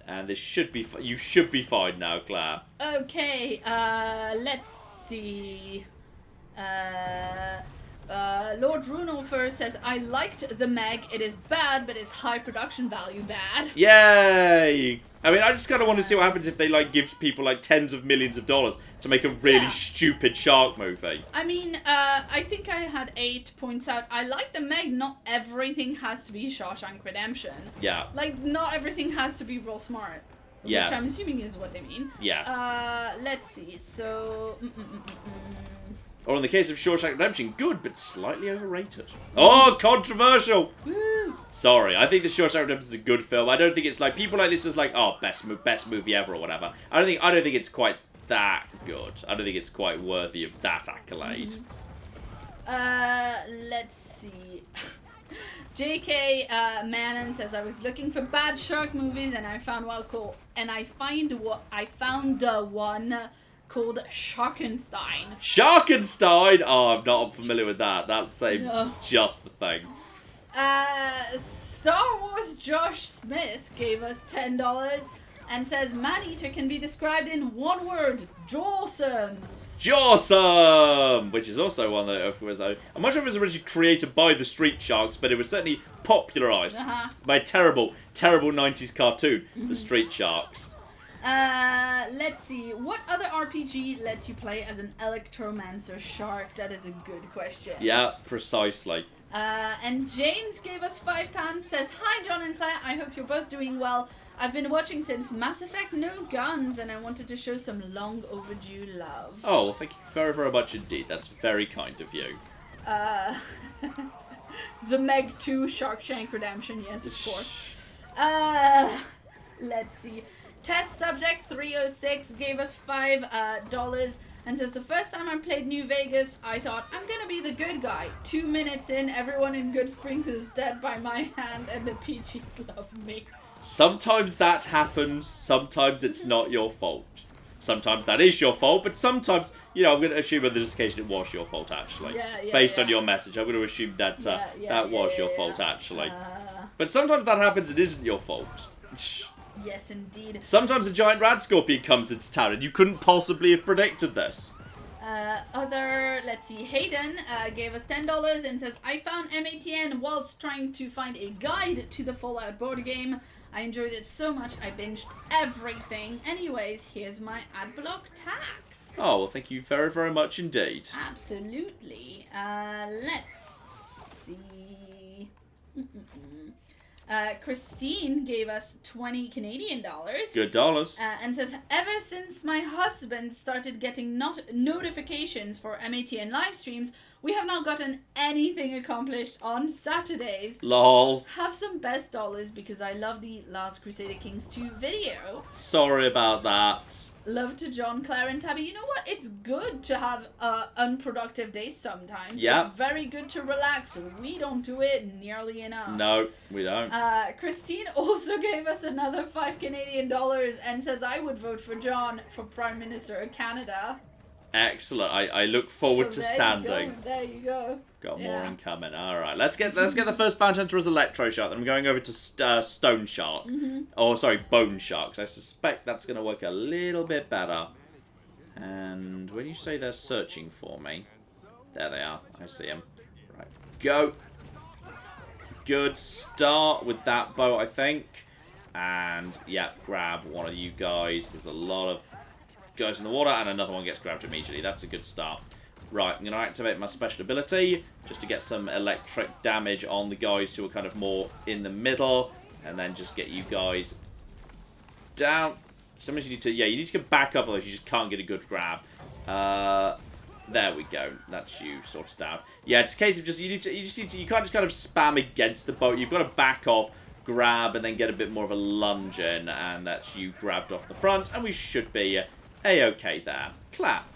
And this should be... you should be fine now, Claire. Okay, let's see. Lord Runolfer says, I liked the Meg. It is bad, but it's high production value bad. Yay! I mean, I just kind of want to see what happens if they, like, give people, like, tens of millions of dollars to make a really stupid shark movie. I mean, I think I had 8 points out. I like the Meg. Not everything has to be Shawshank Redemption. Yeah. Like, not everything has to be real smart. Yes. Which I'm assuming is what they mean. Yes. Let's see. So... Or in the case of Shawshank Redemption, good, but slightly overrated. Oh, controversial! Woo. Sorry, I think the Shawshank Redemption is a good film. I don't think it's like... people like this is like, oh, best movie ever or whatever. I don't think it's quite that good. I don't think it's quite worthy of that accolade. Let's see. JK Manon says, I was looking for bad shark movies and I found one called Sharkenstein. Sharkenstein? Oh, I'm not familiar with that. That seems just the thing. Star Wars Josh Smith gave us $10 and says, Maneater can be described in one word, jawsome. Jawsome! Which is also one that was... I'm not sure if it was originally created by the Street Sharks, but it was certainly popularised by a terrible, terrible 90s cartoon, the Street Sharks. Let's see. What other RPG lets you play as an electromancer shark? That is a good question. Yeah, precisely. And James gave us £5, says, Hi John and Claire, I hope you're both doing well. I've been watching since Mass Effect No Guns, and I wanted to show some long overdue love. Oh, well, thank you very, very much indeed. That's very kind of you. The Meg 2 Sharkshank Redemption, yes, of course. Let's see. Test subject 306 gave us $5 and says, the first time I played New Vegas, I thought, I'm gonna be the good guy. 2 minutes in, everyone in Good Springs is dead by my hand and the Peaches love me. Sometimes that happens, sometimes it's not your fault. Sometimes that is your fault, but sometimes, you know, I'm going to assume on this occasion it was your fault, actually. Based on your message, I'm going to assume that that was your fault, actually. But sometimes that happens, it isn't your fault. Yes, indeed. Sometimes a giant rad scorpion comes into town, and you couldn't possibly have predicted this. Let's see, Hayden gave us $10 and says, I found MATN whilst trying to find a guide to the Fallout board game. I enjoyed it so much, I binged everything. Anyways, here's my adblock tax. Oh, well, thank you very, very much indeed. Absolutely. Let's see. Christine gave us 20 Canadian dollars. Good dollars. And says, ever since my husband started getting notifications for MATN live streams, we have not gotten anything accomplished on Saturdays. Lol. Have some best dollars because I love the Last Crusader Kings 2 video. Sorry about that. Love to John, Claire, and Tabby. You know what? It's good to have unproductive days sometimes. Yeah. It's very good to relax. We don't do it nearly enough. No, we don't. Christine also gave us another 5 Canadian dollars and says I would vote for John for Prime Minister of Canada. Excellent. I look forward to standing. There you go. Got more incoming. All right, let's get the first bounty hunter as Electro Shark. Then I'm going over to Stone Shark. Oh, sorry, Bone Sharks. I suspect that's going to work a little bit better. And when you say they're searching for me, there they are. I see them. Right, go. Good start with that boat, I think. And yeah, grab one of you guys. There's a lot of guys in the water, and another one gets grabbed immediately. That's a good start. Right, I'm going to activate my special ability just to get some electric damage on the guys who are kind of more in the middle, and then just get you guys down. Sometimes you need to, you need to get back up, otherwise you just can't get a good grab. There we go. That's you sorted out. Yeah, it's a case of just you can't just kind of spam against the boat. You've got to back off, grab, and then get a bit more of a lunge in, and that's you grabbed off the front, and we should be A-okay there. Clap.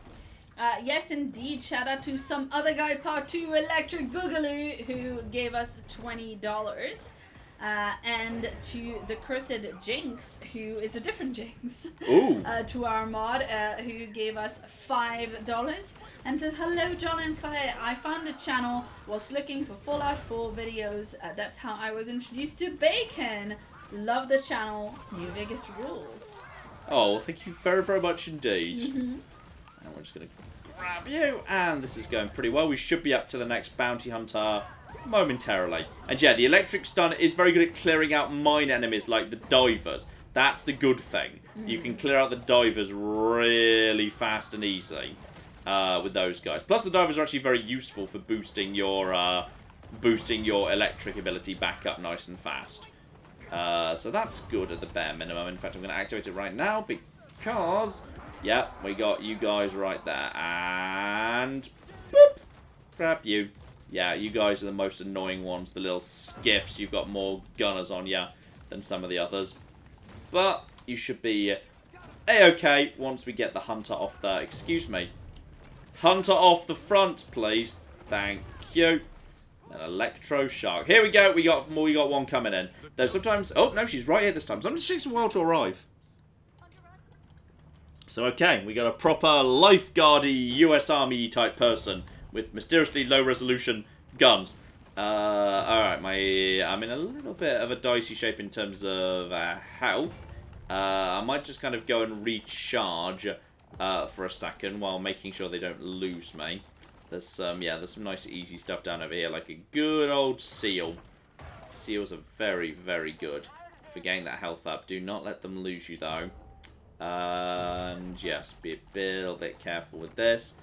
Yes, indeed. Shout out to some other guy, Part 2 Electric Boogaloo, who gave us $20. And to the Cursed Jinx, who is a different Jinx. Ooh. To our mod, who gave us $5. And says, hello, John and Claire. I found the channel, was looking for Fallout 4 videos. That's how I was introduced to Bacon. Love the channel. New Vegas rules. Oh, well, thank you very, very much indeed. And we're just going to grab you. And this is going pretty well. We should be up to the next bounty hunter momentarily. And yeah, the electric stun is very good at clearing out mine enemies like the divers. That's the good thing. You can clear out the divers really fast and easy with those guys. Plus, the divers are actually very useful for boosting your electric ability back up nice and fast. So that's good at the bare minimum. In fact, I'm going to activate it right now because, yeah, we got you guys right there. And, boop, grab you. Yeah, you guys are the most annoying ones, the little skiffs. You've got more gunners on you than some of the others. But you should be A-okay once we get the hunter off there. Excuse me. Hunter off the front, please. Thank you. An electro shark. Here we go. We got one coming in. Though sometimes, oh no, she's right here this time. Sometimes it takes a while to arrive. So okay, we got a proper lifeguardy US Army type person with mysteriously low resolution guns. Alright, I'm in a little bit of a dicey shape in terms of health. I might just kind of go and recharge for a second while making sure they don't lose me. There's some nice easy stuff down over here, like a good old seal. Seals are very, very good for getting that health up. Do not let them lose you though. And yes, be a little bit careful with this.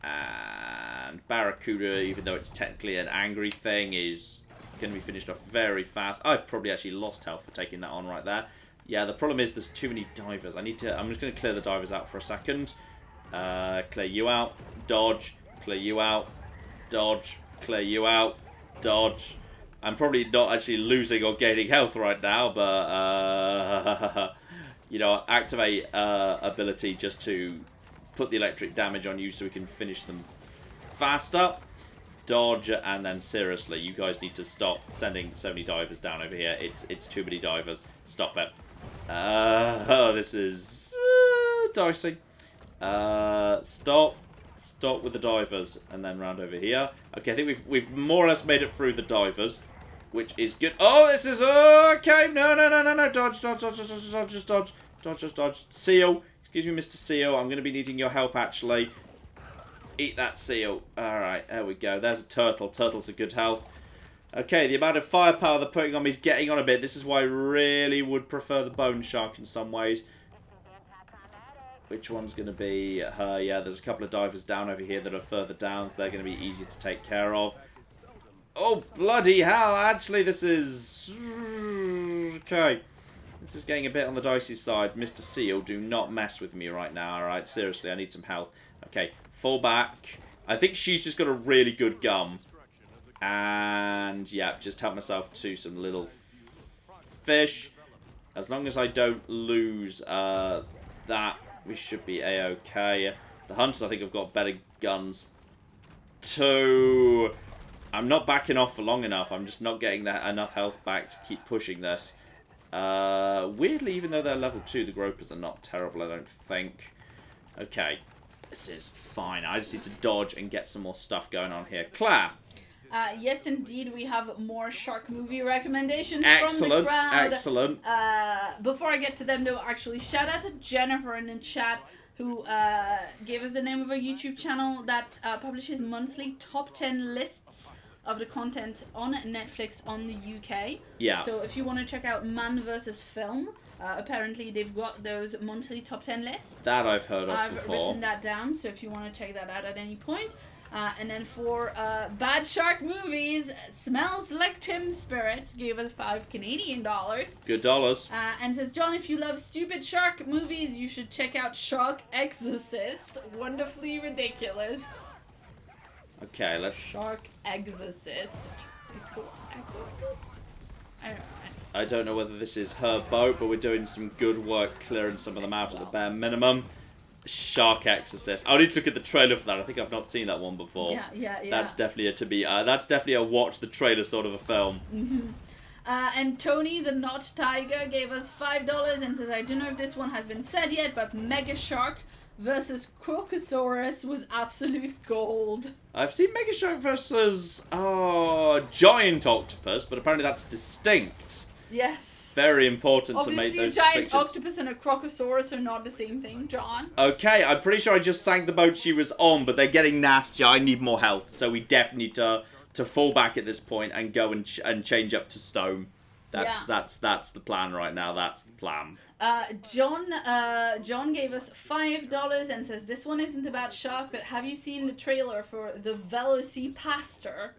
And Barracuda, even though it's technically an angry thing, is going to be finished off very fast. I probably actually lost health for taking that on right there. Yeah, the problem is there's too many divers. I'm just going to clear the divers out for a second. Clear you out. Dodge. Clear you out. Dodge. Clear you out. Dodge. I'm probably not actually losing or gaining health right now, but, you know, activate ability just to put the electric damage on you so we can finish them faster. Dodge, and then seriously, you guys need to stop sending so many divers down over here. It's too many divers. Stop it. This is dicey. Stop with the divers, and then round over here. Okay, I think we've more or less made it through the divers, which is good. Oh, this is okay. No. Dodge. Seal. Excuse me, Mr. Seal. I'm going to be needing your help actually. Eat that seal. Alright, there we go. There's a turtle. Turtles are good health. Okay, the amount of firepower they're putting on me is getting on a bit. This is why I really would prefer the bone shark in some ways. Which one's going to be her? Yeah, there's a couple of divers down over here that are further down, so they're going to be easy to take care of. Oh, bloody hell. Actually, this is... Okay. This is getting a bit on the dicey side. Mr. Seal, do not mess with me right now, alright? Seriously, I need some health. Okay, fall back. I think she's just got a really good gun. And, yeah, just help myself to some little fish. As long as I don't lose that, we should be a-okay. The hunters, I think, have got better guns too. I'm not backing off for long enough. I'm just not getting that enough health back to keep pushing this. Weirdly, even though they're level 2, the gropers are not terrible, I don't think. Okay. This is fine. I just need to dodge and get some more stuff going on here. Claire! Yes, indeed, we have more shark movie recommendations Excellent, from the crowd. excellent. Before I get to them, though, actually, shout out to Jennifer in the chat, who gave us the name of a YouTube channel that publishes monthly top 10 lists of the content on Netflix on the UK. Yeah. So if you want to check out Man vs. Film, apparently they've got those monthly top 10 lists. That I've heard of I've before. written that down, so if you want to check that out at any point. And then for bad shark movies, Smells Like Teen Spirits gave us $5 Canadian. Good dollars. And says, John, if you love stupid shark movies, you should check out Shark Exorcist. Wonderfully ridiculous. Okay, let's... Shark Exorcist. Exorcist? I don't know whether this is her boat, but we're doing some good work clearing some of them out at the bare minimum. Shark Exorcist. I'll need to look at the trailer for that. I think I've not seen that one before. Yeah. That's definitely that's definitely a watch the trailer sort of a film. Mm-hmm. And Tony, the Not Tiger, gave us $5 and says, I don't know if this one has been said yet, but Mega Shark versus Crocosaurus was absolute gold. I've seen Mega Shark versus Giant Octopus, but apparently that's distinct. Yes. Very important Obviously, to make those a giant distinctions. octopus and a crocosaurus are not the same thing, John. Okay, I'm pretty sure I just sank the boat she was on, but they're getting nasty. I need more health, so we definitely need to fall back at this point and go and change up to stone. That's the plan right now. That's the plan. John gave us $5 and says this one isn't about shark, but have you seen the trailer for the Velocipastor?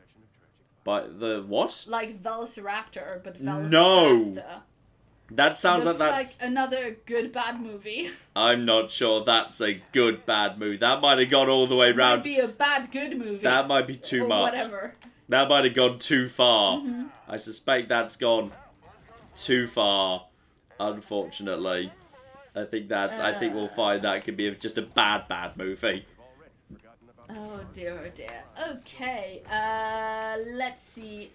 But the what? Like Velociraptor, but Velocipastor. No. That sounds Looks like that's like another good bad movie. I'm not sure that's a good bad movie. That might have gone all the way round. Might be a bad good movie. That might be too or much. Whatever. That might have gone too far. Mm-hmm. I suspect that's gone too far. Unfortunately, I think we'll find that could be just a bad movie. Oh dear. Okay, let's see.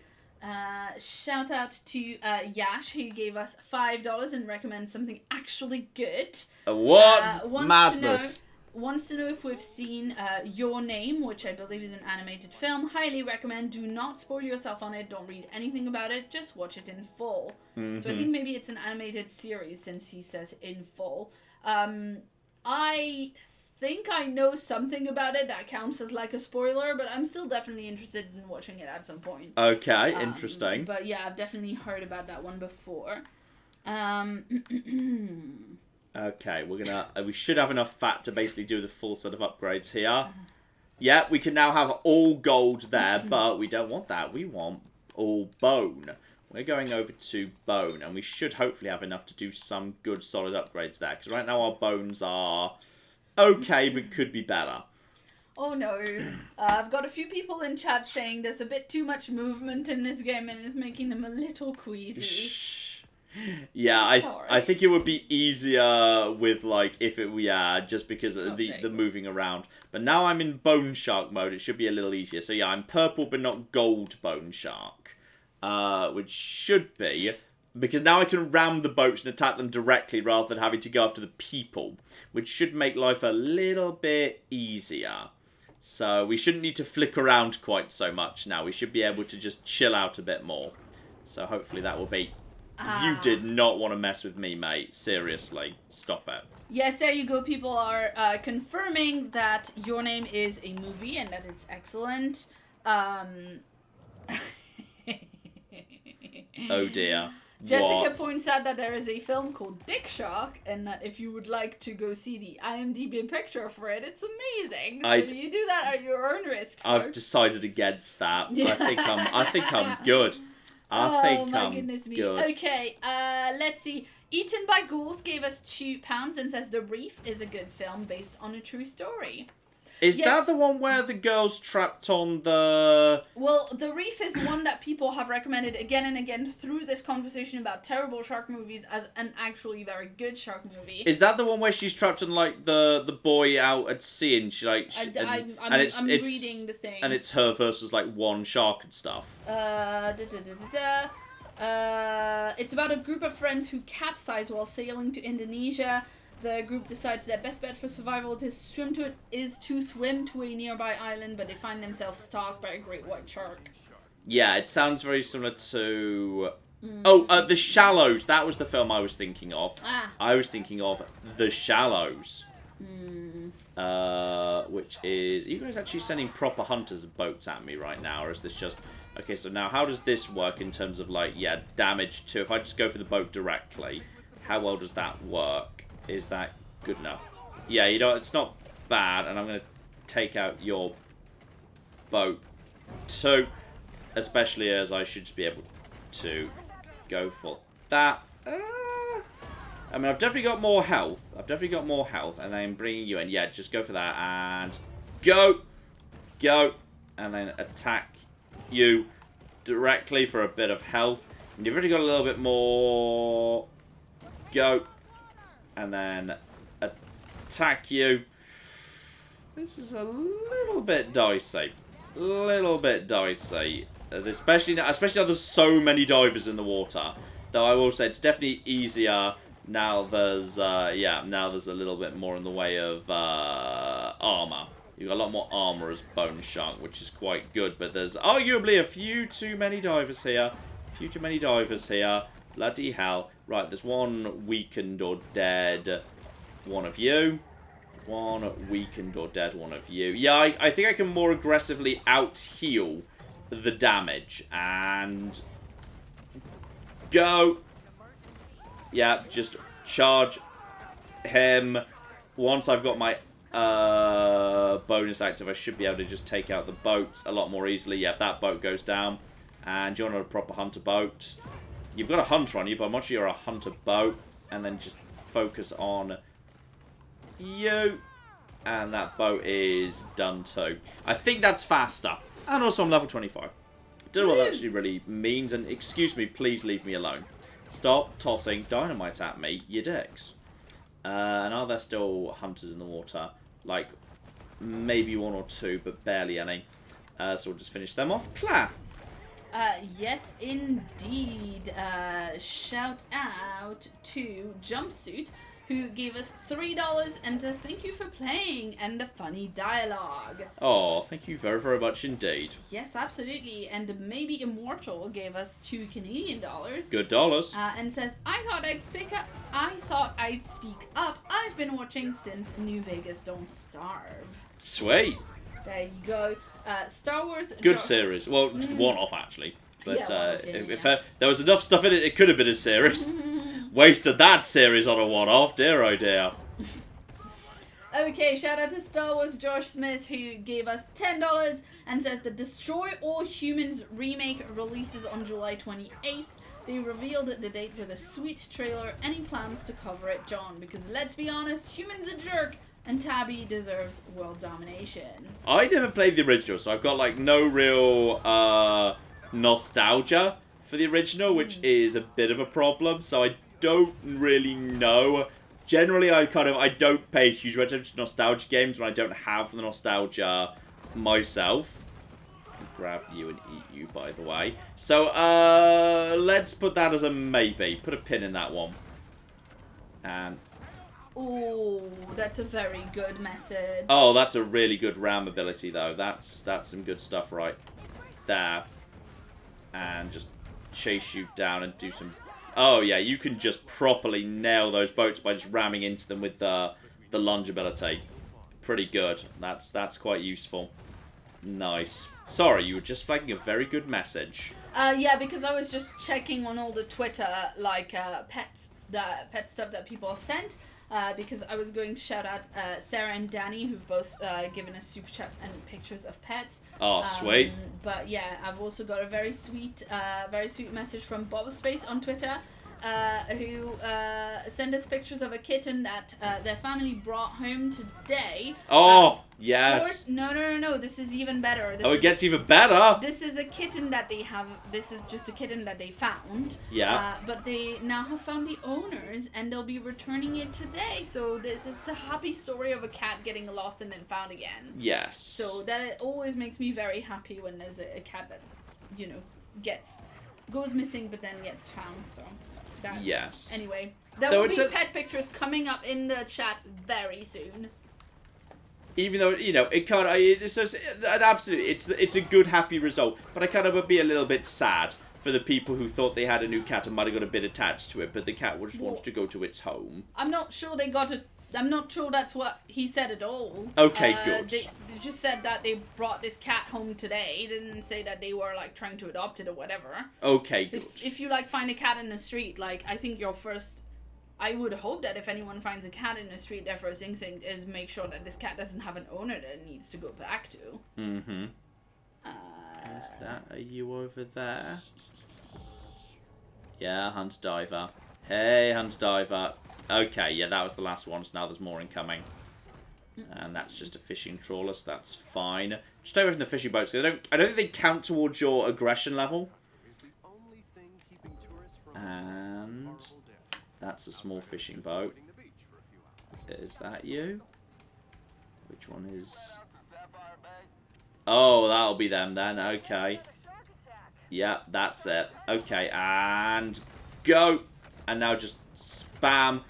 Shout out to Yash, who gave us $5 and recommends something actually good. What? Madness. Wants to know if we've seen Your Name, which I believe is an animated film. Highly recommend. Do not spoil yourself on it. Don't read anything about it. Just watch it in full. Mm-hmm. So I think maybe it's an animated series since he says in full. I think I know something about it that counts as like a spoiler, but I'm still definitely interested in watching it at some point. Okay, interesting. But yeah, I've definitely heard about that one before. Okay, we should have enough fat to basically do the full set of upgrades here. Yeah, we can now have all gold there, but we don't want that. We want all bone. We're going over to bone, and we should hopefully have enough to do some good solid upgrades there, because right now our bones are okay, but could be better. Oh no. I've got a few people in chat saying there's a bit too much movement in this game and it's making them a little queasy. Yeah, I think it would be easier with, like, if it, just because of the moving around. But now I'm in Bone Shark mode, it should be a little easier. So yeah, I'm purple but not gold Bone Shark. Which should be, because now I can ram the boats and attack them directly rather than having to go after the people. Which should make life a little bit easier. So we shouldn't need to flick around quite so much now. We should be able to just chill out a bit more. So hopefully that will be... You did not want to mess with me, mate. Seriously. Stop it. Yes, there you go. People are confirming that Your Name is a movie and that it's excellent. Oh dear. Jessica points out that there is a film called Dick Shark, and that if you would like to go see the IMDb picture for it, it's amazing. So you do that at your own risk. I've decided against that. I think I'm good. Oh my goodness me. Good. Okay, let's see. Eaten by Ghouls gave us £2 and says The Reef is a good film based on a true story. Is that the one where the girl's trapped on the... Well, The Reef is one that people have recommended again and again through this conversation about terrible shark movies as an actually very good shark movie. Is that the one where she's trapped on, like, the boy out at sea and she, like... I'm reading the thing. And it's her versus, like, one shark and stuff. It's about a group of friends who capsize while sailing to Indonesia. The group decides their best bet for survival is to swim to a nearby island, but they find themselves stalked by a great white shark. Yeah, it sounds very similar to... The Shallows. That was the film I was thinking of. I was thinking of The Shallows. Which is... Are you guys actually sending proper hunters boats at me right now, or is this just... Okay, so now how does this work in terms of, like, damage to... If I just go for the boat directly, how well does that work? Is that good enough? Yeah, you know, it's not bad, and I'm going to take out your boat too, especially as I should be able to go for that. I mean, I've definitely got more health. And then bringing you in. Yeah, just go for that, and go, and then attack you directly for a bit of health. And you've already got a little bit more. Go. And then attack you. This is a little bit dicey. Especially now there's so many divers in the water. Though I will say it's definitely easier now there's a little bit more in the way of armor. You've got a lot more armor as Bone Shark, which is quite good. But there's arguably a few too many divers here. Bloody hell. Right, there's one weakened or dead one of you. One weakened or dead one of you. Yeah, I think I can more aggressively out-heal the damage. And... Go! Yeah, just charge him. Once I've got my bonus active, I should be able to just take out the boats a lot more easily. Yeah, that boat goes down. And you're not a proper hunter boat. You've got a hunter on you, but I'm not sure you're a hunter boat. And then just focus on you. And that boat is done too. I think that's faster. And also I'm level 25. Don't know what that actually really means. And excuse me, please leave me alone. Stop tossing dynamite at me, you dicks. And are there still hunters in the water? Like, maybe one or two, but barely any. So we'll just finish them off. Claire. Yes, indeed. Shout out to Jumpsuit, who gave us $3 and says thank you for playing and the funny dialogue. Oh, thank you very, very much indeed. Yes, absolutely. And Maybe Immortal gave us $2 Canadian. Good dollars. And says, I thought I'd speak up. I've been watching since New Vegas Don't Starve. Sweet. There you go. Star Wars... Good series. Well, just one-off, actually. But if there was enough stuff in it, it could have been a series. Wasted that series on a one-off. Dear, oh dear. Okay, shout out to Star Wars Josh Smith, who gave us $10 and says the Destroy All Humans remake releases on July 28th. They revealed the date for the sweet trailer. Any plans to cover it, John? Because let's be honest, Human's a jerk. And Tabby deserves world domination. I never played the original, so I've got like no real nostalgia for the original, which is a bit of a problem. So I don't really know. Generally, I don't pay huge attention to nostalgia games when I don't have the nostalgia myself. Grab you and eat you, by the way. So let's put that as a maybe. Put a pin in that one. And oh, that's a very good message. oh, that's a really good ram ability, though. That's some good stuff right there. And just chase you down and do some... Oh, yeah, you can just properly nail those boats by just ramming into them with the lunge ability. Pretty good. That's quite useful. Nice. Sorry, you were just flagging a very good message. Yeah, because I was just checking on all the Twitter, like, pet stuff that people have sent. Because I was going to shout out Sarah and Danny, who've both given us super chats and pictures of pets. Oh, sweet. But yeah, I've also got a very sweet message from Bob's Space on Twitter, who sent us pictures of a kitten that their family brought home today. Oh, yes. No. This is even better. It gets even better. This is a kitten that they have. This is just a kitten that they found. Yeah. But they now have found the owners, and they'll be returning it today. So this is a happy story of a cat getting lost and then found again. Yes. So that always makes me very happy when there's a cat that, goes missing but then gets found. So. Yes. Anyway, there will be pet pictures coming up in the chat very soon. Even though it's a good happy result, but I kind of would be a little bit sad for the people who thought they had a new cat and might have got a bit attached to it, but the cat just wants to go to its home. I'm not sure they got it. I'm not sure that's what he said at all. Okay, good. They just said that they brought this cat home today. They didn't say that they were like trying to adopt it or whatever. Okay, good. If you like find a cat in the street, like I think your first, I would hope that if anyone finds a cat in the street, their first instinct is make sure that this cat doesn't have an owner that it needs to go back to. Mm-hmm. Is that, are you over there? Yeah, Hunt Diver. Hey, Hunt Diver. Okay, yeah, that was the last one, so now there's more incoming. And that's just a fishing trawler, so that's fine. Just stay away from the fishing boats. I don't think they count towards your aggression level. And that's a small fishing boat. Is that you? Which one is... Oh, that'll be them then, okay. Yeah, that's it. Okay, and go! And now just spam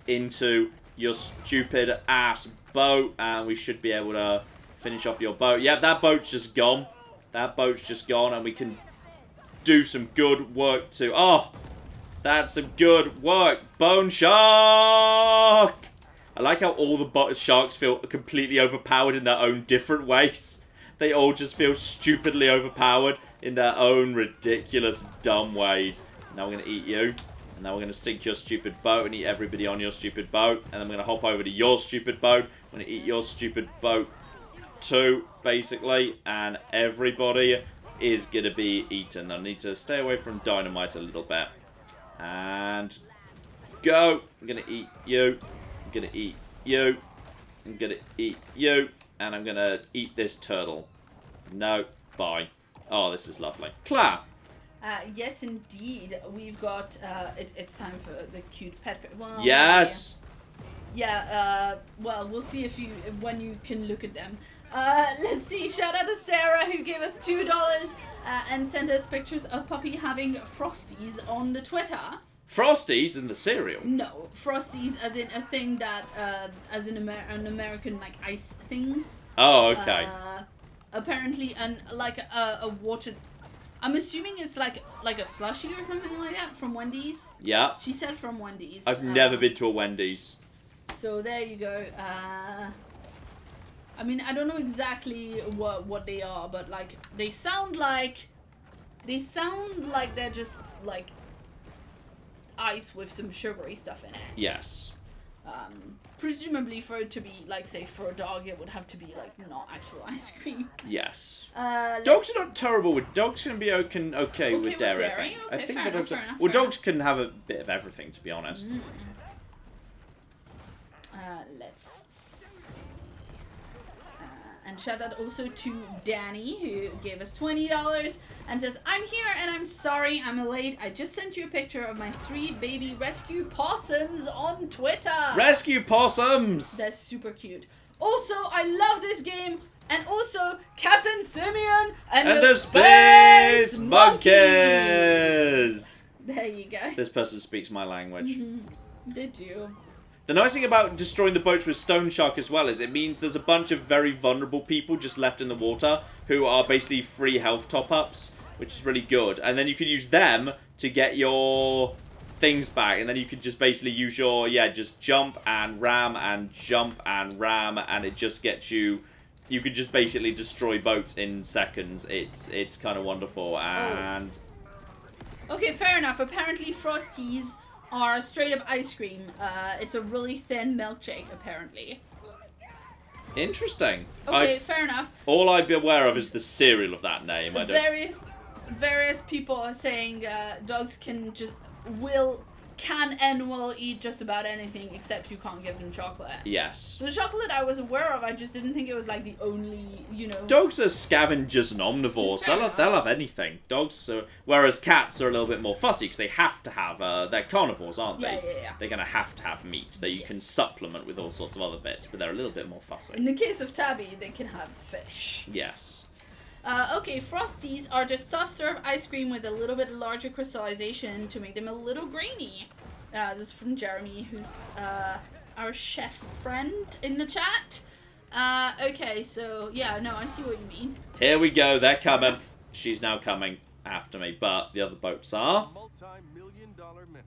into your stupid ass boat, and we should be able to finish off your boat. Yeah, that boat's just gone. That boat's just gone, and we can do some good work too. Oh, that's some good work. Bone shark! I like how all the sharks feel completely overpowered in their own different ways. They all just feel stupidly overpowered in their own ridiculous, dumb ways. Now we're going to eat you. And now we're going to sink your stupid boat and eat everybody on your stupid boat. And then we're going to hop over to your stupid boat. I'm going to eat your stupid boat too, basically. And everybody is going to be eaten. I need to stay away from dynamite a little bit. And go. I'm going to eat you. I'm going to eat you. I'm going to eat you. And I'm going to eat this turtle. No. Bye. Oh, this is lovely. Claire. Yes, indeed. We've got, it's time for the cute pet. Well, yes! Yeah, well, we'll see when you can look at them. Let's see, shout out to Sarah who gave us $2 and sent us pictures of Puppy having Frosties on the Twitter. Frosties in the cereal? No, Frosties as in a thing that, as in an American, like, ice things. Oh, okay. Apparently, like a water... I'm assuming it's like a slushie or something like that from Wendy's. Yeah. She said from Wendy's. I've never been to a Wendy's. So there you go. I mean, I don't know exactly what they are, but like they sound like they're just like ice with some sugary stuff in it. Yes. Presumably for it to be, like, say, for a dog, it would have to be, like, not actual ice cream. Yes. Dogs are not terrible with... Dogs can be okay with dairy, I think. Okay, I think fair dogs enough, are... Well, dogs can have a bit of everything, to be honest. Let's And shout out also to Danny, who gave us $20 and says, I'm here and I'm sorry I'm late. I just sent you a picture of my 3 baby rescue possums on Twitter. Rescue possums! That's super cute. Also, I love this game. And also, Captain Simeon and the Space Monkeys! There you go. This person speaks my language. Did you? The nice thing about destroying the boats with Stone Shark as well is it means there's a bunch of very vulnerable people just left in the water who are basically free health top-ups, which is really good. And then you can use them to get your things back, and then you could just basically use your, just jump and ram and jump and ram, and it just gets you... You could just basically destroy boats in seconds. It's kind of wonderful, and... Okay, fair enough. Apparently Frosties are straight up ice cream. It's a really thin milkshake, apparently. Interesting. Okay, fair enough. All I'd be aware of is the cereal of that name. I don't... Various people are saying dogs can and will eat just about anything, except you can't give them chocolate. Yes. The chocolate I was aware of, I just didn't think it was like the only, Dogs are scavengers and omnivores. They'll have anything. Whereas cats are a little bit more fussy because they have to have, they're carnivores, aren't they? Yeah. They're going to have meat that you can supplement with all sorts of other bits, but they're a little bit more fussy. In the case of Tabby, they can have fish. Yes. Okay, Frosties are just soft serve ice cream with a little bit larger crystallization to make them a little grainy. This is from Jeremy, who's our chef friend in the chat. Okay, so yeah, I see what you mean. Here we go, they're coming. She's now coming after me, but the other boats are. Multi-million-dollar menace,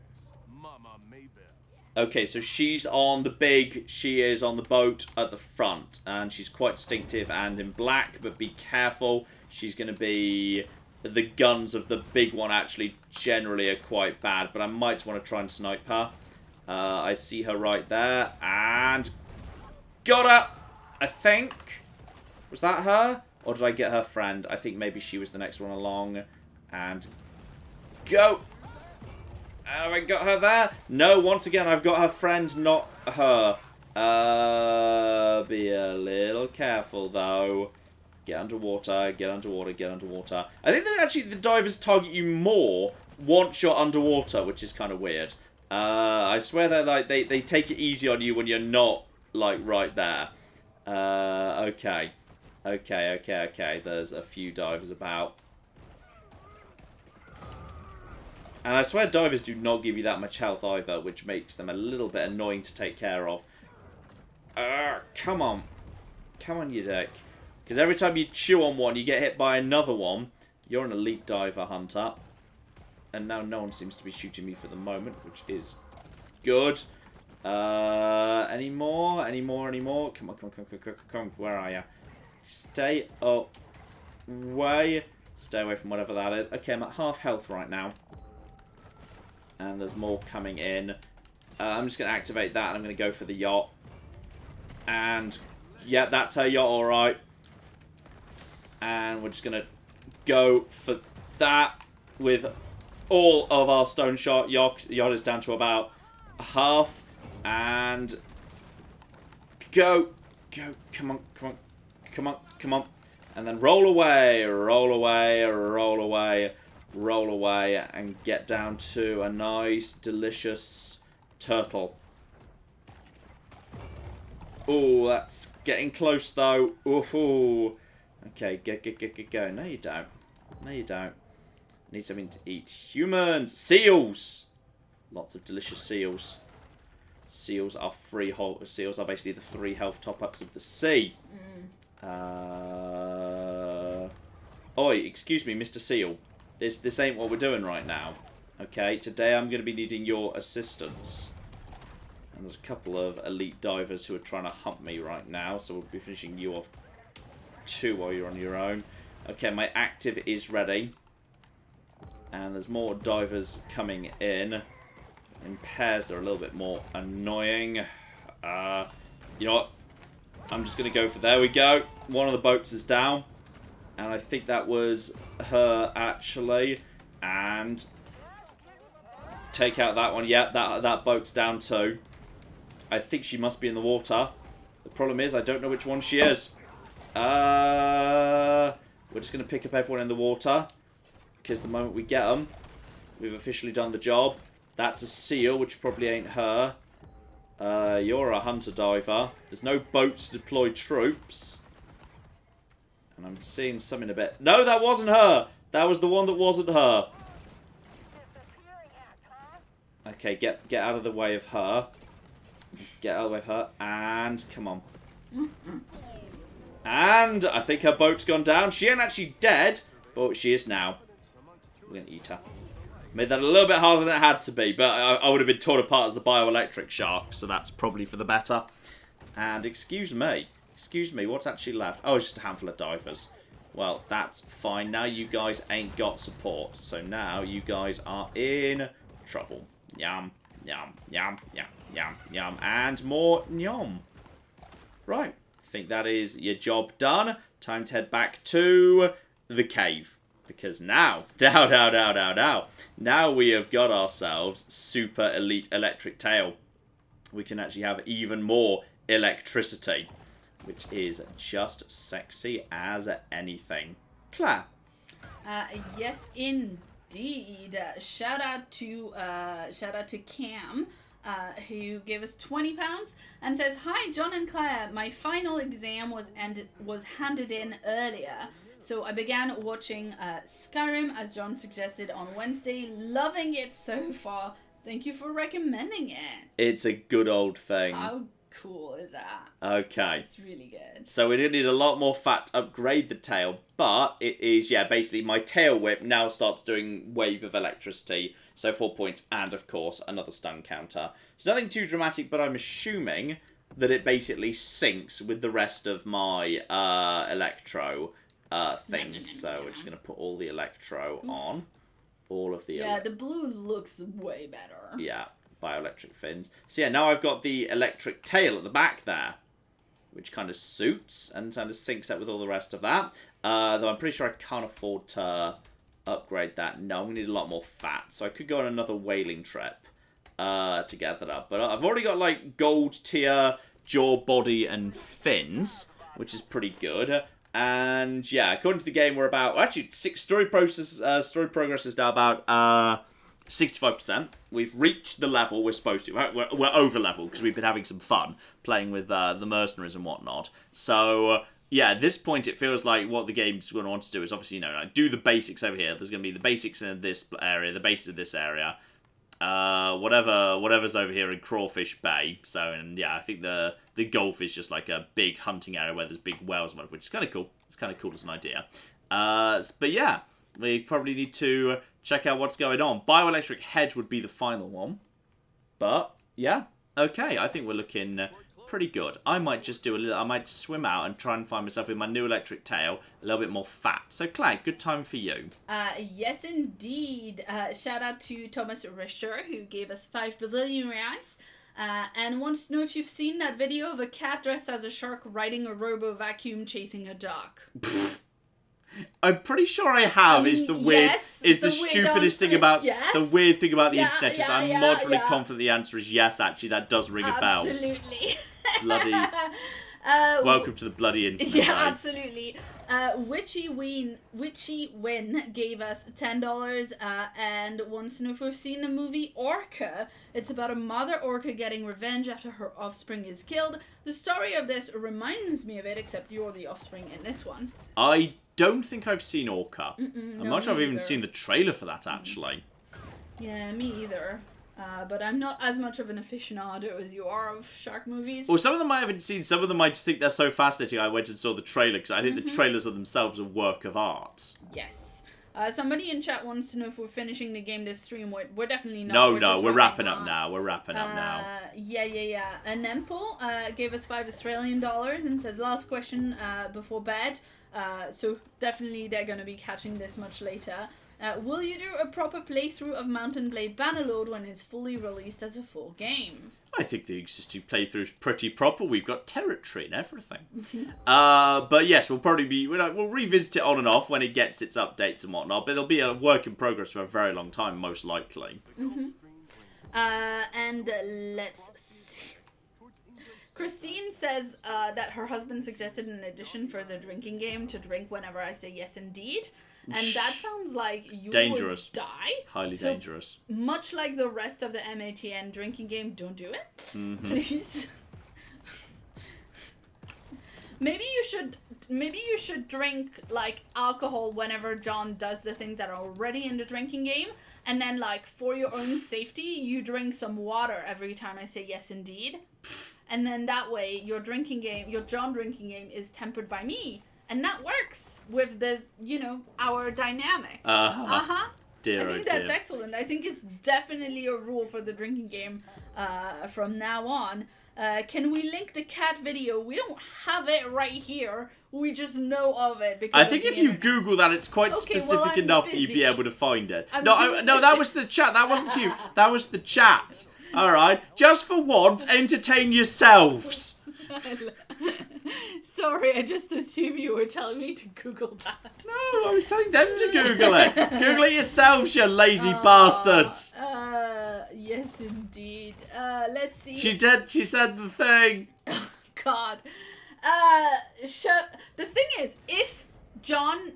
Mama Maybell. Okay, so she is on the boat at the front, and she's quite distinctive and in black, but be careful, she's going to be... The guns of the big one actually generally are quite bad, but I might want to try and snipe her. I see her right there, and... Got her! I think. Was that her? Or did I get her friend? I think maybe she was the next one along, and... Go! Have I got her there? No, once again, I've got her friend, not her. Be a little careful, though. Get underwater, get underwater, get underwater. I think that actually the divers target you more once you're underwater, which is kind of weird. I swear they're like, they take it easy on you when you're not, like, right there. Okay. Okay. There's a few divers about. And I swear divers do not give you that much health either, which makes them a little bit annoying to take care of. Come on. Come on, you dick. Because every time you chew on one, you get hit by another one. You're an elite diver, Hunter. And now no one seems to be shooting me for the moment, which is good. Any more? Any more? Come on. Where are you? Stay away. Stay away from whatever that is. Okay, I'm at half health right now. And there's more coming in. I'm just going to activate that, and I'm going to go for the yacht. And, yeah, that's her yacht, alright. And we're just going to go for that with all of our stone shot. Yacht is down to about half. And go. Come on. And then roll away, and get down to a nice, delicious turtle. Oh, that's getting close, though. Ooh. Okay, go. No, you don't. Need something to eat. Humans! Seals! Lots of delicious seals. Seals are Seals are basically the 3 health top-ups of the sea. Oi, excuse me, Mr. Seal. This ain't what we're doing right now. Okay, today I'm going to be needing your assistance. And there's a couple of elite divers who are trying to hump me right now, so we'll be finishing you off too while you're on your own. Okay, my active is ready. And there's more divers coming in. In pairs, they're a little bit more annoying. You know what? I'm just going to go for... There we go. One of the boats is down. And I think that was her, actually. And... Take out that one. Yeah, that boat's down too. I think she must be in the water. The problem is, I don't know which one she is. We're just going to pick up everyone in the water. Because the moment we get them, we've officially done the job. That's a seal, which probably ain't her. You're a hunter diver. There's no boats to deploy troops. And I'm seeing some in a bit. No, that wasn't her! That was the one that wasn't her. Okay, get out of the way of her. Get out of the way of her. And, come on. And, I think her boat's gone down. She ain't actually dead, but she is now. We're going to eat her. Made that a little bit harder than it had to be, but I would have been torn apart as the bioelectric shark, so that's probably for the better. And, excuse me, what's actually left? Oh, it's just a handful of divers. Well, that's fine. Now you guys ain't got support, so now you guys are in trouble. Yum, yum, yum, yum, yum, yum, and more yum. Right, I think that is your job done. Time to head back to the cave. Because now we have got ourselves super elite electric tail. We can actually have even more electricity, which is just sexy as anything. Claire. Yes, indeed. Shout out to Cam, who gave us £20 and says, "Hi, John and Claire. My final exam was handed in earlier. So I began watching Skyrim, as John suggested, on Wednesday. Loving it so far. Thank you for recommending it." It's a good old thing. How cool is that? Okay. It's really good. So we do need a lot more fat to upgrade the tail, but it is, yeah, basically my tail whip now starts doing wave of electricity. So 4 points and, of course, another stun counter. It's nothing too dramatic, but I'm assuming that it basically syncs with the rest of my electro things. So we're just going to put all the electro on. All of the... Yeah, the blue looks way better. Yeah, bioelectric fins. So yeah, now I've got the electric tail at the back there, which kind of suits and kind of syncs up with all the rest of that. Though I'm pretty sure I can't afford to upgrade that. No, we need a lot more fat. So I could go on another whaling trip to get that up. But I've already got like gold tier jaw, body, and fins, which is pretty good. And yeah, according to the game, we're about actually story progress is now about 65%. We've reached the level we're supposed to. We're over level because we've been having some fun playing with the mercenaries and whatnot. So yeah, at this point, it feels like what the game's going to want to do is obviously, you know, like, do the basics over here. There's going to be the basics in this area, the basics of this area. Whatever's over here in Crawfish Bay. So, and yeah, I think the Gulf is just like a big hunting area where there's big whales and whatever, which is kind of cool. It's kind of cool as an idea. But yeah, we probably need to check out what's going on. Bioelectric head would be the final one. But yeah, okay, I think we're looking pretty good. I might just do I might swim out and try and find myself with my new electric tail a little bit more fat. So Claire, good time for you. Yes indeed. Shout out to Thomas Rischer, who gave us 5 Brazilian reais. And wants to know if you've seen that video of a cat dressed as a shark riding a robo vacuum chasing a duck. I'm pretty sure I have. I mean, is the weird yes, is the the stupidest thing weird about yes. the weird thing about the internet is yeah, I'm moderately confident the answer is yes. Actually, that does ring a bell. Absolutely. Bloody. Welcome to the bloody internet. Yeah, absolutely. Witchy Win gave us $10 and wants to know if we've seen the movie Orca. It's about a mother orca getting revenge after her offspring is killed. The story of this reminds me of it, except you're the offspring in this one. I don't think I've seen Orca. I'm no, not sure I've even either. seen the trailer for that, actually. Yeah, me either. But I'm not as much of an aficionado as you are of shark movies. Well, some of them I haven't seen. Some of them I just think they're so fascinating. I went and saw the trailer because I think the trailers are themselves a work of art. Yes. Somebody in chat wants to know if we're finishing the game this stream. We're definitely not. No, we're wrapping up now. We're wrapping up now. Yeah. And Nemple gave us $5 Australian and says, last question before bed. So definitely they're going to be catching this much later. Will you do a proper playthrough of Mountain Blade Bannerlord when it's fully released as a full game? I think the existing playthrough is pretty proper. We've got territory and everything. But yes, we'll revisit it on and off when it gets its updates and whatnot. But it'll be a work in progress for a very long time, most likely. And let's see. Christine says that her husband suggested an addition for the drinking game to drink whenever I say yes indeed. And that sounds like you dangerous. would die. Highly dangerous. Much like the rest of the MATN drinking game, don't do it. Please. Maybe you should drink like alcohol whenever John does the things that are already in the drinking game, and then like for your own safety, you drink some water every time I say yes indeed. And then that way your drinking game, your John drinking game is tempered by me. And that works with the, our dynamic. Dear, I think that's excellent. I think it's definitely a rule for the drinking game from now on. Can we link the cat video? We don't have it right here. We just know of it. Because I think if you Google that, it's quite specific enough that you'd be able to find it. No, that was the chat. That wasn't you. That was the chat. All right. Just for once, entertain yourselves. Sorry, I just assumed you were telling me to Google that. No, I was telling them to Google it. Google it yourselves, you lazy bastards. Yes, indeed. Let's see. She did. She said the thing. Oh, God. The thing is, if John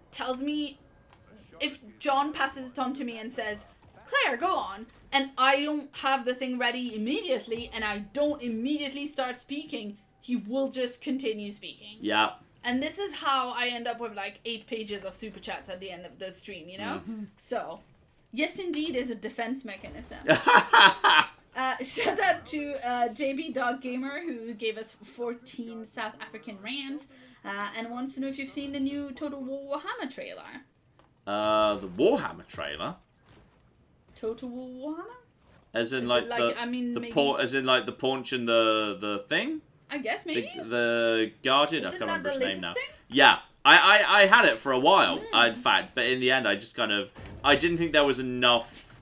passes it on to me and says, Claire, go on, and I don't have the thing ready immediately, and I don't immediately start speaking, he will just continue speaking. Yeah. And this is how I end up with like 8 pages of super chats at the end of the stream, So, yes, indeed, is a defense mechanism. Shout out to JB Dog Gamer, who gave us 14 South African rands, and wants to know if you've seen the new Total War Warhammer trailer. The Warhammer trailer. Total War Warhammer? As in the paunch and the thing? I guess maybe. The Guardian. I can't remember his name now. Thing? Yeah, I had it for a while. In fact, but in the end, I just I didn't think there was enough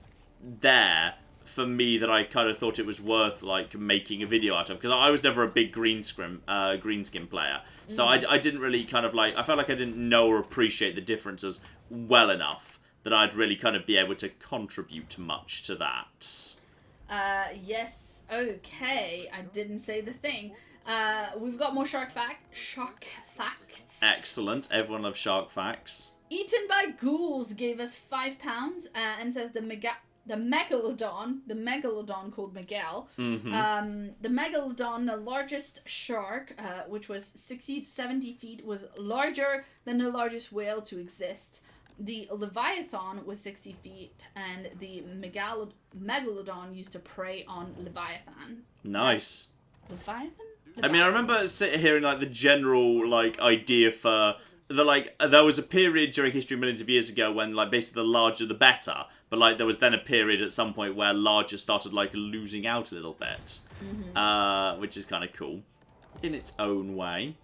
there for me that I kind of thought it was worth like making a video out of, because I was never a big green skin player, so I didn't really kind of like, I felt like I didn't know or appreciate the differences well enough that I'd really kind of be able to contribute much to that. Yes. Okay. I didn't say the thing. We've got more shark facts. Excellent. Everyone loves shark facts. Eaten by Ghouls gave us £5 and says the megalodon called Miguel. The megalodon, the largest shark, which was 60 to 70 feet, was larger than the largest whale to exist. The Leviathan was 60 feet, and the megalodon used to prey on Leviathan. Nice. Leviathan? I mean, I remember hearing like the general like idea for there was a period during history millions of years ago when like basically the larger the better, but like there was then a period at some point where larger started like losing out a little bit, which is kind of cool in its own way.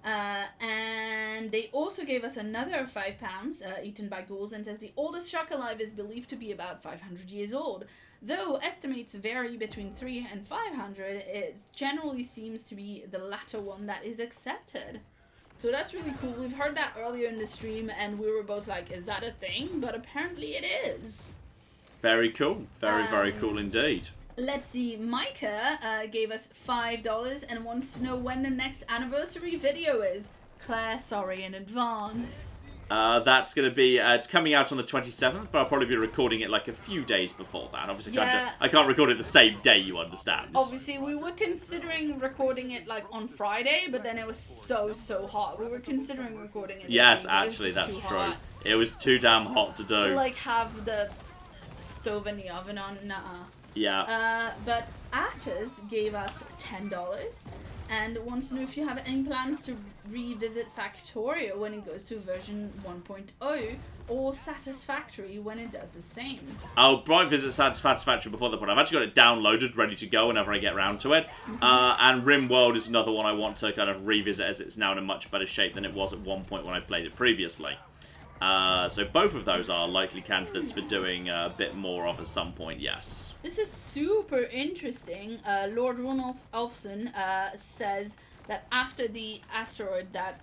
And they also gave us another £5, eaten by ghouls, and says the oldest shark alive is believed to be about 500 years old. Though estimates vary between 300 and 500, it generally seems to be the latter one that is accepted. So that's really cool. We've heard that earlier in the stream, and we were both like, is that a thing? But apparently it is. Very cool. Very cool indeed. Let's see. Micah gave us $5 and wants to know when the next anniversary video is. Claire, sorry in advance. That's going to be, it's coming out on the 27th, but I'll probably be recording it like a few days before that. Obviously, I can't record it the same day, you understand. Obviously, we were considering recording it like on Friday, but then it was so hot. We were considering recording it. Yes, actually, that's true. Hot. It was too damn hot to do. To like have the stove in the oven on, nuh-uh. Yeah. But Attas gave us $10 and wants to know if you have any plans to revisit Factorio when it goes to version 1.0 or Satisfactory when it does the same. I'll probably visit Satisfactory before the point. I've actually got it downloaded, ready to go whenever I get around to it. And RimWorld is another one I want to kind of revisit, as it's now in a much better shape than it was at one point when I played it previously. So both of those are likely candidates for doing a bit more of at some point, yes. This is super interesting. Lord Ronulf Elfson says, that after the asteroid that,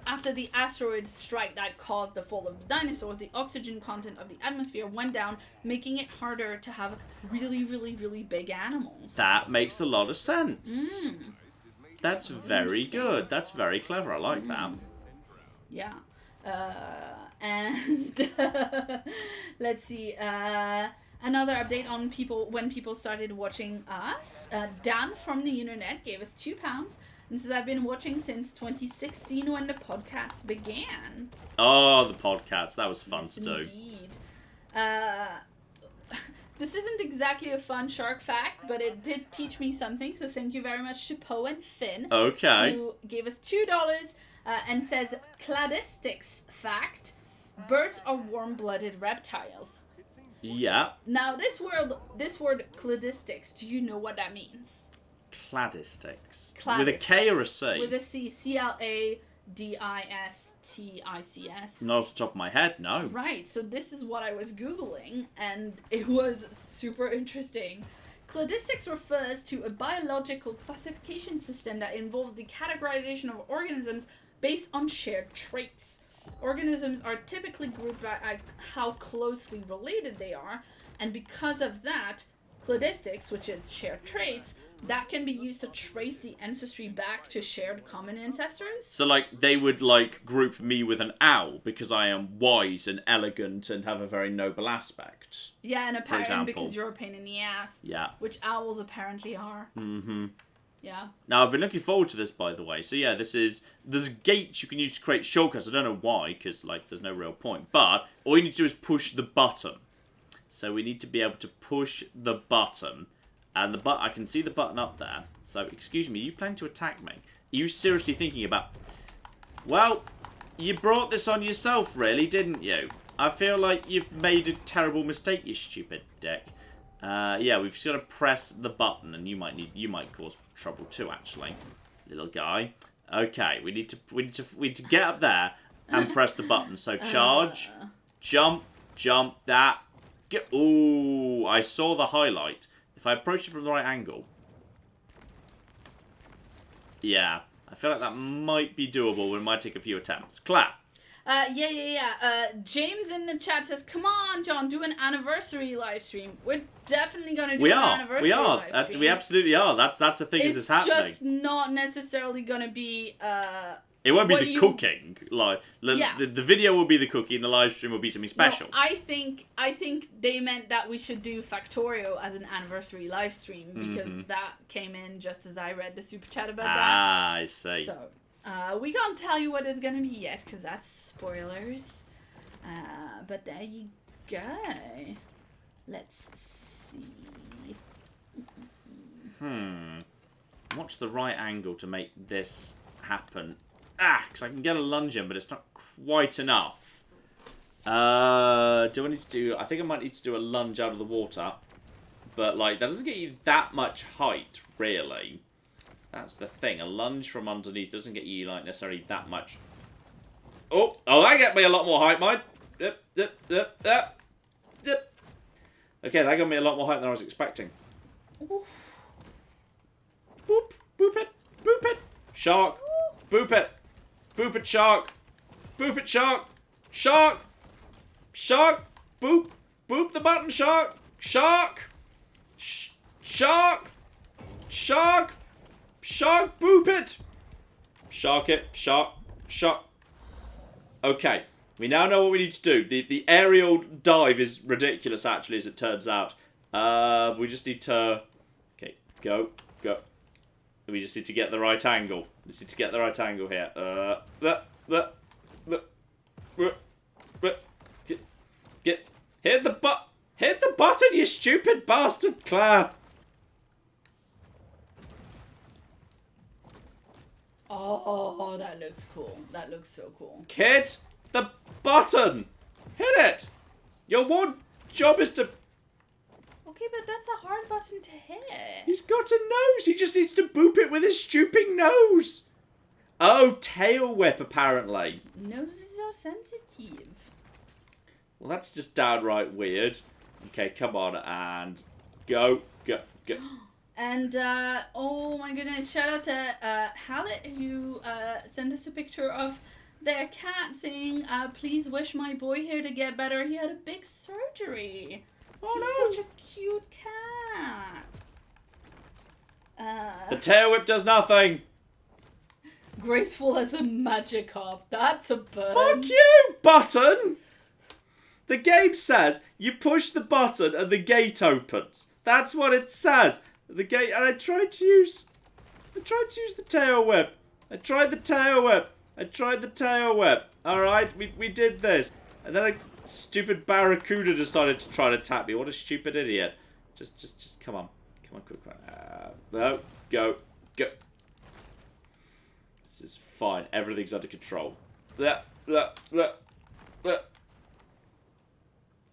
after the asteroid strike that caused the fall of the dinosaurs, the oxygen content of the atmosphere went down, making it harder to have really, really, really big animals. That makes a lot of sense. That's very good. That's very clever. I like that. Yeah. And let's see. Another update on when people started watching us. Dan from the internet gave us £2 and says, I've been watching since 2016 when the podcast began. Oh, the podcast. That was fun Yes, to do. Indeed. This isn't exactly a fun shark fact, but it did teach me something. So thank you very much to Poe and Finn. Okay. Who gave us $2 and says, cladistics fact, birds are warm-blooded reptiles. Yeah. Now, this word cladistics, do you know what that means? Cladistics. Cladistics. With a K or a C? With a C. C-L-A-D-I-S-T-I-C-S. Not off the top of my head, no. Right, so this is what I was Googling, and it was super interesting. Cladistics refers to a biological classification system that involves the categorization of organisms based on shared traits. Organisms are typically grouped by how closely related they are, and because of that, cladistics, which is shared traits, that can be used to trace the ancestry back to shared common ancestors. So, like, they would, like, group me with an owl because I am wise and elegant and have a very noble aspect. Yeah, and for apparently example. because you're a pain in the ass. Yeah. Which owls apparently are. Mm-hmm. Yeah. Now, I've been looking forward to this, by the way. So, yeah, there's gates you can use to create shortcuts. I don't know why, because, like, there's no real point. But all you need to do is push the button. So we need to be able to push the button. And I can see the button up there. So, excuse me, you planning to attack me? Are you seriously thinking about... Well, you brought this on yourself, really, didn't you? I feel like you've made a terrible mistake, you stupid dick. Yeah, we've just got to press the button, and you might cause trouble too, actually, little guy. Okay, we need to get up there and press the button. So charge, jump, that. Ooh, I saw the highlight. If I approach it from the right angle, yeah, I feel like that might be doable, but it might take a few attempts. Clap. Yeah. James in the chat says, come on, John, do an anniversary live stream. We're definitely going to do an anniversary live stream. We absolutely are. That's the thing is happening. It's just not necessarily going to be... it won't be the cooking. Like, the video will be the cooking, the live stream will be something special. No, I think they meant that we should do Factorio as an anniversary live stream, because that came in just as I read the super chat about that. Ah, I see. So, we can't tell you what it's going to be yet, because that's spoilers. But there you go. Let's see. What's the right angle to make this happen? Because I can get a lunge in, but it's not quite enough. Do I need to do... I think I might need to do a lunge out of the water. But, like, that doesn't get you that much height, really. That's the thing. A lunge from underneath doesn't get you, like, necessarily that much... Oh, that get me a lot more height, mate. Yep. Okay, that got me a lot more height than I was expecting. Boop. Boop it. Shark. Boop it. Boop it, shark. Boop it, shark. Shark. Boop. Boop the button, shark. Shark. Shark. Boop it. Shark it. Shark. Okay. We now know what we need to do. The aerial dive is ridiculous, actually, as it turns out. We just need to... Okay, go. We just need to get the right angle. Here. Hit the button, you stupid bastard, Claire. Oh, that looks cool. That looks so cool. Hit the button. Hit it. Your one job is to... Okay, but that's a hard button to hit. He's got a nose. He just needs to boop it with his stupid nose. Oh, tail whip, apparently. Noses are sensitive. Well, that's just downright weird. Okay, come on, and go. And, oh my goodness, shout out to Hallett, who sent us a picture of their cat saying, please wish my boy here to get better. He had a big surgery. Oh, He's such a cute cat. The tail whip does nothing. Graceful as a Magikarp. That's a bird. Fuck you, button. The game says you push the button and the gate opens. That's what it says. The gate, and I tried to use the tail whip. I tried the tail whip. All right, we did this, and then a stupid barracuda decided to try and attack me. What a stupid idiot! Just come on, quick. No, go. This is fine. Everything's under control.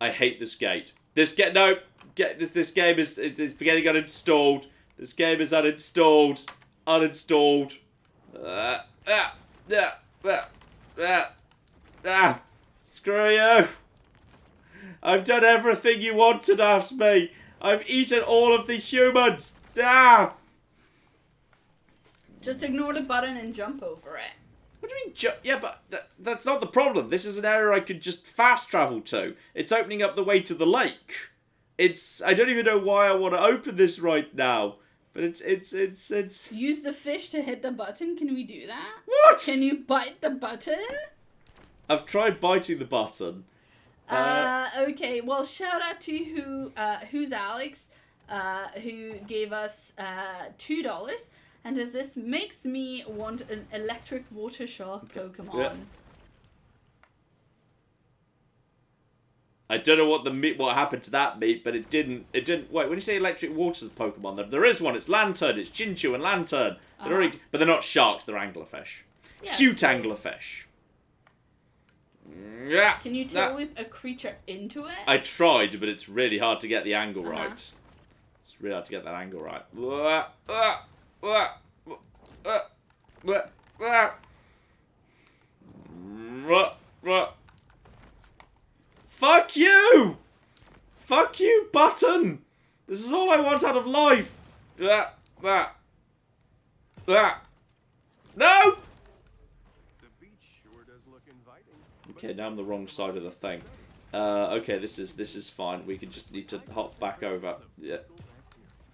I hate this gate. This game is getting uninstalled. This game is uninstalled. Screw you. I've done everything you wanted of me. I've eaten all of the humans. Just ignore the button and jump over it. What do you mean? Yeah, but that's not the problem. This is an area I could just fast travel to. It's opening up the way to the lake. I don't even know why I want to open this right now. But it's... Use the fish to hit the button. Can we do that? What? Can you bite the button? I've tried biting the button. Okay. Well, shout out to who's Alex, who gave us $2. And as this makes me want an electric water shark Pokemon. Yeah. I don't know what happened to that meat, but it didn't. Wait, when you say electric water's a Pokemon, there is one. It's Lantern. It's Chinchu and Lantern. But they're not sharks. They're anglerfish. Yeah, cute anglerfish. Yeah. Can you tail whip a creature into it? I tried, but it's really hard to get the angle right. It's really hard to get that angle right. Fuck you! Fuck you, button! This is all I want out of life! No! Okay, now I'm the wrong side of the thing. Okay, this is fine. We can just need to hop back over. Yeah.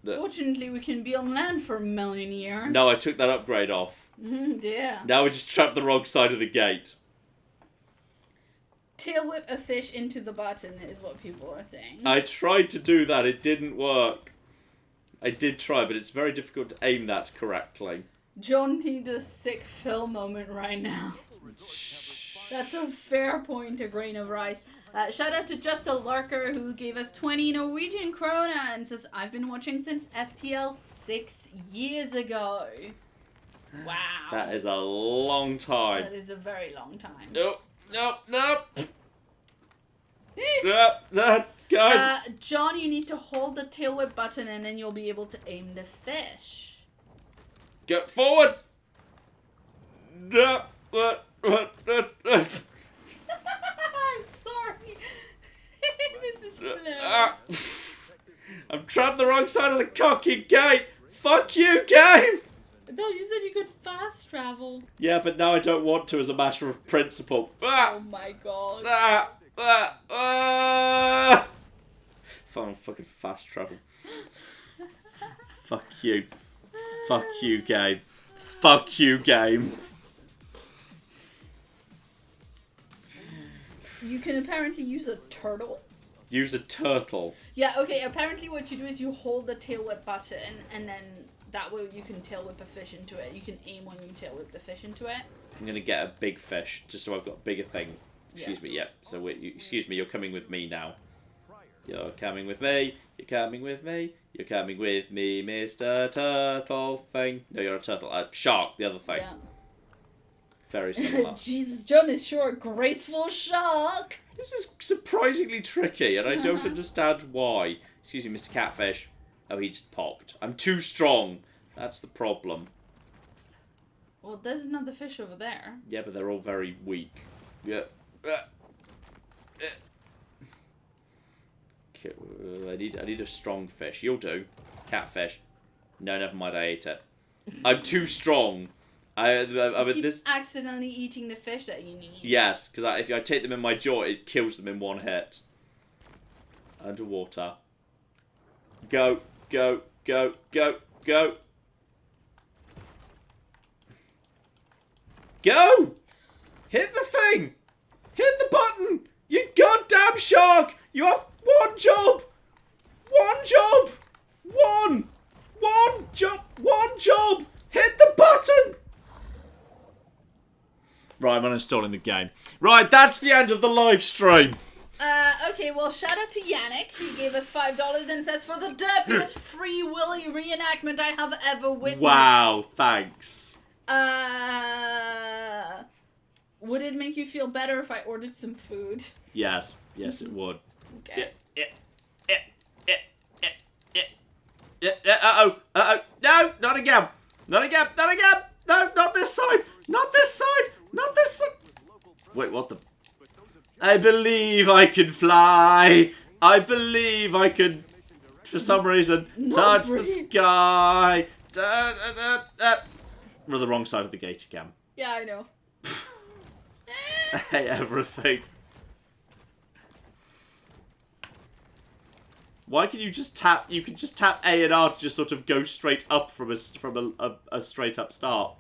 Fortunately, we can be on land for a million years. No, I took that upgrade off. Yeah. Now we just trapped the wrong side of the gate. Tail whip a fish into the button is what people are saying. I tried to do that. It didn't work. I did try, but it's very difficult to aim that correctly. John needs a sick Phil moment right now. That's a fair point, a grain of rice. Shout out to Just a Lurker, who gave us 20 Norwegian krona and says, I've been watching since FTL 6 years ago. Wow. That is a long time. That is a very long time. Nope. Guys. John, you need to hold the tail whip button and then you'll be able to aim the fish. Get forward. I'm sorry. This is I've trapped the wrong side of the cocky gate. Fuck you, game. No, you said you could fast travel. Yeah, but now I don't want to as a matter of principle. Oh my god. Fun fucking fast travel. Fuck you. Fuck you, game. Fuck you, game. You can apparently use a turtle. Use a turtle? Yeah, okay, apparently what you do is you hold the tail whip button and then that way you can tail whip a fish into it. You can aim when you tail whip the fish into it. I'm gonna get a big fish, just so I've got a bigger thing. Excuse me, yeah. So excuse me, you're coming with me now. You're coming with me. You're coming with me. You're coming with me, Mr. Turtle thing. No, you're a turtle. Shark, the other thing. Yeah. Very similar. Jesus, John is sure a graceful shark. This is surprisingly tricky, and I don't understand why. Excuse me, Mr. Catfish. Oh, he just popped. I'm too strong. That's the problem. Well, there's another fish over there. Yeah, but they're all very weak. Yeah. Okay, I need a strong fish. You'll do. Catfish. No, never mind, I ate it. I'm too strong. You keep accidentally eating the fish that you need. Yes, because if I take them in my jaw, it kills them in one hit. Underwater. Go, go, go, go, go. Go! Hit the thing! Hit the button! You goddamn shark! You have one job! One job! One job! One job! Hit the button! Right, I'm uninstalling the game. Right, that's the end of the live stream. Okay, well, shout out to Yannick. He gave us $5 and says, for the derpiest Free Willy reenactment I have ever witnessed. Wow, thanks. Would it make you feel better if I ordered some food? Yes, yes it would. Okay. Uh-oh. No, not again. Not again. Not again. No, not this side. Not this side. Not this side. Wait, what the... I believe I can fly. I believe I can, for some reason, touch the sky. We're the wrong side of the gate again. Yeah, I know. I hate everything. Why can you just tap? You can just tap A and R to just sort of go straight up from a straight up start.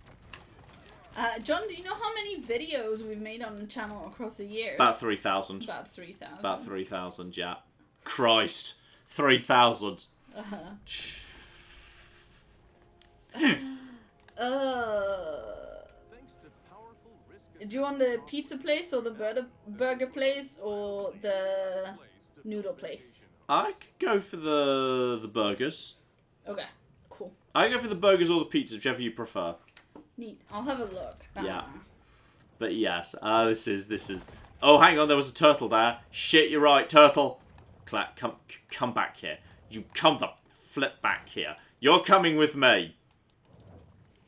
John, do you know how many videos we've made on the channel across the years? About 3,000. About 3,000. About 3,000, yeah. Christ, 3,000. Do you want the pizza place or the burger place or the noodle place? I could go for the burgers. Okay, cool. I go for the burgers or the pizzas, whichever you prefer. Neat. I'll have a look. Yeah. But yes, this is. Oh, hang on, there was a turtle there. Shit, you're right, turtle. Come back here. You come the flip back here. You're coming with me.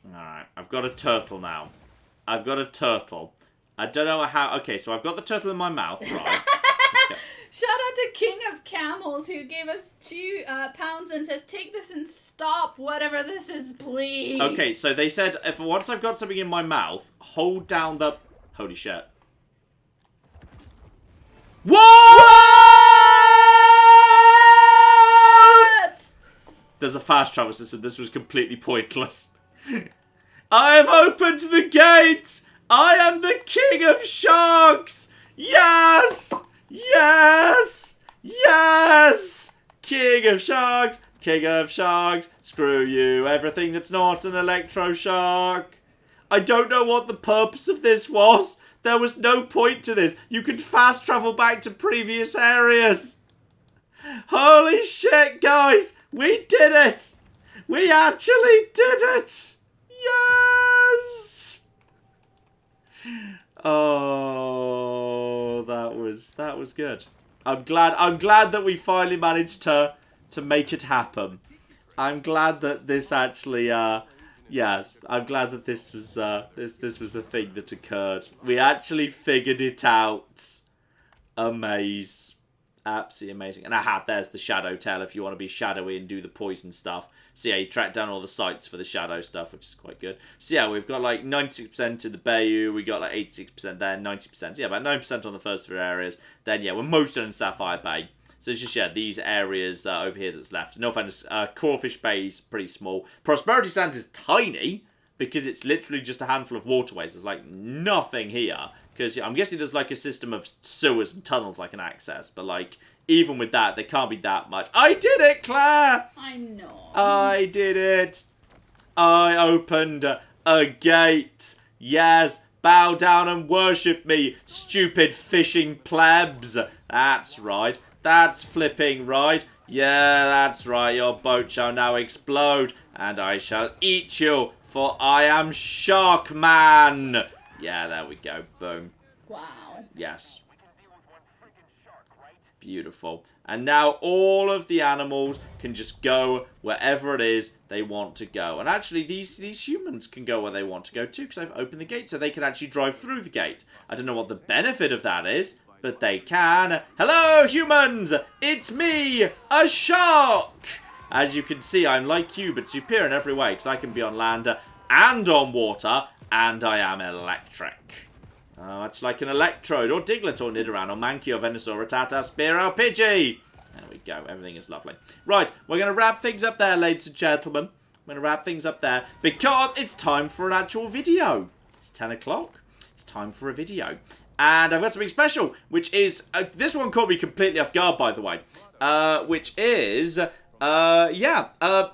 Alright, I've got a turtle now. I've got a turtle. I don't know how... Okay, so I've got the turtle in my mouth, right? Okay. Shout out to King of Camels who gave us £2 and says, take this and stop whatever this is, please. Okay, so they said, if once I've got something in my mouth, hold down the... Holy shit. What? There's a fast travel system. This was completely pointless. I have opened the gate! I am the king of sharks! Yes! Yes! Yes! King of sharks! King of sharks! Screw you, everything that's not an electro shark! I don't know what the purpose of this was. There was no point to this. You can fast travel back to previous areas. Holy shit, guys! We did it! We actually did it! Yes! Oh, that was good. I'm glad that we finally managed to make it happen. I'm glad that this actually yes, I'm glad that this was this was a thing that occurred. We actually figured it out. Amaze. Absolutely amazing. And there's the shadow tail if you want to be shadowy and do the poison stuff. So yeah, you track down all the sites for the shadow stuff, which is quite good. So yeah, we've got like 96% in the Bayou, we got like 86% there, 90%. So yeah, about 9% on the first 3 areas. Then yeah, we're most done in Sapphire Bay. So it's just, yeah, these areas over here that's left. No offense, Crawfish Bay is pretty small. Prosperity Sands is tiny, because it's literally just a handful of waterways. There's like nothing here. Because I'm guessing there's like a system of sewers and tunnels I can access. But like, even with that, there can't be that much. I did it, Claire! I know. I did it. I opened a gate. Yes, bow down and worship me, stupid fishing plebs. That's right. That's flipping right. Yeah, that's right. Your boat shall now explode, and I shall eat you, for I am Shark Man. Yeah, there we go. Boom. Wow. Yes. Beautiful. And now all of the animals can just go wherever it is they want to go. And actually, these humans can go where they want to go too, because I've opened the gate so they can actually drive through the gate. I don't know what the benefit of that is, but they can. Hello, humans! It's me, a shark! As you can see, I'm like you, but superior in every way, because I can be on land and on water, and I am electric. Much like an electrode, or Diglett, or Nidoran, or Mankey, or Venusaur, Rattata, Spearow, Pidgey. There we go. Everything is lovely. Right, we're going to wrap things up there, ladies and gentlemen. I'm going to wrap things up there because it's time for an actual video. It's 10 o'clock. It's time for a video. And I've got something special, which is... this one caught me completely off guard, by the way. Which is...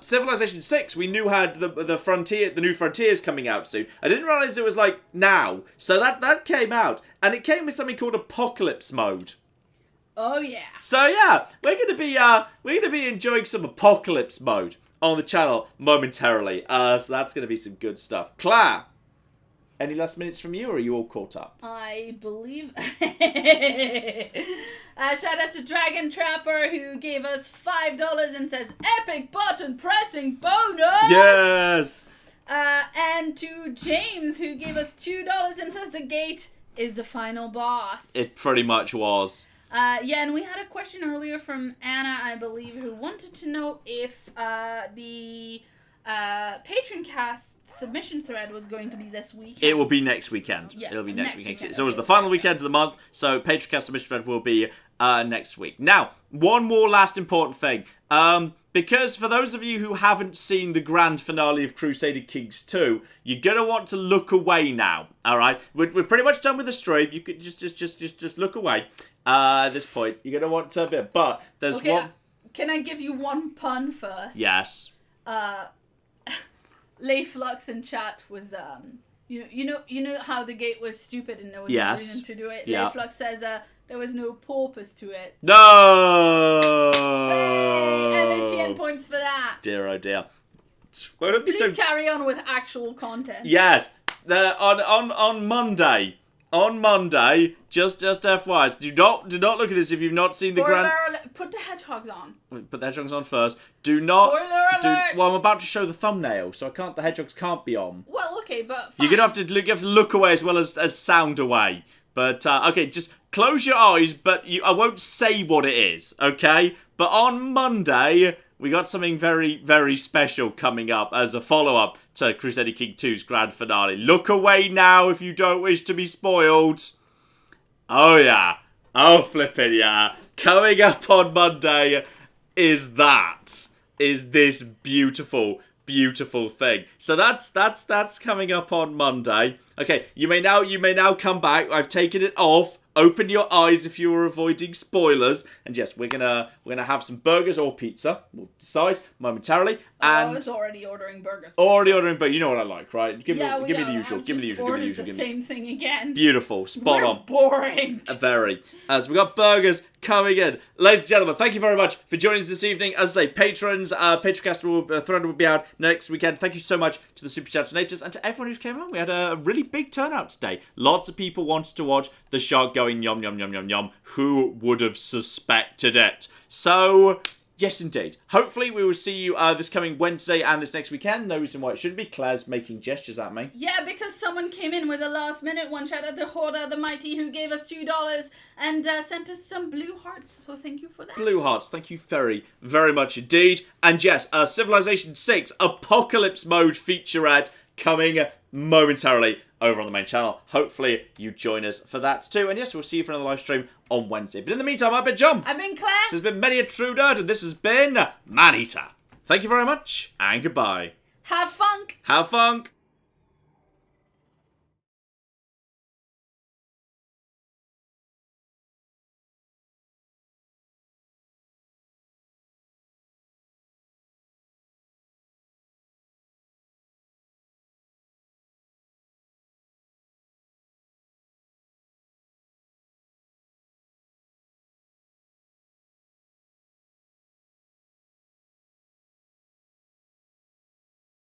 Civilization 6, we knew had the new Frontiers coming out soon. I didn't realise it was, like, now. So that came out. And it came with something called Apocalypse Mode. Oh, yeah. So, yeah, we're gonna be enjoying some Apocalypse Mode on the channel momentarily. So that's gonna be some good stuff. Claire, any last minutes from you, or are you all caught up? I believe... shout out to Dragon Trapper, who gave us $5 and says, epic button pressing bonus! Yes! And to James, who gave us $2 and says the gate is the final boss. It pretty much was. Yeah, and we had a question earlier from Anna, I believe, who wanted to know if the Patreon cast submission thread was going to be this weekend. It will be next weekend. Yeah, It'll be next weekend. weekend. So it was the final weekend of the month, so Patreon cast submission thread will be next week. Now, one more last important thing. Because for those of you who haven't seen the grand finale of Crusader Kings 2, you're going to want to look away now, alright? We're pretty much done with the stream. You could just look away at this point. You're going to want to... But there's one... Can I give you one pun first? Yes. Layflux in chat was you know how the gate was stupid and there was no reason to do it. Yeah. Layflux says there was no purpose to it. No. Hey, MHN points for that. Dear oh dear. Well, it'd be Please carry on with actual content. Yes. On Monday. On Monday, just FYI, so do not look at this if you've not seen the grand... Put the hedgehogs on. Put the hedgehogs on first. Do not... Spoiler alert! Well, I'm about to show the thumbnail, so the hedgehogs can't be on. Well, okay, but fine. You're going to have to look away as well as sound away. But, okay, just close your eyes, but I won't say what it is, okay? But on Monday, we got something very, very special coming up as a follow-up to Crusader King 2's grand finale. Look away now if you don't wish to be spoiled. Oh, yeah. Oh, flippin' yeah. Coming up on Monday is this beautiful, beautiful thing. So that's coming up on Monday. Okay, you may now come back. I've taken it off. Open your eyes if you were avoiding spoilers. And yes, we're gonna have some burgers or pizza. We'll decide momentarily. And I was already ordering burgers. Ordering, but you know what I like, right? Give me the usual. Give me the usual. Same thing again. Beautiful, spot on. Boring. Very. So we got burgers coming in, ladies and gentlemen. Thank you very much for joining us this evening. As I say, patrons, Patreon thread will be out next weekend. Thank you so much to the Super Chat donators and to everyone who came along. We had a really big turnout today. Lots of people wanted to watch the shark going yum yum yum yum yum. Who would have suspected it? So, yes indeed. Hopefully we will see you this coming Wednesday and this next weekend. No reason why it shouldn't be. Claire's making gestures at me. Yeah, because someone came in with a last minute one. Shout out to Horda the Mighty, who gave us $2 and sent us some blue hearts. So thank you for that. Blue hearts, thank you very, very much indeed. And yes, Civilization 6 Apocalypse Mode featurette coming momentarily over on the main channel. Hopefully you join us for that too. And yes, we'll see you for another live stream on Wednesday. But in the meantime, I've been John. I've been Claire. This has been Many a True Nerd, and this has been Maneater. Thank you very much, and goodbye. Have funk. Have funk.